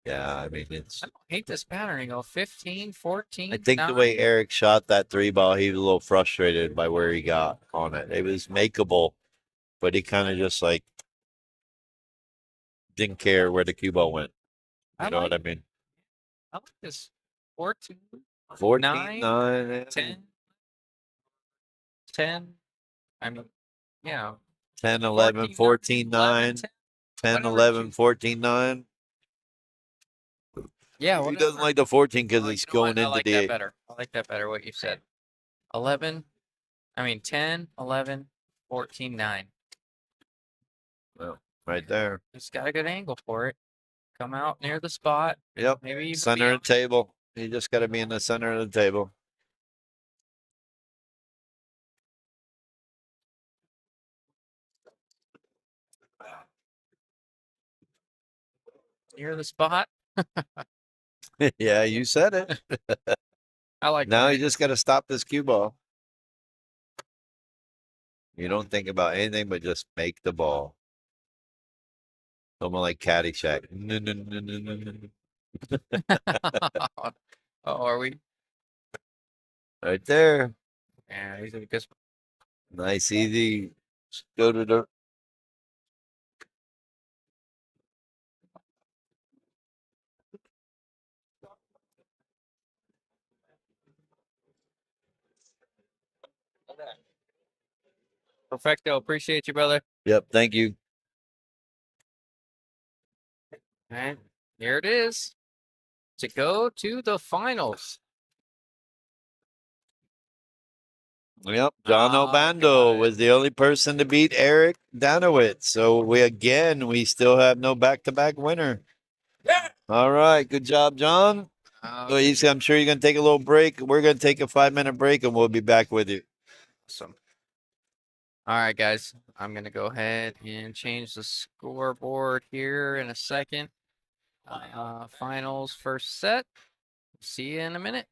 Yeah, I mean it's. I don't hate this pattern. You go 15, 14. I think the way Eric shot that 3 ball, he was a little frustrated by where he got on it. It was makeable, but he kind of just like didn't care where the cue ball went. You know what I mean? I like this. 14, 14, 9, 9, 10, 10. I mean, yeah. 10, 11, 14, 9, 10, whatever 11, you- 14, 9. Yeah, He whatever. doesn't like the 14 because Oh, it's you know what? going I into like the that 8. better. I like that better, what you said. 11, 10, 11, 14, 9. Well, right there. He's got a good angle for it. Come out near the spot. Yep. Maybe even Center of beyond. the table. You just got to be in the center of the table. Near the spot. Yeah, you said it. I like Now that. you just got to stop this cue ball. You don't think about anything but just make the ball. Almost like Caddyshack. No, no, no, no, no, no. Oh, are we? Right there. Yeah, he's a good. Nice, easy. Just go to the Perfecto. Appreciate you, brother. Yep. Thank you. And here it is to go to the finals. Yep. John Oh, Obando got it. was the only person to beat Eric Danowitz. So we still have no back-to-back winner. All right. Good job, John. So I'm sure you're going to take a little break. We're going to take a 5-minute break and we'll be back with you. Awesome. All right, guys. I'm going to go ahead and change the scoreboard here in a second. Finals first set. See you in a minute.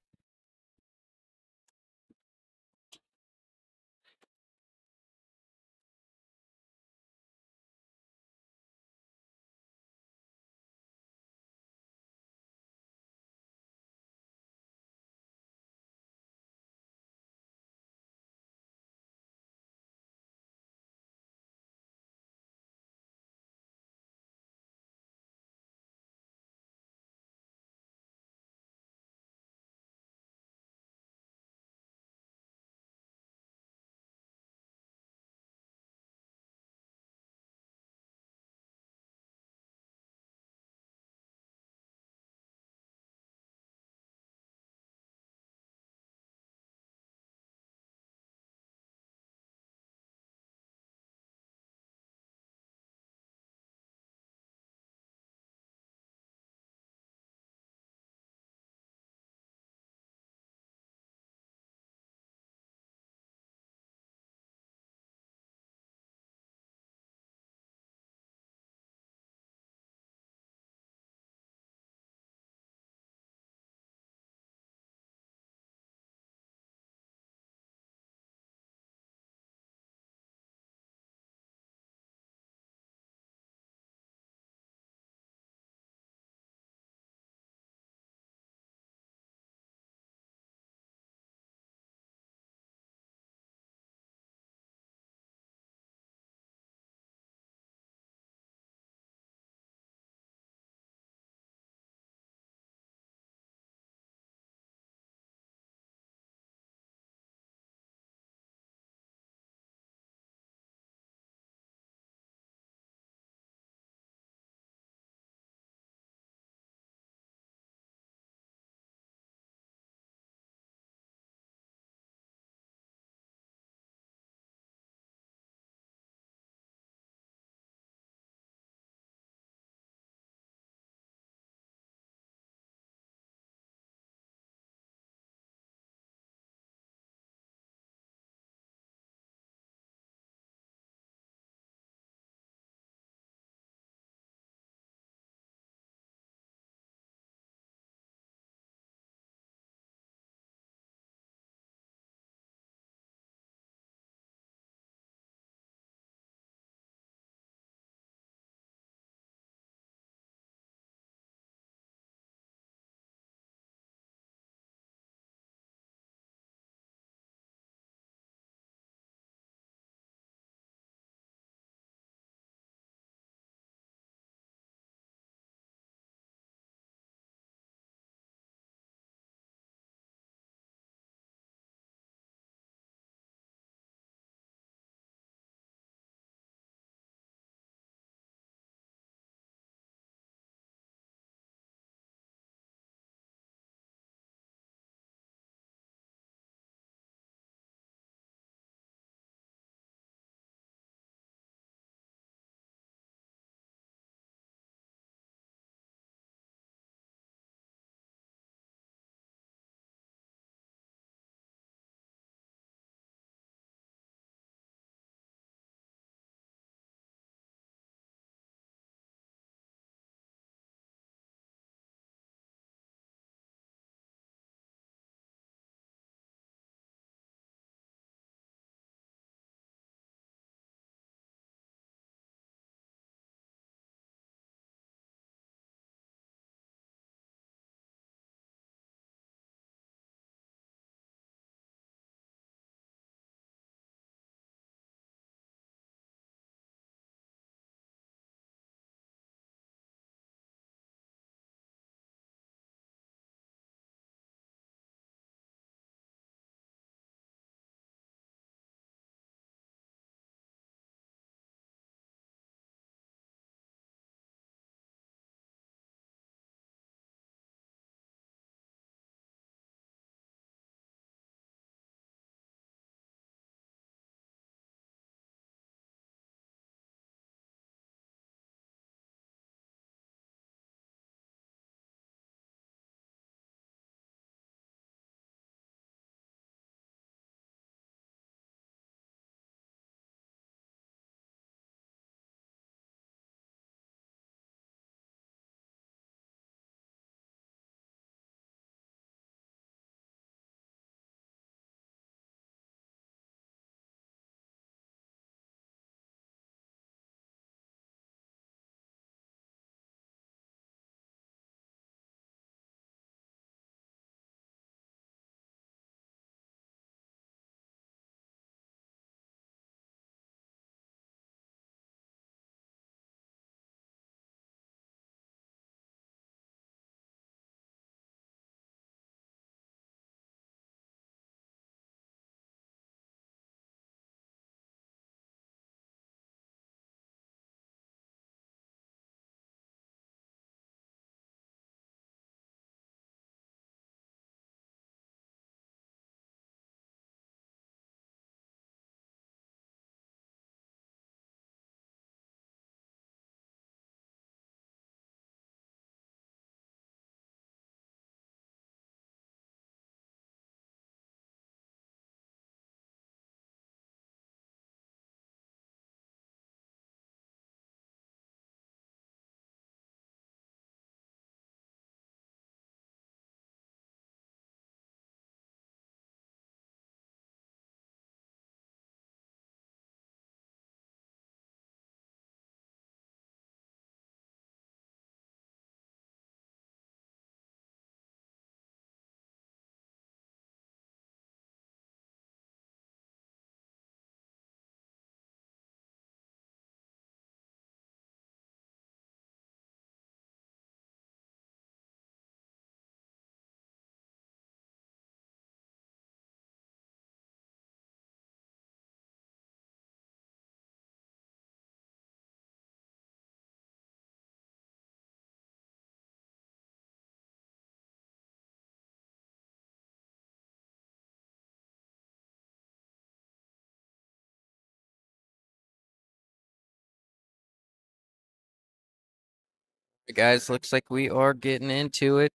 Guys, looks like we are getting into it.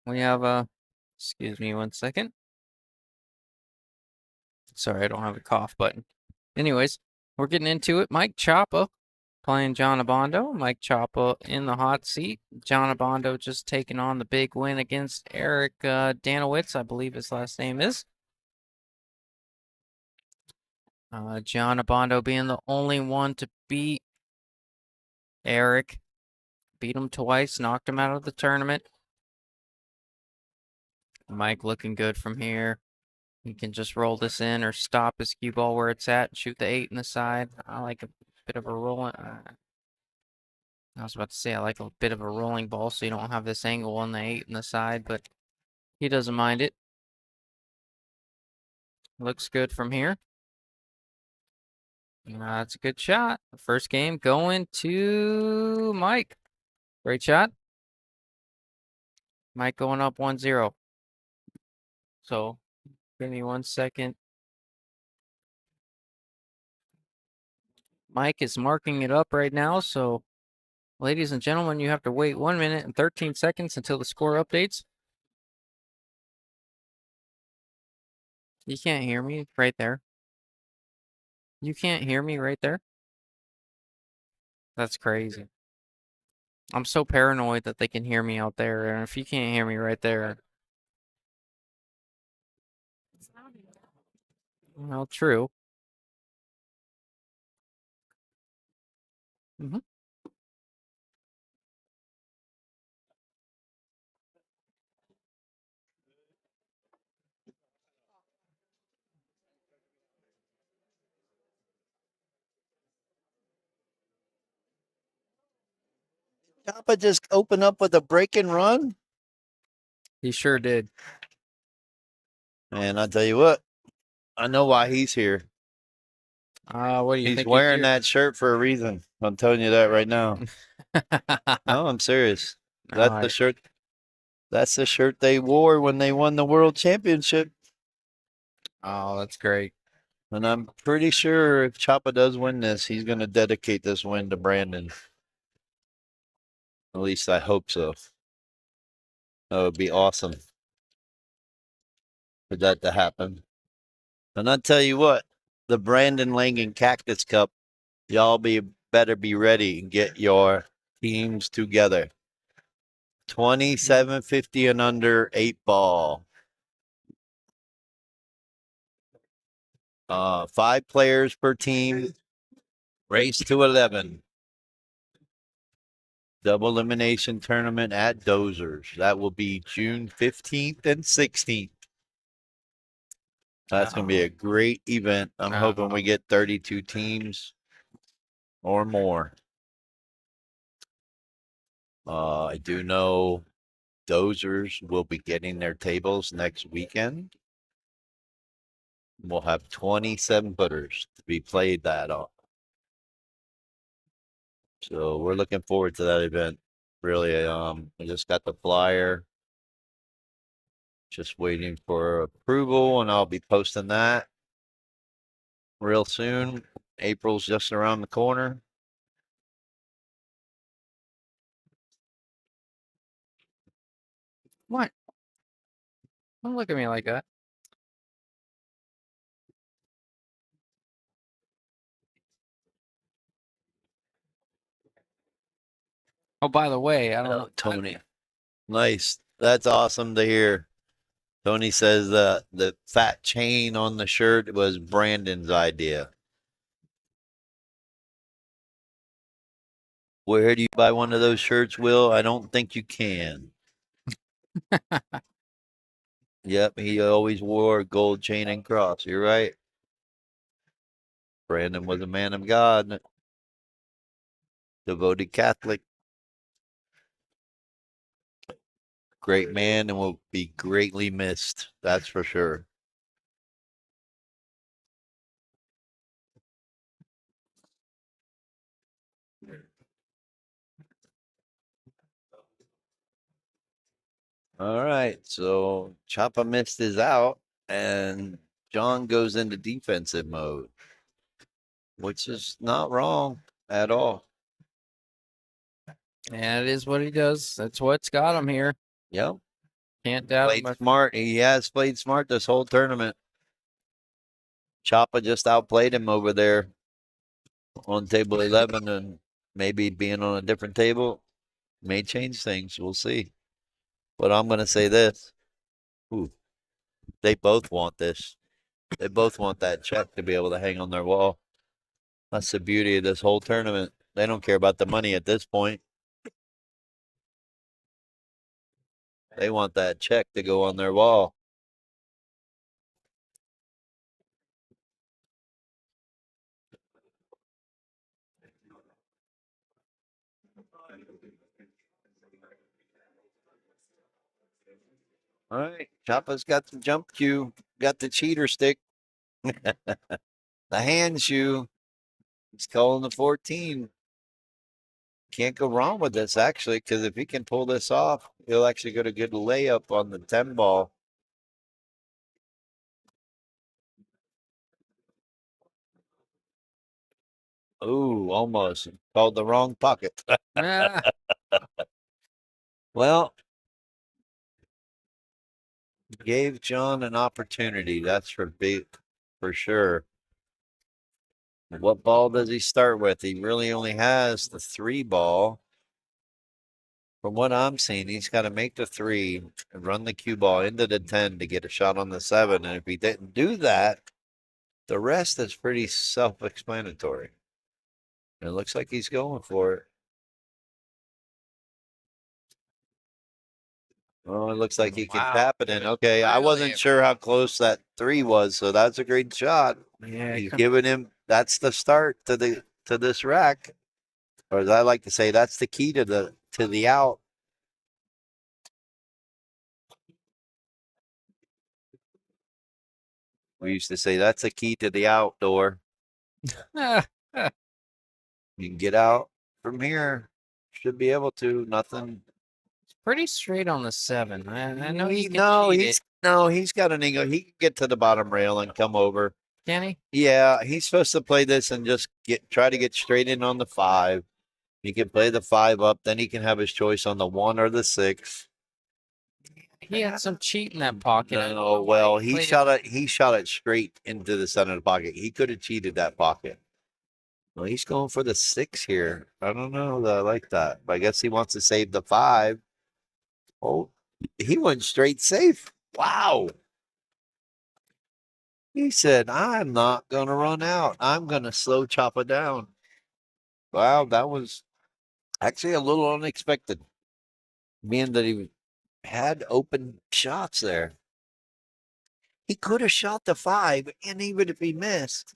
We have excuse me 1 second. Sorry, I don't have a cough button. Anyways, we're getting into it. Mike Choppa playing John Abondo. Mike Choppa in the hot seat. John Abondo just taking on the big win against Eric Danowitz, I believe his last name is. John Abondo being the only one to beat Eric. Beat him twice, knocked him out of the tournament. Mike looking good from here. He can just roll this in or stop his cue ball where it's at and shoot the 8 in the side. I like a bit of a rolling. I was about to say I like a bit of a rolling ball so you don't have this angle on the 8 in the side, but he doesn't mind it. Looks good from here. That's a good shot. First game going to Mike. Great shot. Mike going up 1-0. So give me 1 second. Mike is marking it up right now. So, ladies and gentlemen, you have to wait 1 minute and 13 seconds until the score updates. You can't hear me right there. You can't hear me right there. That's crazy. I'm so paranoid that they can hear me out there. And if you can't hear me right there. Well, true. Mm-hmm. Choppa just open up with a break and run. He sure did. And I tell you what, I know why he's here. What do you He's think? wearing that shirt for a reason. I'm telling you that right now. No, I'm serious. That's the shirt. That's the shirt they wore when they won the world championship. Oh, that's great. And I'm pretty sure if Choppa does win this, he's going to dedicate this win to Brandon. At least I hope so. That would be awesome for that to happen. And I tell you what, the Brandon Langen Cactus Cup, y'all better be ready and get your teams together. 2750 and under 8 ball. 5 players per team. Race to 11. Double elimination tournament at Dozers. That will be June 15th and 16th. That's going to be a great event. I'm hoping we get 32 teams or more. I do know Dozers will be getting their tables next weekend. We'll have 27 footers to be played that on. So we're looking forward to that event. Really, I just got the flyer. Just waiting for approval, and I'll be posting that real soon. April's just around the corner. What? Don't look at me like that. Oh, by the way, I don't know. Tony. Nice. That's awesome to hear. Tony says the fat chain on the shirt was Brandon's idea. Where do you buy one of those shirts, Will? I don't think you can. Yep, he always wore a gold chain and cross. You're right. Brandon was a man of God, devoted Catholic. Great man and will be greatly missed. That's for sure. All right, so Choppa missed his out, and John goes into defensive mode, which is not wrong at all. And it is what he does. That's what's got him here. Yep. Can't doubt Played him. smart. He has played smart this whole tournament. Choppa just outplayed him over there on table 11, and maybe being on a different table may change things. We'll see. But I'm going to say this. Ooh, they both want this. They both want that check to be able to hang on their wall. That's the beauty of this whole tournament. They don't care about the money at this point. They want that check to go on their wall. All right. Choppa's got the jump cue, got the cheater stick, the hand shoe. He's calling the 14. Can't go wrong with this, actually, because if he can pull this off, he'll actually get a good layup on the 10 ball. Ooh, almost called the wrong pocket. Ah, Well, gave John an opportunity. That's for sure. What ball does he start with? He really only has the 3 ball. From what I'm seeing, he's got to make the 3 and run the cue ball into the 10 to get a shot on the 7. And if he didn't do that, the rest is pretty self-explanatory. It looks like he's going for it. Oh, it looks like he can Wow. tap it in. Okay, I wasn't sure how close that 3 was, so that's a great shot. yeah. He's giving him. That's the start to this rack, or as I like to say, that's the key to the out. We used to say that's the key to the outdoor. Ah, You can get out from here. Should be able to. Nothing. pretty straight on the 7. I know he can No, cheat he's it. no, he's got an ego. He can get to the bottom rail and come over. Can he? Yeah, he's supposed to play this and just try to get straight in on the 5. He can play the 5 up, then he can have his choice on the 1 or the 6. He had some cheat in that pocket. I don't know No, why well, he he played shot it. He shot it straight into the center of the pocket. He could have cheated that pocket. Well, he's going for the 6 here. I don't know that I like that, but I guess he wants to save the 5. Oh, he went straight safe. Wow. He said, "I'm not gonna run out. I'm gonna slow chop it down." Wow, that was actually a little unexpected, being that he had open shots there. He could have shot the 5, and even if he missed,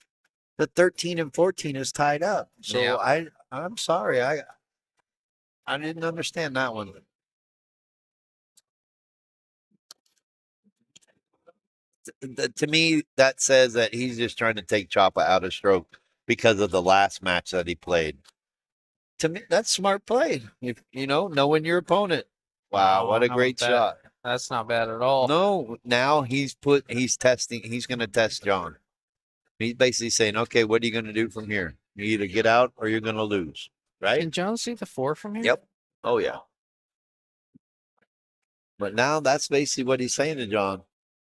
the 13 and 14 is tied up. So Yeah. I'm sorry. I didn't understand that one. To me, that says that he's just trying to take Choppa out of stroke because of the last match that he played. To me, that's smart play. If knowing your opponent. Wow, what a How great about that? shot. That's not bad at all. No, now he's testing, he's gonna test John. He's basically saying, okay, what are you gonna do from here? You either get out or you're gonna lose. Right? Can John see the 4 from here? Yep. Oh yeah. But now that's basically what he's saying to John.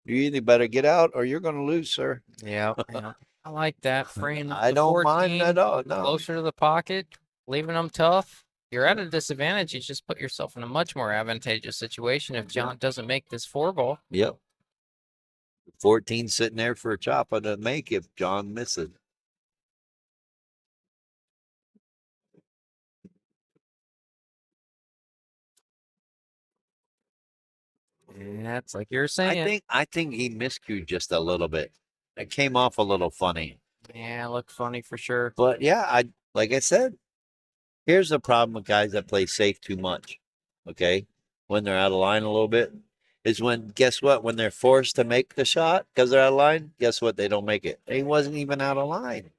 You either better get out or you're gonna lose, sir. Yeah. I like that. Freeing I the don't mind 14 at all. No. closer to the pocket, leaving them tough. You're at a disadvantage. You just put yourself in a much more advantageous situation if John doesn't make this 4 ball. Yep. 14 sitting there for a Choppa to make if John misses. Yeah, it's like you're saying. I think he miscued just a little bit. It came off a little funny. Yeah, looked funny for sure. But yeah, like I said, here's the problem with guys that play safe too much. Okay? When they're out of line a little bit, is when, guess what? When they're forced to make the shot because they're out of line, guess what? They don't make it. He wasn't even out of line.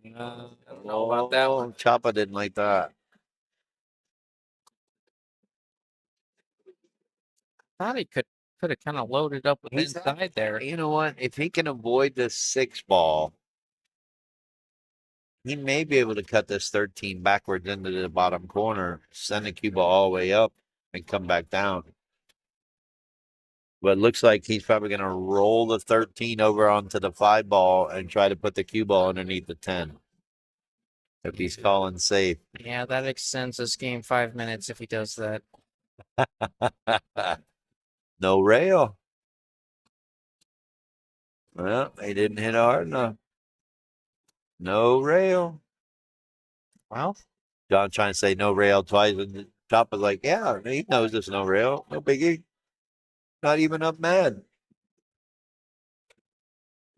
I don't know about that one. Choppa didn't like that. Thought he could have kind of loaded up with He's inside there. You know what? If he can avoid the 6 ball, he may be able to cut this 13 backwards into the bottom corner, send the cue ball all the way up, and come back down. But it looks like he's probably going to roll the 13 over onto the 5 ball and try to put the cue ball underneath the 10. If he's calling safe. Yeah, that extends this game 5 minutes if he does that. No rail. Well, he didn't hit hard enough. No rail. Well, John trying to say no rail twice, and Chopper's like, yeah, he knows there's no rail. No biggie. Not even up mad.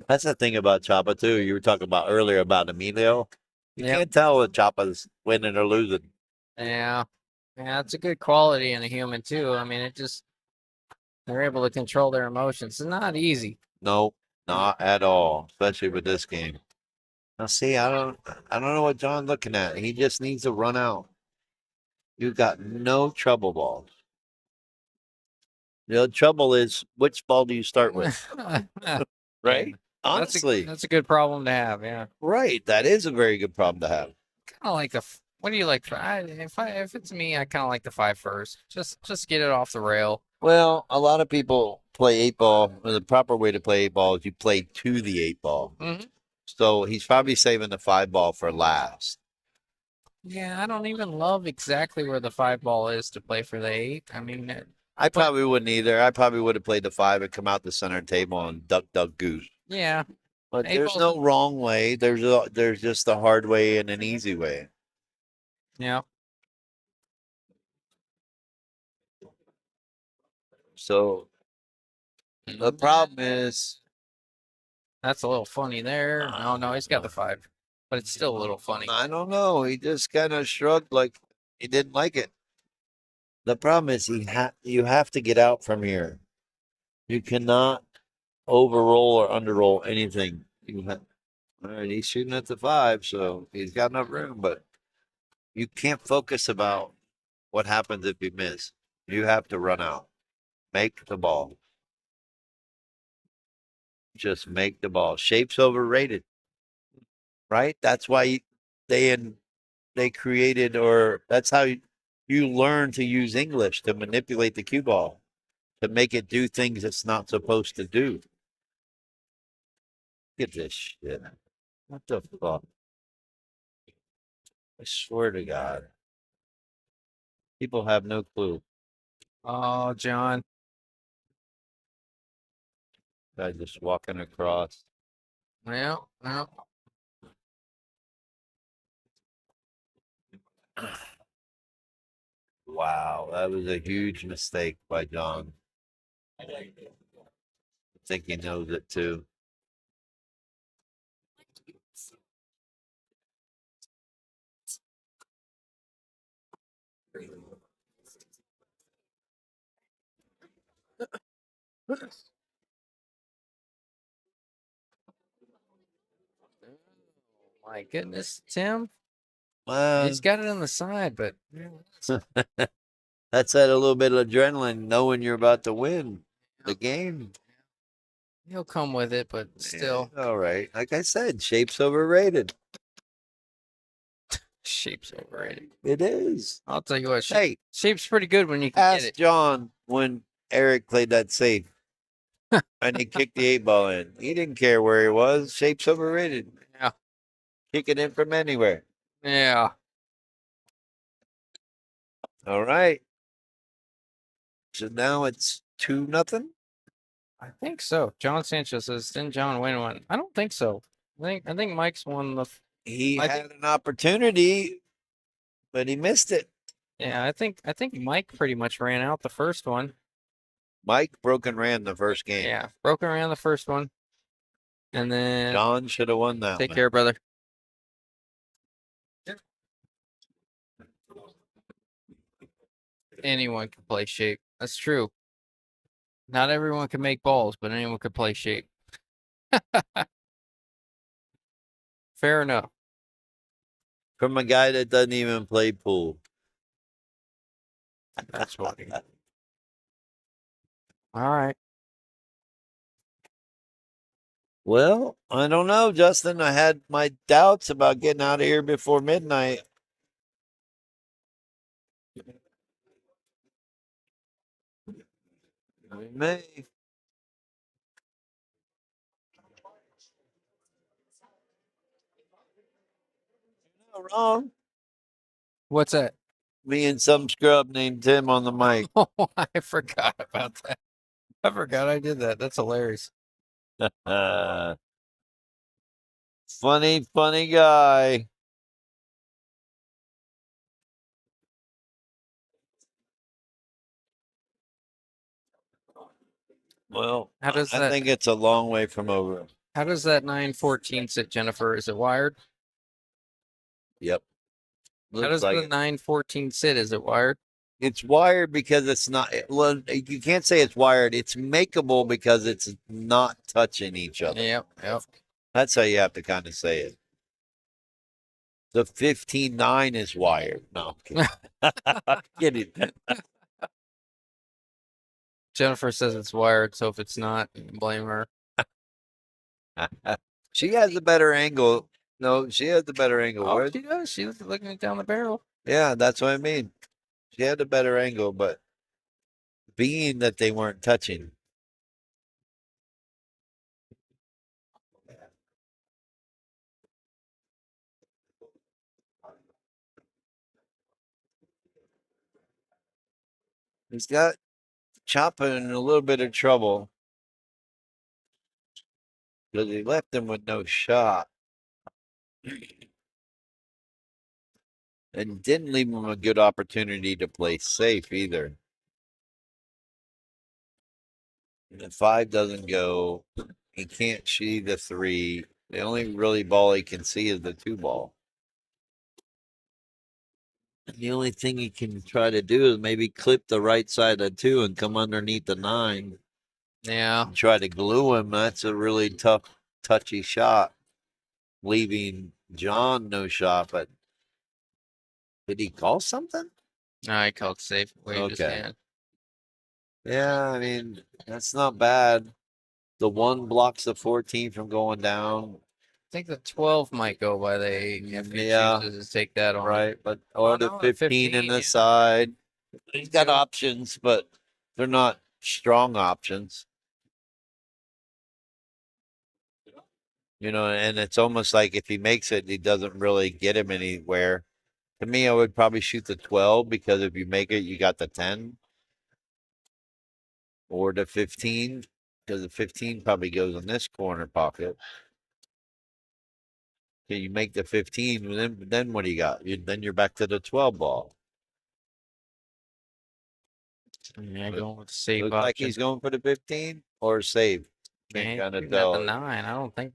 That's the thing about Chopper, too. You were talking about earlier about Emilio. You Yep. can't tell if Chopper's winning or losing. yeah. Yeah, it's a good quality in a human too. I mean, they're able to control their emotions. It's not easy. No, not at all, especially with this game. Now, see, I don't know what John's looking at. He just needs to run out. You've got no trouble balls. The trouble is, which ball do you start with? Right? Honestly, that's a good problem to have. Yeah, right. That is a very good problem to have. kind of like what do you like? If it's me, I kind of like the 5 first. Just get it off the rail. Well, a lot of people play 8 ball. The proper way to play 8 ball is you play to the 8 ball. Mhm. So he's probably saving the 5 ball for last. Yeah, I don't even love exactly where the 5 ball is to play for the 8. I mean, I probably wouldn't either. I probably would have played the 5 and come out the center table and duck, goose. yeah, But 8 there's ball's- no wrong way. There's just a hard way and an easy way. yeah. So the problem is, That's a little funny there. No, he's got the 5, but it's still a little funny. I don't know. He just kind of shrugged like he didn't like it. The problem is you have to get out from here. You cannot overroll or underroll anything. All right, he's shooting at the 5, so he's got enough room, but you can't focus about what happens if you miss. You have to run out. Make the ball. Just make the ball. Shape's overrated. Right? That's why they created, or that's how you learn to use English to manipulate the cue ball, to make it do things it's not supposed to do. Look at this shit. What the fuck? I swear to God. People have no clue. Oh, John. Guy just walking across. Well. Wow, that was a huge mistake by John. I think he knows it too. My goodness, Tim. Well, He's got it on the side, but that's that a little bit of adrenaline, knowing you're about to win the game. he'll come with it, but still. Yeah, all right. Like I said, shape's overrated. Shape's overrated. It is. I'll tell you what, Hey, shape's pretty good when you can ask get it. John when Eric played that safe and he kicked the 8 ball in. He didn't care where he was. Shape's overrated. Yeah. Kick it in from anywhere. Yeah. All right. So now it's 2-0. I think so. John Sanchez says, didn't John win one? I don't think so. I think Mike's won the. He I had an opportunity, but he missed it. Yeah, I think Mike pretty much ran out the first one. Mike broke and ran the first game. Yeah, broke around the first one, and then John should have won that take one. care, brother. Anyone can play shape. That's true. Not everyone can make balls, but anyone can play shape. Fair enough. From a guy that doesn't even play pool. That's funny. All right. Well, I don't know, Justin. I had my doubts about getting out of here before midnight. We may. Not wrong. What's that? Me and some scrub named Tim on the mic. Oh, I forgot about that. I forgot I did that. That's hilarious. Funny, funny guy. Well, How does I that? think it's a long way from over. How does that 914 sit, Jennifer? Is it wired? Yep. How Looks does like the 914 sit? Is it wired? it's wired because it's not. Well, you can't say it's wired. It's makeable because it's not touching each other. Yep. That's how you have to kind of say it. The 15.9 is wired. No, I'm kidding. Jennifer says it's wired, so if it's not, you can blame her. She has a better angle. No, she has the better angle. Oh, Where- she does. She's looking down the barrel. Yeah, that's what I mean. She had a better angle, but being that they weren't touching. He's got Choppa in a little bit of trouble because he left him with no shot and didn't leave him a good opportunity to play safe either. And the 5 doesn't go. He can't see the 3. The only really ball he can see is the 2 ball. And the only thing he can try to do is maybe clip the right side of 2 and come underneath the 9 Yeah. and try to glue him. That's a really tough, touchy shot, leaving John no shot. But did he call something? No, I called safe. Waved his Okay. hand. Yeah, I mean, that's not bad. The 1 blocks the 14 from going down. I think the 12 might go by the 8 if he Yeah. chooses to take that on. Right, but Oh, or the no, 15 in the yeah. side. He's got Yeah. options, but they're not strong options. You know, and it's almost like if he makes it, he doesn't really get him anywhere. To me, I would probably shoot the 12 because if you make it, you got the 10 or the 15 because the 15 probably goes in this corner pocket. Can you make the 15? Then what do you got? Then you're back to the 12 ball. Yeah, going with the safe Looks option. like he's going for the 15 or save. Can't Kind of shooting at the tell. 9. I don't think.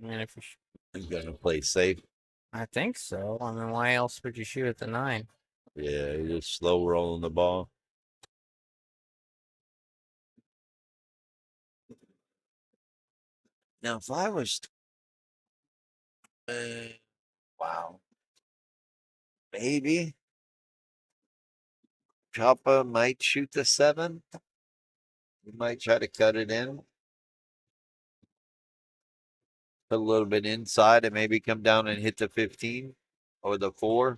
I mean, if you He's gonna play safe. I think so. I mean, why else would you shoot at the 9? Yeah, he's just slow rolling the ball. Now, if I was, wow, maybe Choppa might shoot the 7. He might try to cut it in, put a little bit inside, and maybe come down and hit the 15 or the 4.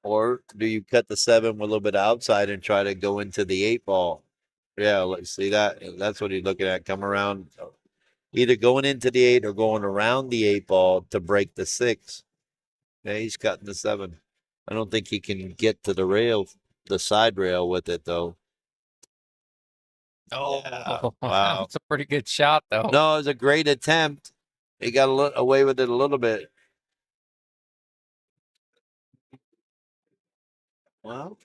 Or do you cut the 7 with a little bit outside and try to go into the 8 ball? Yeah, let's see that. That's what he's looking at. Come around, either going into the 8 or going around the 8 ball to break the 6. Yeah, he's cutting the 7. I don't think he can get to the rail, the side rail with it though. Oh, Yeah, wow. That's a pretty good shot, though. No, it was a great attempt. He got away with it a little bit. Well,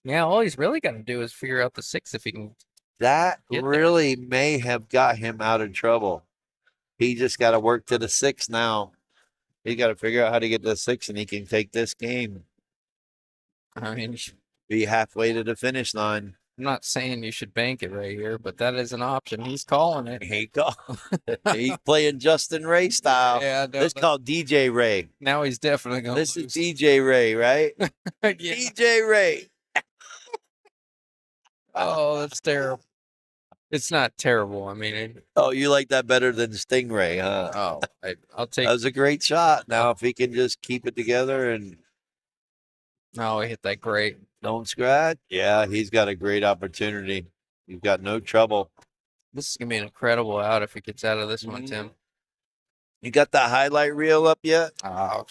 Yeah, all he's really got to do is figure out the 6 if he can. that Get there. really may have got him out of trouble. He just got to work to the 6 now. He got to figure out how to get to the 6, and he can take this game. I mean, Be halfway to the finish line. I'm not saying you should bank it right here, but that is an option. He's calling it. He go. He's playing Justin Ray style. Yeah, no, This is called DJ Ray. now he's definitely going to This lose. is DJ Ray, right? Yeah. DJ Ray. Oh, that's terrible. It's not terrible. I mean, Oh, you like that better than Stingray, huh? I'll take. That was a great shot. Now, if he can just keep it together and No, I hit that great. don't scratch, yeah, he's got a great opportunity. You've got no trouble. This is gonna be an incredible out if he gets out of this one, Mhm. Tim. You got that highlight reel up yet? Oh,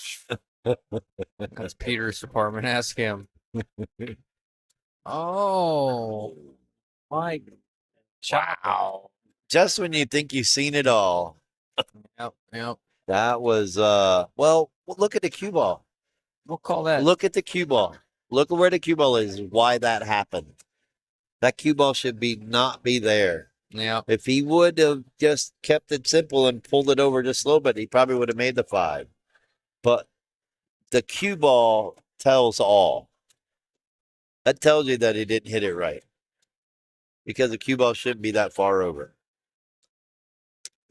that's Peter's department. Ask him. Oh, my. Wow. Just when you think you've seen it all. Yep. That was well, look at the cue ball. We'll call that. Look at the cue ball. Look at where the cue ball is, why that happened. That cue ball should not be there. Yeah. If he would have just kept it simple and pulled it over just a little bit, he probably would have made the 5. But the cue ball tells all. That tells you that he didn't hit it right. Because the cue ball shouldn't be that far over.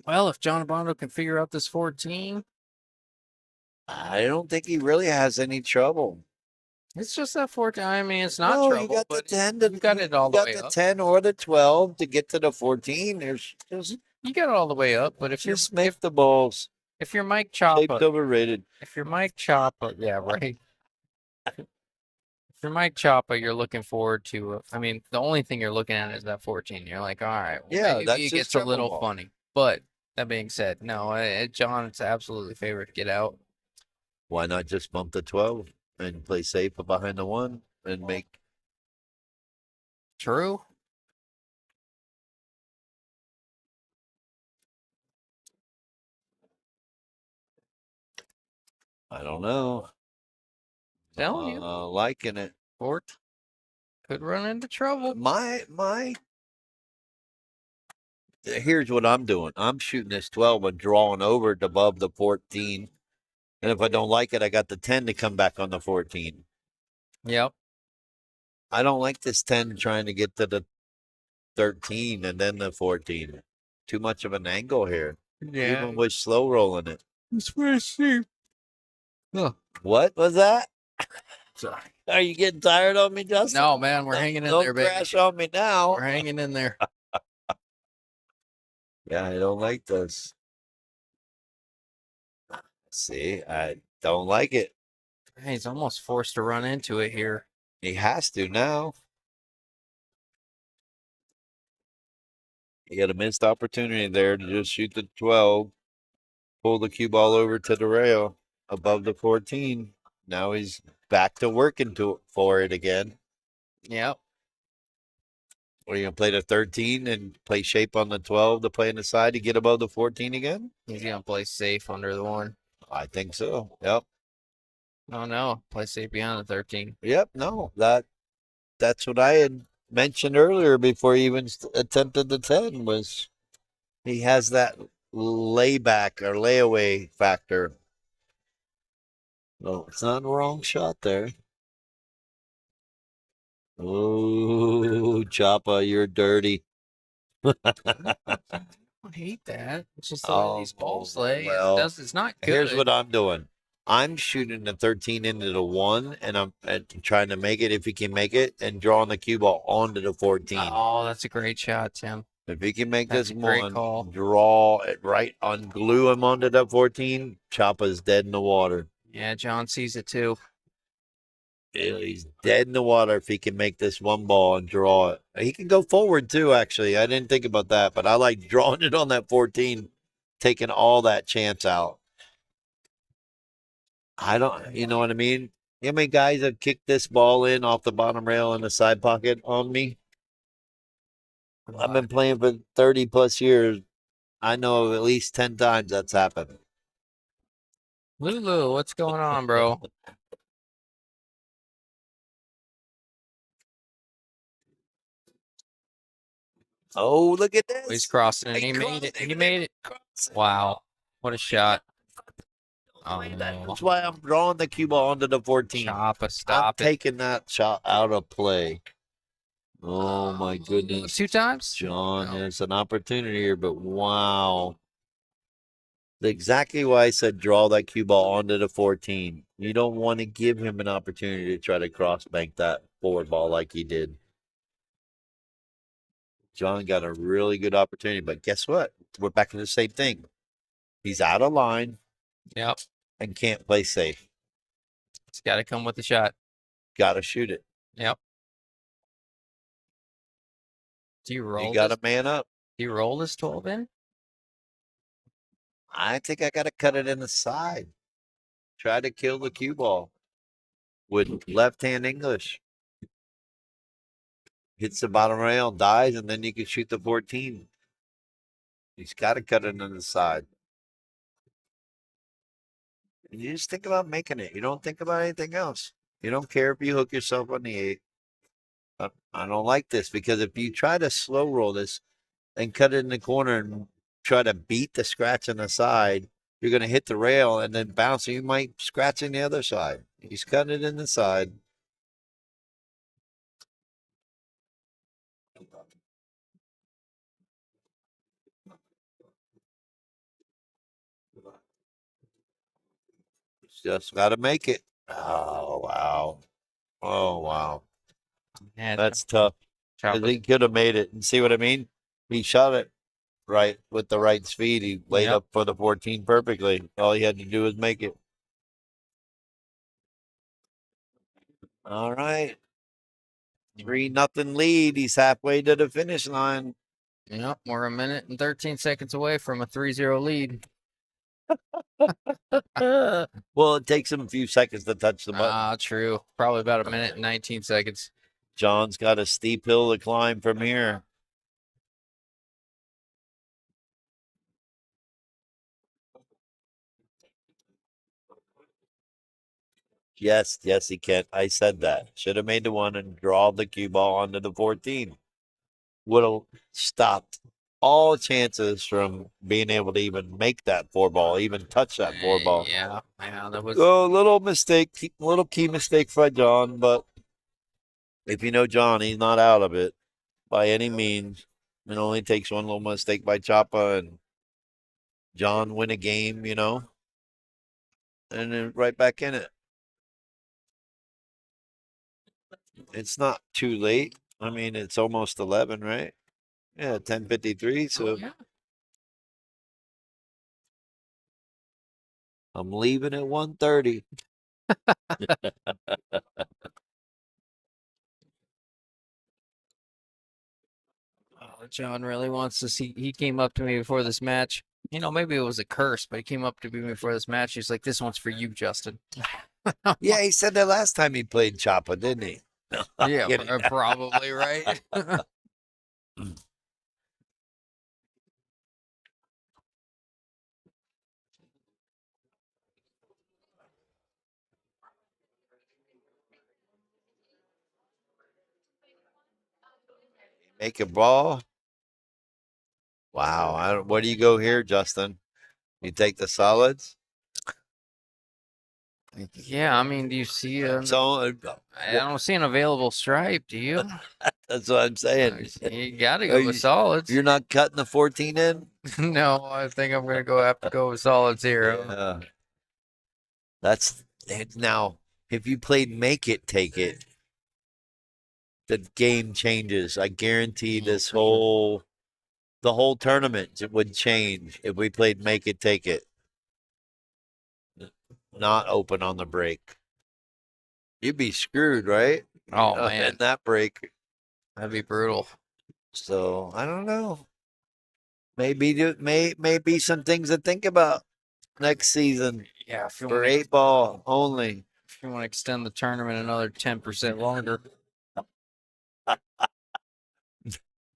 Well, if John Abondo can figure out this 14, I don't think he really has any trouble. it's just that 14. I mean, it's not No, trouble, you got the but 10 you got it all the way you got the up. 10 or the 12 to get to the 14. There's just You got it all the way up, but if you're make the balls. if you're Mike Shape's Choppa, overrated. if you're Mike Choppa, yeah, right. If you're Mike Choppa, you're looking forward to. I mean, the only thing you're looking at is that 14. You're like, all right, well, Yeah, maybe that's it his gets a trouble little ball. funny. But that being said, no, John's absolutely favorite to get out. Why not just bump the 12 and play safe behind the 1 and make True. I don't know. Telling you, Liking it. Fort could run into trouble. Here's what I'm doing. I'm shooting this 12 and drawing over it above the 14. And if I don't like it, I got the 10 to come back on the 14. Yep. I don't like this 10 trying to get to the 13 and then the 14. Too much of an angle here. Yeah. Even with slow rolling it. It's very steep. What was that? Sorry. Are you getting tired on me, Justin? No, man, we're hanging in Don't there, baby. crash on me now. We're hanging in there. Yeah, I don't like this. See, I don't like it. Hey, he's almost forced to run into it here. He has to now. He had a missed opportunity there to just shoot the 12, pull the cue ball over to the rail above the 14. Now he's back to working for it again. Yep. Are you going to play the 13 and play shape on the 12 to play on the side to get above the 14 again? He's gonna play safe under the 1. I think so. Yep. Oh no, play safe beyond the 13. Yep. No, that's what I had mentioned earlier before he even attempted the 10 was he has that layback or layaway factor. No, it's not a wrong shot there. Oh, Choppa, you're dirty. I hate that. It's just the way these balls lay. well, It's not good. Here's what I'm doing. I'm shooting the 13 into the 1, and I'm trying to make it if he can make it, and drawing the cue ball onto the 14. Oh, that's a great shot, Tim. If he can make That's this a great one, call. draw it right, unglue him onto the 14, Choppa's dead in the water. Yeah, John sees it too. He's dead in the water if he can make this one ball and draw it. He can go forward too, actually. I didn't think about that, but I like drawing it on that 14, taking all that chance out. I don't, you know what I mean? You know how many guys have kicked this ball in off the bottom rail in the side pocket on me? I've been playing for 30 plus years. I know of at least 10 times that's happened. Lulu, what's going on, bro? Oh, look at this. He's crossing and he made it. He made it. Wow. What a shot. Oh, That's why I'm drawing the cue ball onto the 14. Choppa, stop it. Taking that shot out of play. Oh my goodness. 2 times? John, No. there's an opportunity here, but wow. Exactly why I said draw that cue ball onto the 14. You don't want to give him an opportunity to try to cross bank that forward ball like he did. John got a really good opportunity, but guess what? We're back to the same thing. He's out of line Yep. and can't play safe. It's got to come with the shot. Got to shoot it. Yep. Do you roll You got this? to man up. Do you roll this 12 in? I think I got to cut it in the side. Try to kill the cue ball with left-hand English. Hits the bottom rail, dies, and then you can shoot the 14. He's got to cut it in the side. And you just think about making it. You don't think about anything else. You don't care if you hook yourself on the 8. I don't like this because if you try to slow roll this and cut it in the corner and try to beat the scratch on the side, you're going to hit the rail and then bounce, and you might scratch in the other side. He's cutting it in the side. Just got to make it. Oh, wow. Oh, wow. Yeah, That's tough. 'Cause chopper. he could have made it. And see what I mean? He shot it right with the right speed. He laid Yep. up for the 14 perfectly. All he had to do was make it. All right. 3-0 lead. He's halfway to the finish line. Yep, we're a minute and 13 seconds away from a 3-0 lead. Well, it takes him a few seconds to touch the button. Ah, true. Probably about a minute and 19 seconds. John's got a steep hill to climb from here. Yes, he can. I said that. Should have made the 1 and draw the cue ball onto the 14. Would have stopped all chances from being able to even make that 4 ball, even touch that 4 ball. Yeah, that was. Oh, little mistake, little key mistake for John, but if you know John, he's not out of it by any means. It only takes one little mistake by Choppa and John win a game, and then right back in it. It's not too late. I mean, it's almost 11, right? Yeah, 10:53. So Oh, yeah. I'm leaving at 1:30. Oh, John really wants to see. He came up to me before this match. Maybe it was a curse, but he came up to me before this match. He's like, "This one's for you, Justin." Yeah, he said that last time he played Choppa, didn't he? No, I'm Yeah, kidding. probably right. Make a ball. Wow. Where do you go here, Justin? You take the solids? Yeah, I mean, do you see? So I don't see an available stripe. Do you? that's what I'm saying. You gotta Are go you- with solids. You're not cutting the 14 in? No, I think I'm gonna have to go with solids here. Yeah. That's now. If you played Make It, Take It, the game changes. I guarantee the whole tournament would change if we played Make It, Take It. Not open on the break. You'd be screwed, right? Oh In man, that break. that'd be brutal. So I don't know. Maybe some things to think about next season Yeah, if you for want 8-ball only. to extend the tournament another 10% longer.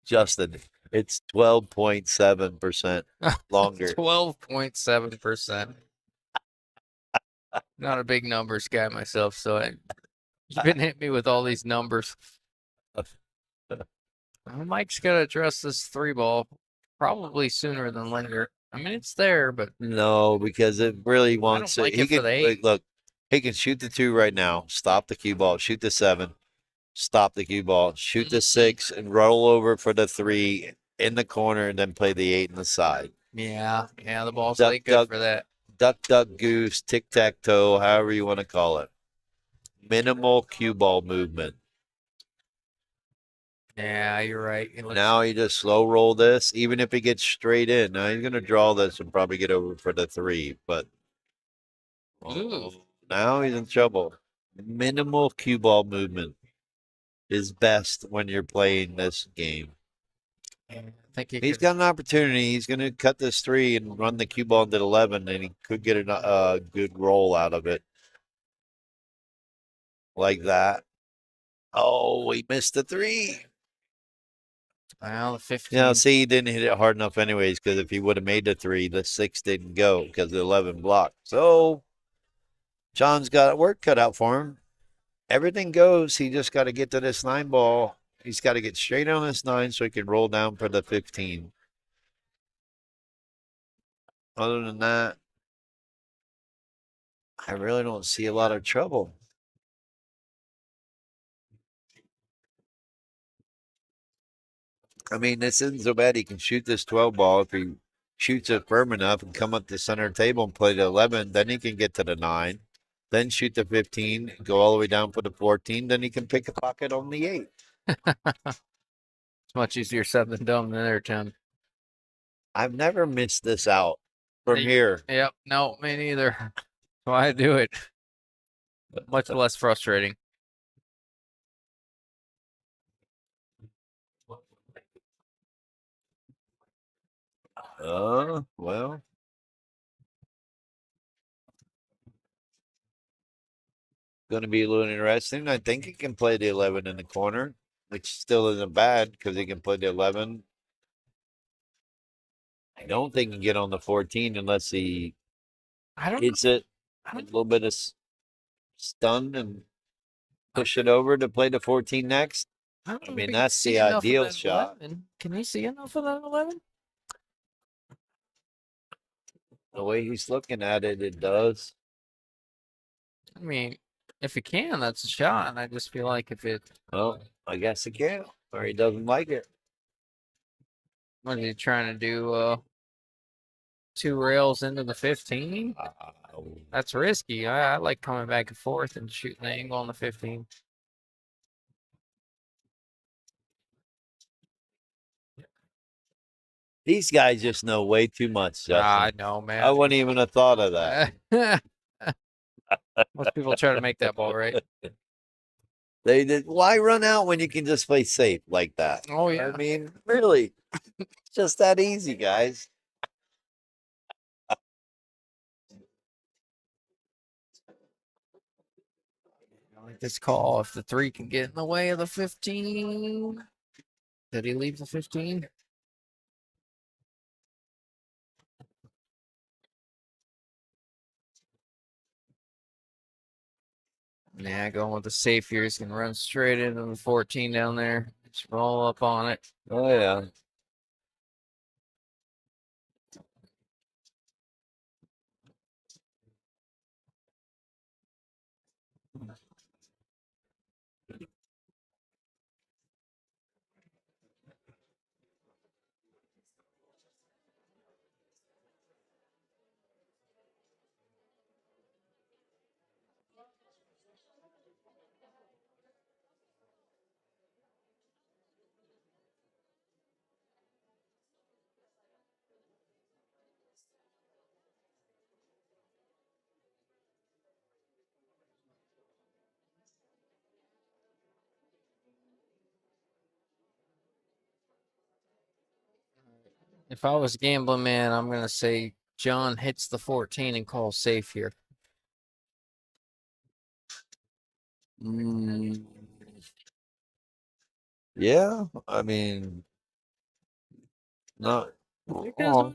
Justin, it's 12.7% longer. 12.7%. Not a big numbers guy myself, so you've been hitting me with all these numbers. Mike's got to address this 3-ball probably sooner than later. I mean, it's there, but No, because it really wants like He it for can the 8. look. He can shoot the 2 right now. Stop the cue ball. Shoot the 7. Stop the cue ball. Shoot the 6 and roll over for the 3 in the corner, and then play the 8 in the side. Yeah, the ball's Duck, way good duck. for that. Duck, duck, goose, tic tac toe, however you want to call it. Minimal cue ball movement. Yeah, you're right. It looks, Now he just slow roll this, even if he gets straight in. Now he's gonna draw this and probably get over for the 3, but Ooh. now he's in trouble. Minimal cue ball movement is best when you're playing this game. I think he He's could. got an opportunity. He's going to cut this 3 and run the cue ball into 11, and he could get a good roll out of it. Like that. Oh, he missed the 3. Well, the 15. You know, see, he didn't hit it hard enough anyways, because if he would have made the 3, the 6 didn't go because the 11 blocked. So John's got work cut out for him. Everything goes. He just got to get to this 9 ball. He's got to get straight on this 9 so he can roll down for the 15. Other than that, I really don't see a lot of trouble. I mean, this isn't so bad. He can shoot this 12 ball if he shoots it firm enough and come up the center table and play the 11. Then he can get to the 9. Then shoot the 15, go all the way down for the 14. Then he can pick a pocket on the 8. It's much easier said than done there, Tim. I've never missed this out from here. Yep. No, me neither. That's why I do it. Much less frustrating. Well. Going to be a little interesting. I think he can play the 11 in the corner, which still isn't bad because he can play the 11. I don't think he can get on the 14 unless he I don't. hits it I a don't. little bit of stun and push it over to play the 14 next. I don't I know if mean, he can that's see the enough of ideal that shot. 11. Can he see enough of that 11? The way he's looking at it, it does. I mean, if he can, that's a shot. And I just feel like if it, Well, I guess he can, or he doesn't like it. what is he trying to do? 2 rails into the 15? That's risky. I like coming back and forth and shooting the angle on the 15. These guys just know way too much, Justin. I know, man. I wouldn't even have thought of that. Most people try to make that ball, right? They did. Why run out when you can just play safe like that? Oh, yeah. I mean, really, it's just that easy, guys. I like this call. If the 3 can get in the way of the 15. Did he leave the 15? Yeah, going with the safe here. He's going to run straight into the 14 down there. Just roll up on it. Oh yeah. If I was gambling man, I'm going to say John hits the 14 and calls safe here. Yeah, I mean, not. You guys Oh,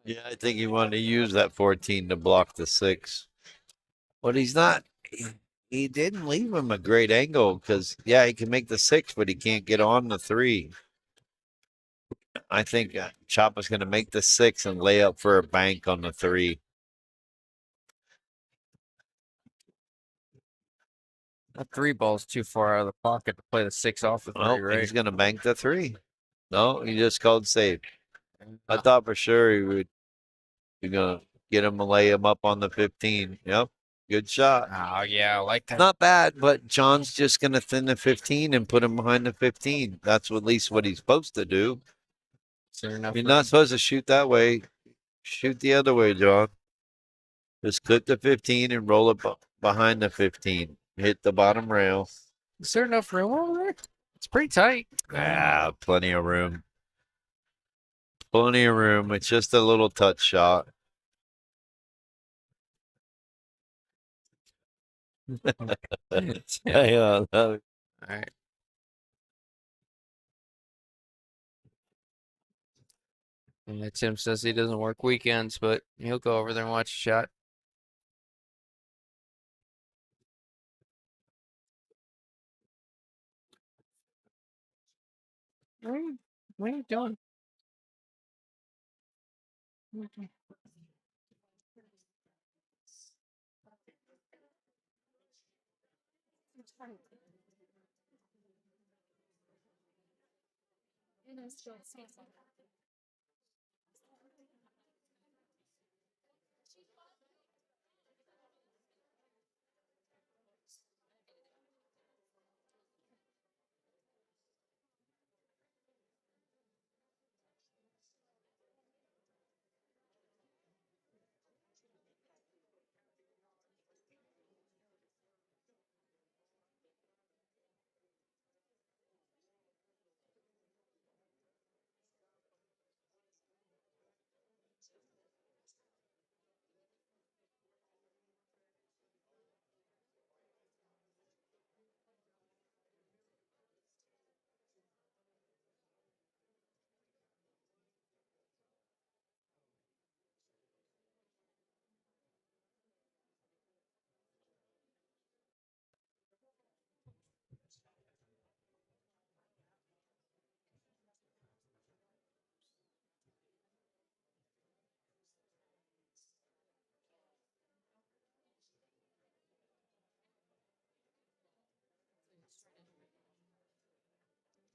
yeah, I think he wanted to use that 14 to block the 6, but he's not. he didn't leave him a great angle because, yeah, he can make the 6, but he can't get on the 3. I think Choppa's going to make the 6 and lay up for a bank on the 3. That 3 ball's too far out of the pocket to play the 6 off the 3, Oh, right? he's going to bank the 3. No, he just called safe. I Uh, thought for sure he would. You're going to get him and lay him up on the 15. Yep. Good shot. Oh, yeah, I like that. Not bad, but John's just going to thin the 15 and put him behind the 15. That's at least what he's supposed to do. Fair enough. You're not supposed to shoot that way. Shoot the other way, John. Just clip the 15 and roll it behind the 15. Hit the bottom rail. Is there enough room over there? It's pretty tight. Ah, plenty of room. Plenty of room. It's just a little touch shot. Yeah. All right. Yeah, Tim says he doesn't work weekends, but he'll go over there and watch a shot. What are you doing?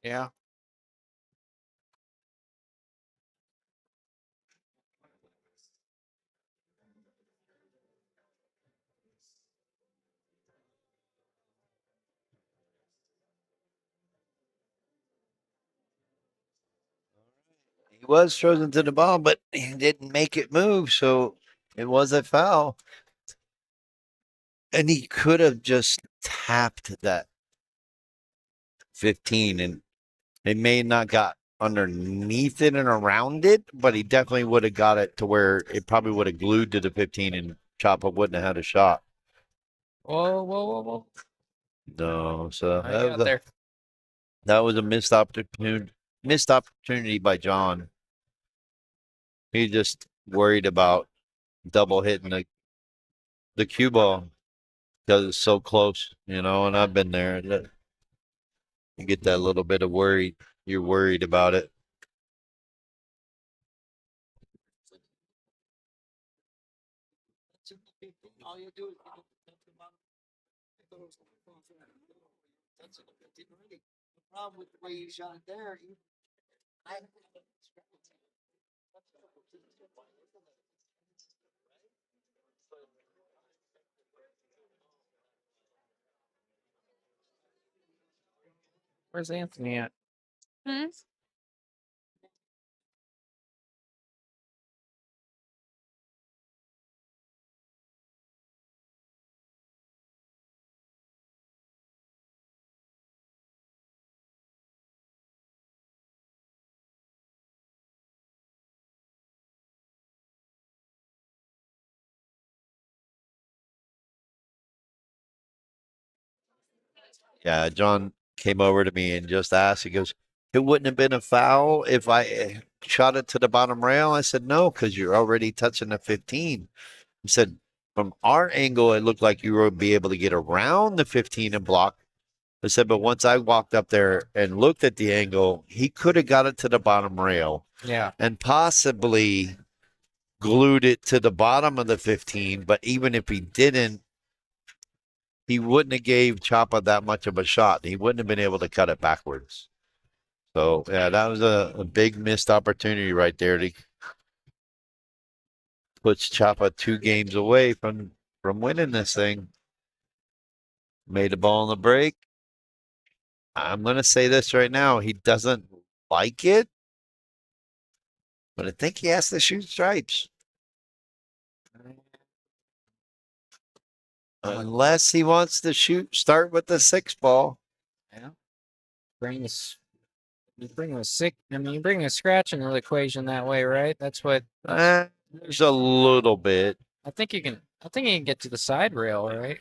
Yeah. He was frozen to the ball, but he didn't make it move, so it was a foul. And he could have just tapped that 15, and it may not got underneath it and around it, but he definitely would have got it to where it probably would have glued to the 15 and Choppa wouldn't have had a shot. Whoa, whoa, whoa, whoa. No, so I got there. that was a missed opportunity by John. He just worried about double hitting the cue ball because it's so close, and I've been there. You get that little bit of worry. You're worried about it. Where's Anthony at? Yeah, John came over to me and just asked. He goes, "It wouldn't have been a foul if I shot it to the bottom rail." I said, "No, because you're already touching the 15." He said, from our angle, it looked like you would be able to get around the 15 and block. I said, but once I walked up there and looked at the angle, he could have got it to the bottom rail Yeah. and possibly glued it to the bottom of the 15. But even if he didn't, he wouldn't have gave Chapa that much of a shot. He wouldn't have been able to cut it backwards. So yeah, that was a big missed opportunity right there. To puts Chapa 2 games away from winning this thing. Made a ball on the break. I'm gonna say this right now. He doesn't like it, but I think he has to shoot stripes. Unless he wants to start with the 6 ball. Yeah. You bring a you bring a scratch into the equation that way, right? That's what There's a little bit. I think you can get to the side rail, right?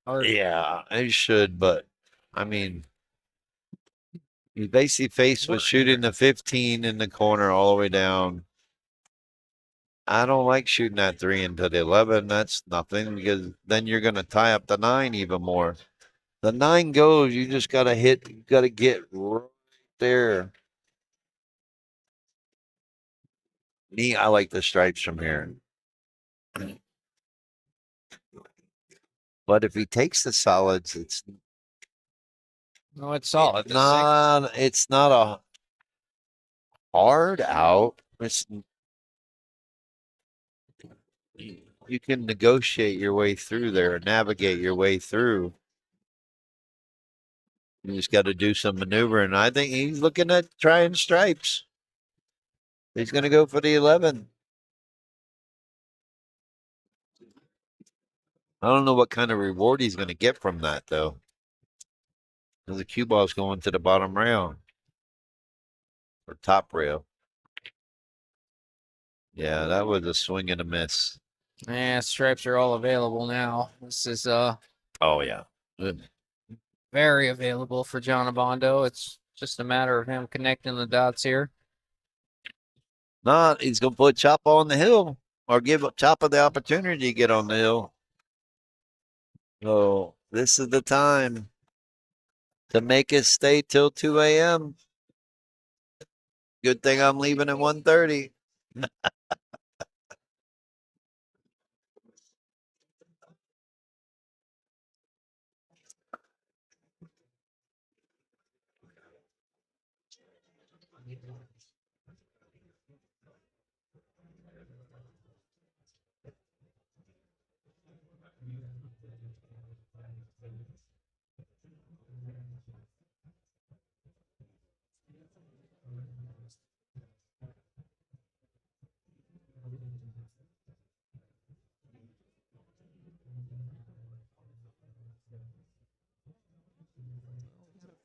Or Yeah, he should, but I mean, he's basically faced with shooting the 15 in the corner all the way down. I don't like shooting that 3 into the 11. That's nothing because then you're going to tie up the 9 even more. The 9 goes, you just got to hit, you got to get right there. Me, I like the stripes from here. But if he takes the solids, it's no, it's solid. it's not a hard out. You can negotiate your way through there, navigate your way through. You just got to do some maneuvering. I think he's looking at trying stripes. He's going to go for the 11. I don't know what kind of reward he's going to get from that, though. Because the cue ball's going to the bottom rail or top rail. Yeah, that was a swing and a miss. Yeah, stripes are all available now. This is Oh, yeah. Good. very available for John Abondo. It's just a matter of him connecting the dots here. Not, he's going to put Choppa on the hill or give Choppa the opportunity to get on the hill. So this is the time to make it stay till 2 a.m. Good thing I'm leaving at 1:30.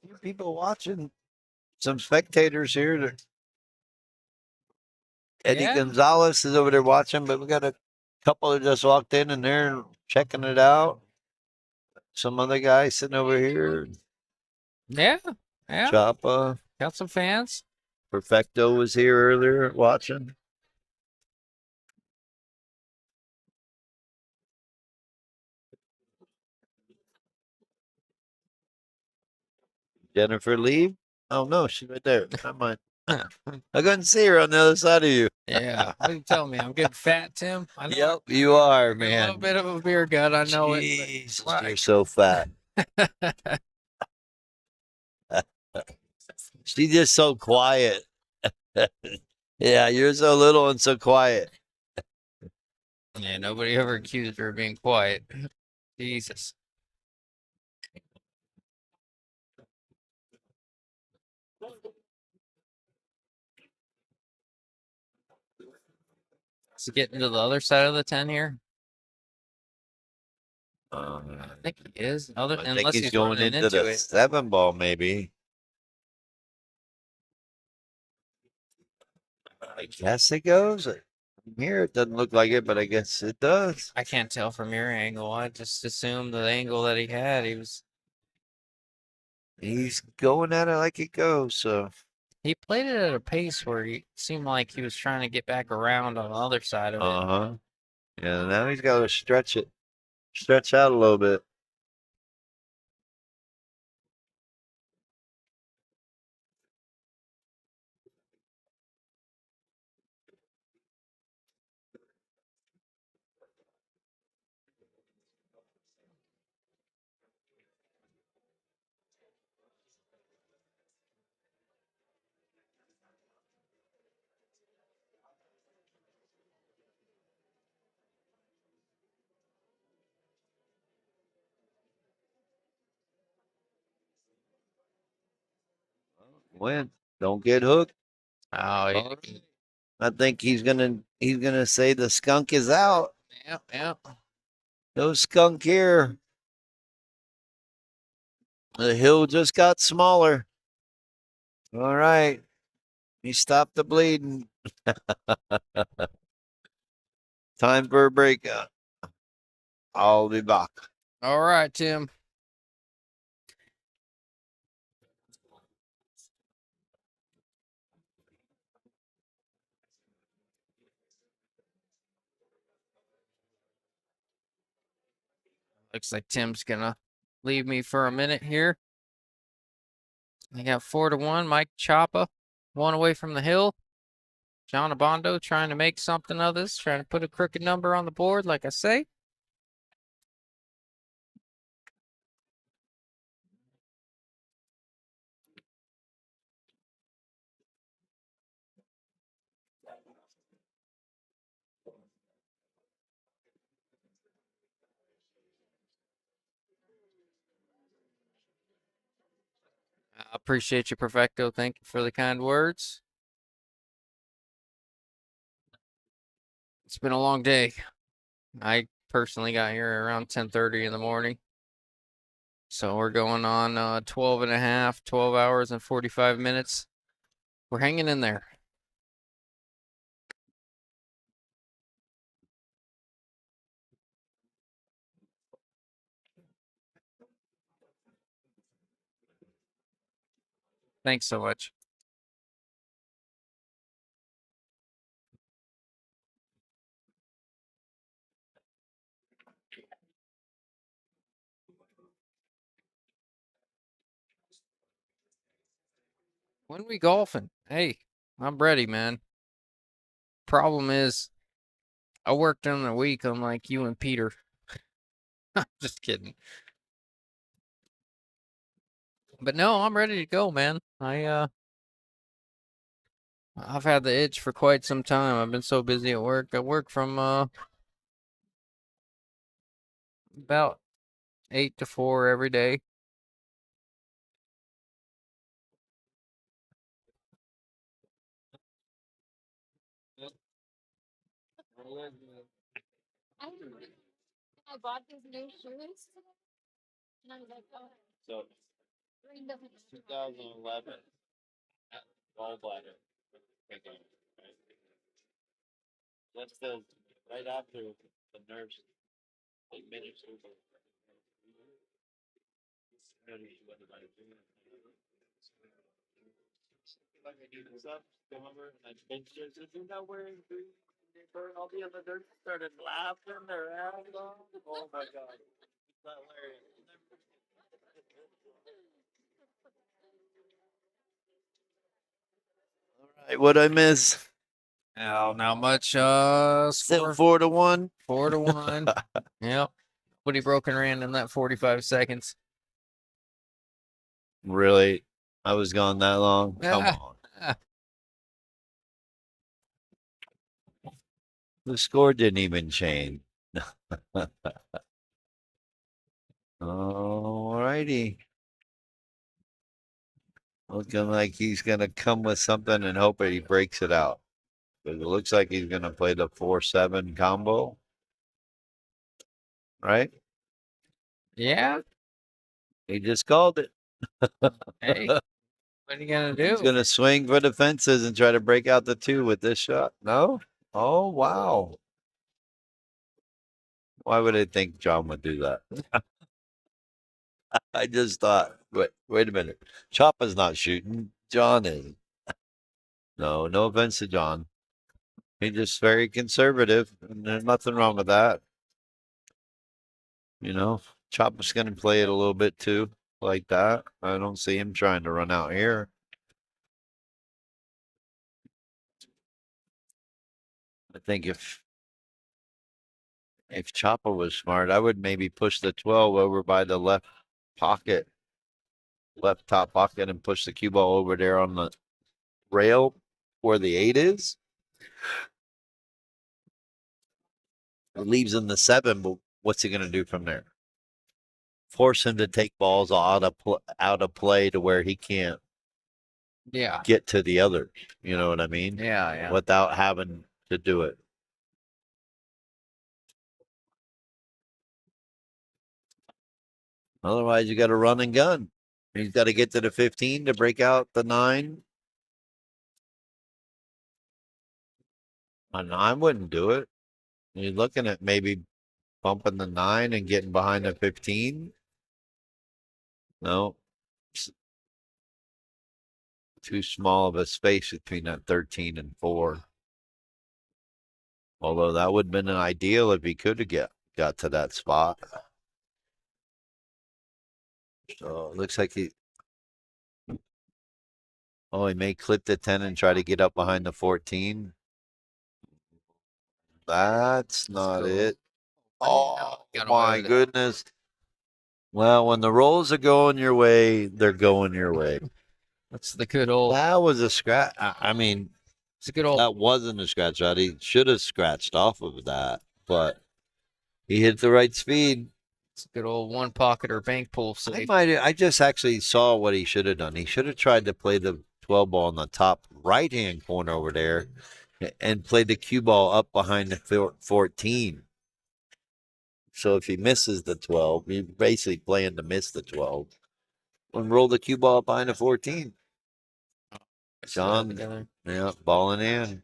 Few people watching, some spectators here. Eddie Yeah. Gonzalez is over there watching, but we got a couple that just walked in and they're checking it out. Some other guy sitting over here. Yeah. Yeah. Choppa. Got some fans. Perfecto was here earlier watching. Jennifer Lee. Oh no, she's right there. Not mine. I couldn't see her on the other side of you. Yeah. What do you tell me? I'm getting fat, Tim. I know Yep, you are, a man. little bit of a beer gut. I know Jesus, it. you're so fat. She's just so quiet. Yeah, you're so little and so quiet. Yeah, nobody ever accused her of being quiet. Jesus. Is he getting to the other side of the 10 here? I think he is. I think Unless he's he's going running into the it. 7 ball, maybe. I guess it goes. From here, it doesn't look like it, but I guess it does. I can't tell from your angle. I just assumed the angle that he had. He's going at it like it goes. So He played it at a pace where he seemed like he was trying to get back around on the other side of it. uh-huh. Yeah, now he's got to stretch out a little bit. Win. Don't get hooked. Oh, yeah. All right. I think he's gonna say the skunk is out. Yeah, yeah. No skunk here. The hill just got smaller. All right. He stopped the bleeding. Time for a break. I'll be back. All right, Tim. Looks like Tim's gonna leave me for a minute here. I got 4-1. Mike Choppa, one away from the hill. John Abondo trying to make something of this, trying to put a crooked number on the board, like I say. I appreciate you, Perfecto. Thank you for the kind words. It's been a long day. I personally got here around 10:30 in the morning. So we're going on 12 and a half, 12 hours and 45 minutes. We're hanging in there. Thanks so much. When we golfing? Hey, I'm ready, man. Problem is, I work during the week unlike you and Peter. Just kidding. But no, I'm ready to go, man. I've had the itch for quite some time. I've been so busy at work. I work from about 8 to 4 every day. I bought these new shoes. And I was like, oh. So, Green doesn't 2011, gallbladder. Okay, right. That's the right after the nurse, like minutes over. Like I do this up, come over, and I pinch it. Says, "You're not wearing green." All the other nurses started laughing their ass off. Oh my god, it's not hilarious. All right. What I miss? Oh, not much. Still Score 4-1. 4-1. Yep. Woody Broken ran in that 45 seconds. Really? I was gone that long? Come Ah, on. ah. The score didn't even change. All righty. Looking like he's gonna come with something and hope that he breaks it out. But it looks like he's gonna play the 4-7 combo. Right? Yeah. He just called it. Hey, what are you gonna do? He's gonna swing for the fences and try to break out the 2 with this shot. No? Oh wow. Why would I think John would do that? I just thought, wait a minute. Choppa's not shooting. John is. No offense to John. He's just very conservative, and there's nothing wrong with that. You know, Chopper's going to play it a little bit too, like that. I don't see him trying to run out here. I think if Chopper was smart, I would maybe push the 12 over by the left pocket, left top pocket, and push the cue ball over there on the rail where the 8 is. It leaves him the 7, but what's he going to do from there? Force him to take balls out of play to where he can't Yeah. get to the others. You know what I mean? Yeah. Without having to do it. Otherwise, you got to run and gun. He's got to get to the 15 to break out the 9. A 9 wouldn't do it. You're looking at maybe bumping the 9 and getting behind the 15. No. Too small of a space between that 13 and 4. Although that would have been an ideal if he could have got to that spot. So it looks like he may clip the 10 and try to get up behind the 14. That's not go. it. Oh, Oh got away my with it. goodness. Well, when the rolls are going your way, they're going your way. That's the good old. That was a scratch. I mean, It's a good old. that wasn't a scratch out. He should have scratched off of that, but he hit the right speed. It's a good old one pocket or bank pull save. I just actually saw what he should have done. He should have tried to play the 12 ball in the top right-hand corner over there and play the cue ball up behind the 14. So if he misses the 12, he's basically playing to miss the 12. And roll the cue ball up behind the 14. John, yeah, balling in.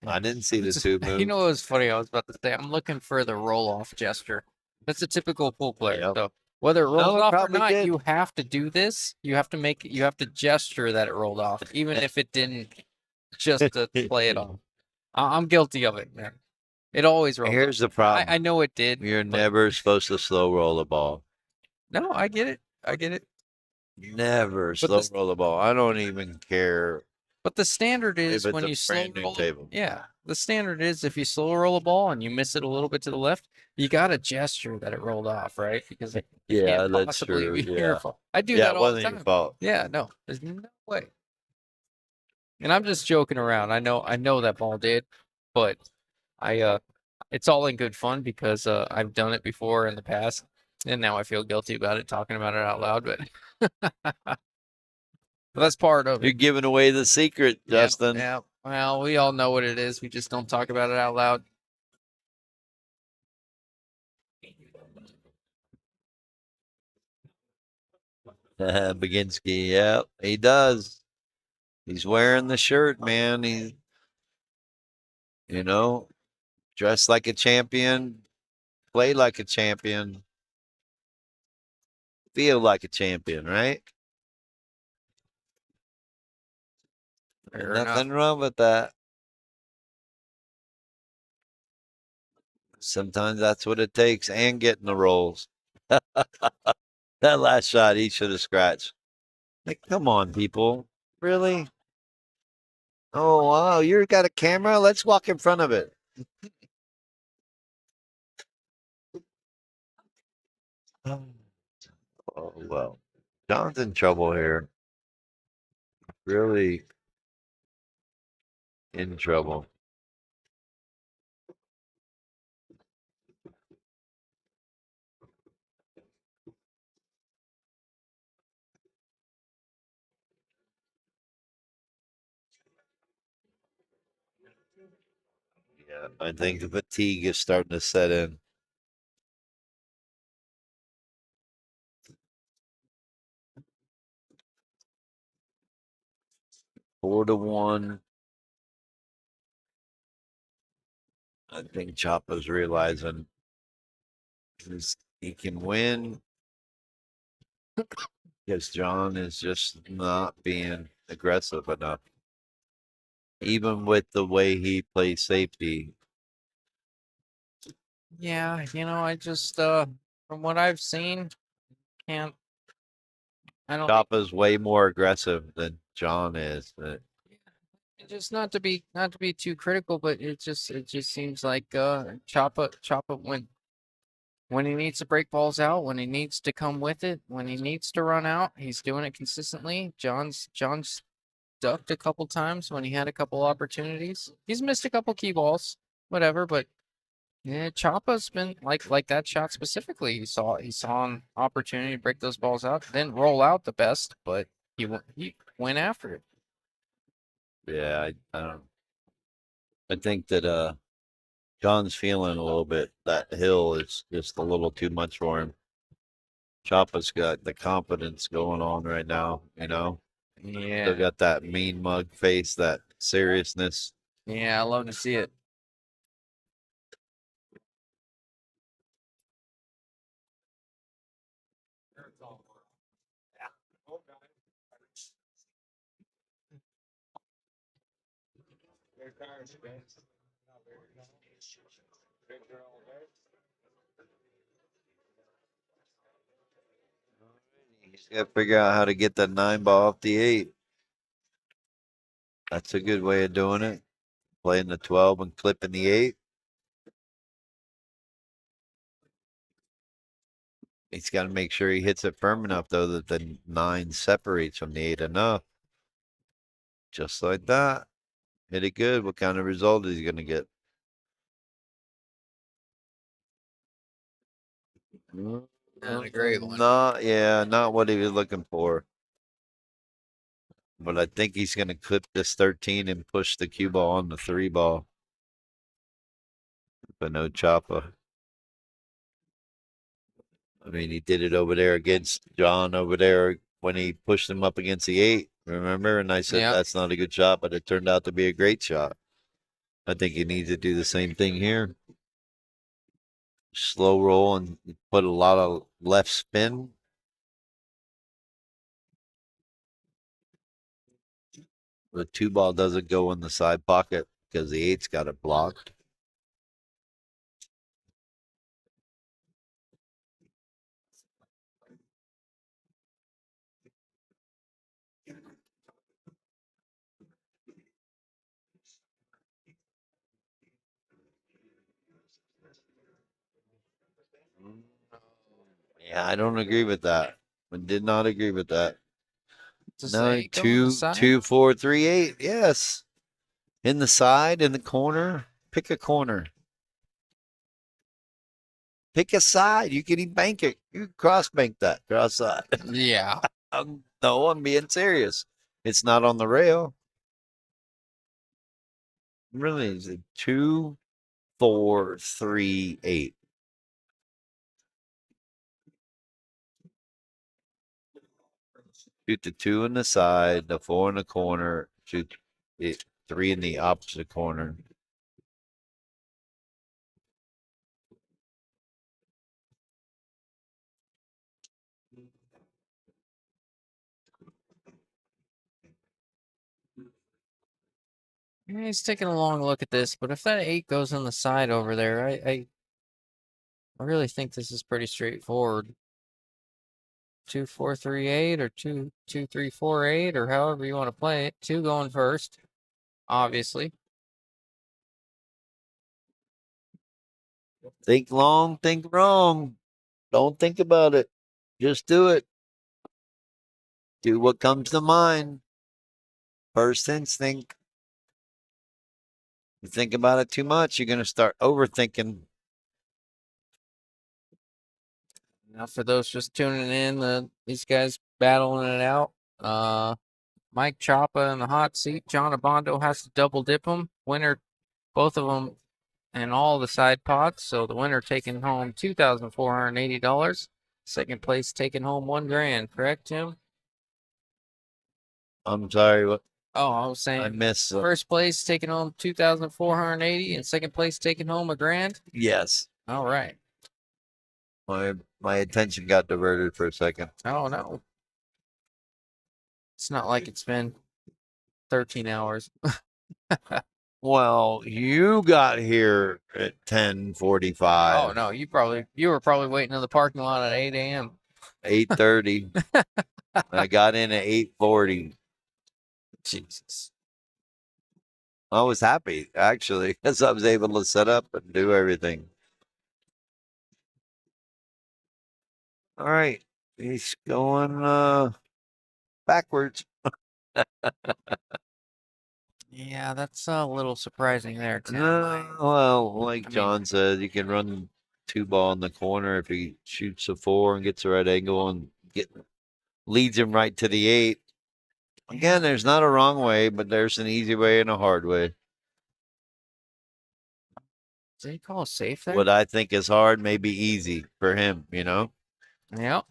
I didn't see the 2 moves. You know what was funny? I was about to say I'm looking for the roll off gesture. That's a typical pool player. Yep. So whether it rolls No, it off or probably not, did. you have to do this. You have to gesture that it rolled off, even if it didn't, just to play it off. I'm guilty of it, man. It always rolls. Here's the off. problem. I know it did. You're but- never supposed to slow roll a ball. No, I get it. Never But slow this- roll a ball. I don't even care. But the standard is it's when a you slow brand new roll. table. Yeah, the standard is if you slow roll a ball and you miss it a little bit to the left, you got to gesture that it rolled off, right? Because it Yeah, can't that's possibly true. be Yeah. your fault. I do Yeah, that it all the wasn't time. your fault. Yeah, no, there's no way. And I'm just joking around. I know that ball did, but it's all in good fun because I've done it before in the past, and now I feel guilty about it talking about it out loud. But that's part of You're it. giving away the secret, Yeah, Justin. Yeah. Well, we all know what it is. We just don't talk about it out loud. Baginski, yeah, he does. He's wearing the shirt, man. He's, dressed like a champion, play like a champion, feel like a champion, right? Fair Nothing enough. wrong with that. Sometimes that's what it takes, and getting the rolls. That last shot, he should have scratched. Like, come on, people. Really? Oh, wow. You got a camera? Let's walk in front of it. Oh, well. John's in trouble here. Really in trouble. Yeah, I think the fatigue is starting to set in. Four to one. I think Choppa's realizing he can win because John is just not being aggressive enough. even with the way he plays safety. Yeah, I just from what I've seen, can't I don't think Choppa's way more aggressive than John is. just not to be too critical, but it just seems like Choppa when he needs to break balls out, when he needs to come with it, when he needs to run out, he's doing it consistently. John's ducked a couple times when he had a couple opportunities. He's missed a couple key balls, whatever, but yeah, Choppa's been like that shot specifically. He saw an opportunity to break those balls out. Didn't roll out the best, but he went after it. Yeah, I don't. I think that John's feeling a little bit. That hill is just a little too much for him. Choppa's got the confidence going on right now. Still Yeah, got that mean mug face, that seriousness. yeah, I love to see it. He's got to figure out how to get that 9 ball off the 8. That's a good way of doing it. Playing the 12 and clipping the 8. He's got to make sure he hits it firm enough, though, that the 9 separates from the 8 enough. Just like that. Hit it good. What kind of result is he going to get? Not a great one. Not what he was looking for. But I think he's going to clip this 13 and push the cue ball on the 3 ball. But no Choppa. I mean, he did it over there against John over there when he pushed him up against the 8. Remember? And I said, Yeah. that's not a good shot, but it turned out to be a great shot. I think he needs to do the same thing here. Slow roll and put a lot of left spin. The 2 ball doesn't go in the side pocket because the 8's got it blocked. Yeah, I don't agree with that. I did not agree with that. Does No, the 8 go on the side? 2, 4, 3, 8. Yes. In the side, in the corner. Pick a corner. Pick a side. You can bank it. You can cross bank that. Cross side. Yeah. No, I'm being serious. It's not on the rail. Really, is it 2, 4, 3, 8? Shoot the 2 in the side, the 4 in the corner, shoot it 3 in the opposite corner. He's taking a long look at this, but if that 8 goes on the side over there, I really think this is pretty straightforward. 2, 4, 3, 8, or 2, 2, 3, 4, 8, or however you want to play it. 2 going first, obviously. Think long, think wrong. Don't think about it. Just do it. Do what comes to mind. First instinct. You think about it too much, you're going to start overthinking. Now, for those just tuning in, these guys battling it out. Mike Choppa in the hot seat. John Abondo has to double dip him. Winner, both of them, and all the side pots. So the winner taking home $2,480. Second place taking home $1,000. Correct, Tim? I'm sorry. What? Oh, I was I saying missed. first place taking home 2,480, and second place taking home $1,000. Yes. All right. My attention got diverted for a second. Oh no. It's not like it's been 13 hours. Well, you got here at 10:45. Oh no, you were probably waiting in the parking lot at 8 a.m. 8:30. I got in at 8:40. Jesus. I was happy actually because I was able to set up and do everything. All right, he's going backwards. Yeah, that's a little surprising there, Tim. I Well, like mean- John said, you can run two ball in the corner if he shoots a 4 and gets the right angle and leads him right to the 8. Again, there's not a wrong way, but there's an easy way and a hard way. Did he call a safe there? What I think is hard may be easy for him, you know? Yep.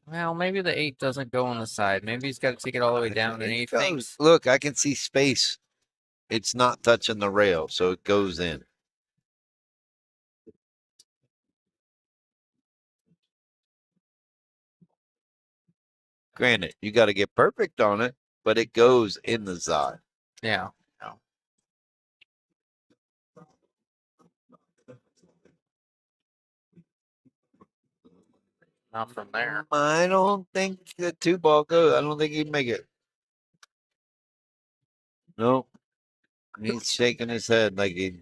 Well, maybe the 8 doesn't go on the side. Maybe he's got to take it all the way down, and he It goes- thinks. Look, I can see space. It's not touching the rail, so it goes in. Granted, you got to get perfect on it, but it goes in the side. Yeah. No. Not from there. I don't think the 2 ball goes. I don't think he'd make it. Nope. He's shaking his head like he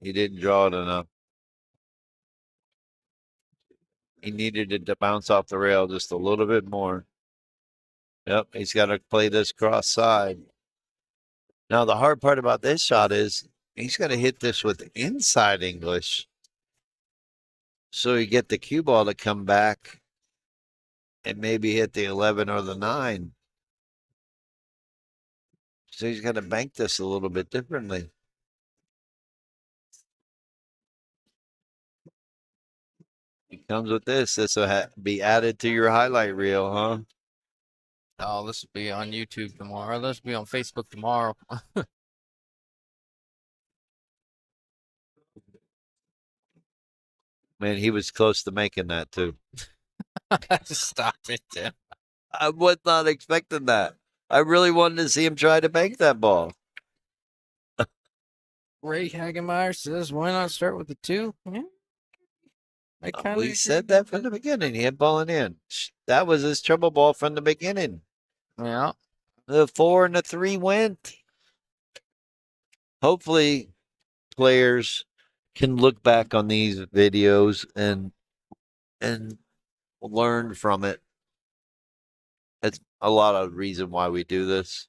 didn't draw it enough. He needed it to bounce off the rail just a little bit more. Yep, he's got to play this cross side. Now, the hard part about this shot is he's got to hit this with inside English. So you get the cue ball to come back and maybe hit the 11 or the 9. So he's got to bank this a little bit differently. It comes with this. This will be added to your highlight reel, huh? Oh, this will be on YouTube tomorrow. This will be on Facebook tomorrow. Man, he was close to making that too. Stop it, Tim. I was not expecting that. I really wanted to see him try to bank that ball. Ray Hagemeyer says, "Why not start with the 2?" Yeah. I kind of We said that from the beginning. He had balling in. That was his trouble ball from the beginning. Yeah. The 4 and the 3 went. Hopefully, players can look back on these videos and learn from it. It's a lot of reason why we do this.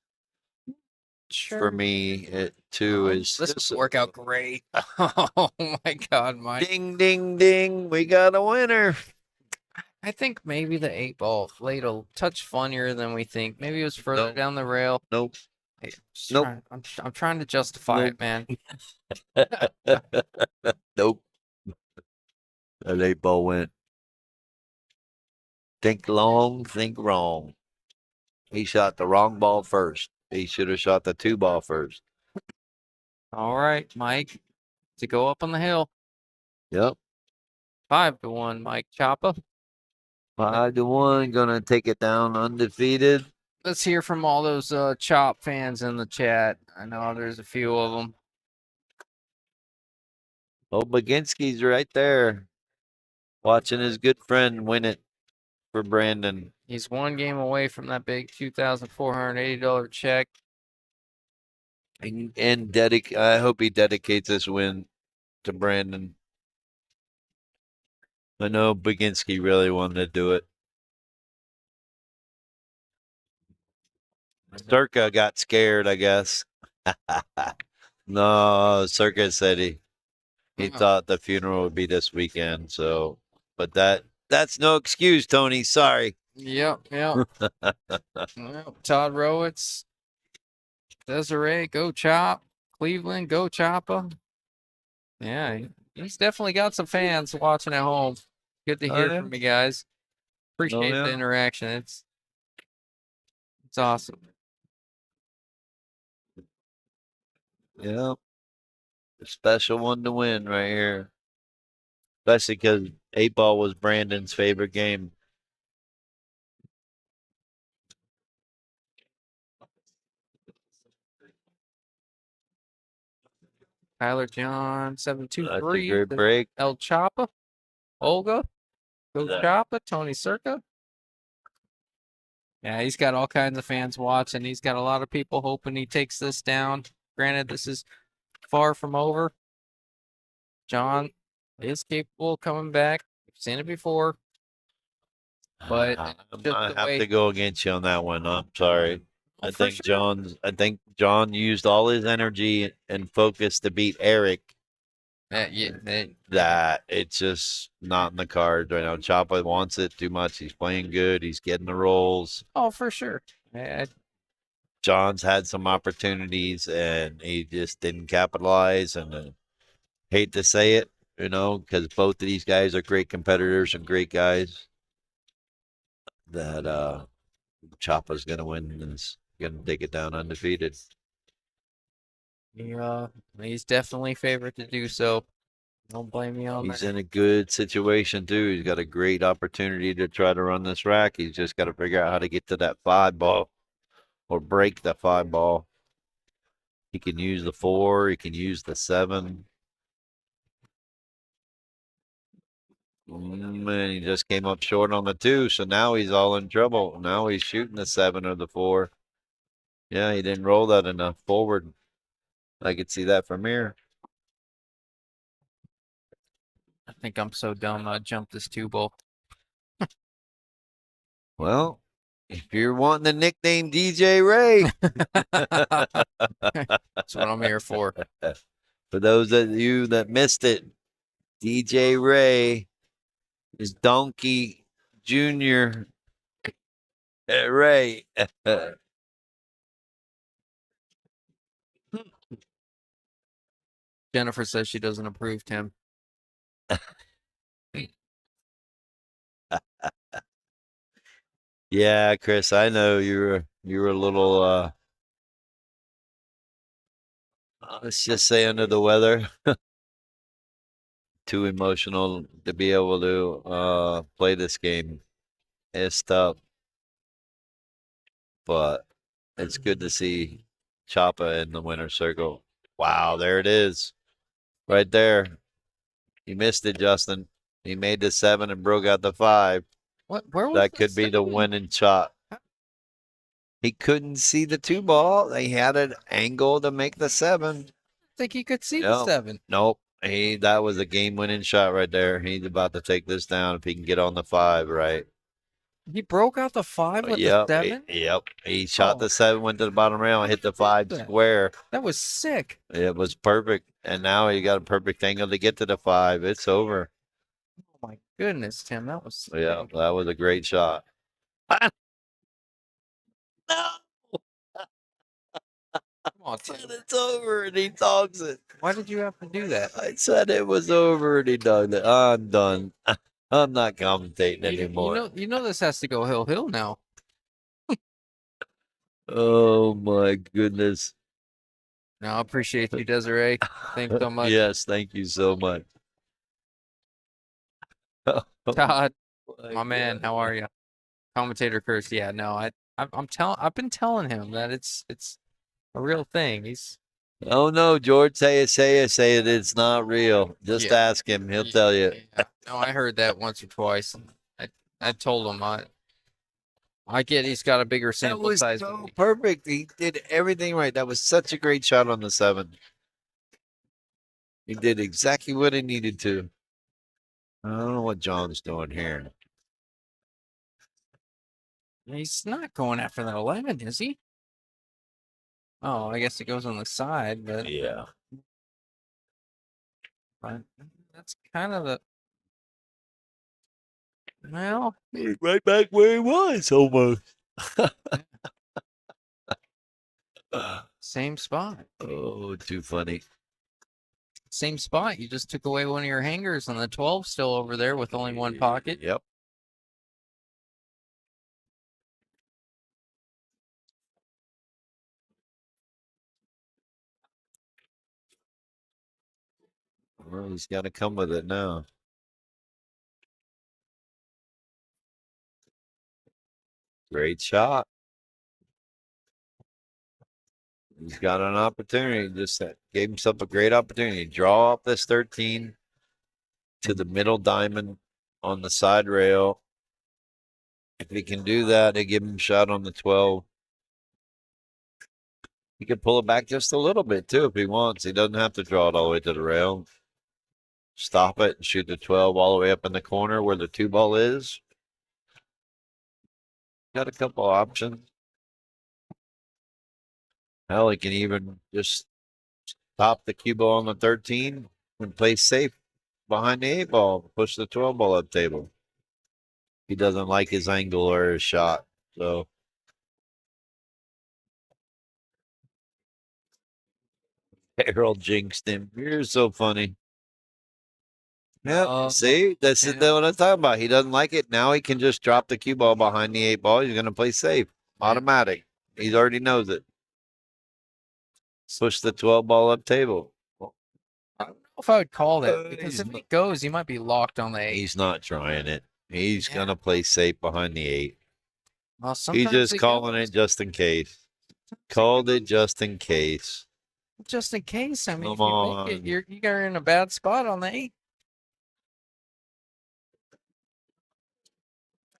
Sure. For me, it too is this will work out great. Oh my God, Mike. ding, ding, ding. We got a winner. I think maybe the 8 ball laid a touch funnier than we think. Maybe it was further Nope. down the rail. Nope. Hey, just Nope. I'm trying to justify Nope. it, man. Nope. That 8 ball went. Think long, think wrong. He shot the wrong ball first. He should have shot the 2 ball first. All right, Mike, to go up on the hill. Yep. 5-1, Mike Choppa. 5-1. Gonna take it down undefeated. Let's hear from all those Chop fans in the chat. I know there's a few of them. Oh, Baginski's right there. Watching his good friend win it for Brandon. He's 1 game away from that big $2,480 check. And I hope he dedicates this win to Brandon. I know Baginski really wanted to do it. Circa got scared, I guess. No, Circa said he thought the funeral would be this weekend. So, but that's no excuse, Tony. Sorry. Yep. Well, Todd Rowitz, Desiree, go Chop. Cleveland, go Choppa. Yeah, he's definitely got some fans watching at home. Good to hear yeah. from you guys. Appreciate yeah. the interaction. It's awesome. Yeah. A special one to win right here. Especially because 8 ball was Brandon's favorite game. Tyler John, That's a 723. great break. El Chapa. Olga. Go Yeah. Chapa. Tony Circa. Yeah, he's got all kinds of fans watching. He's got a lot of people hoping he takes this down. Granted, this is far from over. John is capable of coming back. We've seen it before. But I just the have way- to go against you on that one. I'm sorry. Oh, I for think sure. John used all his energy and focus to beat Eric. That it's just not in the cards right now. Chapa wants it too much. He's playing good. He's getting the rolls. Oh, for sure. I- John's had some opportunities and he just didn't capitalize. And hate to say it, because both of these guys are great competitors and great guys. That Chapa's gonna win and is gonna take it down undefeated. Yeah, he's definitely favored to do so. Don't blame me on He's that. in a good situation too. He's got a great opportunity to try to run this rack. He's just got to figure out how to get to that 5 ball or break the 5 ball. He can use the 4. He can use the 7. And he just came up short on the 2, so now he's all in trouble. Now he's shooting the 7 or the 4. Yeah, he didn't roll that enough forward. I could see that from here. I think I'm so dumb I jumped this 2 ball. Well, if you're wanting the nickname DJ Ray, That's what I'm here for. for those of you that missed it, DJ Ray is Donkey Junior Ray. Jennifer says she doesn't approve, Tim. Yeah, Chris, I know you were a little let's just say under the weather. Too emotional to be able to play this game. It's tough. But it's good to see Choppa in the winner's circle. Wow, there it is. Right there. You missed it, Justin. He made the 7 and broke out the 5. What? Where was That the could be the 7? winning shot. He couldn't see the 2 ball. They had an angle to make the 7. I think he could see the Yep. 7. Nope. That was a game winning shot right there. He's about to take this down if he can get on the 5, right? He broke out the 5 with Yep. the 7? Yep. He shot Oh. the 7, went to the bottom rail, and hit the 5 that? square. That was sick. It was perfect. And now he got a perfect angle to get to the 5. It's over. Oh my goodness, Tim. That was sick. Yeah, that was a great shot. No, Come on, Tim. it's over, and he dogs it. Why did you have to do that? I said it was over, and he dogged it. I'm done. I'm not commentating anymore. You know this has to go hill now. Oh my goodness. No, I appreciate you, Desiree. Thanks so much. Yes, thank you so much. Todd, my man, how are you? Commentator curse. Yeah, no, I've been telling him that it's a real thing. He's Oh no, George, say it. It's not real. Just Yeah. ask him. He'll tell you. Yeah. No, I heard that once or twice. I told him I get he's got a bigger That sample was size. than so me. perfect. He did everything right. That was such a great shot on the 7. He did exactly what he needed to. I don't know what John's doing here. He's not going after that 11, is he? Oh, I guess it goes on the side, but Yeah. that's kind of the well, Right back where he was almost. same spot. Oh, too funny. Same spot. You just took away one of your hangers, and the 12's still over there with only one pocket. Yep. Well, he's got to come with it now. Great shot. He's got an opportunity. Just gave himself a great opportunity. Draw up this 13 to the middle diamond on the side rail. If he can do that, they give him a shot on the 12. He could pull it back just a little bit too if he wants. He doesn't have to draw it all the way to the rail. Stop it and shoot the 12 all the way up in the corner where the 2 ball is. Got a couple options. Hell, he can even just stop the cue ball on the 13 and play safe behind the 8 ball, push the 12 ball up table. He doesn't like his angle or his shot. So Harold jinxed him. You're so funny. Yeah, see, this is what I'm talking about. He doesn't like it. Now he can just drop the cue ball behind the 8 ball. He's going to play safe, automatic. He already knows it. Push the 12 ball up table. I don't know if I would call that because if he goes, he might be locked on the 8. He's not trying it. He's Yeah. going to play safe behind the 8. Well, He's sometimes just he calling goes. it just in case. Called it just in case. Just in case. I mean, Come if you make on. it, you're in a bad spot on the 8.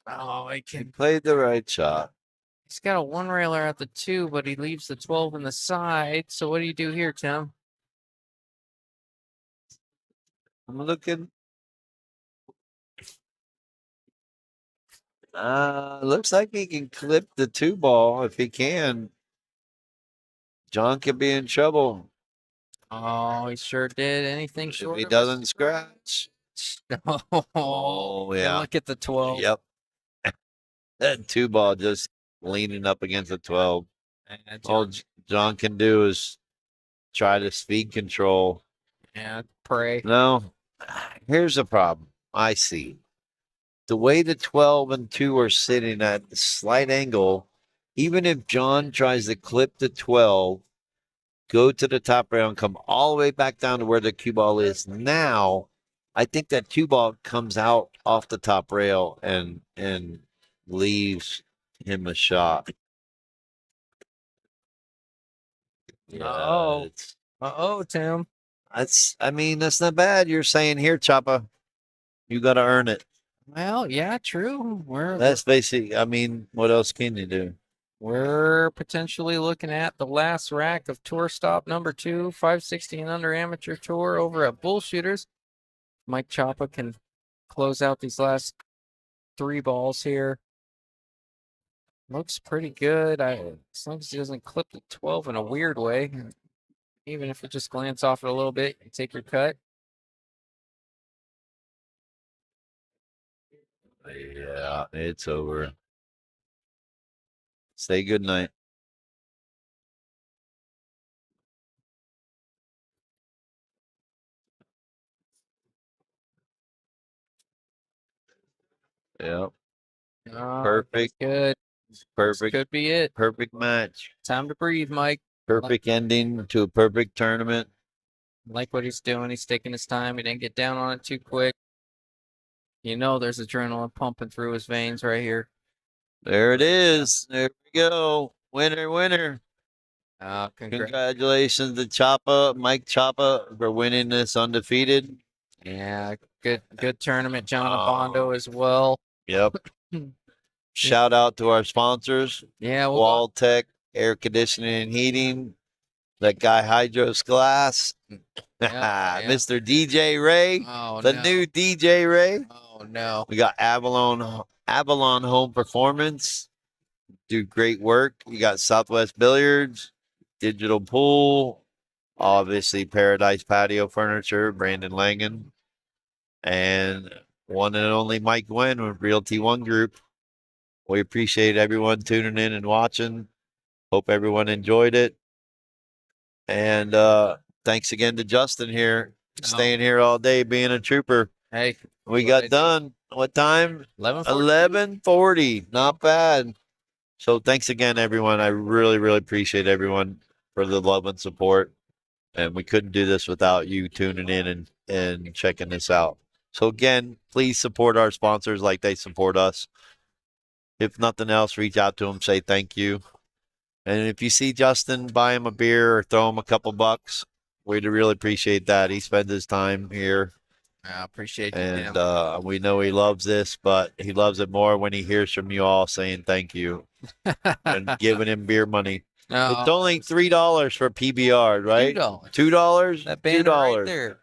Oh, he He can. played the right shot. He's got a 1 railer at the 2, but he leaves the 12 in the side. So what do you do here, Tim? I'm looking. Looks like he can clip the 2 ball if he can. John could be in trouble Oh, he sure did. Anything if short he of a doesn't scratch. Oh, and Yeah. look at the 12. Yep. That 2 ball just leaning up against the 12. And All John can do is try to speed control. and pray. No, here's the problem. I see. The way the 12 and 2 are sitting at a slight angle, even if John tries to clip the 12, go to the top rail and come all the way back down to where the cue ball is now, I think that cue ball comes out off the top rail and leaves him a shot. Uh-oh. it's- Uh-oh, Tim. that's not bad. You're saying here, Choppa, you got to earn it. Well, yeah, true. That's basically, what else can you do? We're potentially looking at the last rack of tour stop number 2, 560 and under amateur tour over at Bullshooters. Mike Choppa can close out these last 3 balls here. Looks pretty good. As long as he doesn't clip the 12 in a weird way. Even if it just glance off it a little bit, you take your cut. Yeah, it's over. Say good night. Yep. Oh, Perfect. good. This Perfect. could be it. Perfect match. Time to breathe, Mike. Perfect ending to a perfect tournament. Like what he's doing. He's taking his time. He didn't get down on it too quick. You know there's adrenaline pumping through his veins right here. There it is. There we go. Winner, winner. Congratulations to Choppa, Mike Choppa, for winning this undefeated. Yeah, good tournament. John Oh. Abondo as well. Yep. Shout out to our sponsors, Yeah, Wall Tech, Air Conditioning and Heating, that guy Hydros Glass, Yeah. Mr. DJ Ray, Oh, the no. new DJ Ray. Oh, no. We got Avalon Home Performance, do great work. You got Southwest Billiards, Digital Pool, obviously Paradise Patio Furniture, Brandon Langen, and one and only Mike Gwynn with Realty One Group. We appreciate everyone tuning in and watching. Hope everyone enjoyed it. And thanks again to Justin here, staying here all day, being a trooper. Hey, We got done. What time? 11:40. Not bad. So thanks again, everyone. I really, really appreciate everyone for the love and support. And we couldn't do this without you tuning in and checking this out. So again, please support our sponsors like they support us. If nothing else, reach out to them, say thank you. And if you see Justin, buy him a beer or throw him a couple bucks. We'd really appreciate that. He spends his time here, I appreciate you, and Tim. we know he loves this, but he loves it more when he hears from you all saying thank you and giving him beer money. It's No, only $3 for PBR, right? $2. $2. That banner right $2. there.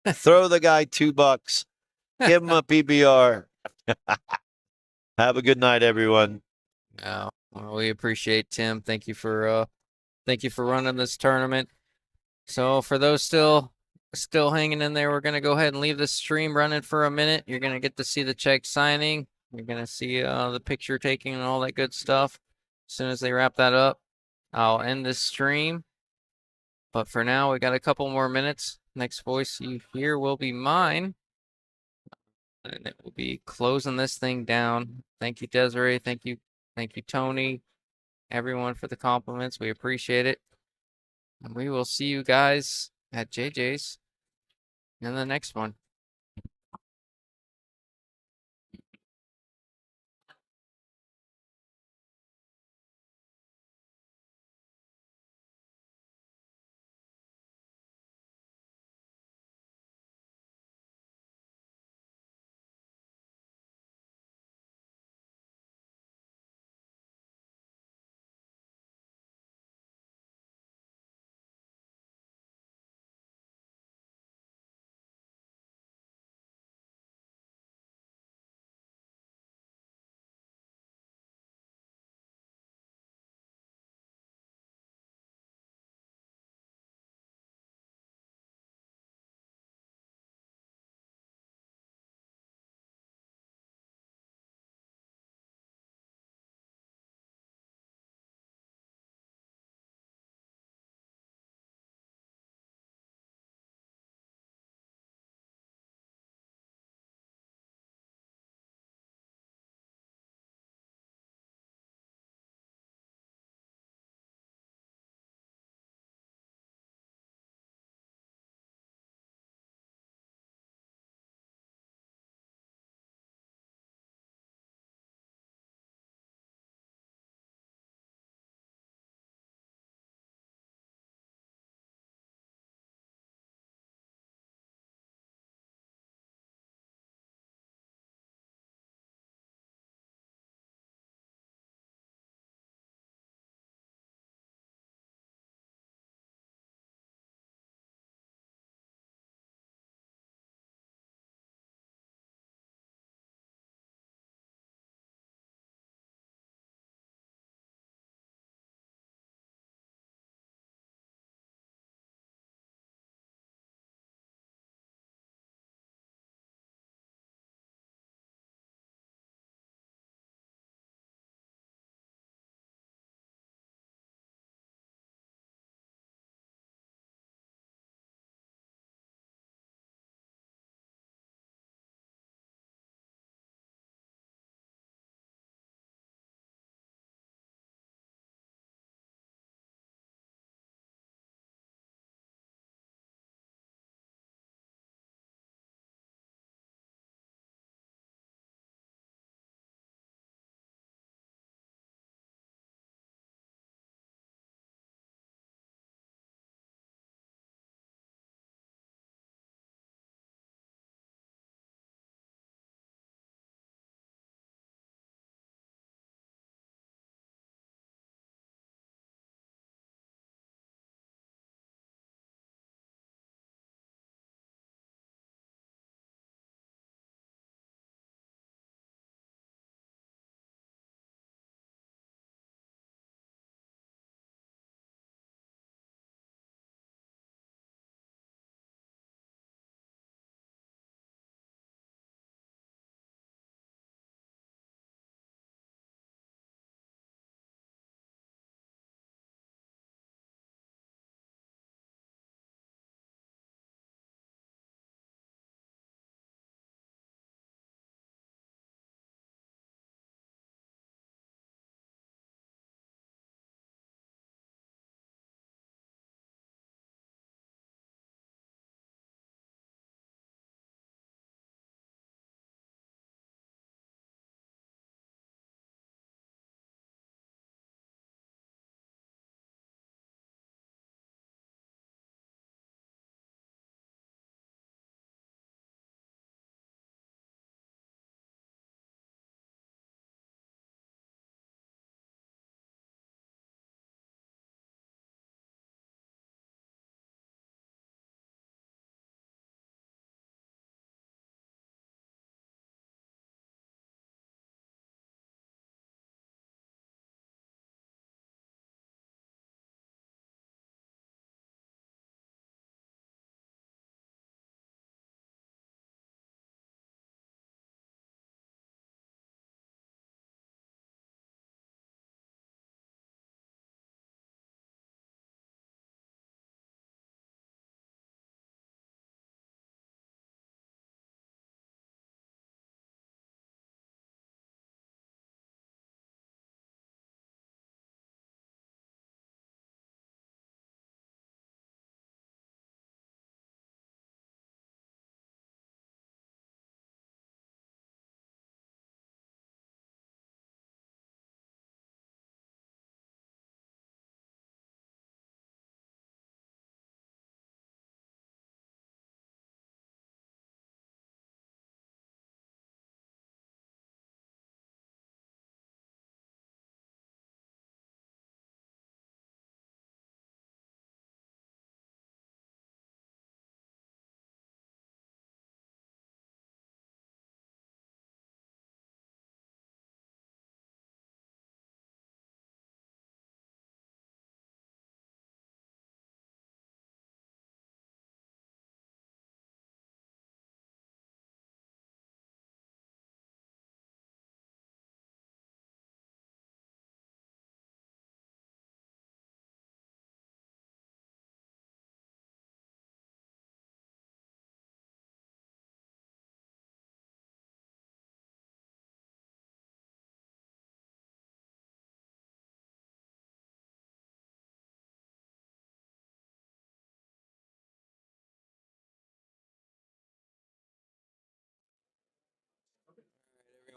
Throw the guy $2. Give him a PBR. Have a good night, everyone. No, well, we appreciate Tim. Thank you for running this tournament. So for those still hanging in there, we're gonna go ahead and leave the stream running for a minute. You're gonna get to see the check signing. You're gonna see the picture taking and all that good stuff. As soon as they wrap that up, I'll end this stream. But for now, we got a couple more minutes. Next voice you hear will be mine. And it will be closing this thing down. Thank you, Desiree. Thank you, Tony. Everyone for the compliments. We appreciate it. And we will see you guys at JJ's in the next one.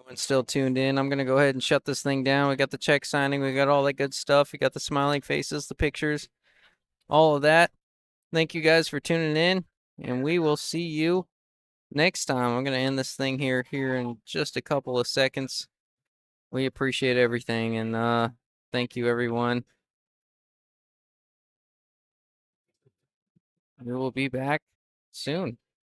Everyone's still tuned in. I'm gonna go ahead and shut this thing down. We got the check signing. We got all that good stuff. We got the smiling faces, the pictures, all of that. Thank you guys for tuning in, and we will see you next time. I'm gonna end this thing here in just a couple of seconds. We appreciate everything, and thank you, everyone. We will be back soon.